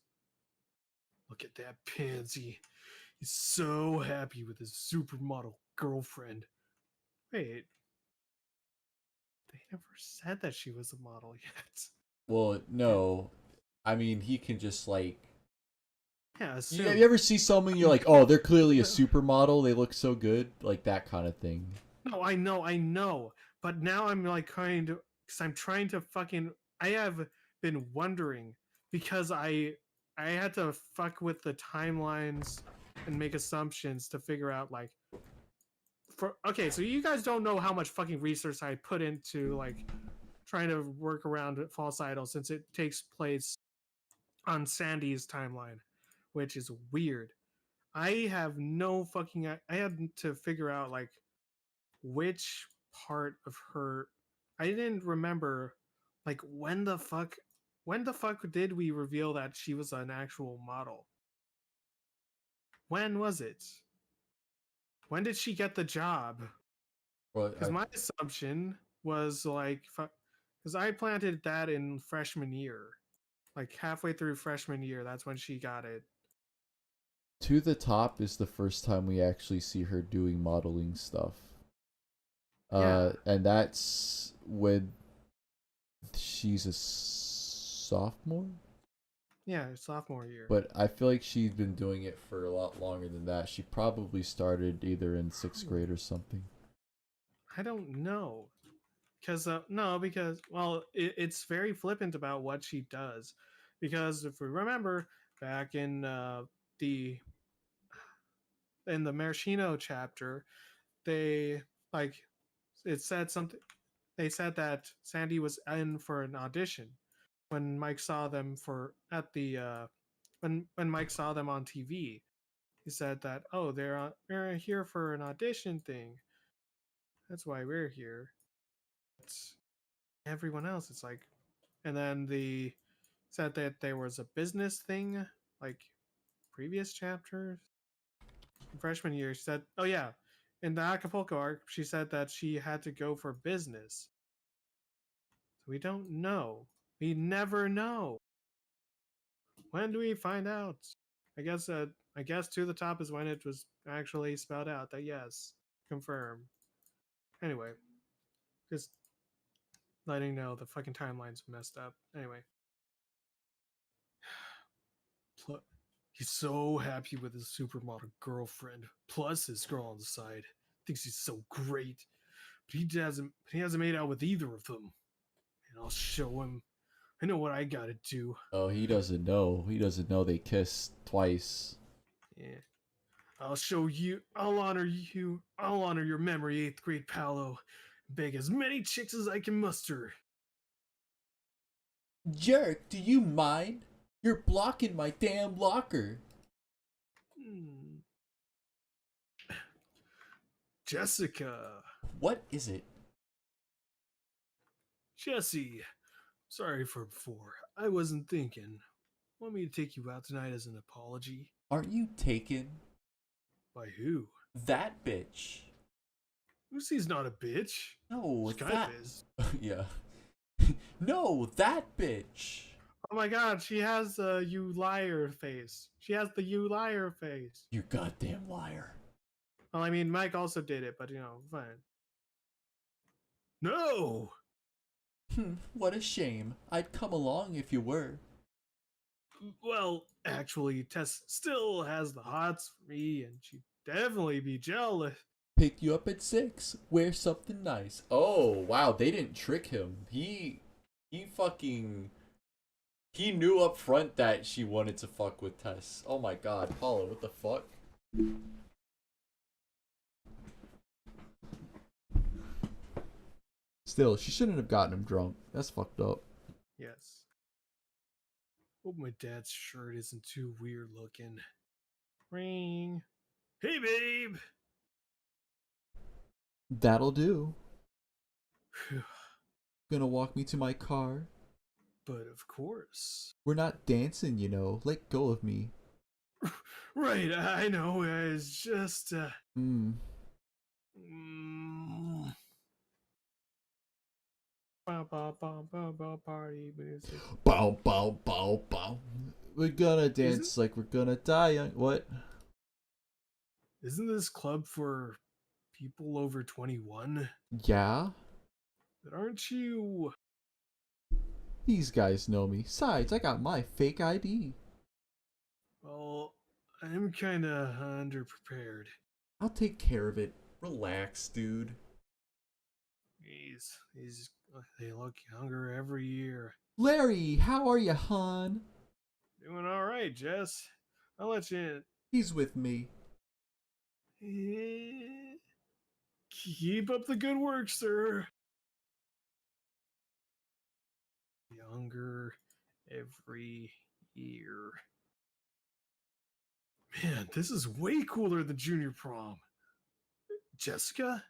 Look at that pansy. He's so happy with his supermodel girlfriend. Wait, they never said that she was a model yet. Well, no. I mean, he can just like. Yeah, You assume. ever see someone you're like, oh, they're clearly a supermodel. They look so good, like that kind of thing. No, I know. But now I'm like kind of because I'm trying to fucking. I have been wondering because I had to fuck with the timelines and make assumptions to figure out like. Okay, so you guys don't know how much fucking research I put into like trying to work around False Idol since it takes place on Sandy's timeline, which is weird. I have no fucking. I had to figure out like which part of her. I didn't remember like when the fuck did we reveal that she was an actual model? When was it? When did she get the job? Well, Because my assumption was like because I planted that in freshman year, like halfway through freshman year. That's when she got it. To the Top is the first time we actually see her doing modeling stuff. Yeah. And that's when she's a sophomore. Yeah, sophomore year. But I feel like she's been doing it for a lot longer than that. She probably started either in 6th grade or something. I don't know. Because no, because well, it's very flippant about what she does. Because if we remember back the in the Maraschino chapter, they like it said something. They said that Sandy was in for an audition when Mike saw them for at the when Mike saw them on TV. He said that they're here for an audition thing. That's why we're here. It's everyone else. It's like, and then the said that there was a business thing like previous chapters. Freshman year, she said, "Oh yeah." In the Acapulco arc, she said that she had to go for business. So we don't know. We never know. When do we find out? I guess To the Top is when it was actually spelled out that yes, confirm. Anyway, just letting know the fucking timeline's messed up. Anyway. He's so happy with his supermodel girlfriend, plus his girl on the side. Thinks he's so great, but he hasn't made out with either of them. And I'll show him. I know what I gotta do. Oh, he doesn't know. He doesn't know they kissed twice. Yeah. I'll show you. I'll honor you. I'll honor your memory, 8th grade Paolo. Beg as many chicks as I can muster. Jerk, do you mind? You're blocking my damn locker. Hmm. Jessica. What is it? Jesse. Sorry for before. I wasn't thinking. Want me to take you out tonight as an apology? Aren't you taken? By who? That bitch. Lucy's not a bitch. No, She kind that. of is. Yeah. No, that bitch. Oh my god, she has the you liar face. She has the you liar face. You goddamn liar. Well, I mean, Mike also did it, but fine. No! What a shame. I'd come along if you were. Well, actually, Tess still has the hots for me, and she'd definitely be jealous. Pick you up at 6. Wear something nice. Oh, wow, they didn't trick him. He knew up front that she wanted to fuck with Tess. Oh my god, Paula, what the fuck? Still, she shouldn't have gotten him drunk. That's fucked up. Yes. Hope my dad's shirt isn't too weird looking. Ring. Hey, babe! That'll do. Gonna walk me to my car? But of course. We're not dancing, you know. Let go of me. Right, I know. It's just, Mm. Party music. Bow, bow, bow, bow. We're gonna dance like we're gonna die young. What? Isn't this club for people over 21? Yeah? But aren't you? These guys know me. Besides, I got my fake ID. Well, I'm kinda underprepared. I'll take care of it. Relax, dude. These they look younger every year. Larry, how are you, hon? Doing all right, Jess. I'll let you He's with me. in. Keep up the good work, sir. Younger every year. Man, this is way cooler than junior prom. Jessica?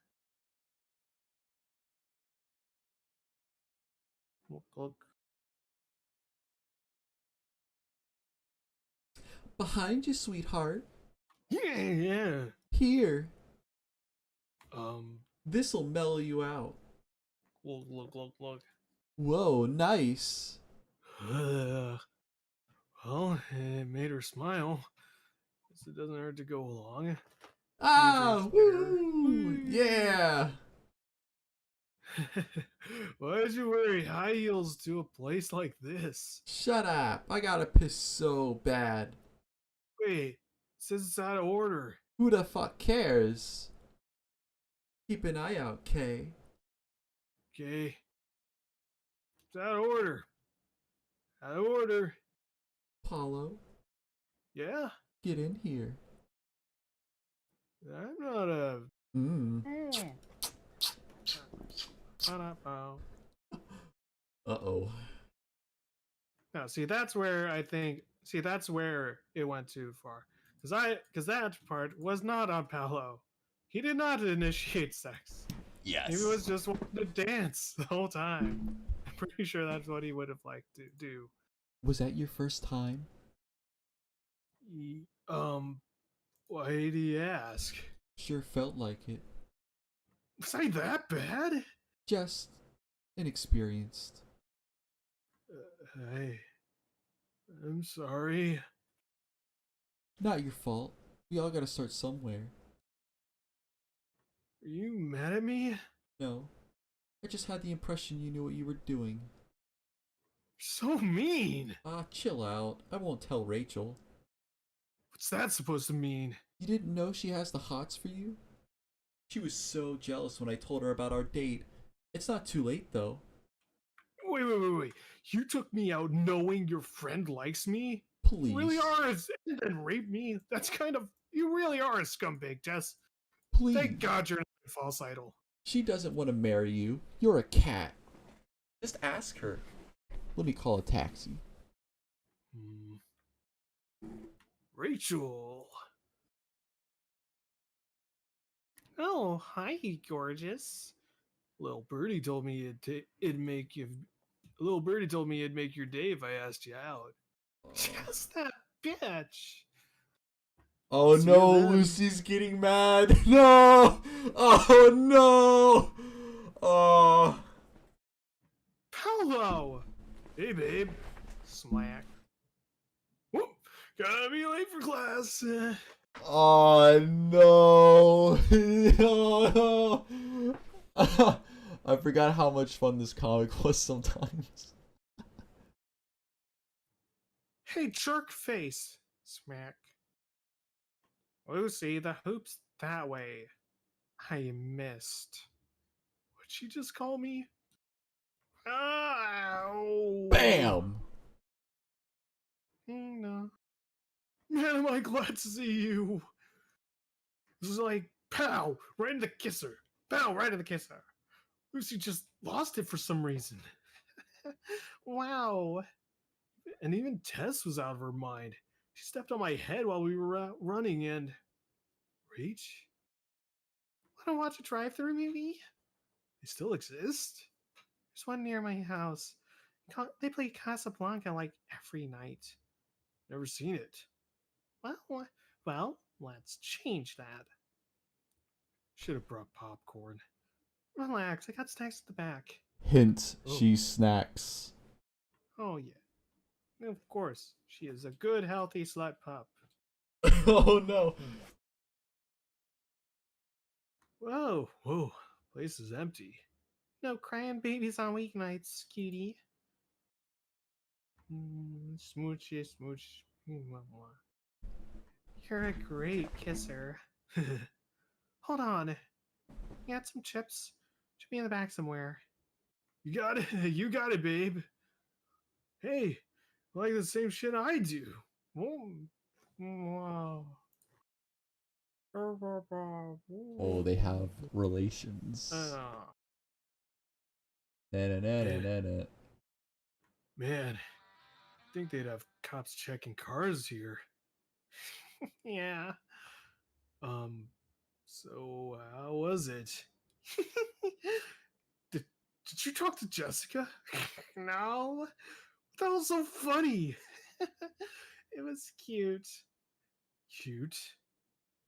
Look. Behind you, sweetheart. Yeah. Here. This'll mellow you out. Look. Whoa, nice. Well, it made her smile. Guess it doesn't hurt to go along. Ah, Later. woo! Yeah. Why'd you wear high heels to a place like this? Shut up. I gotta piss so bad. Wait, it says it's out of order. Who the fuck cares? Keep an eye out, Kay. Okay. It's out of order. Out of order. Paulo, Yeah? get in here. I'm not a. Uh-oh. No, see, that's where I think. See, that's where it went too far. Because that part was not on Paolo. He did not initiate sex. Yes. He was just wanting to dance the whole time. I'm pretty sure that's what he would have liked to do. Was that your first time? Why do you ask? Sure felt like it. Was I that bad? Just inexperienced. I'm sorry. Not your fault. We all gotta start somewhere. Are you mad at me? No. I just had the impression you knew what you were doing. So mean. Chill out. I won't tell Rachel. What's that supposed to mean? You didn't know she has the hots for you? She was so jealous when I told her about our date. It's not too late, though. Wait. You took me out knowing your friend likes me? Please. You really are, and then rape me. That's kind of. You really are a scumbag, Jess. Please. Thank God you're not a false idol. She doesn't want to marry you. You're a cat. Just ask her. Let me call a taxi. Rachel. Oh, hi, gorgeous. Little birdie told me it'd make you. Little birdie told me it'd make your day if I asked you out. Just that bitch. Oh See no, you then. Lucy's getting mad. No! Oh no! Oh. Paolo. Hey, babe. Smack. Whoop. Gotta be late for class. Oh no! No! I forgot how much fun this comic was sometimes. Hey, jerk face. Smack. Lucy, the hoop's that way. I missed. What'd she just call me? Ow! Bam! No. Man, am I glad to see you. This is like, pow, right in the kisser. Pow, right in the kisser. Lucy just lost it for some reason. Wow. And even Tess was out of her mind. She stepped on my head while we were running and... Reach? Want to watch a drive-thru movie? They still exist? There's one near my house. They play Casablanca like every night. Never seen it. Well, let's change that. Should have brought popcorn. Relax, I got snacks at the back. Hint, Oh. she snacks. Oh, yeah. Of course, she is a good, healthy slut pup. Oh no! Whoa, place is empty. No crying babies on weeknights, cutie. Smoochy, smooch. You're a great kisser. Hold on. You got some chips? Should be in the back somewhere. You got it. You got it, babe. Hey, like the same shit I do. Wow. Oh, they have relations. Na-na-na-na-na-na. Man, I think they'd have cops checking cars here. Yeah. So how was it? Did you talk to Jessica? No. That was so funny. It was cute. Cute?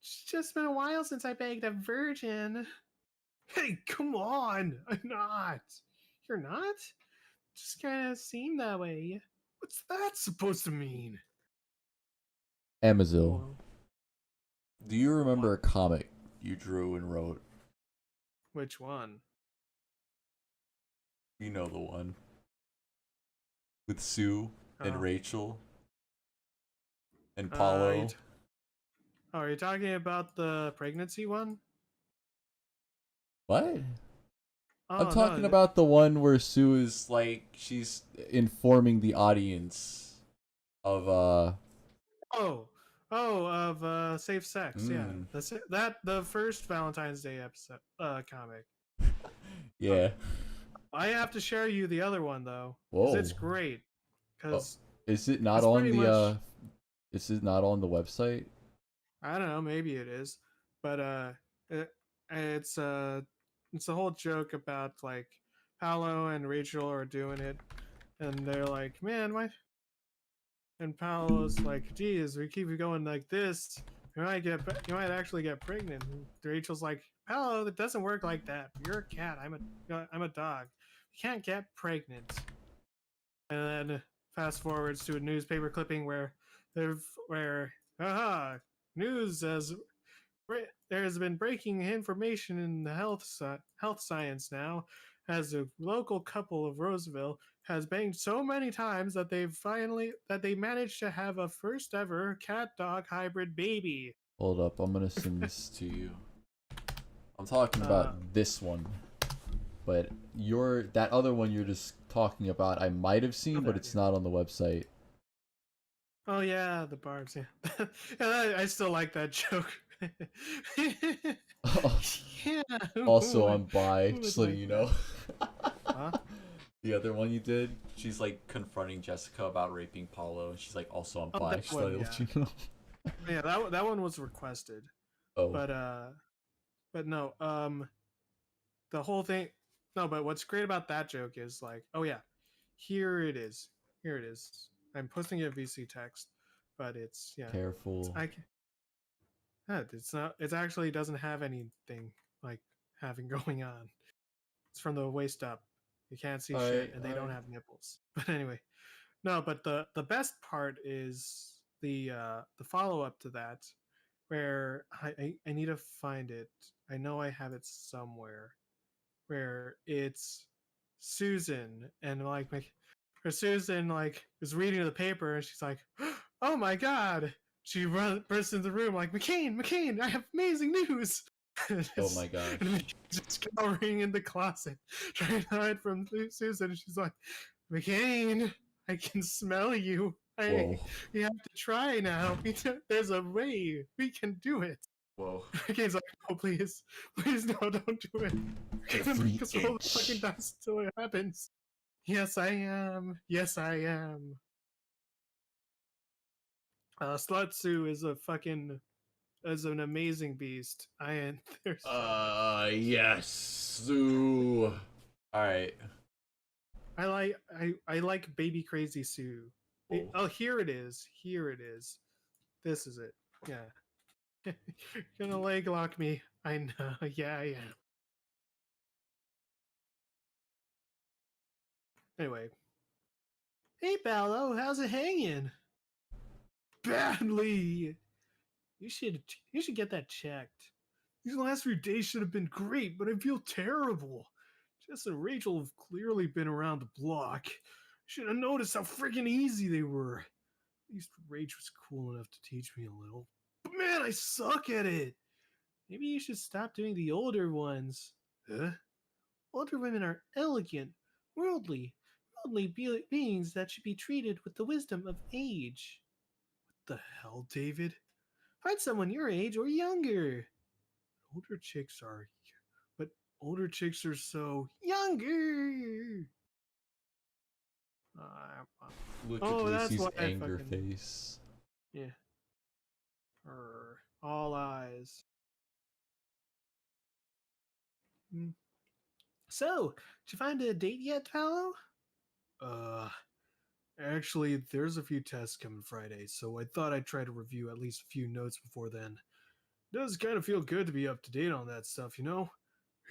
It's just been a while since I begged a virgin. Hey, come on! I'm not. You're not? Just kind of seemed that way. What's that supposed to mean? Amazil, Well, do you remember a comic you drew and wrote? which one? You know the one. With Sue and Oh. Rachel and Paulo. Are you talking about the pregnancy one? What? Oh, I'm talking no, about the one where Sue is like, she's informing the audience of of safe sex. Yeah, Mm. that's it. The first Valentine's Day episode comic. yeah. I have to share you the other one though, Whoa. because it's great. Because Is it not It's on pretty the much- is it not on the website? I don't know, maybe it is, but it's a whole joke about like Paolo and Rachel are doing it, and they're like, man, why? And Paolo's like, geez, we keep going like this, you might actually get pregnant. And Rachel's like, Paolo, that doesn't work like that. You're a cat. I'm a dog. You can't get pregnant. And then fast forwards to a newspaper clipping where news as there has been breaking information in the health science now, as a local couple of Roseville has banged so many times that they managed to have a first ever cat dog hybrid baby. Hold up, I'm gonna send this to you. I'm talking about this one. But that other one you're just talking about I might have seen, but Okay. it's not on the website. Oh yeah, the barbs. Yeah, and I still like that joke. Yeah. Also, I'm bi, Who just would so like you that? know. Huh? The other one you did, she's like confronting Jessica about raping Paulo, and she's like, also, I'm Oh, bi, that just thought one. I'd Yeah. let you know. Yeah. That one was requested, Oh, but no. The whole thing. No, but what's great about that joke is like, oh yeah, here it is. Here it is. I'm posting it a VC text, but it's yeah. It's, careful. it's not. It actually doesn't have anything like having going on. It's from the waist up. You can't see shit, Alright, and they don't alright. have nipples. But anyway, no. But the best part is the follow up to that, where I need to find it. I know I have it somewhere. Where it's Susan and like where Susan like is reading the paper and she's like, "Oh my god!" She bursts into the room like, McCain, I have amazing news!" and Oh my gosh. just cowering in the closet, trying to hide from Susan. And she's like, "McCain, I can smell you. Whoa. We have to try now. There's a way. We can do it." Whoa. McCain's like, "Oh, please, no, don't do it. We're gonna Every make us roll the fucking inch. dice until it happens." Yes, I am. Yes, I am. Slutsu is an amazing beast. There's Yes. Sue. Alright. I like Baby Crazy Sue. Whoa. Oh, here it is. Here it is. This is it. Yeah. You're gonna leg lock me. I know. Yeah, I am. Anyway. Hey, Paolo, how's it hanging? Badly. You should you should get that checked. These last few days should have been great, but I feel terrible. Jess and Rachel have clearly been around the block. Should have noticed how freaking easy they were. At least Rach was cool enough to teach me a little. But man, I suck at it. Maybe you should stop doing the older ones. Huh? Older women are elegant, worldly beings that should be treated with the wisdom of age. What the hell, David? Find someone your age or younger. Older chicks are, but older chicks are so younger. Look at Oh, that's Lucy's why I anger fucking face. yeah. All eyes. Hmm. So, did you find a date yet, Paolo? Uh, Actually, there's a few tests coming Friday, so I thought I'd try to review at least a few notes before then. It does kind of feel good to be up to date on that stuff, you know?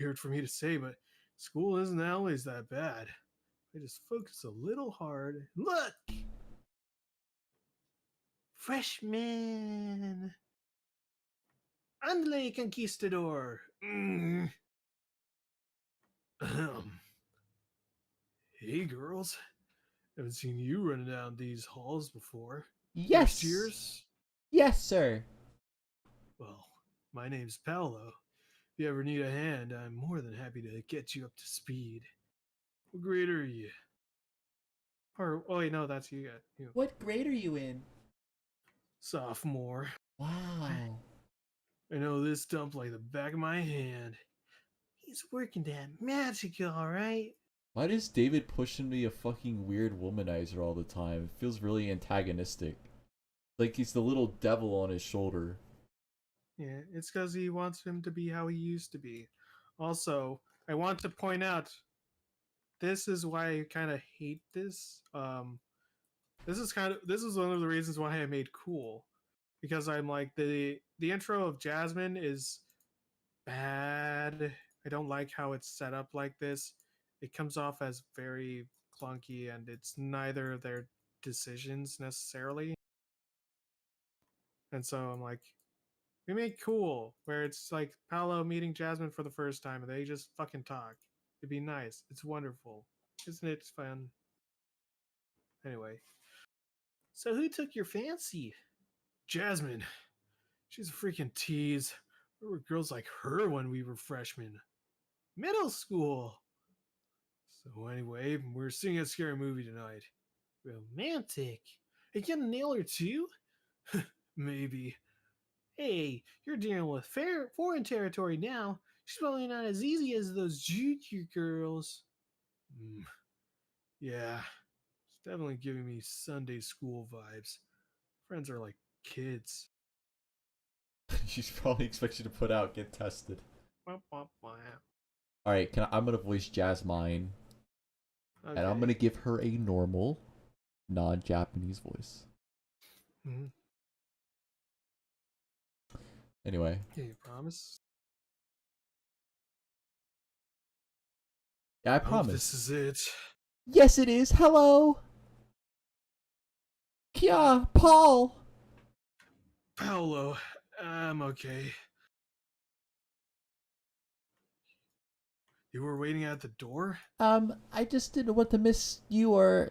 Weird for me to say, but school isn't always that bad. I just focus a little hard. Look! Freshman! Andale Conquistador! Mm. Hey, girls. Haven't seen you running down these halls before. First Yes! years? Yes, sir! Well, my name's Paolo. If you ever need a hand, I'm more than happy to get you up to speed. What grade are you? Or, oh wait, no, that's you. You. What grade are you in? Sophomore. Wow. I know this dump like the back of my hand. He's working that magic, alright. Why does David push him to be a fucking weird womanizer all the time? It feels really antagonistic. Like he's the little devil on his shoulder. Yeah, it's because he wants him to be how he used to be. Also, I want to point out this is why I kind of hate this. This is one of the reasons why I made Cool, because I'm like the intro of Jasmine is bad. I don't like how it's set up like this. It comes off as very clunky, and it's neither of their decisions necessarily. And so I'm like, we make Cool, where it's like Paolo meeting Jasmine for the first time, and they just fucking talk. It'd be nice. It's wonderful, isn't it? Fun. Anyway, so who took your fancy? Jasmine. She's a freaking tease. There were girls like her when we were freshmen. Middle school. So anyway, we're seeing a scary movie tonight. Romantic. I get a nail or two? Maybe. Hey, you're dealing with foreign territory now. She's probably not as easy as those junior girls. Mm, yeah, it's definitely giving me Sunday school vibes. Friends are like kids. She's probably expects you to put out, get tested. Wah, wah, wah. All right, I'm gonna voice Jasmine, and I'm Okay. gonna give her a normal, non-Japanese voice. Mhm. Anyway, Yeah, you promise? yeah, I I hope promise. this is it. Yes, it is. Hello, Kia, Paul. Paolo, I'm okay. You were waiting at the door? I just didn't want to miss you or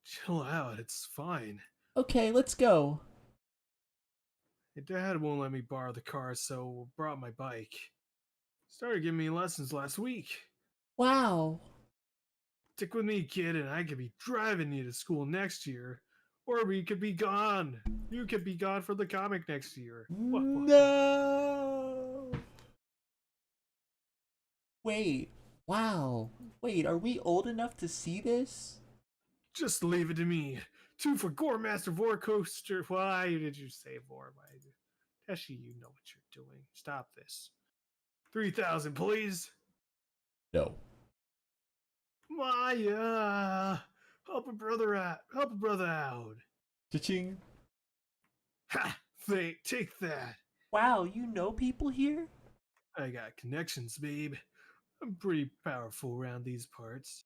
Chill out, it's fine. Okay, let's go. My dad won't let me borrow the car, so brought my bike. Started giving me lessons last week. Wow. Stick with me, kid, and I could be driving you to school next year. Or we could be gone. You could be gone for the comic next year. Wah, wah, wah. No. Wait. Wow. Wait, are we old enough to see this? Just leave it to me. 2 for Gore Master Vor Coaster. Why did you say Vor? Teshi, you know what you're doing. Stop this. 3,000, please. No. Maya, help a brother out. Help a brother out. Cha-ching. Ha! Take that. Wow, you know people here? I got connections, babe. I'm pretty powerful around these parts.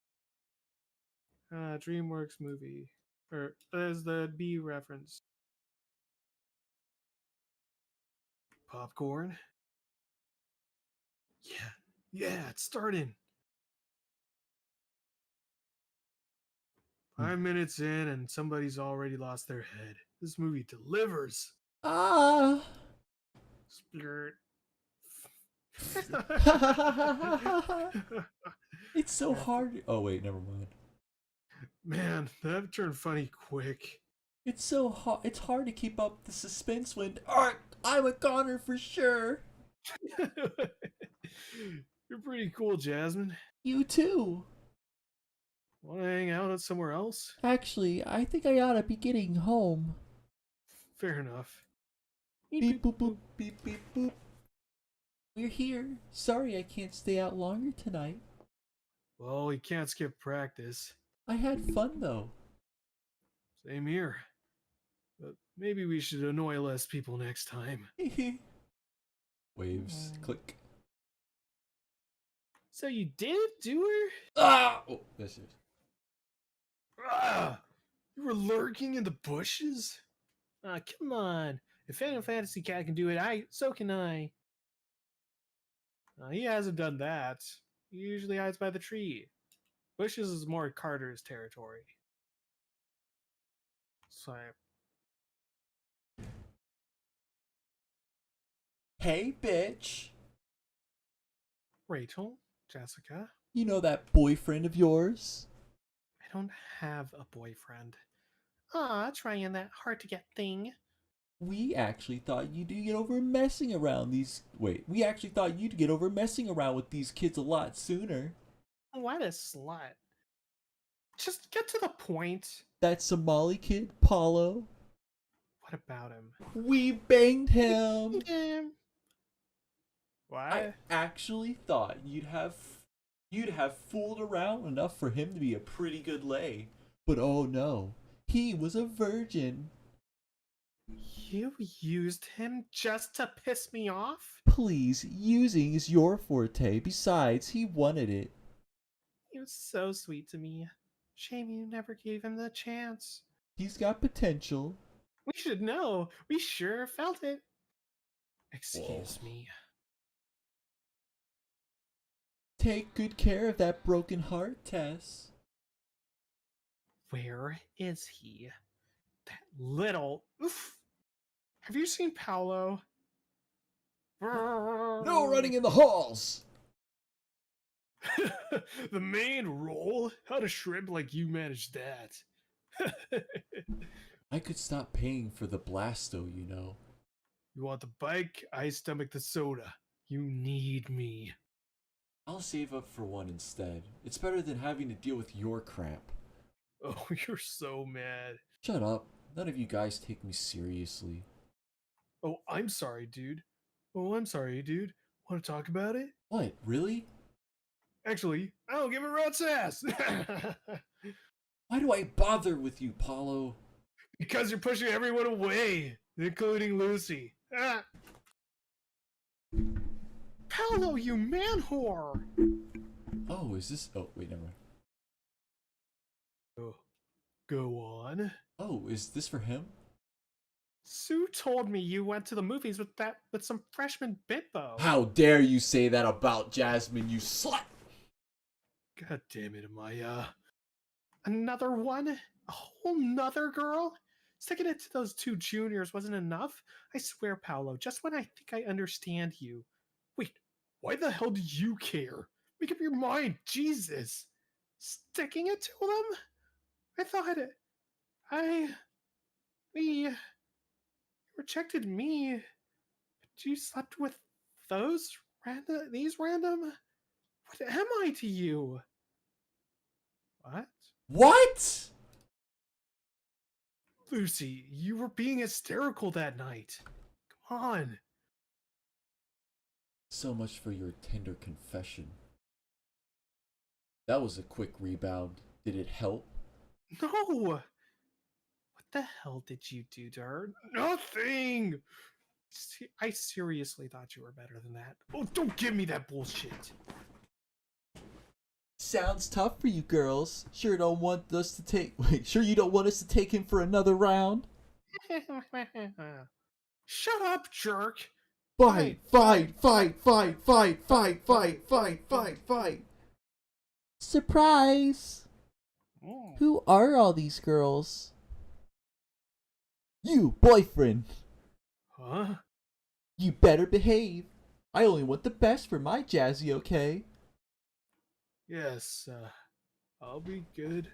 DreamWorks movie. Or there's the B reference. Popcorn. Yeah, it's starting. 5 minutes in and somebody's already lost their head. This movie delivers. Ah. Splurt. It's so hard. Oh wait, never mind. Man, that turned funny quick. It's so hard. It's hard to keep up the suspense when I'm a goner for sure. You're pretty cool, Jasmine. You too. Want to hang out somewhere else? Actually, I think I ought to be getting home. Fair enough. Beep boop boop beep beep boop. We're here. Sorry I can't stay out longer tonight. Well, you can't skip practice. I had fun though. Same here. But maybe we should annoy less people next time. Waves. Click. So you did do her? Ah! Oh, this is. Ah! You were lurking in the bushes? Ah, come on. If Final Fantasy Cat can do it, so can I. He hasn't done that. He usually hides by the tree. Bushes is more Carter's territory. So, Hey, bitch. Rachel, Jessica, You know that boyfriend of yours? I don't have a boyfriend. Ah, trying that hard to get thing. We actually thought you'd get over messing around these. Wait, we actually thought you'd get over messing around with these kids a lot sooner. What a slut. Just get to the point. That Somali kid, Paulo. What about him? We banged him. What? I actually thought you'd have fooled around enough for him to be a pretty good lay. But oh no, he was a virgin. You used him just to piss me off? Please, using is your forte. Besides, he wanted it. He was so sweet to me. Shame you never gave him the chance. He's got potential. We should know. We sure felt it. Excuse Whoa. me. Take good care of that broken heart, Tess. Where is he? That little... Oof. Have you seen Paolo? No running in the halls! The main role? How to shrimp like you managed that? I could stop paying for the Blasto, you know. You want the bike? I stomach the soda. You need me. I'll save up for one instead. It's better than having to deal with your crap. Oh, you're so mad. Shut up. None of you guys take me seriously. Oh, I'm sorry, dude. Oh, I'm sorry, dude. Want to talk about it? What, really? Actually, I don't give a rat's ass. Why do I bother with you, Paulo? Because you're pushing everyone away, including Lucy. Ah. Paolo, you man whore! Oh, is this... Oh, wait, never mind. Oh, go on. Oh, is this for him? Sue told me you went to the movies with some freshman bimbo. How dare you say that about Jasmine, you slut! God damn it, Amaya. Another one? A whole nother girl? Sticking it to those two juniors wasn't enough? I swear, Paolo, just when I think I understand you. Wait, why the hell do you care? Make up your mind, Jesus! Sticking it to them? I thought you rejected me, but you slept with these random? What am I to you? What? What? Lucy, you were being hysterical that night. Come on. So much for your tender confession. That was a quick rebound. Did it help? No! What the hell did you do to her? Nothing! I seriously thought you were better than that. Oh, don't give me that bullshit. Sounds tough for you girls. Sure don't want us to take... Wait, sure you don't want us to take him for another round? Shut up, jerk! Fight, fight, fight, fight, fight, fight, fight, fight, fight, fight. Surprise! Mm. Who are all these girls? You, boyfriend. Huh? You better behave. I only want the best for my Jazzy, okay? Yes, I'll be good.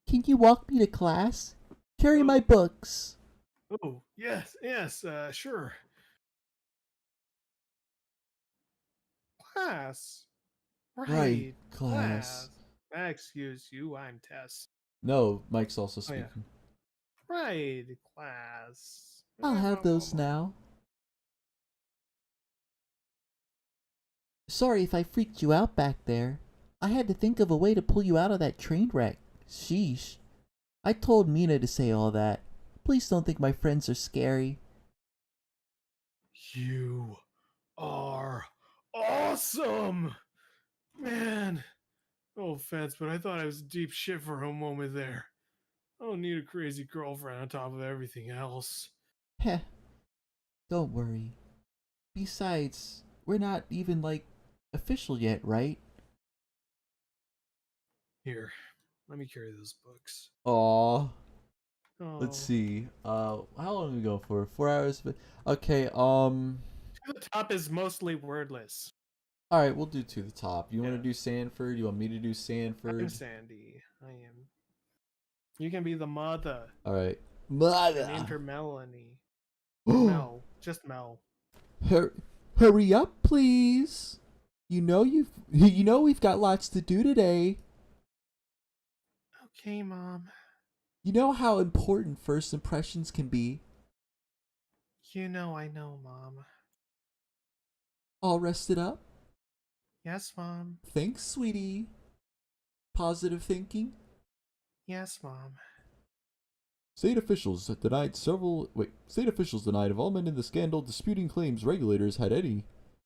Can you walk me to class? Carry my books. Oh, yes, sure. Class. Right, class. Excuse you, I'm Tess. No, Mike's also Oh, yeah. speaking. Right, class. I'll have those now. Sorry if I freaked you out back there. I had to think of a way to pull you out of that train wreck. Sheesh. I told Mina to say all that. Please don't think my friends are scary. You are awesome! Man, no offense, but I thought I was deep shit for a moment there. I don't need a crazy girlfriend on top of everything else. Heh. Don't worry. Besides, we're not even, official yet, right? Here, let me carry those books. Aww. Oh. Let's see. How long do we go for? 4 hours? Okay, The top is mostly wordless. Alright, we'll do to the top. You want Yeah. to do Sanford? You want me to do Sanford? I'm Sandy. I am. You can be the mother. Alright. I Mother! named her Melanie. Mel. Just Mel. Hurry up, please! You know we've got lots to do today. Okay, Mom. You know how important first impressions can be. You know I know, Mom. All rested up? Yes, Mom. Thanks, sweetie. Positive thinking? Yes, Mom. State officials denied involvement in the scandal, disputing claims regulators had any.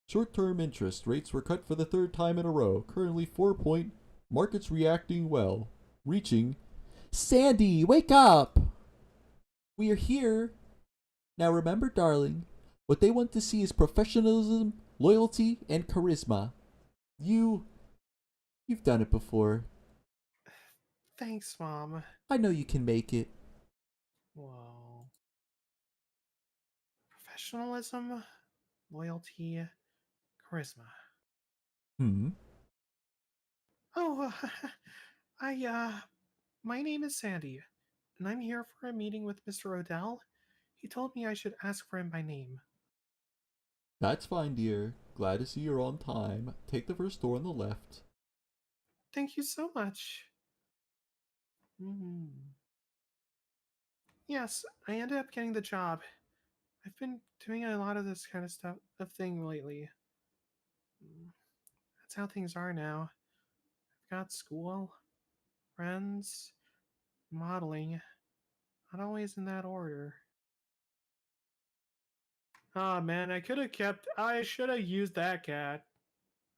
Short-term interest rates were cut for the third time in a row. Currently 4 point. Markets reacting well. Reaching. Sandy, wake up! We are here. Now remember, darling, what they want to see is professionalism, loyalty, and charisma. You've done it before. Thanks, Mom. I know you can make it. Whoa. Professionalism, loyalty, charisma. Oh, my name is Sandy. and I'm here for a meeting with Mr. Odell. He told me I should ask for him by name. That's fine, dear. Glad to see you're on time. Take the first door on the left. Thank you so much. Hmm. Yes, I ended up getting the job. I've been doing a lot of this kind of stuff of thing lately. Mm, That's how things are now. I've got school, friends, modeling. Not always in that order. Ah, man, I should have used that cat.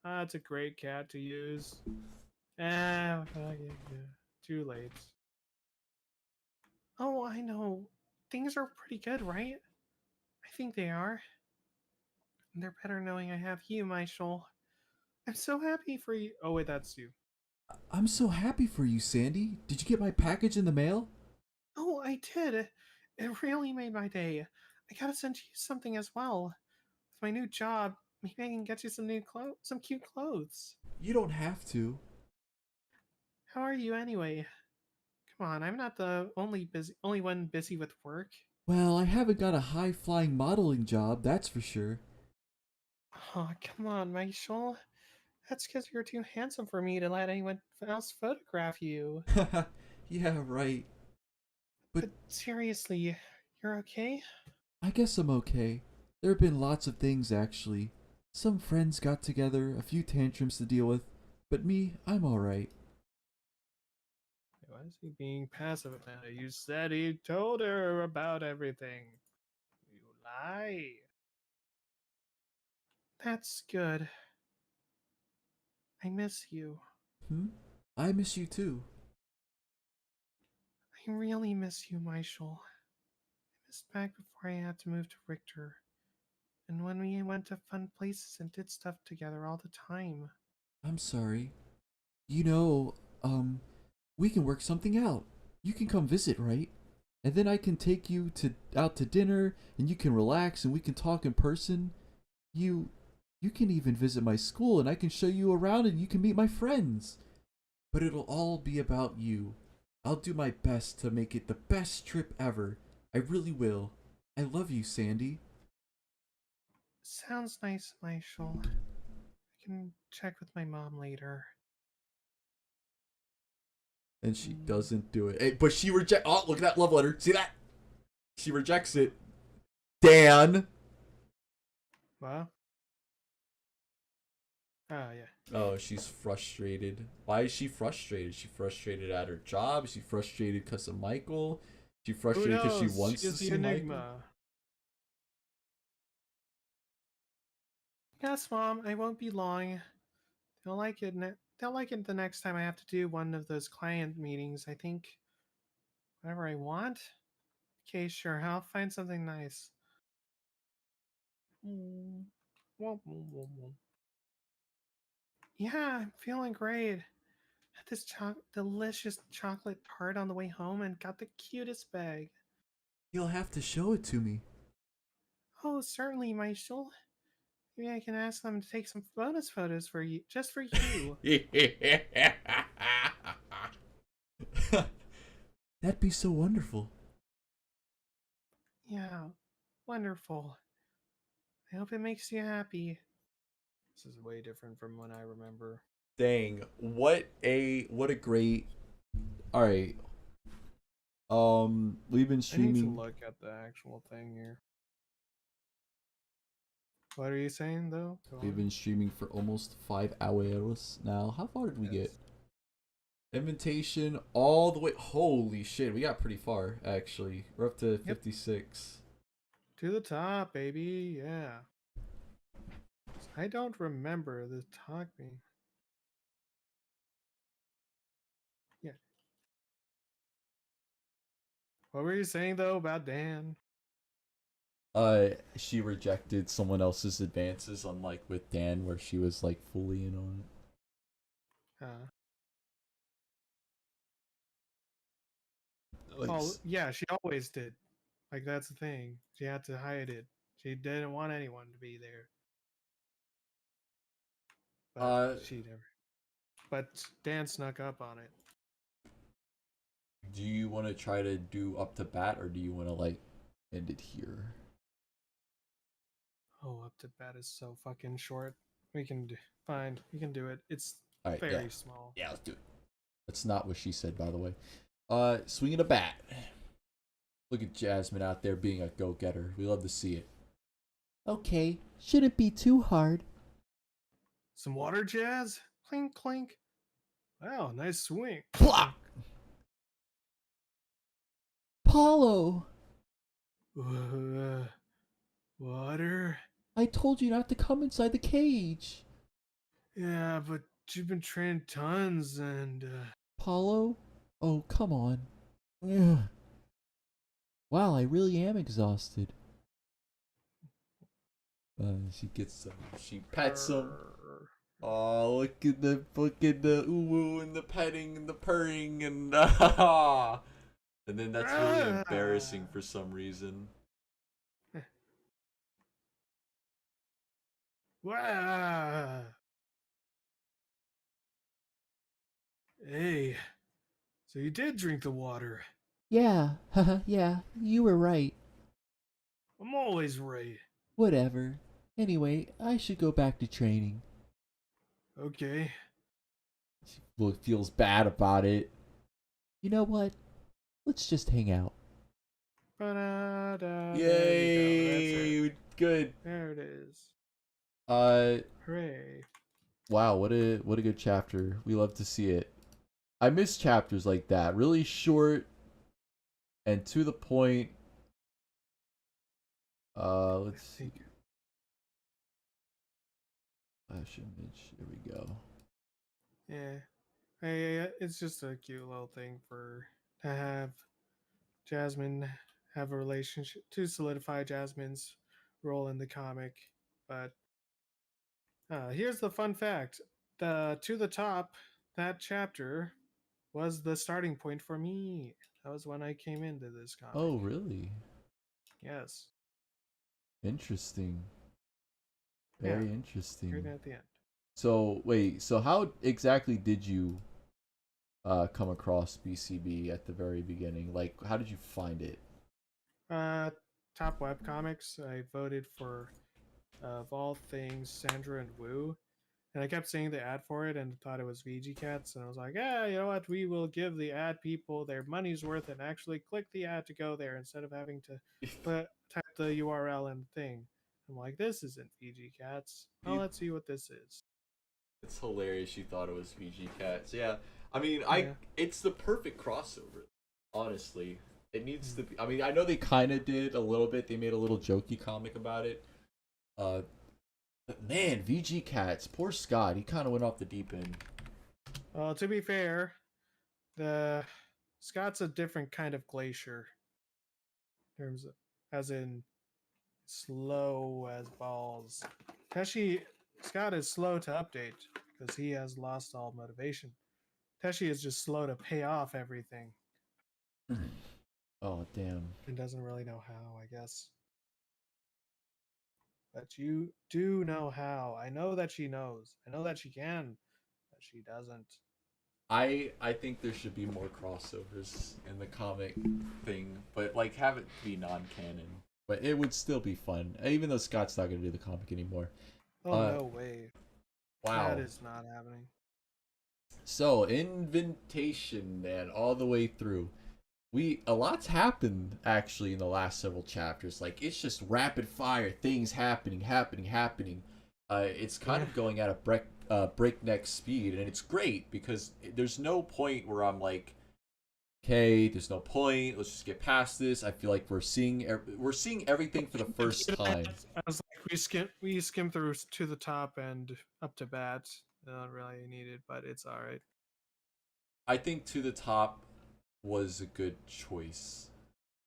That's a great cat to use. Yeah. Too late. Oh, I know. Things are pretty good, right? I think they are. And they're better knowing I have you, Michael. I'm so happy for you. Oh, wait, that's you. I'm so happy for you, Sandy. Did you get my package in the mail? Oh, I did. It really made my day. I gotta send you something as well. With my new job, maybe I can get you some cute clothes. You don't have to. How are you anyway? Come on, I'm not the only one busy with work. Well, I haven't got a high-flying modeling job, that's for sure. Oh, come on, Michael. That's because you're too handsome for me to let anyone else photograph you. Yeah, right. But But seriously, you're okay? I guess I'm okay. There have been lots of things, actually. Some friends got together, a few tantrums to deal with, but me, I'm alright. Why is he being passive about it? You said he told her about everything. You lie. That's good. I miss you. Hmm? I miss you too. I really miss you, Michael. I missed back before I had to move to Richter. And when we went to fun places and did stuff together all the time. I'm sorry. You know, we can work something out. You can come visit, right? And then I can take you to out to dinner and you can relax and we can talk in person. You you can even visit my school and I can show you around and you can meet my friends. But it'll all be about you. I'll do my best to make it the best trip ever. I really will. I love you, Sandy. Sounds nice, Michael. I can check with my mom later. And she doesn't do it. Hey, but she reject. Oh, look at that love letter. See that? She rejects it. Dan. What? Oh, yeah. Oh, she's frustrated. Why is she frustrated? Is she frustrated at her job? Is she frustrated because of Michael? Is she Who frustrated because she knows? wants She to is the see Michael? enigma. Yes, Mom, I won't be long. They'll like it. They'll like it the next time I have to do one of those client meetings. I think whatever I want. Okay, sure. I'll find something nice. Mm. Yeah, I'm feeling great. Had this delicious chocolate tart on the way home and got the cutest bag. You'll have to show it to me. Oh, certainly, Michael. Maybe I can ask them to take some bonus photos for you, just for you. That'd be so wonderful. Yeah, wonderful. I hope it makes you happy. This is way different from when I remember. Dang, what a great. All right. We've been I need to streaming. look at the actual thing here. What are you saying, though? Go We've on. been streaming for almost 5 hours now. How far did we get? Invitation all the way. Holy shit, we got pretty far actually. We're up to 56. To the top, baby. Yeah. I don't remember the talk being. Yeah. What were you saying though about Dan? She rejected someone else's advances, unlike with Dan, where she was like fully in on Uh, it. Like, oh yeah, she always did. Like that's the thing. She had to hide it. She didn't want anyone to be there. But Uh, she never. But Dan snuck up on it. Do you want to try to do up to bat, or do you want to like end it here? Oh, up to bat is so fucking short. We can do fine. We can do it. It's All right, very yeah, small. yeah, let's do it. That's not what she said, by the way. Swinging a bat. Look at Jasmine out there being a go-getter. We love to see it. Okay, shouldn't be too hard. Some water jazz? Clink clink. Wow, nice swing. Plop! Paulo, Water? I told you not to come inside the cage. Yeah, but you've been training tons and Paulo? Oh, come on. Ugh. Wow, I really am exhausted. She gets she pets him. Oh, look at the ooh and the petting and the purring and and then that's really embarrassing for some reason. Wow. Hey, so you did drink the water. Yeah, haha, yeah, you were right. I'm always right. Whatever. Anyway, I should go back to training. Okay. She feels bad about it. You know what? Let's just hang out. Ba-da-da, Yay! Good. There it is. Wow, Hooray. what a good chapter. We love to see it. I miss chapters like that. Really short and to the point. Let's see. Flash image. Here we go. Yeah. Hey, it's just a cute little thing to have Jasmine have a relationship to solidify Jasmine's role in the comic. But here's the fun fact: the To the Top, that chapter was the starting point for me. That was when I came into this comic. Oh, really? Yes. Interesting. Very Yeah. interesting. Right at the end. So wait, so how exactly did you come across BCB at the very beginning? Like, how did you find it? Top web comics. I voted for, of all things, Sandra and Wu, and I kept seeing the ad for it and thought it was VG Cats, and I was like, yeah, you know what? We will give the ad people their money's worth and actually click the ad to go there instead of having to type the URL and thing. I'm like, this isn't VG Cats. Well, let's see what this is. It's hilarious. You thought it was VG Cats. Yeah. I mean, Yeah. it's the perfect crossover. Honestly, it needs to be. I mean, I know they kind of did a little bit. They made a little jokey comic about it. But man, VG Cats, poor Scott. He kind of went off the deep end. Well, to be fair, the Scott's a different kind of glacier. In terms of, as in slow as balls. Teshi Scott is slow to update because he has lost all motivation. Teshi is just slow to pay off everything Oh, damn. and doesn't really know how, I guess. But you do know how. I know that she knows. I know that she can, but she doesn't. I think there should be more crossovers in the comic thing, but like have it be non-canon. But it would still be fun, even though Scott's not going to do the comic anymore. Oh, no way. Wow. That is not happening. So, invitation, man, all the way through. A lot's happened actually in the last several chapters. Like, it's just rapid fire things happening. It's kind of going at a breakneck speed, and it's great because there's no point where I'm like, okay, there's no point. Let's just get past this. I feel like we're seeing everything for the first time. I was like, we skim through To the Top and up to bat. Not really needed, but it's all right. I think To the Top was a good choice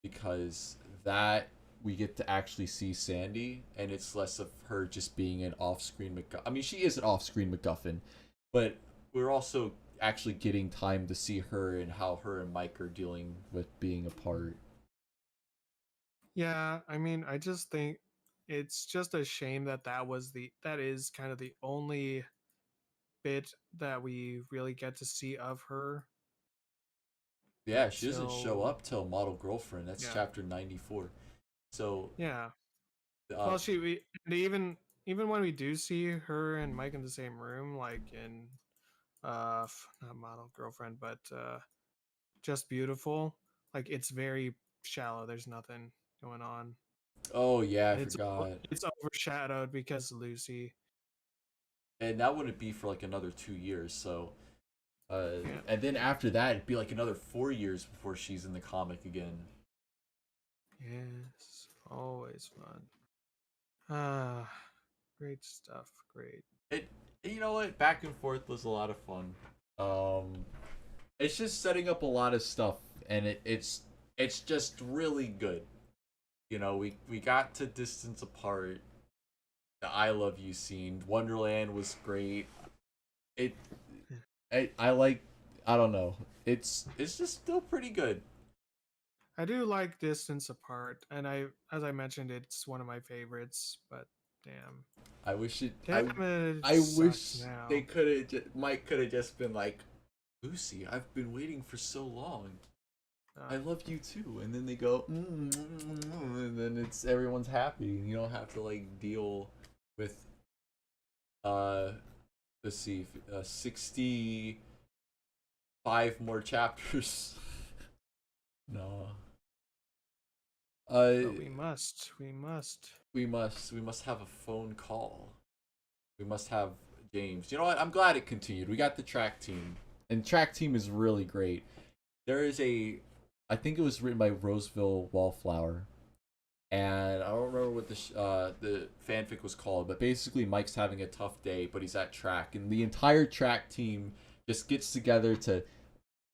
because that we get to actually see Sandy, and it's less of her just being an off-screen MacGuffin. I mean, she is an off-screen MacGuffin, but we're also actually getting time to see her and how her and Mike are dealing with being apart. Yeah, I mean, I just think it's just a shame that that is kind of the only bit that we really get to see of her. Yeah, she doesn't show till up till Model Girlfriend. That's yeah, chapter 94. So, yeah. uh, Well, and even when we do see her and Mike in the same room, like in not Model Girlfriend, but Just Beautiful, like it's very shallow. There's nothing going on. oh yeah, I It's forgot. it's overshadowed because Lucy. And that wouldn't be for like another 2 years. So, Yeah. and then after that, it'd be like another 4 years before she's in the comic again. Yes. Always fun. Ah, great stuff. Great. It, you know what? Back and forth was a lot of fun. Um, it's just setting up a lot of stuff, and it's just really good. You know, we got to Distance Apart. The I Love You scene. Wonderland was great. It, I like. I don't know. It's just still pretty good. I do like Distance Apart, and as I mentioned, it's one of my favorites. But damn, I wish it. damn it, it I sucks wish now. they could have. Mike could have just been like, Lucy, I've been waiting for so long. I love you too, and then they go, and then it's everyone's happy, and you don't have to like deal with uh, let's see, 65 more chapters. No. But we must. We must have a phone call. We must have James. You know what? I'm glad it continued. We got the track team, and track team is really great. There is I think it was written by Roseville Wallflower, and I don't remember what the fanfic was called, but basically Mike's having a tough day, but he's at track, and the entire track team just gets together to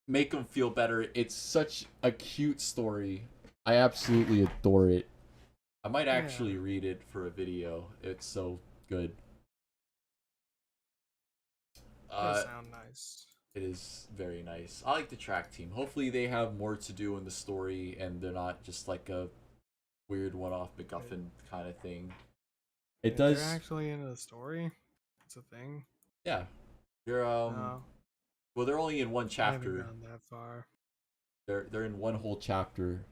make him feel better. It's such a cute story. I absolutely adore it. I might actually read it for a video. It's so good. Does sound nice. It is very nice. I like the track team. Hopefully they have more to do in the story and they're not just like a weird one-off MacGuffin kind of thing. It does. They're actually into the story. It's a thing. Yeah. They're No, well, they're only in one I haven't chapter. gone that far. They're in one whole chapter,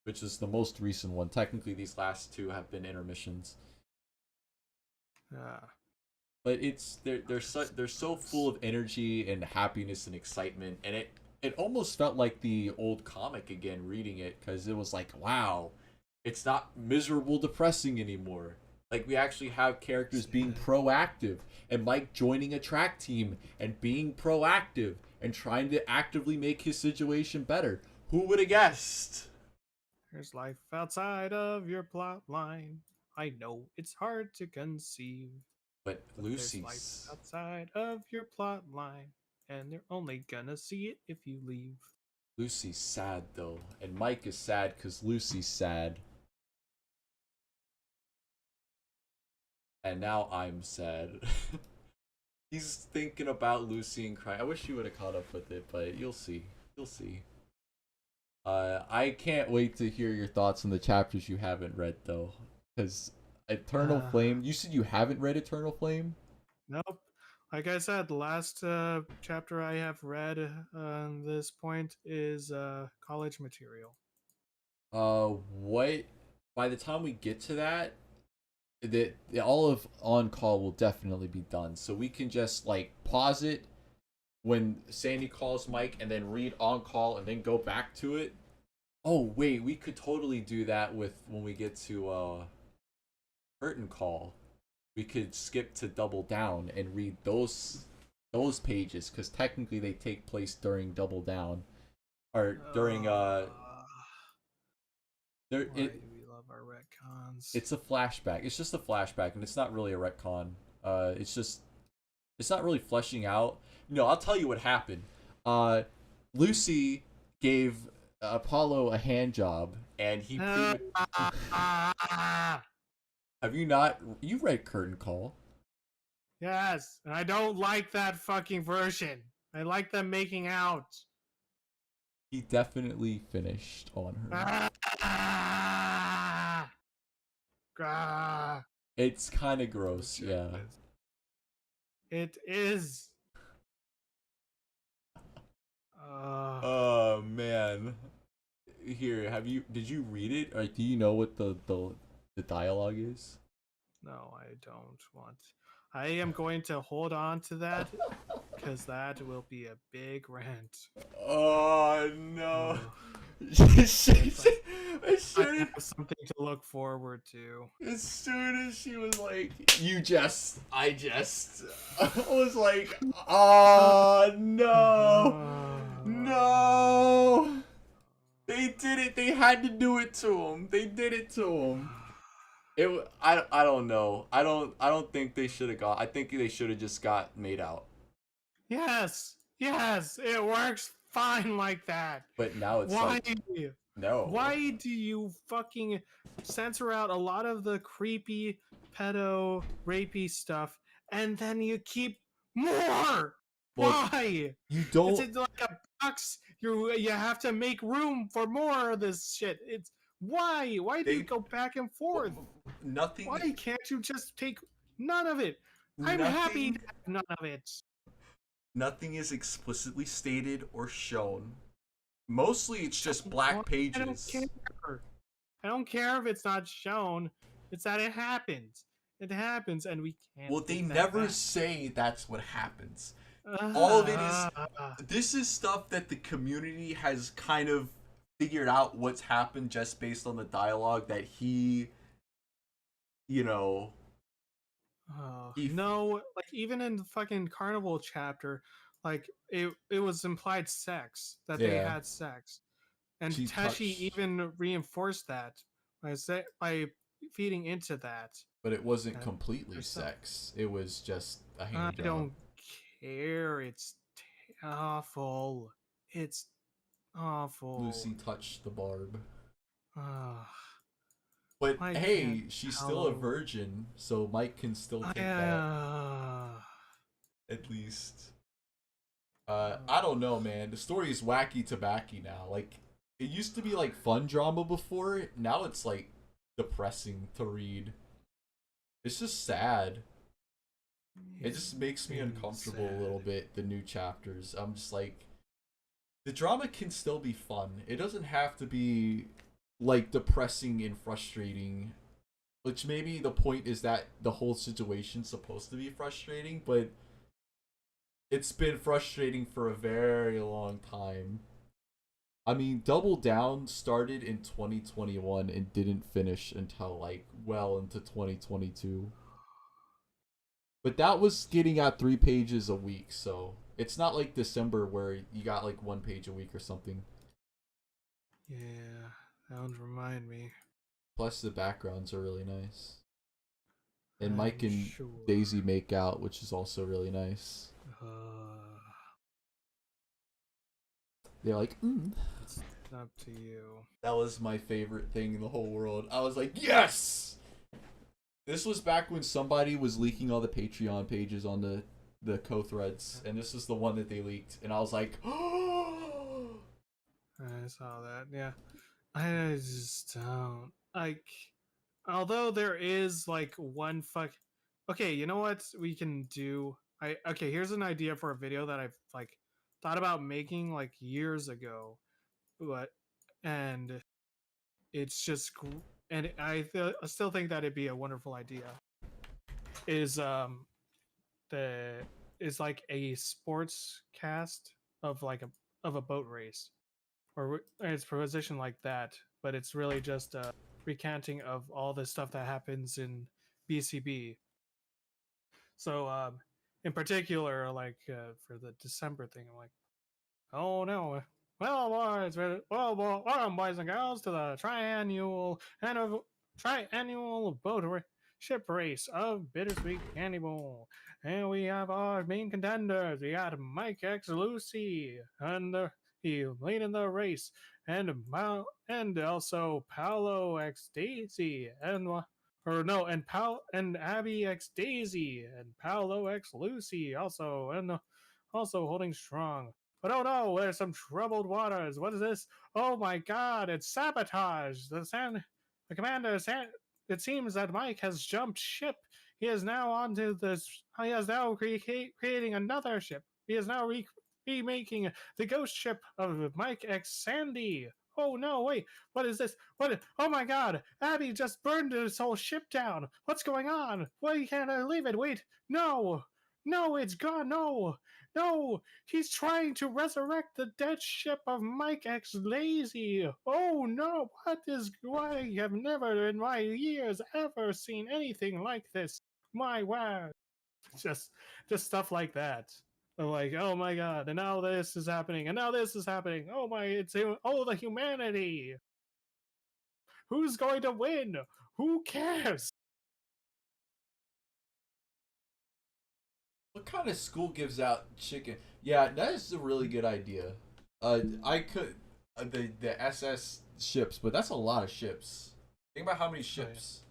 which is the most recent one. Technically, these last two have been intermissions. Yeah. But they're so full of energy and happiness and excitement, and it almost felt like the old comic again reading it, because it was like, wow, it's not miserable depressing anymore. Like, we actually have characters being proactive, and Mike joining a track team and being proactive and trying to actively make his situation better. Who would have guessed? There's life outside of your plot line. I know it's hard to conceive. But There's life Lucy's outside of your plot line, and they're only gonna see it if you leave. Lucy's sad though, and Mike is sad because Lucy's sad. And now I'm sad. He's thinking about Lucy and crying. I wish you would have caught up with it, but you'll see. You'll see. I can't wait to hear your thoughts on the chapters you haven't read though, because Eternal Flame. You said you haven't read Eternal Flame? Nope. Like I said, the last chapter I have read on this point is college material. What? By the time we get to that, all of On Call will definitely be done. So we can just like pause it when Sandy calls Mike and then read On Call and then go back to it. Oh wait, we could totally do that with when we get to Curtain Call. We could skip to Double Down and read those pages, because technically they take place during Double Down, or during Why do we love our retcons? It's a flashback. It's just a flashback, and it's not really a retcon. It's not really fleshing out. No, I'll tell you what happened. Lucy gave Apollo a hand job, and he. Have you not? You read Curtain Call? Yes, and I don't like that fucking version. I like them making out. He definitely finished on her. It's kind of gross, yeah. It is. Oh man. Here, did you read it? Or do you know what the dialogue is? No, I don't want. I am going to hold on to that because that will be a big rant. Oh no. Oh, I I shouldn't. have something to look forward to. As soon as she was like, I was like, oh no, no. They did it. They had to do it to him. They did it to him. I don't know. I don't think they should have got. I think they should have just got made out. Yes, yes, it works fine like that. But now it's Why? like, no. Why do you fucking censor out a lot of the creepy, pedo, rapey stuff, and then you keep more? Well, Why? you It's don't. like a box. You have to make room for more of this shit. It's why? Why do you go back and forth? Nothing. Why can't you just take none of it? I'm happy to have none of it. Nothing is explicitly stated or shown. Mostly, it's just black pages. I don't care. I don't care if it's not shown. It's that it happens. It happens, and we can't. Well, they take that never back. say that's what happens. All of it is. Ah. This is stuff that the community has kind of figured out what's happened just based on the dialogue that he, you know. No, like even in the fucking carnival chapter, like it was implied sex that they Yeah. had sex, and She Teshi touched- even reinforced that by feeding into that. But it wasn't Yeah, completely herself. sex. It was just a I hand job. don't care. It's awful. It's awful. Lucy touched the barb. Ah, But I hey, can't she's still a tell. virgin, so Mike can still take that Ah. at least. I don't know, man. The story is wacky tobacco now. Like, it used to be like fun drama before. Now it's like depressing to read. It's just sad. It just makes me uncomfortable a little bit. The new chapters. I'm just like, the drama can still be fun. It doesn't have to be like depressing and frustrating. Which maybe the point is that the whole situation's supposed to be frustrating, but it's been frustrating for a very long time. I mean, Double Down started in 2021 and didn't finish until like well into 2022. But that was getting at 3 pages a week, so it's not like December where you got like 1 page a week or something. Yeah, that would remind me. Plus the backgrounds are really nice. And I'm Mike and sure. Daisy make out, which is also really nice. They're like, It's up to you. That was my favorite thing in the whole world. I was like, yes! This was back when somebody was leaking all the Patreon pages on the co-threads, and this is the one that they leaked, and I was like, oh! I saw that. Yeah, I just don't like. Although there is like one fuck. Okay, you know what we can do? Okay. Here's an idea for a video that I've like thought about making like years ago, but and it's just and I still think that it'd be a wonderful idea. Is the is like a sports cast of like a boat race, or it's positioned like that, but it's really just a recanting of all the stuff that happens in BCB. So in particular, like for the December thing, I'm like, oh no. Well, welcome, boys and girls, to the triannual ship race of Bittersweet Candy Bowl. And we have our main contenders. We got Mike X Lucy, and he leading the race, and also Paolo X Daisy, and Abby X Daisy, and Paolo X Lucy also, and also holding strong. But oh no, there's some troubled waters. What is this? Oh my god, it's sabotage. The commander said it seems that Mike has jumped ship. He is now onto this. He is now creating another ship. He is now be making the ghost ship of Mike X Sandy. Oh no, wait, what is this? What? Oh my god, Abby just burned this whole ship down. What's going on? Why can't I leave it? Wait, no, no, it's gone. No, no, he's trying to resurrect the dead ship of Mike X Lazy. Oh no, what is. Why I have never in my years ever seen anything like this. My word. Just, just stuff like that. I'm like, oh my god, and now this is happening, and now this is happening. Oh my, oh, the humanity. Who's going to win? Who cares? What kind of school gives out chicken? Yeah, that is a really good idea. I could the SS ships, but that's a lot of ships. Think about how many ships.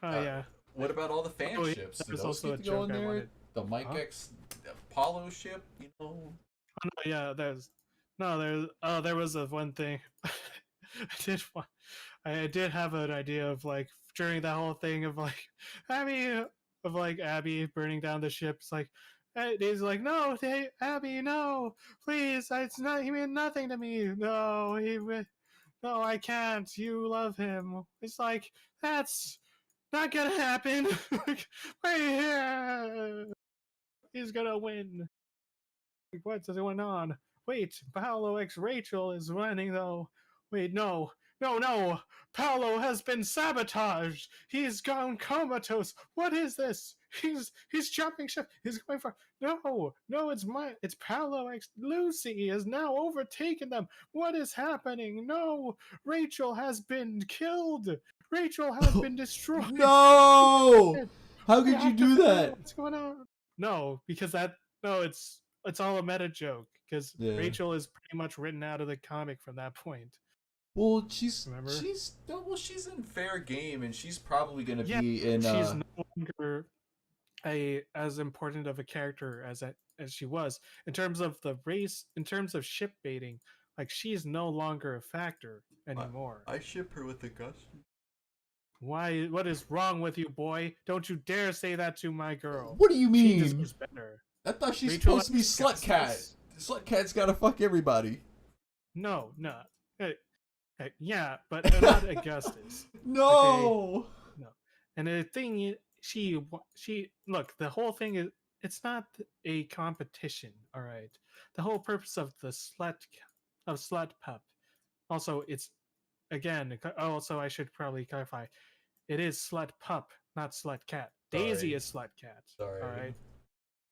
Oh yeah. What about all the fan Oh, yeah, ships? that Do was those also get a to go in joke I there? wanted. The Mike Huh? X Apollo ship, you know? Oh, no, yeah, there was a one thing. I did have an idea of like during that whole thing of like Abby burning down the ships like he's like no Abby no please it's not he meant nothing to me no no I can't you love him it's like that's not gonna happen like, wait here he's gonna win. What's going on? Wait, Paolo X Rachel is running though. Wait, no, no, no! Paolo has been sabotaged. He's gone comatose. What is this? He's jumping ship. He's going for no. It's Paolo X Lucy has now overtaken them. What is happening? No, Rachel has been killed. Rachel has been destroyed. No! How We could you have to do figure out that? what's going on? No, because it's all a meta joke because Yeah. Rachel is pretty much written out of the comic from that point. Well, she's Remember? She's in fair game, and she's probably gonna Yeah, be in. she's no longer as important of a character as she was in terms of the race, in terms of ship baiting. Like she's no longer a factor anymore. I ship her with Augustus. Why? What is wrong with you, boy? Don't you dare say that to my girl. What do you She mean? deserves better. I thought she's Rachel supposed to be X Slut Cat. Augustus? Slut Cat's gotta fuck everybody. No. Yeah, but not Augustus. No! No. And the thing is, she look. The whole thing is it's not a competition. All right. The whole purpose of the slut pup. Also, it's again. Also, I should probably clarify. It is slut pup, not slut cat. Daisy Sorry. is slut cat. Sorry. All right.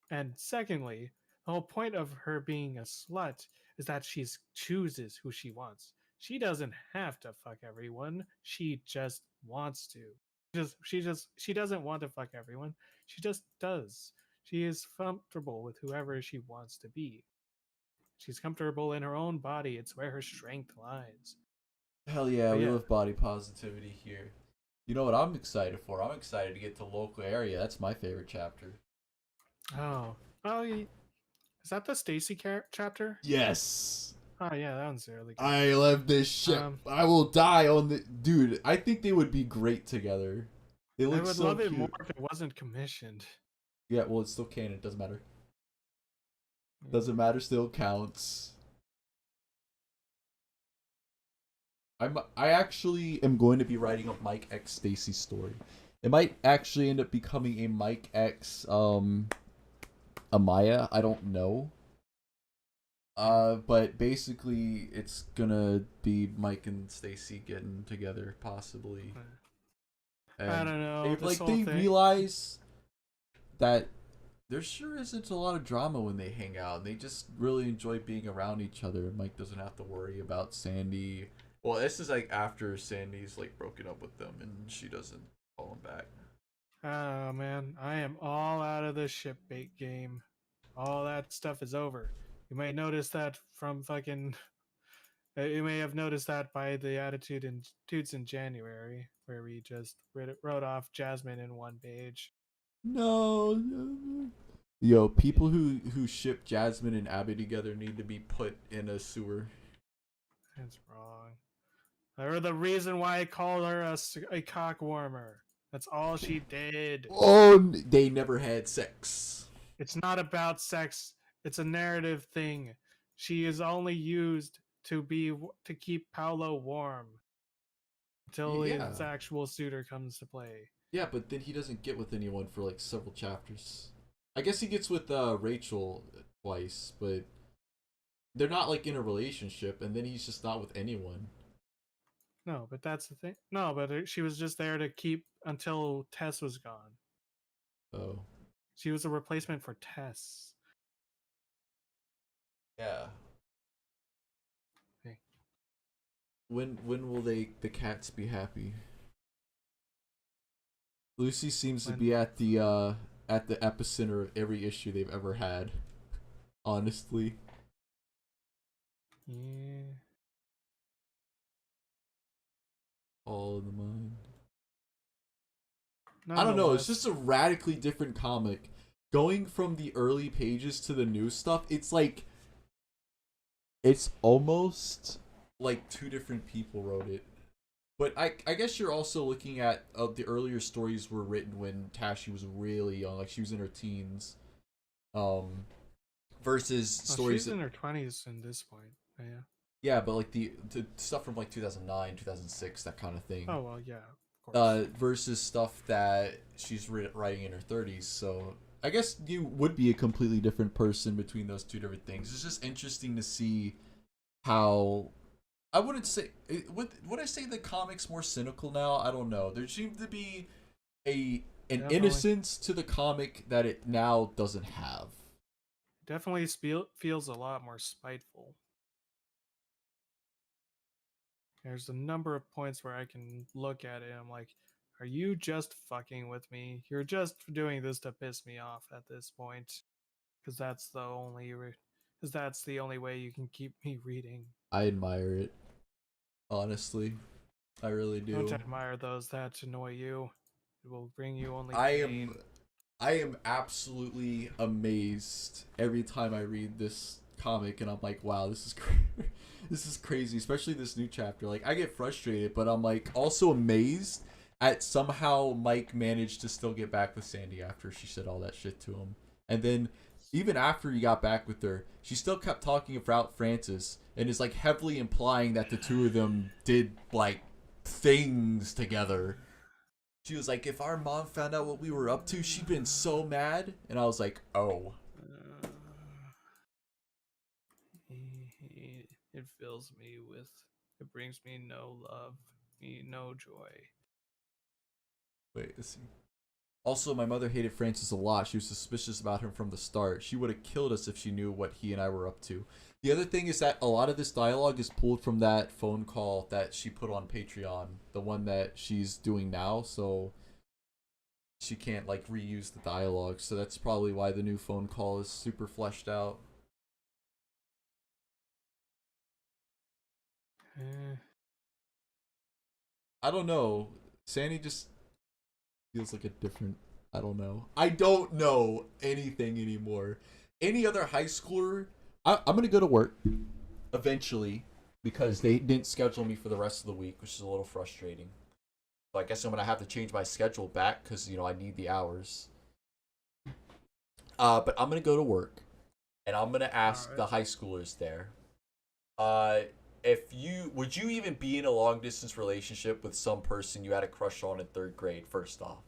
And secondly, the whole point of her being a slut is that she chooses who she wants. She doesn't have to fuck everyone. She just wants to. She doesn't want to fuck everyone. She just does. She is comfortable with whoever she wants to be. She's comfortable in her own body. It's where her strength lies. Hell yeah, But we yeah. love body positivity here. You know what I'm excited for? I'm excited to get to local area. That's my favorite chapter. Oh, is that the Stacy chapter? Yes. Oh yeah, that one's really good. I love this ship. I will die on the dude. I think they would be great together. They I look would so love cute. it more if it wasn't commissioned. Yeah, well, it's still canon. Doesn't matter. Doesn't matter. Still counts. I actually am going to be writing a Mike X Stacy story. It might actually end up becoming a Mike X Amaya. I don't know. But basically, it's gonna be Mike and Stacy getting together, possibly. I don't know. They, this like whole they thing. realize that there sure isn't a lot of drama when they hang out. And they just really enjoy being around each other. Mike doesn't have to worry about Sandy. Well, this is like after Sandy's like broken up with them, and she doesn't call him back. Oh man, I am all out of the ship bait game. All that stuff is over. You may notice that from fucking. You may have noticed that by the attitude in Toots in January, where we just wrote off Jasmine in one page. No. Yo, people who ship Jasmine and Abby together need to be put in a sewer. That's wrong. Or the reason why I called her a cock warmer. That's all she did. Oh, they never had sex. It's not about sex. It's a narrative thing. She is only used to keep Paolo warm until Yeah. his actual suitor comes to play. Yeah, but then he doesn't get with anyone for like several chapters. I guess he gets with Rachel twice, but they're not like in a relationship, and then he's just not with anyone. No, but that's the thing. No, but she was just there to keep until Tess was gone. Oh. She was a replacement for Tess. Yeah. Hey. When will the cats be happy? Lucy seems to When- be at the epicenter of every issue they've ever had. Honestly. Yeah. All in the mind. I don't know, it's just a radically different comic. Going from the early pages to the new stuff, it's like it's almost like two different people wrote it. But I guess you're also looking at the earlier stories were written when Tashi was really young, like she was in her teens. Versus stories she's in her 20s at this point. Yeah. yeah, but like the stuff from like 2009, 2006, that kind of thing. Oh well, yeah, of course. Versus stuff that she's writing in her 30s. So I guess you would be a completely different person between those two different things. It's just interesting to see how I wouldn't say would I say the comic's more cynical now? I don't know. There seems to be an Definitely. innocence to the comic that it now doesn't have. Definitely feels a lot more spiteful. There's a number of points where I can look at it and I'm like, are you just fucking with me? You're just doing this to piss me off at this point. Because that's the only way you can keep me reading. I admire it. Honestly. I really do. Don't admire those that annoy you. It will bring you only I pain. am absolutely amazed every time I read this comic, and I'm like, wow, this is this is crazy, especially this new chapter. Like, I get frustrated, but I'm like also amazed at somehow Mike managed to still get back with Sandy after she said all that shit to him. And then even after he got back with her, she still kept talking about Francis and is like heavily implying that the two of them did like things together. She was like, if our mom found out what we were up to, she'd been so mad. And I was like, oh. It fills me with. It brings me no love, no joy. Wait, let's see. Also, my mother hated Francis a lot. She was suspicious about him from the start. She would have killed us if she knew what he and I were up to. The other thing is that a lot of this dialogue is pulled from that phone call that she put on Patreon, the one that she's doing now, so she can't like reuse the dialogue. So that's probably why the new phone call is super fleshed out. I don't know. Sandy just feels like a different. I don't know. I don't know anything anymore. Any other high schooler, I'm gonna go to work eventually because they didn't schedule me for the rest of the week, which is a little frustrating. So I guess I'm gonna have to change my schedule back because I need the hours. But I'm gonna go to work, and I'm gonna ask the high schoolers there. Would you even be in a long distance relationship with some person you had a crush on in 3rd grade? First off,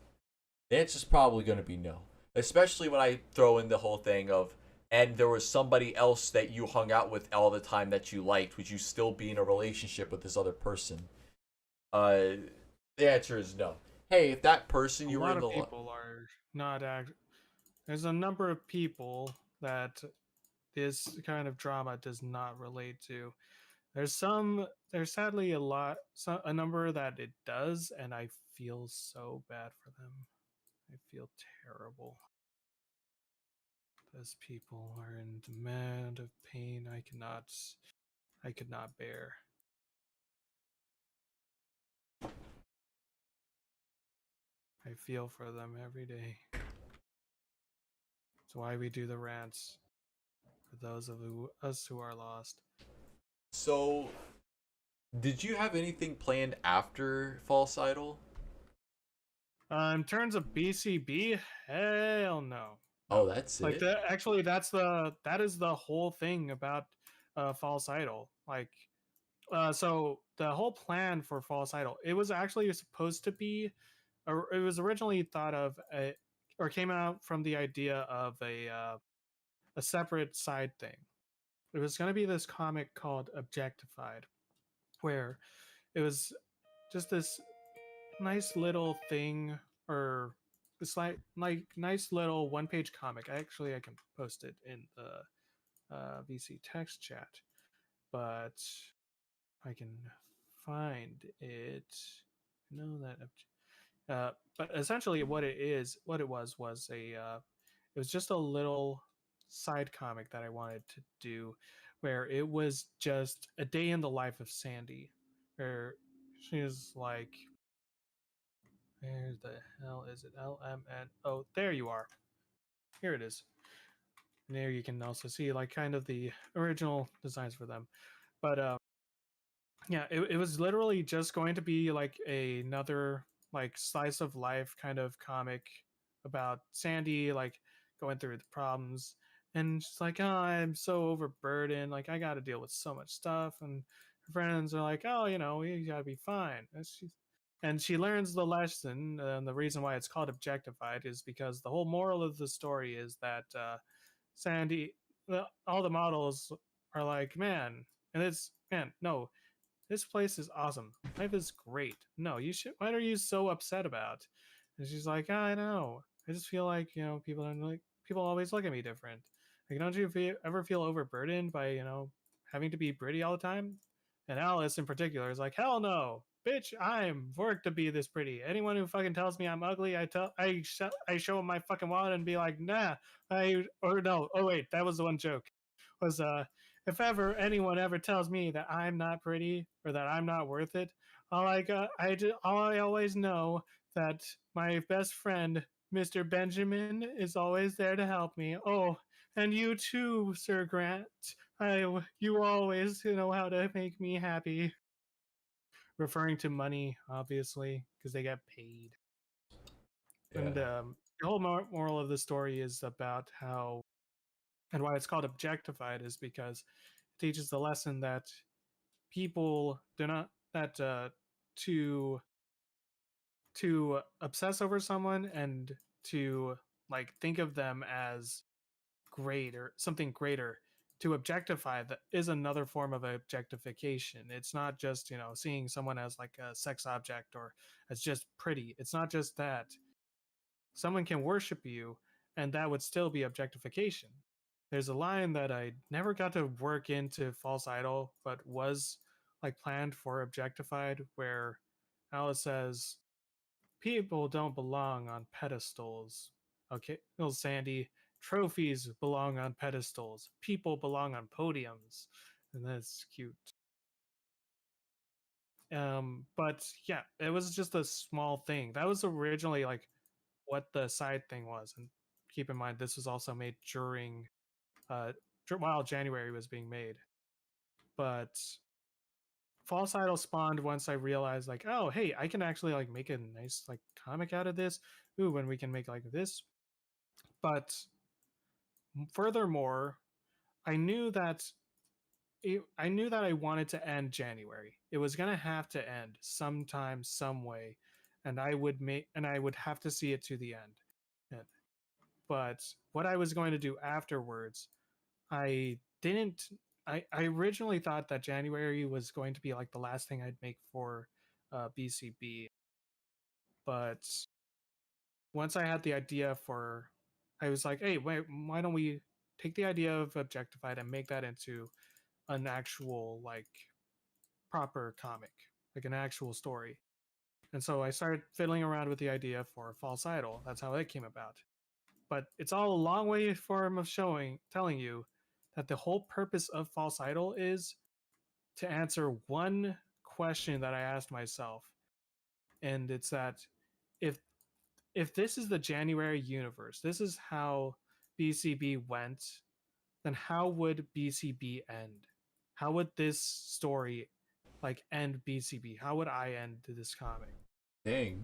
the answer's probably gonna be no. Especially when I throw in the whole thing of, and there was somebody else that you hung out with all the time that you liked, would you still be in a relationship with this other person? The answer is no. Hey, if that person you were in the... A lot of people are not There's a number of people that this kind of drama does not relate to. There's sadly a number that it does, and I feel so bad for them. I feel terrible. Those people are in demand of pain I could not bear. I feel for them every day. That's why we do the rants. For those of us who are lost. So, did you have anything planned after False Idol? In terms of BCB, hell no. Oh, that's Like it. that is the whole thing about False Idol. Like so the whole plan for False Idol, it was actually supposed to be, or it was originally thought of, or came out from the idea of a separate side thing. It was going to be this comic called Objectified, where it was just this nice little thing, or this like nice little one page comic. Actually, I can post it in the VC text chat, but I can find it. No, that. But essentially, what it was it was just a little side comic that I wanted to do, where it was just a day in the life of Sandy, where she was like, where the hell is it? LMN. Oh, there you are. Here it is. And there you can also see like kind of the original designs for them. But yeah, it was literally just going to be like another like slice of life kind of comic about Sandy like going through the problems, and she's like, oh, I'm so overburdened, like I got to deal with so much stuff, and her friends are like, oh, you know, you gotta be fine. And she learns the lesson, and the reason why it's called Objectified is because the whole moral of the story is that Sandy, all the models are like, man, and it's man, no, this place is awesome. Life is great. No, you should. What are you so upset about? And she's like, I know. I just feel like people don't like. People always look at me different. Like, don't you ever feel overburdened by having to be pretty all the time? And Alice in particular is like, hell no, bitch. I'm worked to be this pretty. Anyone who fucking tells me I'm ugly, I show them my fucking wallet and be like, nah. Or no. Oh wait, that was the one joke. Was if ever anyone ever tells me that I'm not pretty or that I'm not worth it, all I always know that my best friend, Mr. Benjamin, is always there to help me. Oh, and you too, Sir Grant. You always know how to make me happy. Referring to money, obviously, because they get paid. And Yeah. the whole moral of the story is about how, and why it's called Objectified is because it teaches the lesson that people do not that to obsess over someone and to like think of them as great or something greater, to objectify that is another form of objectification. It's not just seeing someone as like a sex object or as just pretty. It's not just that. Someone can worship you and that would still be objectification. There's a line that I never got to work into False Idol, but was like planned for Objectified, where Alice says, people don't belong on pedestals. Okay, well, Sandy, trophies belong on pedestals. People belong on podiums. And that's cute. But yeah, it was just a small thing. That was originally like what the side thing was. And keep in mind, this was also made during while January was being made. But False Idol spawned once I realized like, oh hey, I can actually like make a nice like comic out of this. Ooh, when we can make like this. But furthermore, I knew that I knew that I wanted to end January. It was gonna have to end sometime, some way, and I would have to see it to the end. And, but what I was going to do afterwards, I didn't. I originally thought that January was going to be like the last thing I'd make for BCB, but once I had the idea for, I was like, hey, wait, why don't we take the idea of Objectified and make that into an actual like proper comic, like an actual story. And so I started fiddling around with the idea for False Idol. That's how it came about. But it's all a long way form of telling you that the whole purpose of False Idol is to answer one question that I asked myself. And it's that if if this is the January universe, this is how BCB went, then how would BCB end? How would this story like end BCB? How would I end this comic? Dang.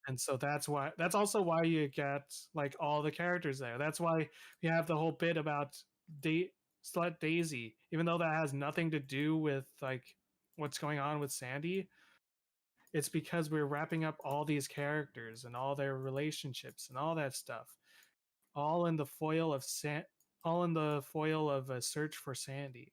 And so that's also why you get like all the characters there. That's why you have the whole bit about Slut Daisy, even though that has nothing to do with like what's going on with Sandy. It's because we're wrapping up all these characters and all their relationships and all that stuff, all in the foil of a search for Sandy.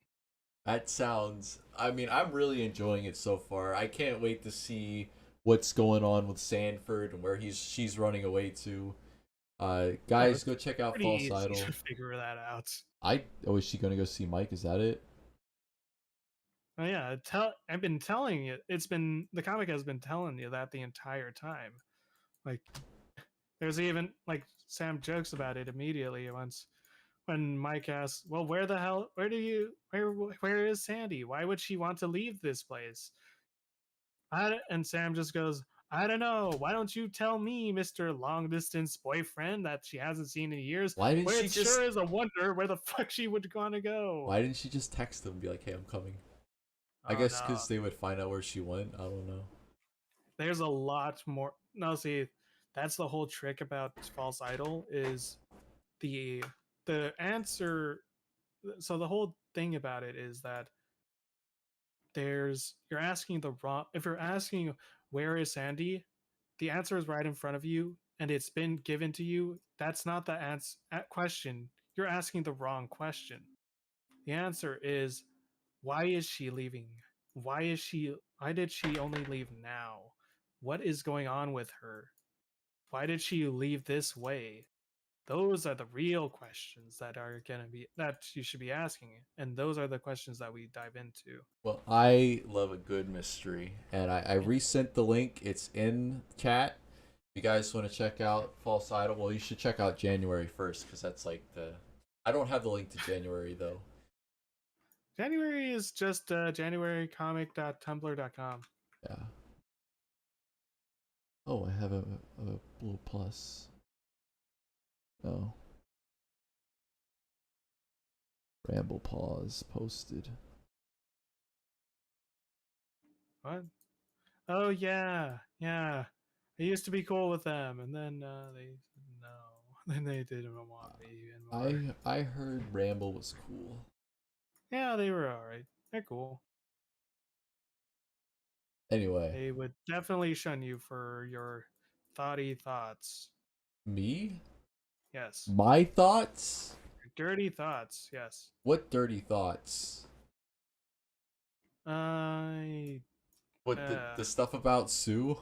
That sounds. I mean, I'm really enjoying it so far. I can't wait to see what's going on with Sanford and where she's running away to. Guys, it's go check out pretty False easy Idol. to figure that out. Is she gonna go see Mike? Is that it? Oh yeah, I've been telling you. The comic has been telling you that the entire time. Like, there's even like Sam jokes about it immediately once when Mike asks, "Well, where is Sandy? Why would she want to leave this place?" And Sam just goes, "I don't know. Why don't you tell me, Mister Long Distance Boyfriend, that she hasn't seen in years? Why didn't Where she it just? sure is a wonder where the fuck she would want to go." Why didn't she just text them and be like, "Hey, I'm coming"? I Oh guess no, because they would find out where she went. I don't know. there's a lot more. No, see, that's the whole trick about False Idol is the answer. So the whole thing about it is that you're asking the wrong. If you're asking where is Sandy, the answer is right in front of you and it's been given to you. That's not the question. You're asking the wrong question. The answer is, why is she leaving? Why did she only leave now? What is going on with her? Why did she leave this way? Those are the real questions that you should be asking, and those are the questions that we dive into. Well, I love a good mystery, and I resent the link. It's in chat. If you guys want to check out False Idol, well, you should check out January 1st because that's like the. I don't have the link to January though. January is just januarycomic.tumblr.com. Yeah. Oh, I have a blue plus. Oh. Ramble pause posted. What? Oh yeah, yeah. I used to be cool with them, and then they no, then they didn't want me anymore. I heard Ramble was cool. Yeah, they were all right. They're cool. Anyway, They would definitely shun you for your thoughty thoughts. me? Yes, My thoughts? your dirty thoughts. Yes. What dirty thoughts? I What the stuff about Sue?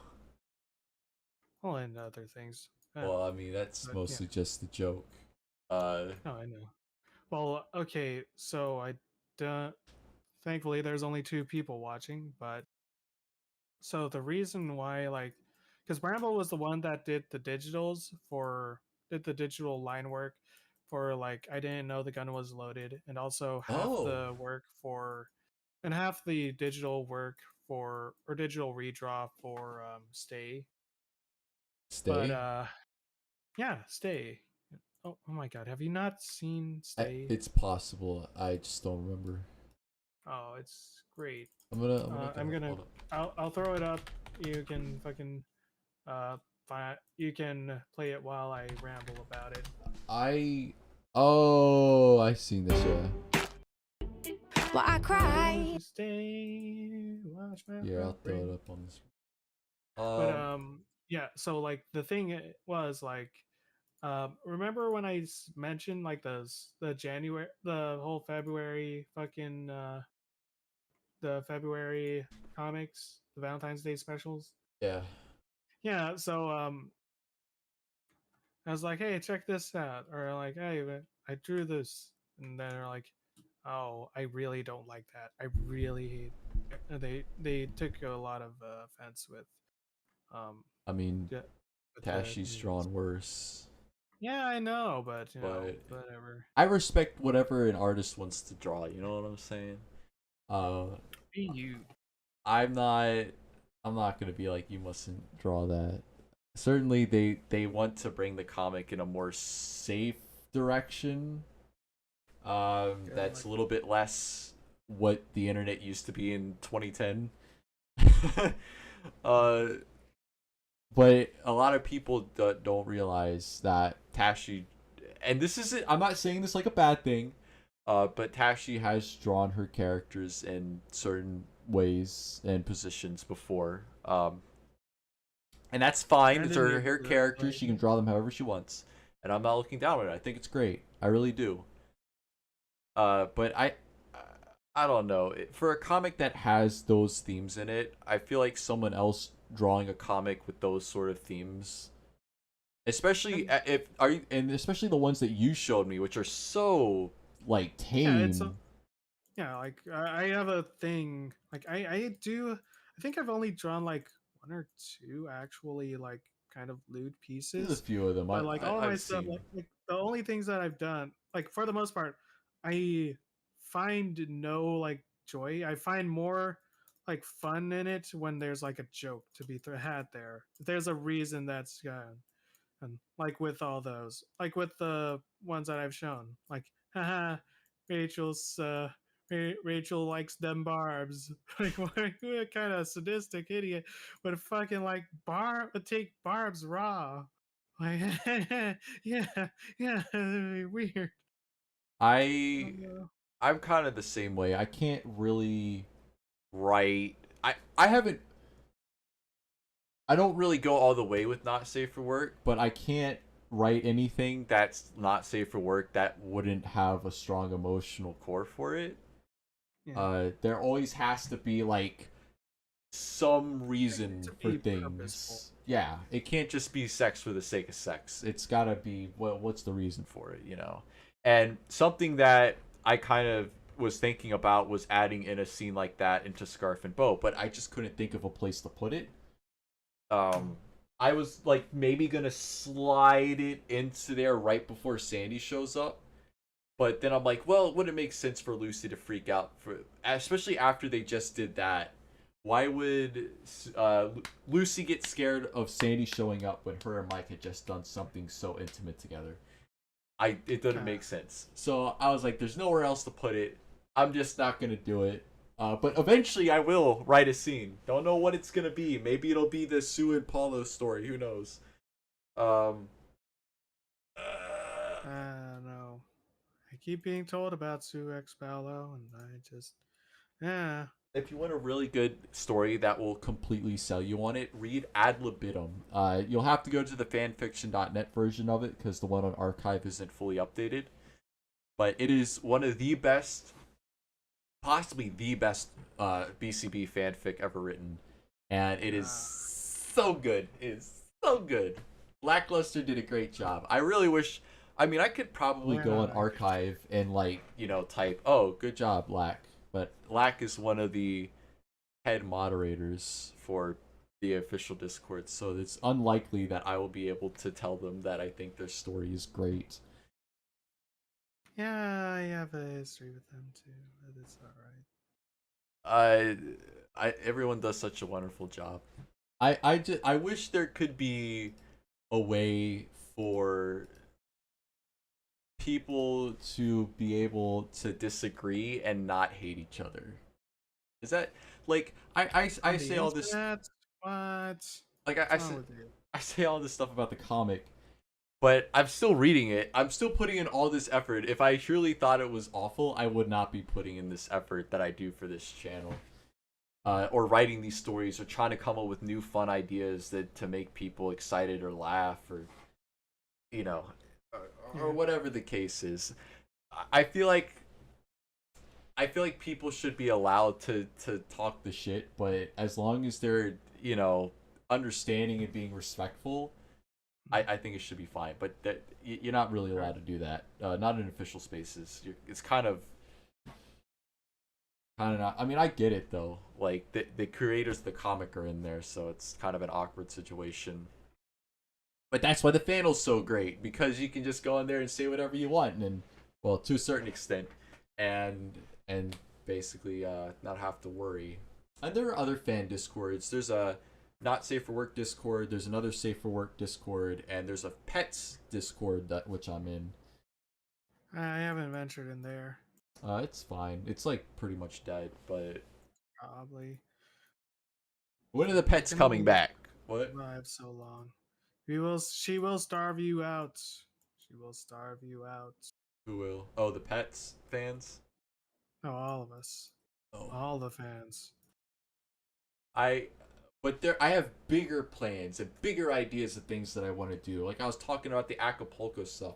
well, and other things. Well, I mean that's but, mostly just the joke. Oh, I know. Well, okay, so I don't. Thankfully, there's only 2 people watching, but so the reason why, like, because Bramble was the one that did the digital line work for like I didn't know the gun was loaded, and also Oh, half the digital work for or digital redraw for Stay. But stay. yeah, Stay. Oh my god, have you not seen Stay? It's possible. I just don't remember. Oh, it's great. I'm gonna look I'm it up. gonna. Hold up. I'll throw it up. You can fucking you can play it while I ramble about it. I seen this, yeah. Well, I cry. Stay, watch my Yeah, I'll heart throw break. it up on this. But yeah. So like the thing was like, remember when I mentioned like the whole February fucking the February comics, the Valentine's Day specials. Yeah. Yeah. So I was like, hey, check this out. Or like, hey, I drew this. And then they're like, oh, I really don't like that. I really they took a lot of offense with I mean, yeah, with the Tashi's news. drawn worse. Yeah, I know, but you know, But whatever. I respect whatever an artist wants to draw. You know what I'm saying? Uh, Be you. I'm not. I'm not gonna be like you mustn't draw that. Certainly, they want to bring the comic in a more safe direction. That's a little bit less what the internet used to be in 2010. uh, But a lot of people don't realize that Tashi, and this isn't, I'm not saying this like a bad thing, but Tashi has drawn her characters in certain ways and positions before. And that's fine. It's Brandon her is characters. like, She can draw them however she wants. And I'm not looking down on it. I think it's great. I really do. But I don't know. For a comic that has those themes in it, I feel like someone else drawing a comic with those sort of themes, especially if are you, and especially the ones that you showed me, which are so like Yeah, it's tame. yeah, like I have a thing. Like I do. I think I've only drawn like one or two actually like kind of lewd There's a pieces. few of them But like all of my I've stuff, seen. like the only things that I've done, like for the most part, I find no like joy. I find more like fun in it when there's like a joke to be had there. If there's a reason that's and like with all those, like with the ones that I've shown, like haha, Rachel's Rachel likes them barbs. Like what kind of sadistic idiot would fucking like would take barbs raw? Like yeah, yeah, weird. I Uh, I'm kind of the same way. I can't really write. I haven't. I don't really go all the way with not safe for work, but I can't write anything that's not safe for work that wouldn't have a strong emotional core for it. yeah, There always has to be like some reason to for be purposeful. things. Yeah, it can't just be sex for the sake of sex. It's gotta be what's the reason for it, you know? And something that I kind of was thinking about was adding in a scene like that into Scarf and Bow, but I just couldn't think of a place to put it. I was like maybe gonna slide it into there right before Sandy shows up, but then I'm like, well, it wouldn't make sense for Lucy to freak out for, especially after they just did that. Why would Lucy get scared of Sandy showing up when her and Mike had just done something so intimate together? It doesn't make sense. So I was like, there's nowhere else to put it. I'm just not gonna do it. But eventually I will write a scene. Don't know what it's gonna be. Maybe it'll be the Sue and Paulo story. Who knows? Um. No, I keep being told about Sue X Paolo, and I just yeah. If you want a really good story that will completely sell you on it, read Ad Libitum. You'll have to go to the fanfiction.net version of it because the one on Archive isn't fully updated. But it is one of the best, possibly the best BCB fanfic ever written. And it is so good. It is so good. Lackluster did a great job. I really wish. I mean, I could probably go on Archive and, like, you know, type, oh, good job, Lack. But Lack is one of the head moderators for the official Discord, so it's unlikely that I will be able to tell them that I think their story is great. Yeah, I have a history with them too, but it's alright. Everyone does such a wonderful job. I wish there could be a way for people to be able to disagree and not hate each other. Is that like I say all this What? like What's wrong with you? I say all this stuff about the comic, but I'm still reading it. I'm still putting in all this effort. If I truly thought it was awful, I would not be putting in this effort that I do for this channel. Or writing these stories or trying to come up with new fun ideas that to make people excited or laugh or you know or whatever the case is. I feel like people should be allowed to talk the shit, but as long as they're, you know, understanding and being respectful, I think it should be fine. But you're not really allowed to do that. Not in official spaces. It's kind of not. I mean, I get it though. Like the creators of the comic are in there, so it's kind of an awkward situation. But that's why the fanel's so great, because you can just go in there and say whatever you want, and well, to a certain extent, and basically not have to worry. And there are other fan discords. There's a not safe for work Discord. There's another safe for work Discord, and there's a pets Discord that which I'm in. I haven't ventured in there. It's fine. It's like pretty much dead, but Probably. when are the pets coming back? What? Survive so long. She will starve you out. She will starve you out. Who will? Oh, the Pets fans. No, all of us. Oh, All the fans. I. But I have bigger plans and bigger ideas of things that I want to do. Like I was talking about the Acapulco stuff.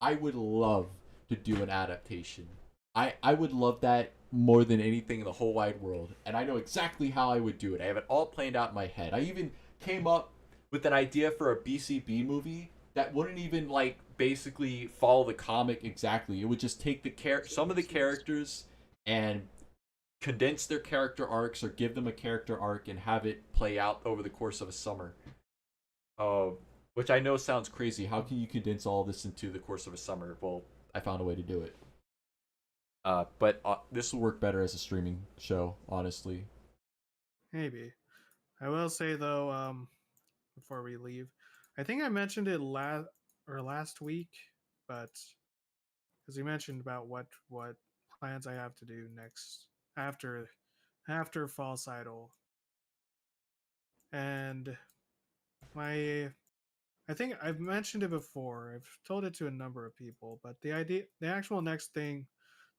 I would love to do an adaptation. I would love that more than anything in the whole wide world. And I know exactly how I would do it. I have it all planned out in my head. I even came up with an idea for a BCB movie that wouldn't even like basically follow the comic exactly. It would just take some of the characters and condense their character arcs or give them a character arc and have it play out over the course of a summer. Uh, which I know sounds crazy. How can you condense all this into the course of a summer? Well, I found a way to do it. But this will work better as a streaming show, honestly. Maybe. I will say though, before we leave, I think I mentioned it last week, but because you mentioned about what plans I have to do next after False Idol, and my I think I've mentioned it before. I've told it to a number of people, but the actual next thing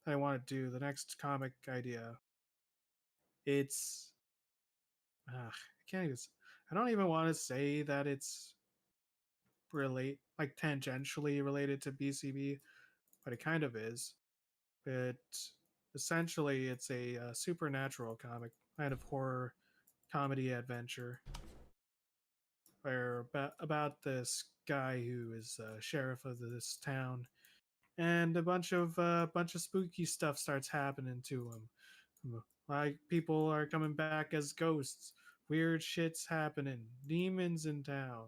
that I want to do, the next comic idea, it's I can't even. I don't even want to say that it's like tangentially related to BCB, but it kind of is. But essentially, it's a supernatural comic, kind of horror comedy adventure, where about this guy who is sheriff of this town, and a bunch of spooky stuff starts happening to him. Like people are coming back as ghosts, weird shit's happening, demons in town,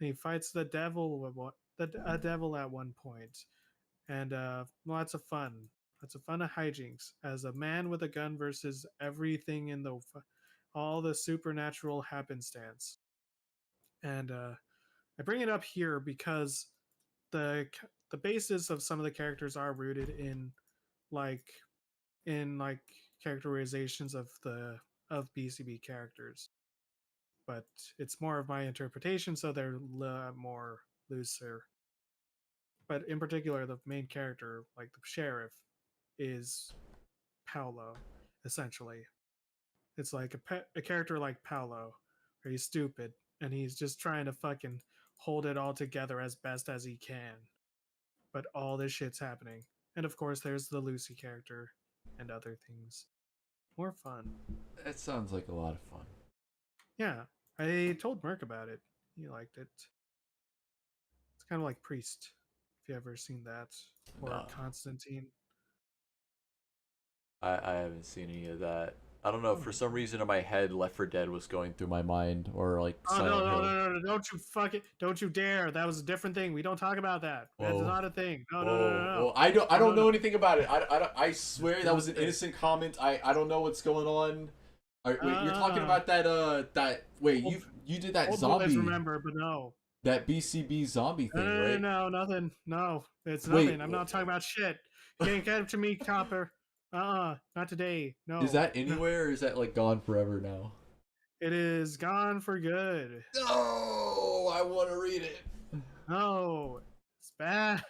and he fights the devil a devil at one point, and lots of fun hijinks as a man with a gun versus everything in all the supernatural happenstance. And I bring it up here because the the basis of some of the characters are rooted like in characterizations of BCB characters, but it's more of my interpretation, so they're more looser. But in particular, the main character, like the sheriff, is Paolo, essentially. It's like a character like Paolo, where he's stupid and he's just trying to fucking hold it all together as best as he can. But all this shit's happening. And of course, there's the Lucy character and other things. More fun. That sounds like a lot of fun. Yeah, I told Merc about it. He liked it. It's kind of like Priest, if you ever seen that, or No, Constantine. I haven't seen any of that. I don't know. Oh For my some god. reason in my head, Left 4 Dead was going through my mind, or like Oh no, Silent no, Hill. no, no, no! Don't you fuck it! Don't you dare! That was a different thing. We don't talk about that. That's Whoa. not a thing. No, no, no, no, Whoa, no. whoa! I No, don't no, know no. anything about it. I swear That's that not was a an thing. innocent comment. I don't know what's going on. All right, wait, you're talking Uh, about that wait, old, you did that old boys zombie, remember, but no. that BCB zombie No, thing, no, no, right? no, nothing. No, it's Wait, nothing. I'm not talking about shit. You can't get it to me, copper. Not today. is No, that no. anywhere or is that like gone forever now? It is gone for good. No, I want to read it. No, it's bad.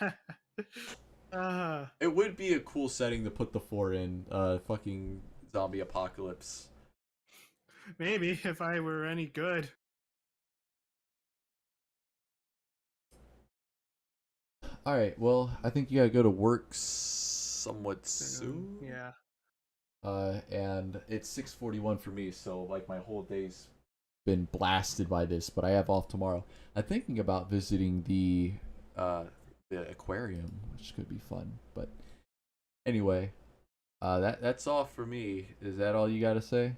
uh, It would be a cool setting to put the 4 in. Fucking zombie apocalypse. maybe if I were any good. All right, well, I think you gotta go to work somewhat soon. Yeah. And it's 6:41 for me, so like my whole day's been blasted by this. But I have off tomorrow. I'm thinking about visiting the aquarium, which could be fun. But anyway, that's all for me. Is that all you gotta say?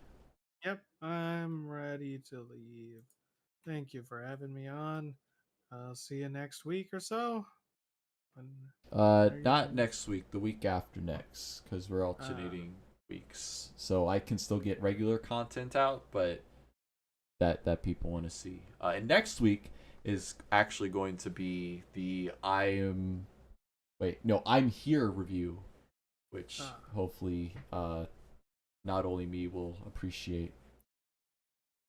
Yep. I'm ready to leave. Thank you for having me on. I'll see you next week or so. When are you Not gonna... next week, the week after next, because we're alternating weeks, so I can still get regular content out, but that people want to see. And next week is actually going to be the I'm Here review, which hopefully not only me will appreciate.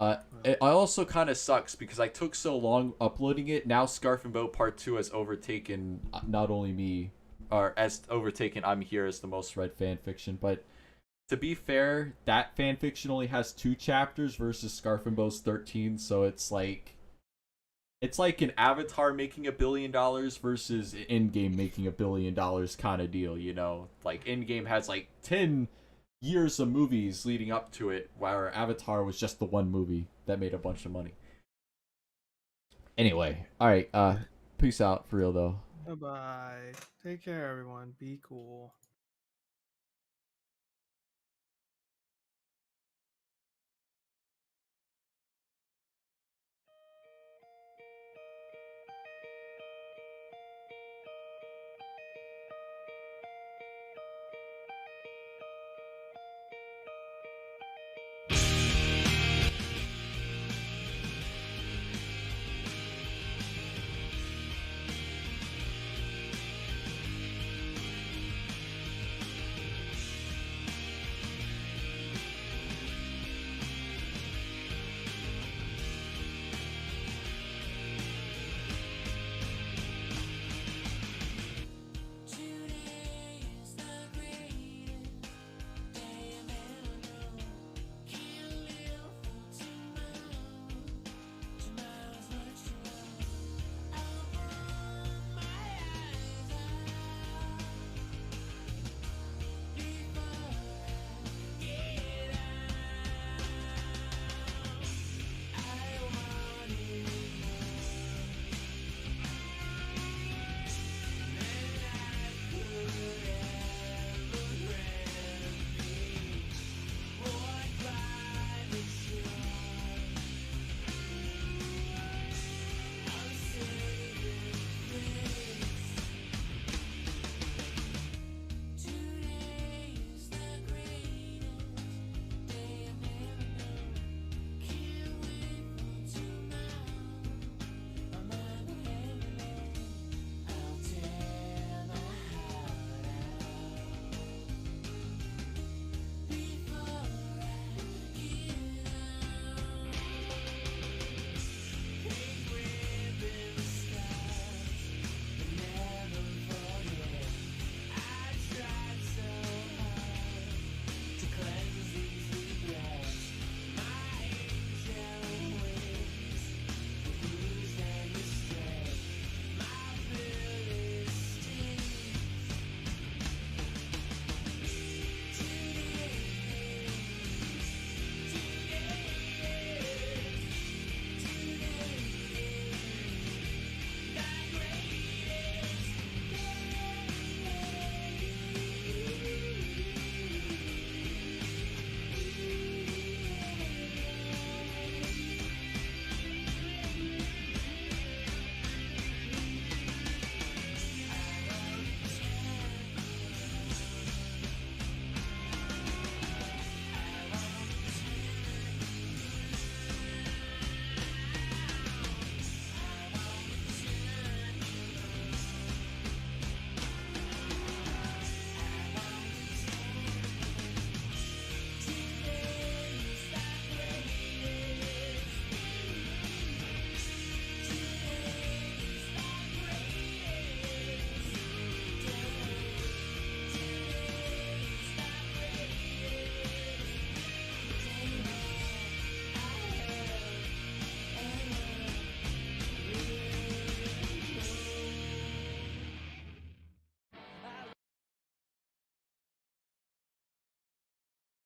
It also kind of sucks because I took so long uploading it. Now Scarf and Boat Part 2 has overtaken not only me, or as overtaken I'm Here as the most read fan fiction, but to be fair, that fan fiction only has 2 chapters versus Scarf and Bow's 13, so it's like an Avatar making $1 billion versus Endgame making $1 billion kind of deal, you know? Like Endgame has like 10 years of movies leading up to it, where Avatar was just the one movie that made a bunch of money. Anyway, all right, peace out for real though. Bye bye. Take care, everyone. Be cool.